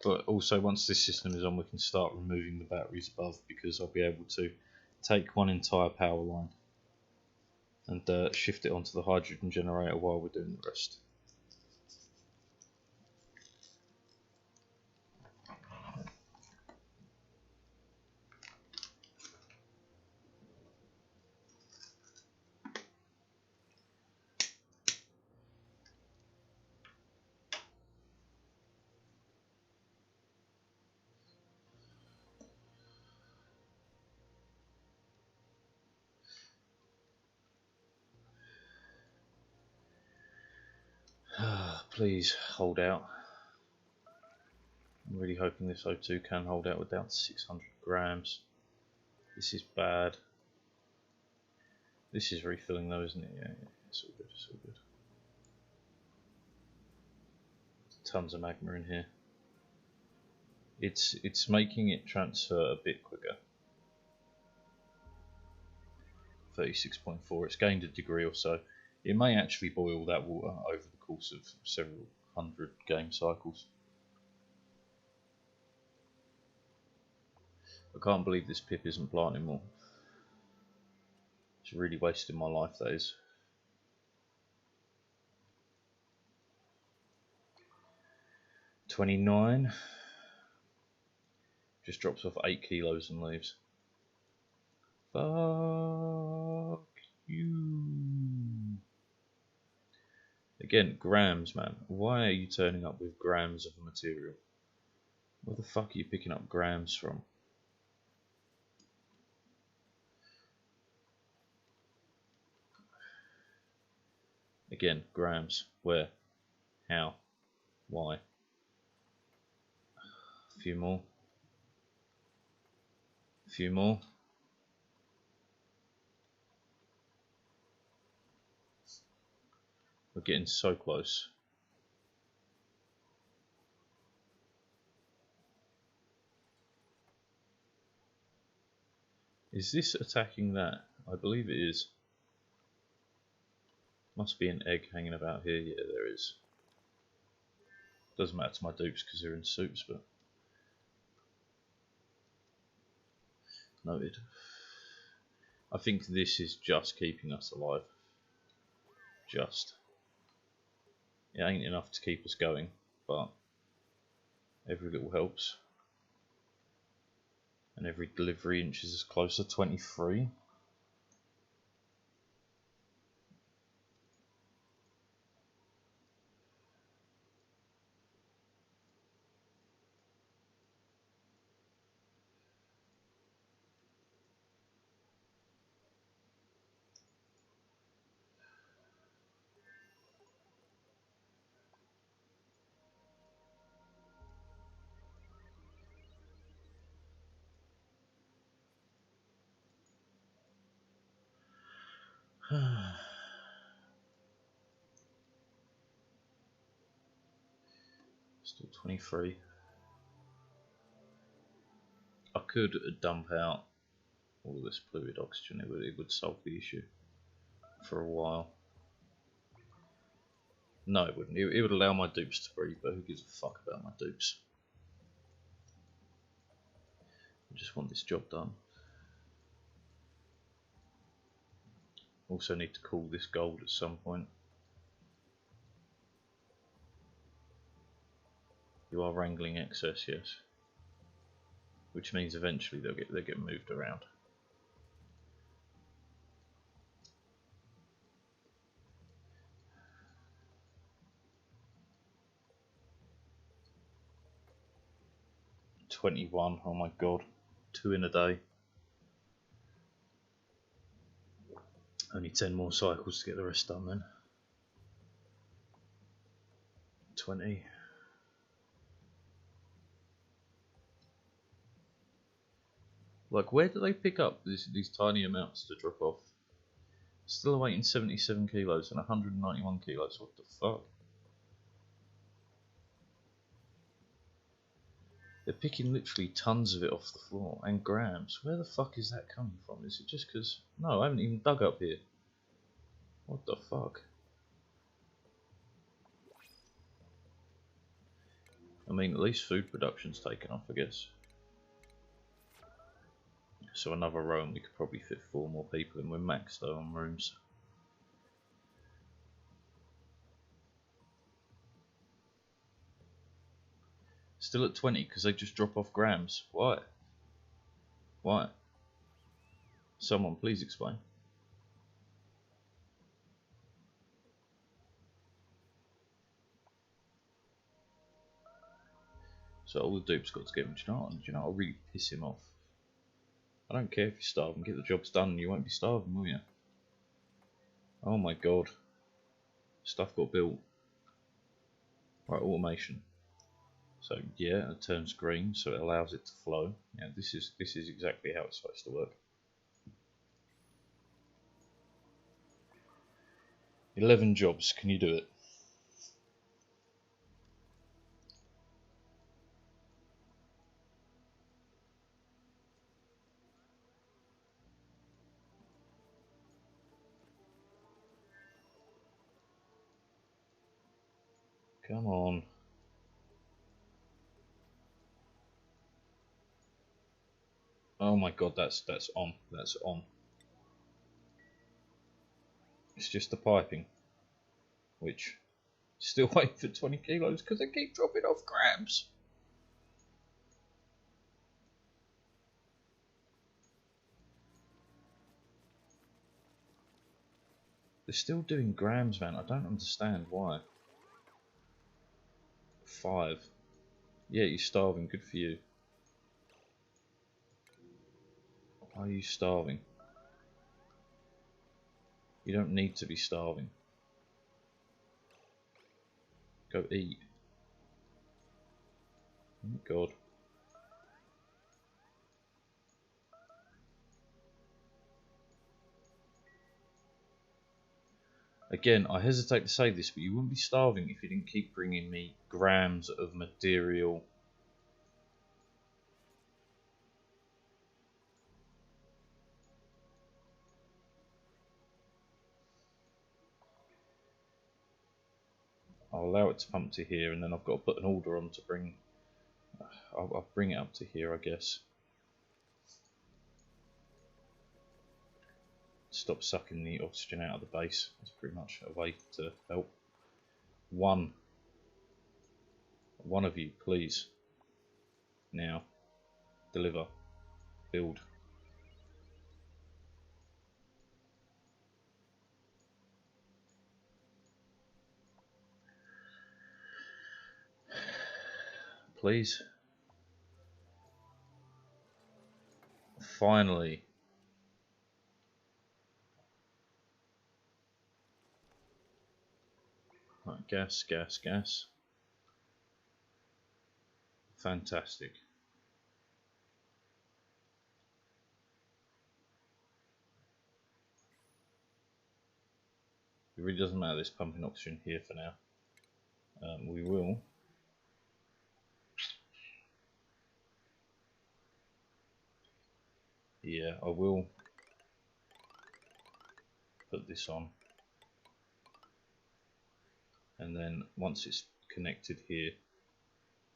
But also, once this system is on, we can start removing the batteries above, because I'll be able to take one entire power line and shift it onto the hydrogen generator while we're doing the rest. Please hold out. I'm really hoping this O2 can hold out. We're down to 600 grams. This is bad. This is refilling though, isn't it? Yeah, it's all good, it's all good. Tons of magma in here. It's making it transfer a bit quicker. 36.4, it's gained a degree or so. It may actually boil that water over the course of several hundred game cycles. I can't believe this pip isn't planting more. It's really wasting my life, that is. $29. Just drops off 8 kilos and leaves. Fuck you. Again, grams, man. Why are you turning up with grams of material? Where the fuck are you picking up grams from? Again, grams. Where? How? Why? A few more. A few more. We're getting so close. Is this attacking that? I believe it is. Must be an egg hanging about here. Yeah, there is. Doesn't matter to my dupes because they're in suits, but noted. I think this is just keeping us alive. Just. It ain't enough to keep us going, but every little helps. And every delivery inches us closer. 23. Still 23. I could dump out all this fluid oxygen. It would solve the issue for a while. No, it wouldn't. It would allow my dupes to breathe, but who gives a fuck about my dupes? I just want this job done. Also need to cool this gold at some point. You are wrangling excess, yes. Which means eventually they'll get moved around. $21, oh my god. 2 in a day. Only 10 more cycles to get the rest done then. 20. Like, where do they pick up these tiny amounts to drop off? Still awaiting 77 kilos and 191 kilos. What the fuck? They're picking literally tons of it off the floor and grams. Where the fuck is that coming from? Is it just because... No, I haven't even dug up here. What the fuck? I mean, at least food production's taken off, I guess. So another row and we could probably fit 4 more people in. We're maxed though on rooms. Still at 20 because they just drop off grams. Why? Why? Someone please explain. So all the dupes got to get him. Do you know, I'll really piss him off. I don't care if you're starving, get the jobs done and you won't be starving, will you? Oh my god. Stuff got built. Right, automation. So yeah, it turns green, so it allows it to flow. Yeah, this is exactly how it's supposed to work. 11 jobs, can you do it? Come on. Oh my god, that's on. That's on. It's just the piping, which still waiting for 20 kilos because they keep dropping off grams. They're still doing grams, man. I don't understand why. 5. Yeah, you're starving. Good for you. Why are you starving? You don't need to be starving. Go eat. Oh my god. Again, I hesitate to say this, but you wouldn't be starving if you didn't keep bringing me grams of material. I'll allow it to pump to here, and then I've got to put an order on to bring. I'll bring it up to here, I guess. Stop sucking the oxygen out of the base. That's pretty much a way to help. One of you, please. Now, deliver, build. Please. Finally. Right, gas, gas, gas. Fantastic. It really doesn't matter this pumping oxygen here for now. We will. Yeah, I will put this on. And then once it's connected here,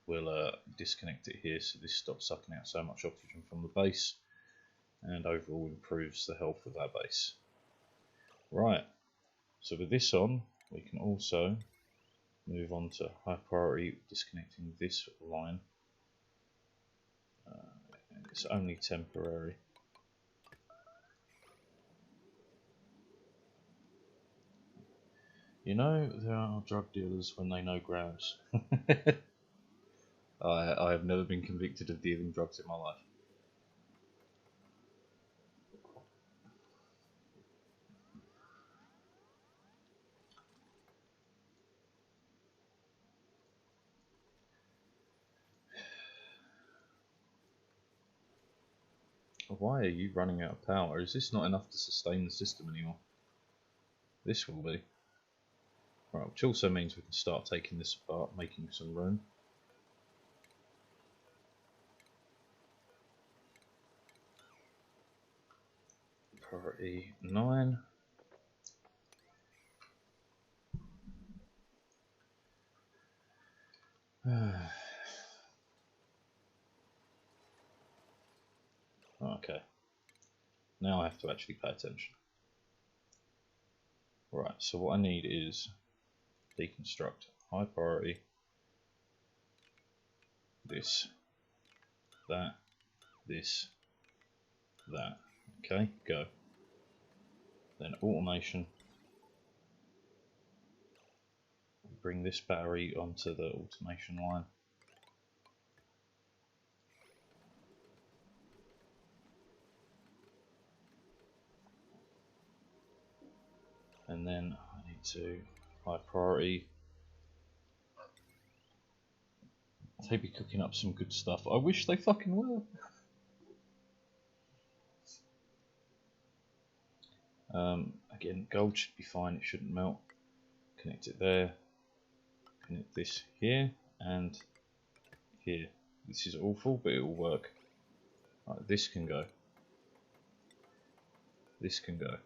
we'll disconnect it here so this stops sucking out so much oxygen from the base and overall improves the health of our base. Right, so with this on, we can also move on to high priority disconnecting this line. It's only temporary. You know, there are drug dealers when they know grounds. I have never been convicted of dealing drugs in my life. Why are you running out of power? Is this not enough to sustain the system anymore? This will be. Right, which also means we can start taking this apart, making some room. Priority 9. Okay. Now I have to actually pay attention. Right, so what I need is deconstruct high priority, this, that, this, that. Okay, go. Then automation. Bring this battery onto the automation line. And then I need to high priority. They be cooking up some good stuff. I wish they fucking were. Again, gold should be fine. It shouldn't melt. Connect it there. Connect this here and here. This is awful, but it will work. Right, this can go. This can go.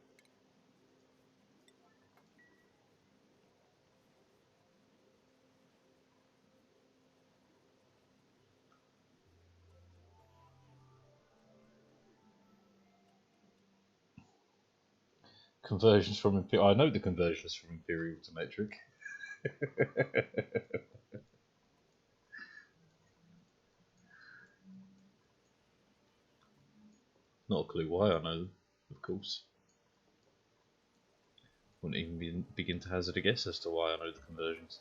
Conversions from Imperial. I know the conversions from Imperial to metric. Not a clue why I know them, of course. Wouldn't even begin to hazard a guess as to why I know the conversions.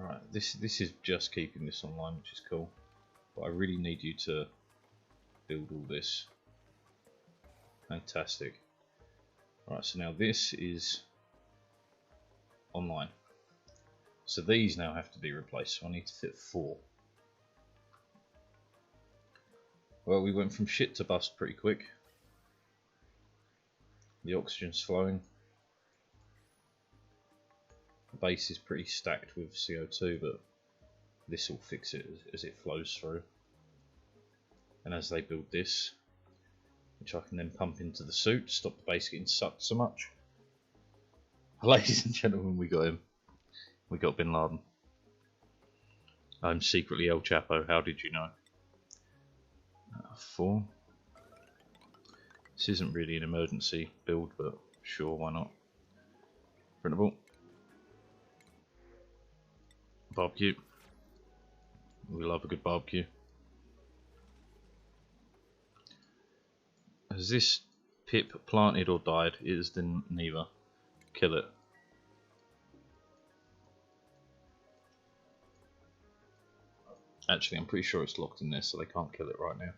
Right, this is just keeping this online, which is cool. But I really need you to build all this. Fantastic. Right, so now this is online. So these now have to be replaced. So I need to fit 4. Well, we went from shit to bust pretty quick. The oxygen's flowing. The base is pretty stacked with CO2, but this will fix it as it flows through. And as they build this, which I can then pump into the suit, stop the base getting sucked so much. Ladies and gentlemen, we got him. We got Bin Laden. I'm secretly El Chapo, how did you know? 4. This isn't really an emergency build, but sure, why not? Printable. Barbecue. We love a good barbecue. Has this pip planted or died? It has then neither. Kill it. Actually, I'm pretty sure it's locked in there, so they can't kill it right now.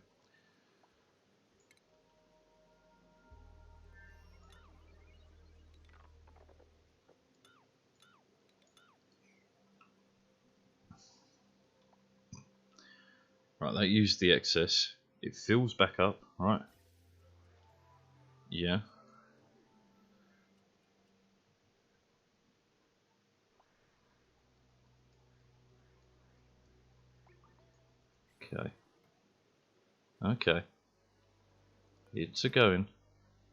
Right, that used the excess. It fills back up, right? Yeah. Okay. Okay. It's a going.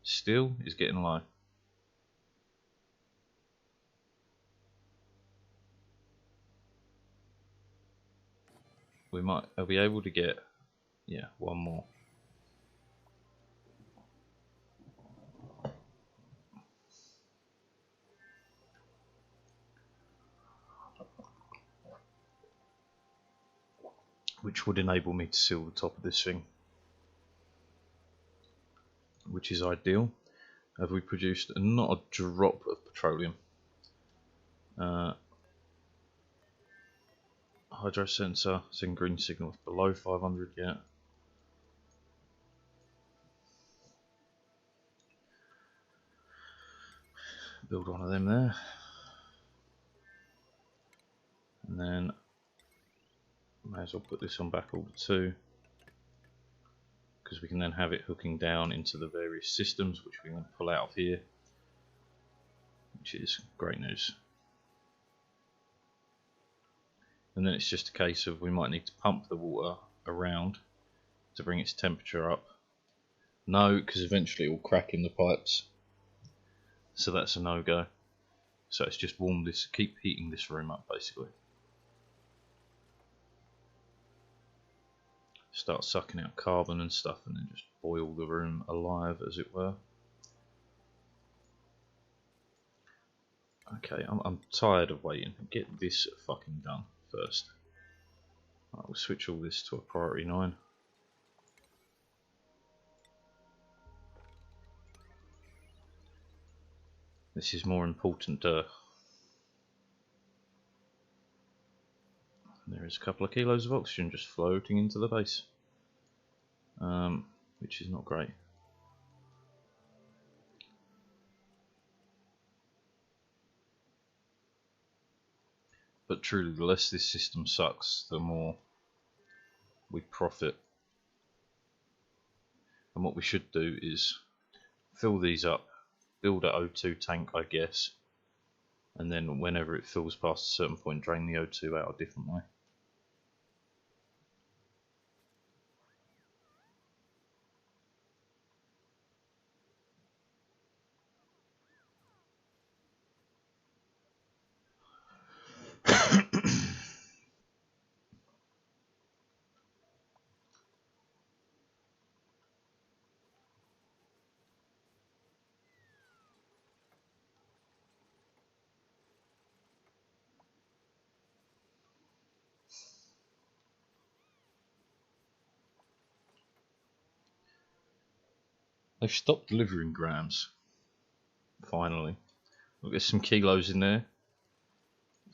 Still is getting low. We might. Are we able to get? Yeah, one more. Which would enable me to seal the top of this thing, which is ideal. Have we produced not a drop of petroleum? Hydro sensor, send green signal below 500 yet. Build one of them there. And then may as well put this on back order 2, because we can then have it hooking down into the various systems which we want to pull out of here, which is great news. And then it's just a case of we might need to pump the water around to bring its temperature up. No, because eventually it will crack in the pipes, so that's a no-go. So it's just warm this, keep heating this room up basically. Start sucking out carbon and stuff, and then just boil the room alive, as it were. Okay, I'm tired of waiting. Get this fucking done first. Right, we'll switch all this to a priority 9. This is more important. There is a couple of kilos of oxygen just floating into the base, which is not great. But truly, the less this system sucks, the more we profit. And what we should do is fill these up, build an O2 tank, I guess, and then whenever it fills past a certain point, drain the O2 out a different way. They've stopped delivering grams. Finally. We'll get some kilos in there.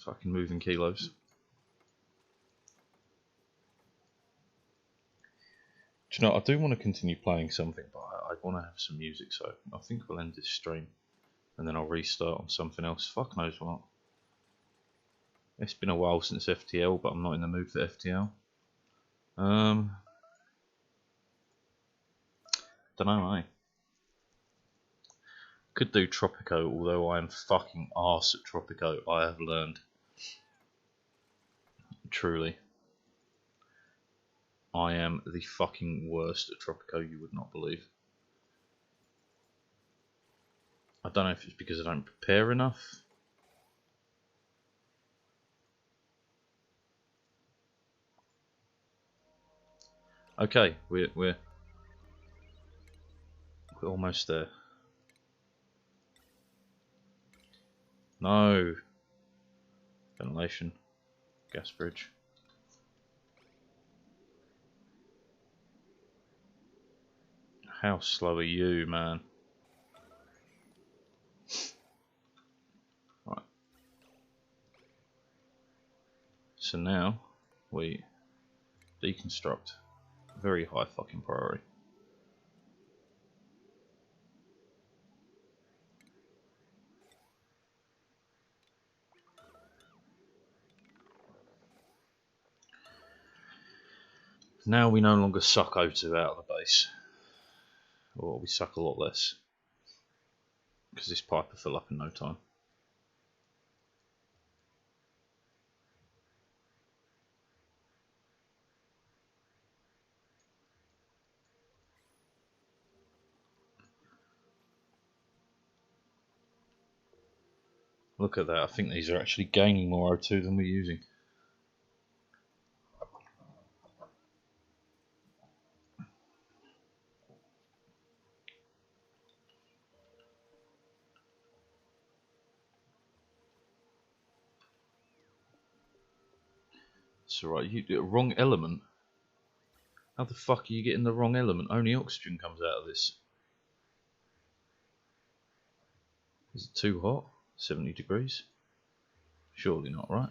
Fucking moving kilos. Do you know, I do want to continue playing something, but I want to have some music, so I think we'll end this stream. And then I'll restart on something else. Fuck knows what. It's been a while since FTL, but I'm not in the mood for FTL. Don't know, eh? Could do Tropico, although I am fucking arse at Tropico, I have learned. Truly. I am the fucking worst at Tropico, you would not believe. I don't know if it's because I don't prepare enough. Okay, we're almost there. No. Ventilation. Gas bridge. How slow are you, man? Right. So now we deconstruct. Very high fucking priority. Now we no longer suck O2 out of the base. Or we suck a lot less. Because this pipe will fill up in no time. Look at that, I think these are actually gaining more O2 than we're using. That's alright, you do a wrong element. How the fuck are you getting the wrong element? Only oxygen comes out of this. Is it too hot? 70 degrees? Surely not, right?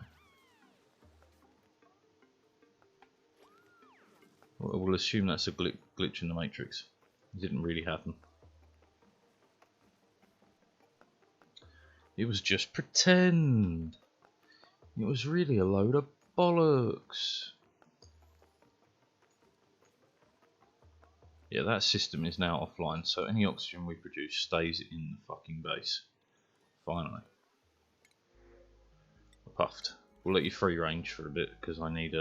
We'll assume that's a glitch in the matrix. It didn't really happen. It was just pretend. It was really a load of bollocks. Yeah, that system is now offline, so any oxygen we produce stays in the fucking base. Finally. Puffed. We'll let you free range for a bit because I need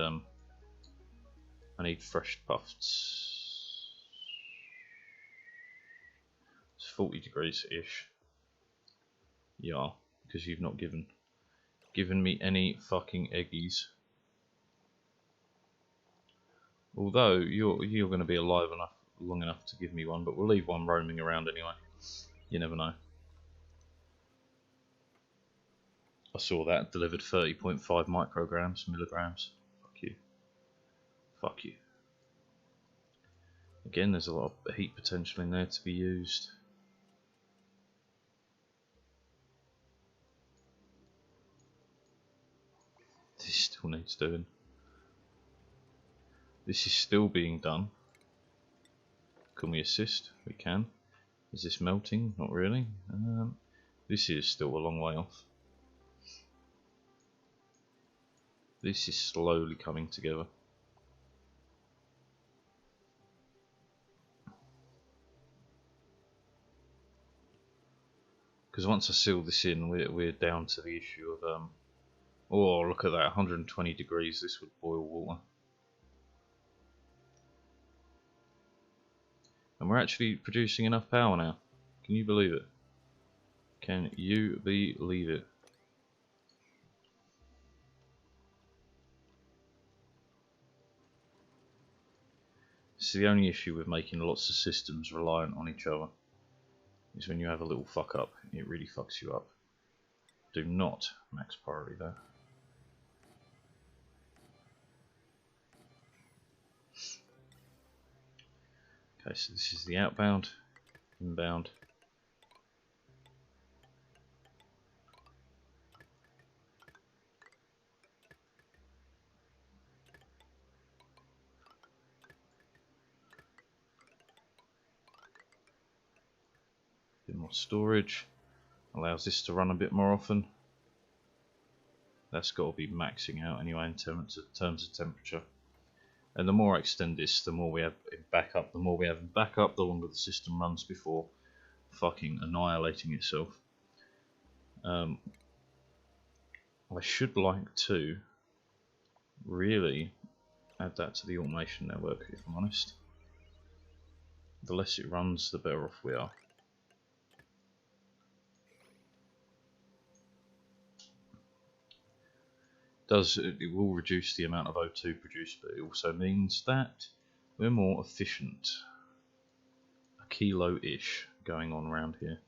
fresh puffs. It's 40 degrees ish. Yeah, because you've not given me any fucking eggies. Although you're going to be alive long enough to give me one, but we'll leave one roaming around anyway. You never know. I saw that delivered 30.5 milligrams. Fuck you. Fuck you. Again, there's a lot of heat potential in there to be used. This still needs doing. This is still being done. Can we assist? We can. Is this melting? Not really. This is still a long way off. This is slowly coming together. Because once I seal this in, we're down to the issue of oh, look at that, 120 degrees. This would boil water. And we're actually producing enough power now. Can you believe it? Can you believe it? It's the only issue with making lots of systems reliant on each other. Is when you have a little fuck up, it really fucks you up. Do not max priority though. Okay, so this is the outbound, inbound. Bit more storage, allows this to run a bit more often. That's got to be maxing out anyway in terms of temperature. And the more I extend this, the more we have in backup. The more we have in backup, the longer the system runs before fucking annihilating itself. I should like to really add that to the automation network, if I'm honest. The less it runs, the better off we are. It will reduce the amount of O2 produced, but it also means that we're more efficient. A kilo-ish going on around here.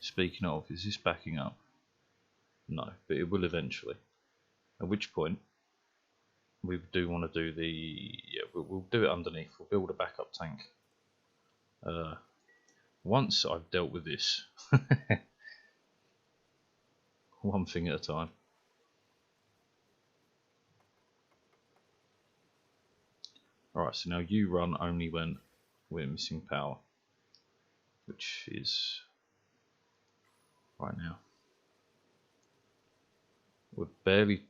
Speaking of, is this backing up? No, but it will eventually. At which point, we do want to do we'll do it underneath. We'll build a backup tank. Once I've dealt with this, one thing at a time. Alright, so now you run only when we're missing power, which is right now. We're barely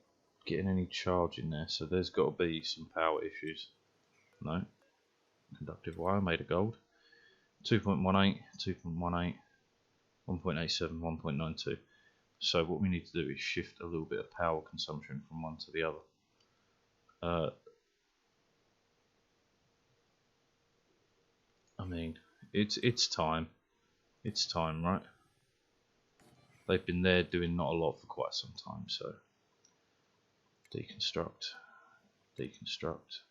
getting any charge in there, so there's got to be some power issues. No. Conductive wire made of gold. 2.18, 2.18, 1.87, 1.92. So what we need to do is shift a little bit of power consumption from one to the other. I mean, it's time. It's time, right? They've been there doing not a lot for quite some time, so deconstruct, deconstruct.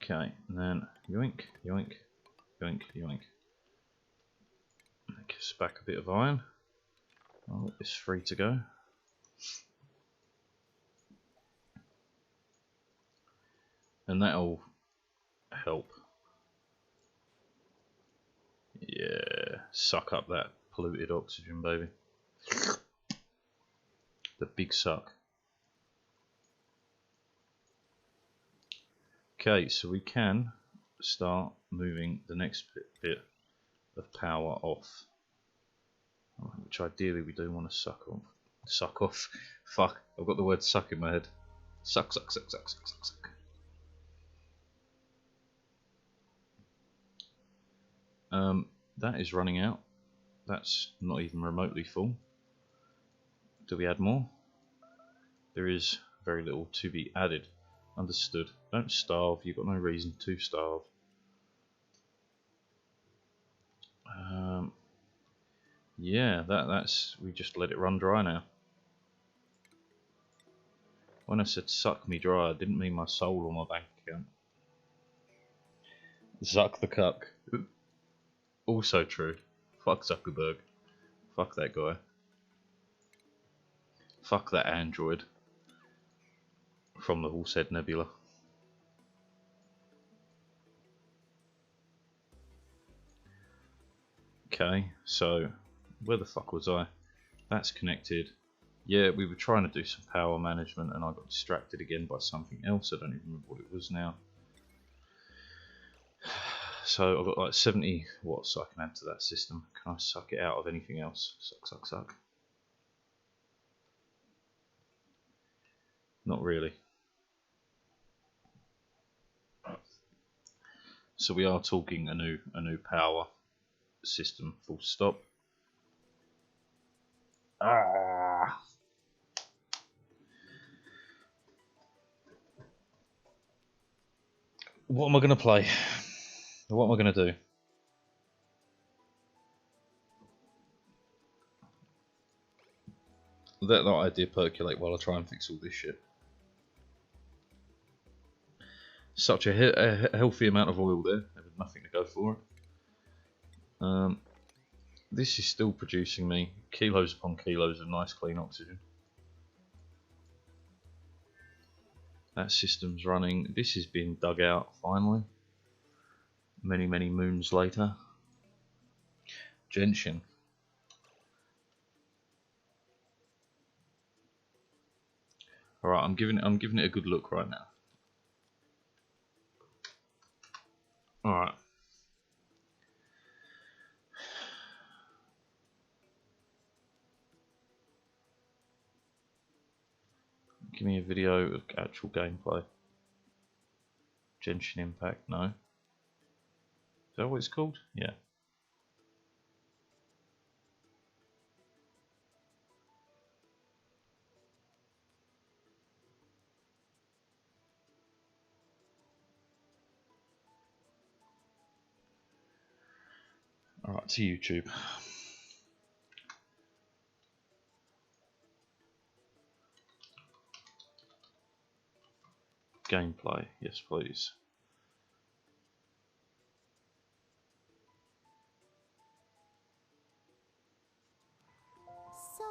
Okay, and then yoink, yoink, yoink, yoink. That gives us back a bit of iron. Oh, it's free to go. And that'll help. Yeah, suck up that polluted oxygen, baby. The big suck. Okay, so we can start moving the next bit of power off, which ideally we do want to suck off. Suck off. Fuck, I've got the word suck in my head. Suck, suck, suck, suck, suck, suck, suck. That is running out. That's not even remotely full. Do we add more? There is very little to be added. Understood. Don't starve. You've got no reason to starve. Yeah, that's. We just let it run dry now. When I said suck me dry, I didn't mean my soul or my bank account. Zuck the cuck. Also true. Fuck Zuckerberg. Fuck that guy. Fuck that android. From the Horsehead Nebula. Okay, so where the fuck was I? That's connected. Yeah, we were trying to do some power management and I got distracted again by something else. I don't even remember what it was now. So I've got like 70 watts I can add to that system. Can I suck it out of anything else? Suck, suck, suck. Not really. So we are talking a new power system, full stop. Ah. What am I going to play? What am I going to do? Let that idea percolate while I try and fix all this shit. Such a healthy amount of oil there. There was nothing to go for it. This is still producing me kilos upon kilos of nice clean oxygen. That system's running. This is being dug out finally. Many, many moons later. Gentian. Alright, I'm giving it a good look right now. Alright. Give me a video of actual gameplay. Genshin Impact, no. Is that what it's called? Yeah. Alright, to YouTube. Gameplay, yes please. So,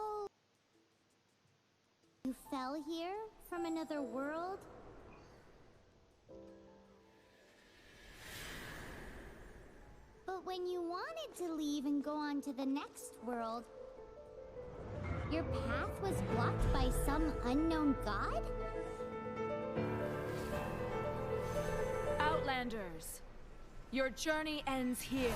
you fell here from another world? But when you wanted to leave and go on to the next world, your path was blocked by some unknown god? Outlanders, your journey ends here.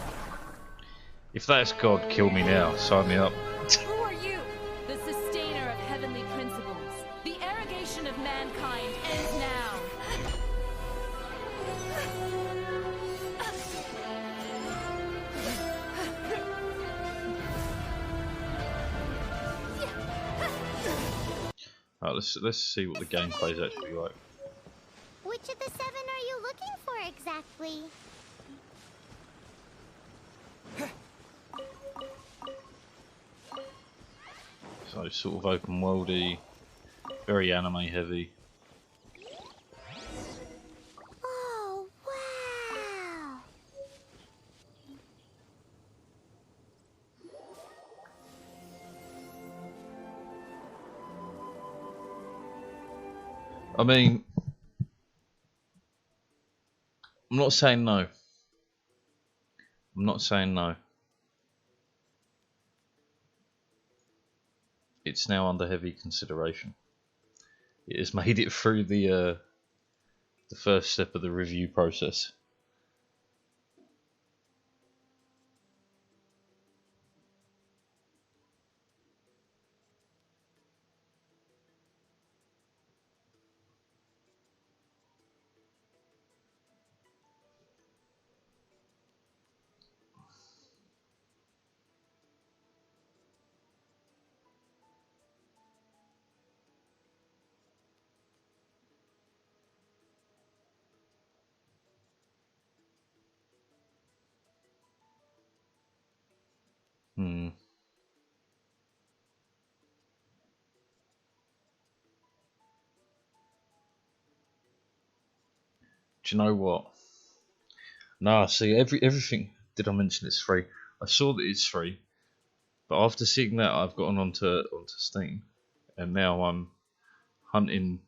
If that's God, kill me now. Sign me up. Who are you? The sustainer of heavenly principles. The arrogation of mankind ends now. Alright, let's see what the gameplay is actually like. Which of the 7 are you looking for exactly? So sort of open worldy, very anime heavy. Oh, wow! I mean, I'm not saying no. I'm not saying no. It's now under heavy consideration. It has made it through the first step of the review process. Hmm. Do you know what? Nah, see, everything. Did I mention it's free? I saw that it's free, but after seeing that, I've gotten onto Steam, and now I'm hunting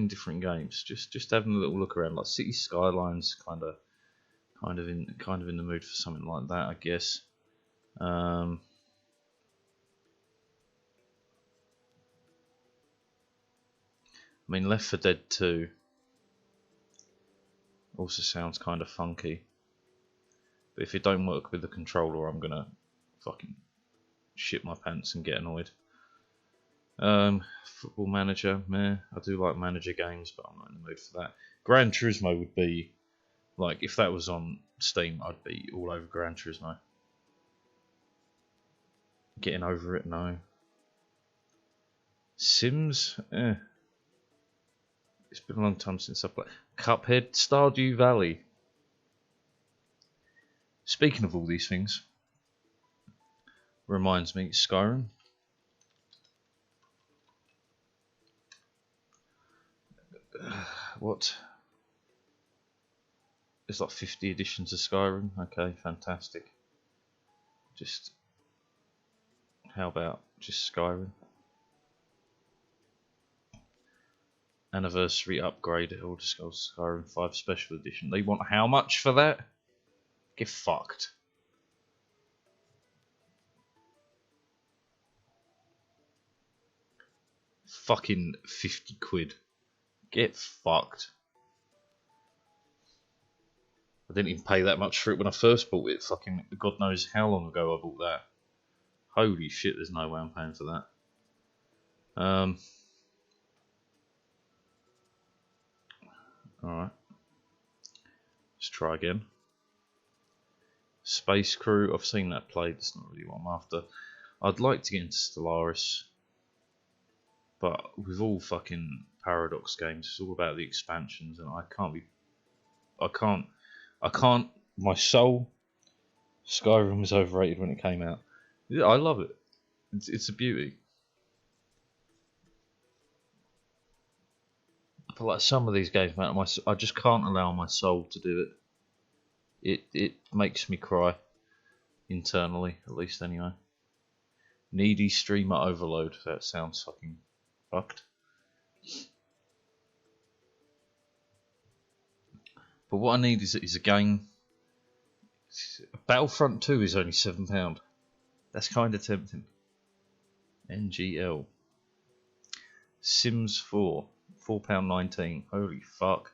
different games. Just having a little look around, like City Skylines, kind of in the mood for something like that, I guess. I mean, Left 4 Dead 2 also sounds kind of funky, but if it don't work with the controller, I'm gonna fucking shit my pants and get annoyed. Football Manager, meh. I do like manager games, but I'm not in the mood for that. Gran Turismo would be, like, if that was on Steam, I'd be all over Gran Turismo. Getting over it, no. Sims, eh. It's been a long time since I played. Cuphead, Stardew Valley. Speaking of all these things, reminds me, Skyrim. What? There's like 50 editions of Skyrim. Okay, fantastic. Just, how about just Skyrim? Anniversary upgrade, Elder Scrolls Skyrim 5 Special Edition. They want how much for that? Get fucked. Fucking 50 quid. Get fucked. I didn't even pay that much for it when I first bought it. Fucking God knows how long ago I bought that. Holy shit, there's no way I'm paying for that. Alright. Let's try again. Space Crew, I've seen that played, it's not really what I'm after. I'd like to get into Stellaris, but with all fucking Paradox games, it's all about the expansions, and I can't, my soul, Skyrim was overrated when it came out. Yeah, I love it. It's a beauty. But like some of these games, man, I just can't allow my soul to do it. It makes me cry internally, at least anyway. Needy streamer overload. That sounds fucking fucked. But what I need is a game. Battlefront 2 is only £7. That's kind of tempting. NGL. Sims 4. £4.19. Holy fuck.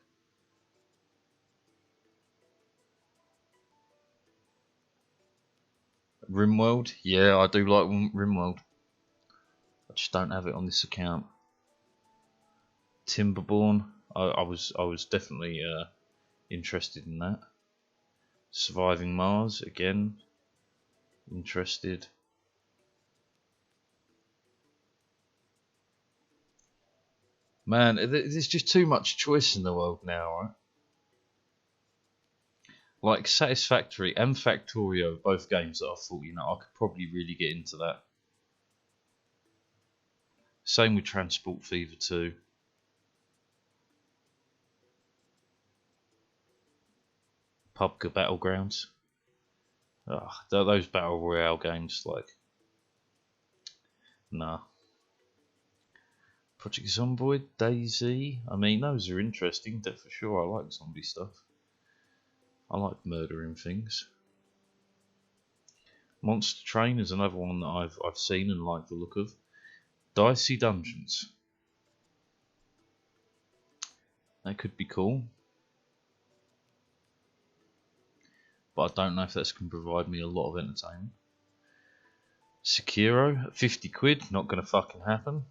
RimWorld? Yeah, I do like RimWorld. I just don't have it on this account. Timberborn? I was definitely interested in that. Surviving Mars, again. Interested. Man, there's just too much choice in the world now, right? Like Satisfactory and Factorio, both games that I thought, you know, I could probably really get into that. Same with Transport Fever 2. PUBG Battlegrounds. Ugh, those Battle Royale games, like, nah. Project Zomboid, Daisy. I mean, those are interesting, for sure. I like zombie stuff. I like murdering things. Monster Train is another one that I've seen and like the look of. Dicey Dungeons. That could be cool. But I don't know if that's going to provide me a lot of entertainment. Sekiro at 50 quid, not going to fucking happen.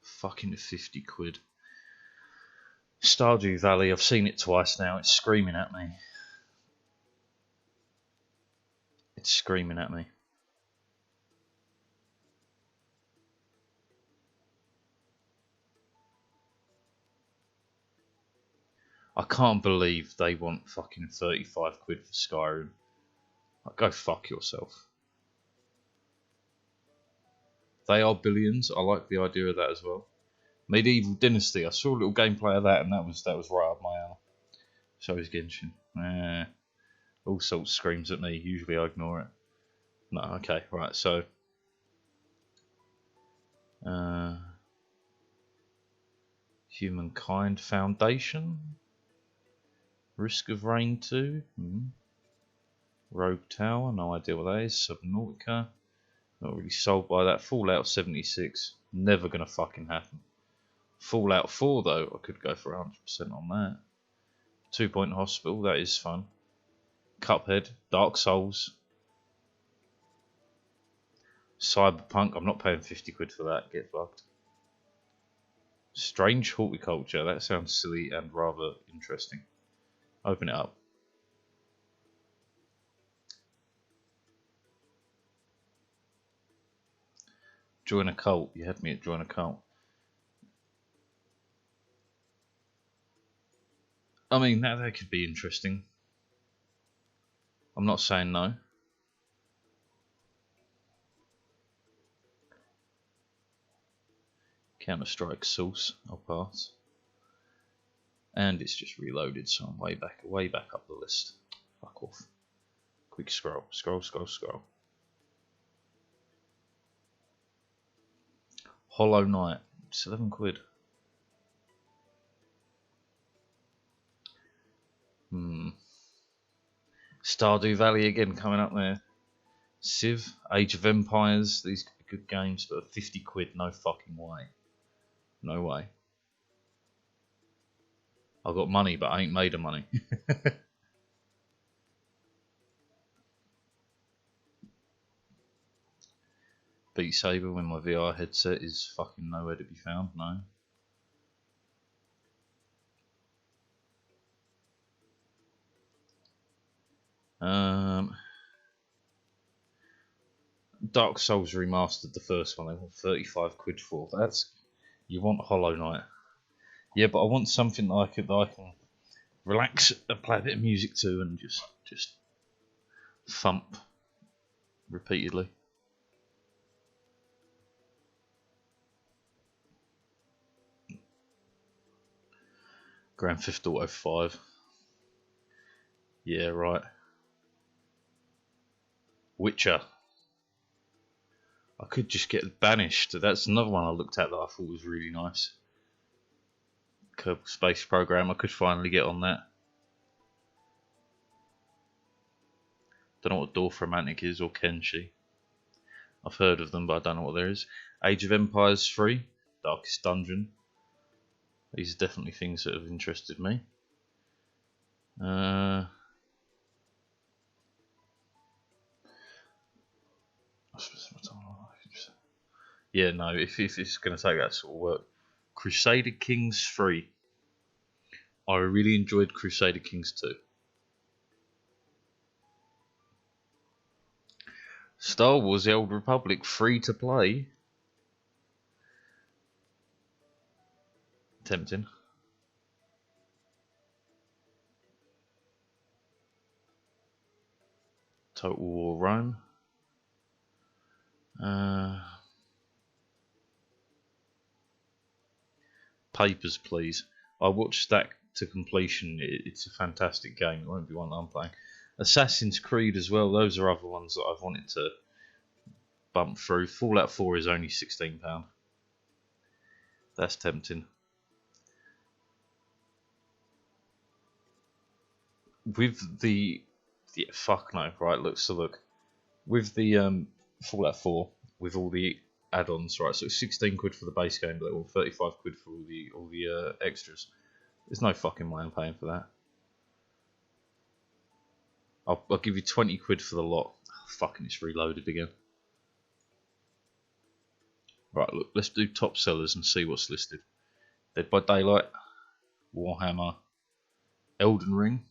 Fucking 50 quid. Stardew Valley, I've seen it twice now, it's screaming at me. It's screaming at me. I can't believe they want fucking 35 quid for Skyrim. Like, go fuck yourself. They are billions, I like the idea of that as well. Medieval Dynasty, I saw a little gameplay of that and that was right up my alley. So is Genshin. All sorts screams at me, usually I ignore it. No, okay, right, so Humankind Foundation. Risk of Rain 2. Rogue Tower, no idea what that is. Subnautica. Not really sold by that. Fallout 76. Never gonna fucking happen. Fallout 4 though, I could go for 100% on that. 2 Point Hospital, that is fun. Cuphead, Dark Souls. Cyberpunk, I'm not paying 50 quid for that, get fucked. Strange Horticulture, that sounds silly and rather interesting. Open it up. Join a cult, you had me at join a cult. I mean, that could be interesting. I'm not saying no. Counter-Strike Source, I'll pass. And it's just reloaded, so I'm way back up the list. Fuck off. Quick scroll. Scroll. Hollow Knight, it's 11 quid. Stardew Valley again coming up there. Civ, Age of Empires, these could be good games, but 50 quid, no fucking way. No way. I got money, but I ain't made of money. Beat Saber when my VR headset is fucking nowhere to be found, no. Dark Souls Remastered, the first one, they want 35 quid for. That's, you want Hollow Knight. Yeah, but I want something that I can relax and play a bit of music to and just thump repeatedly. Grand Theft Auto 5. Yeah, right. Witcher. I could just get Banished. That's another one I looked at that I thought was really nice. Kerbal Space Program. I could finally get on that. Don't know what Dorfromantic is or Kenshi. I've heard of them, but I don't know what there is. Age of Empires 3. Darkest Dungeon. These are definitely things that have interested me. Yeah, no, if it's going to take that sort of work. Crusader Kings 3. I really enjoyed Crusader Kings 2. Star Wars The Old Republic, free to play. Tempting. Total War Rome. Papers, Please. I watched that to completion. It's a fantastic game. It won't be one that I'm playing. Assassin's Creed as well. Those are other ones that I've wanted to bump through. Fallout 4 is only £16. That's tempting. With the fuck no, right? Look, so look, with the Fallout 4, with all the add-ons, right? So it's 16 quid for the base game, but or 35 quid for all the extras. There's no fucking way I'm paying for that. I'll give you 20 quid for the lot. Oh, fucking, it's reloaded again. Right, look, let's do top sellers and see what's listed. Dead by Daylight, Warhammer, Elden Ring,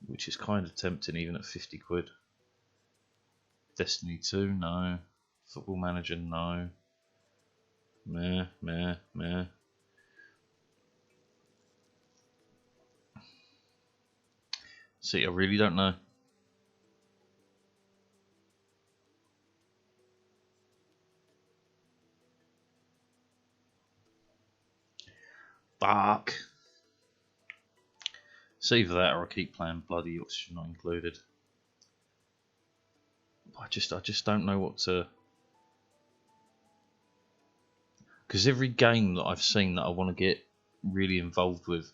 which is kind of tempting even at 50 quid. Destiny 2, no. Football Manager, no. Meh. See, I really don't know. Fuck. It's either that or I keep playing bloody Oxygen Not Included. I just don't know what to. Because every game that I've seen that I want to get really involved with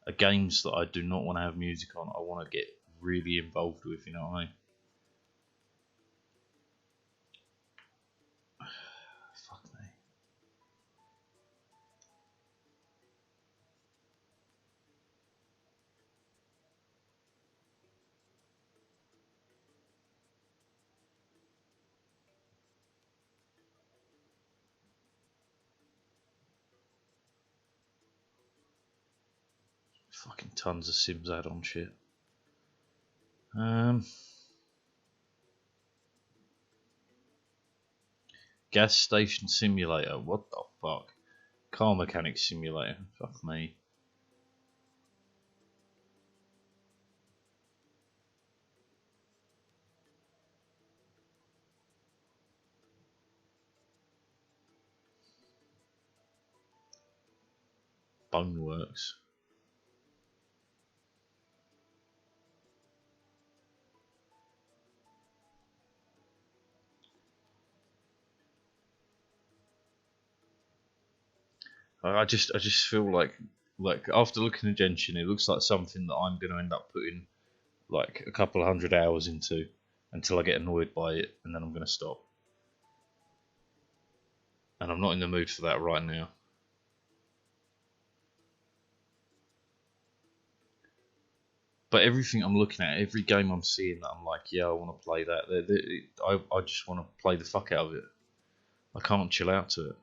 are games that I do not want to have music on. I want to get really involved with, you know what I mean? Fuck me. Fucking tons of Sims add-on shit. Gas Station Simulator. What the fuck? Car Mechanic Simulator. Fuck me. Boneworks. I just feel like after looking at Genshin, it looks like something that I'm going to end up putting like a couple of 100 hours into until I get annoyed by it, and then I'm going to stop. And I'm not in the mood for that right now. But everything I'm looking at, every game I'm seeing that I'm like, yeah, I want to play that. I just want to play the fuck out of it. I can't chill out to it.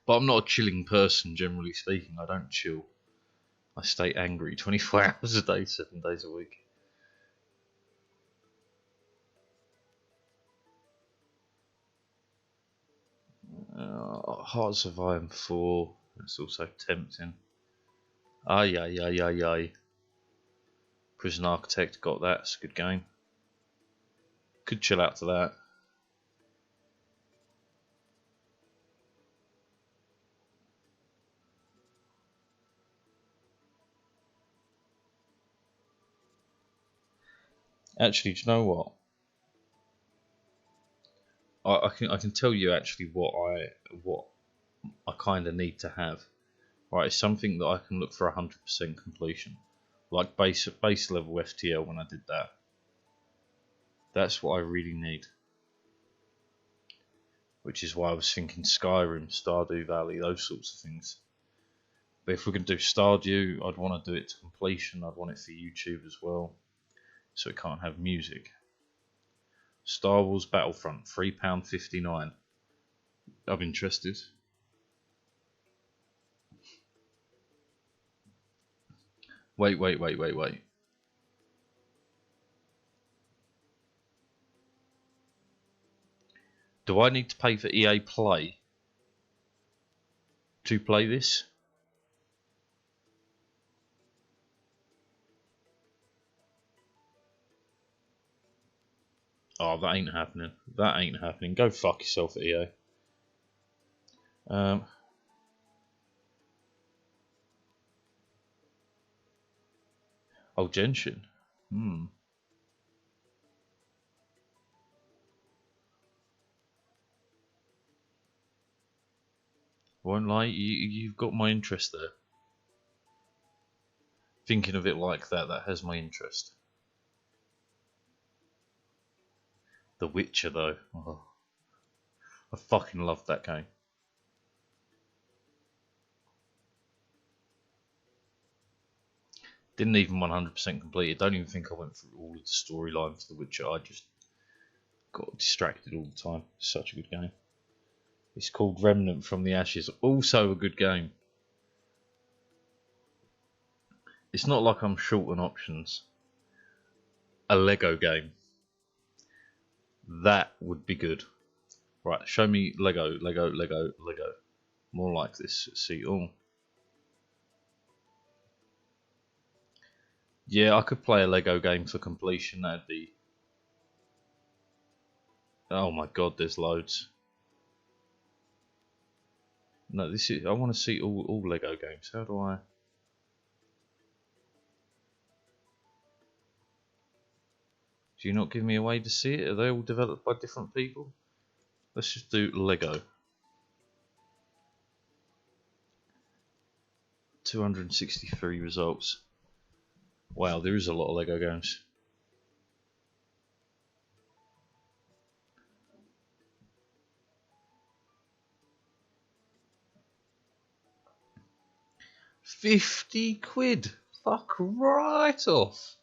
But I'm not a chilling person, generally speaking. I don't chill. I stay angry 24 hours a day, 7 days a week. Hearts of Iron 4. That's also tempting. Ay, ay, ay, ay, ay. Prison Architect, got that. It's a good game. Could chill out to that. Actually, do you know what? I can tell you actually what I kind of need to have. Right, it's something that I can look for 100% completion, like base level FTL when I did that. That's what I really need. Which is why I was thinking Skyrim, Stardew Valley, those sorts of things. But if we can do Stardew, I'd want to do it to completion. I'd want it for YouTube as well, so it can't have music. Star Wars Battlefront, £3.59. I'm interested. Wait. Do I need to pay for EA Play to play this? Oh, that ain't happening. That ain't happening. Go fuck yourself, EA. Oh, Genshin. Won't lie, you've got my interest there. Thinking of it like that has my interest. The Witcher, though. Oh, I fucking loved that game. Didn't even 100% complete it. Don't even think I went through all of the storyline for The Witcher. I just got distracted all the time. Such a good game. It's called Remnant from the Ashes. Also a good game. It's not like I'm short on options. A Lego game. That would be good. Right, show me Lego. More like this. See, oh. Yeah, I could play a Lego game for completion. That'd be... Oh my god, there's loads. No, this is... I want to see all Lego games. How do I... Do you not give me a way to see it? Are they all developed by different people? Let's just do Lego. 263 results. Wow, there is a lot of Lego games. £50. Fuck right off.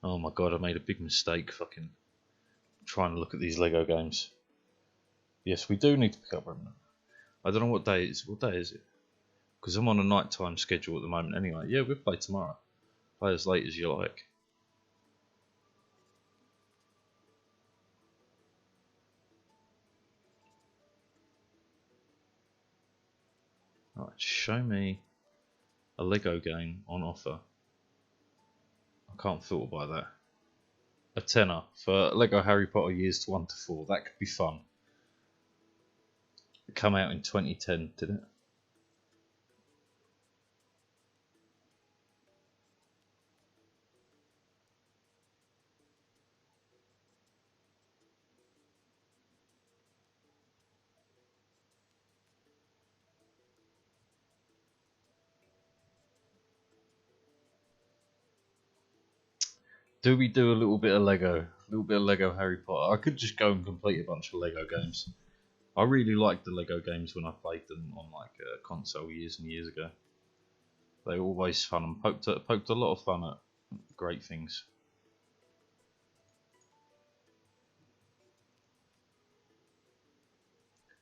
Oh my god, I made a big mistake fucking trying to look at these Lego games. Yes, we do need to pick up Remnant. I don't know what day it is. What day is it? Because I'm on a nighttime schedule at the moment anyway. Yeah, we'll play tomorrow. Play as late as you like. Alright, show me a Lego game on offer. I can't filter by that. A tenner for Lego Harry Potter Years 1 to 4. That could be fun. It came out in 2010, did it? Do we do a little bit of Lego? A little bit of Lego Harry Potter. I could just go and complete a bunch of Lego games. I really liked the Lego games when I played them on like a console years and years ago. They were always fun and poked a lot of fun at great things.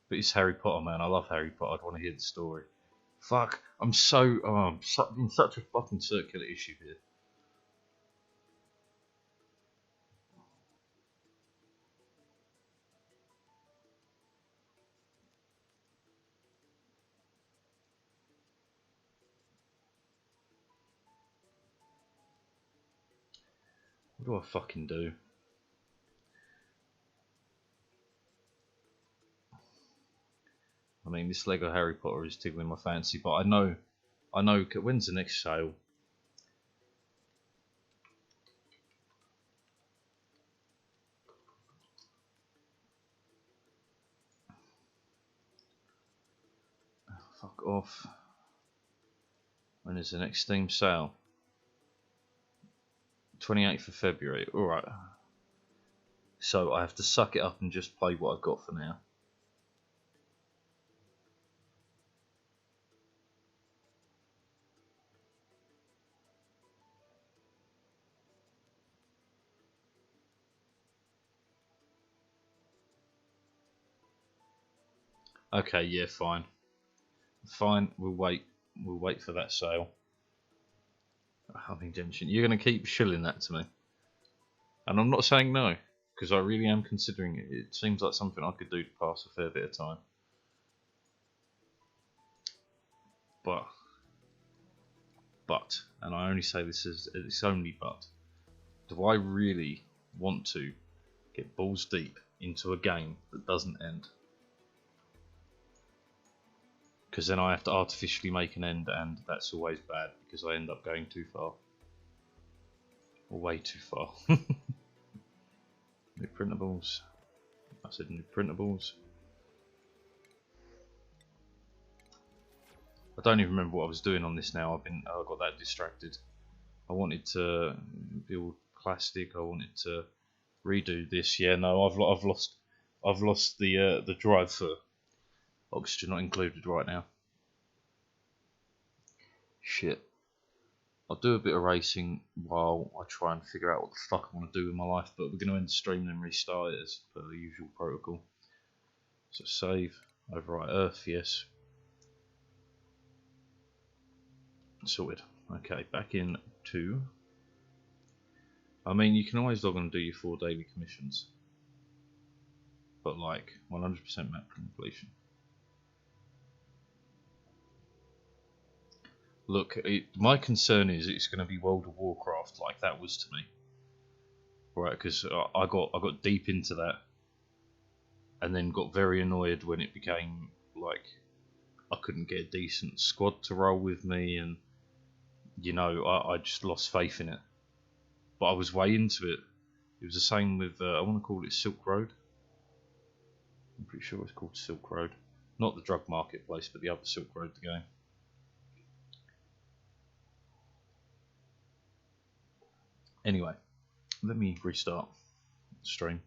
But it's Harry Potter, man. I love Harry Potter. I want to hear the story. Fuck, I'm in such a fucking circular issue here. What do I fucking do? I mean, this Lego Harry Potter is tickling my fancy, but I know, when's the next sale? Fuck off. When is the next Steam sale? 28th of February. Alright. So I have to suck it up and just play what I've got for now. Okay, yeah, fine. Fine, we'll wait. We'll wait for that sale. Having tension. You're going to keep shilling that to me. And I'm not saying no, because I really am considering it. It seems like something I could do to pass a fair bit of time. But, and I only say this as it's only but, do I really want to get balls deep into a game that doesn't end? Because then I have to artificially make an end, and that's always bad because I end up going too far. Or way too far. New printables. I said new printables. I don't even remember what I was doing on this now. I got that distracted. I wanted to build plastic. I wanted to redo this. Yeah, no, I've lost the drive for oxygen not included right now. Shit. I'll do a bit of racing while I try and figure out what the fuck I want to do with my life, but we're going to end the stream and restart it as per the usual protocol. So save, overwrite Earth, yes. Sorted. Okay, back in 2. I mean, you can always log on and do your 4 daily commissions, but like 100% map completion. Look, my concern is it's going to be World of Warcraft like that was to me, right? Because I got deep into that, and then got very annoyed when it became like I couldn't get a decent squad to roll with me, and you know I just lost faith in it. But I was way into it. It was the same with I want to call it Silk Road. I'm pretty sure it's called Silk Road, not the drug marketplace, but the other Silk Road, the game. Anyway, let me restart the stream.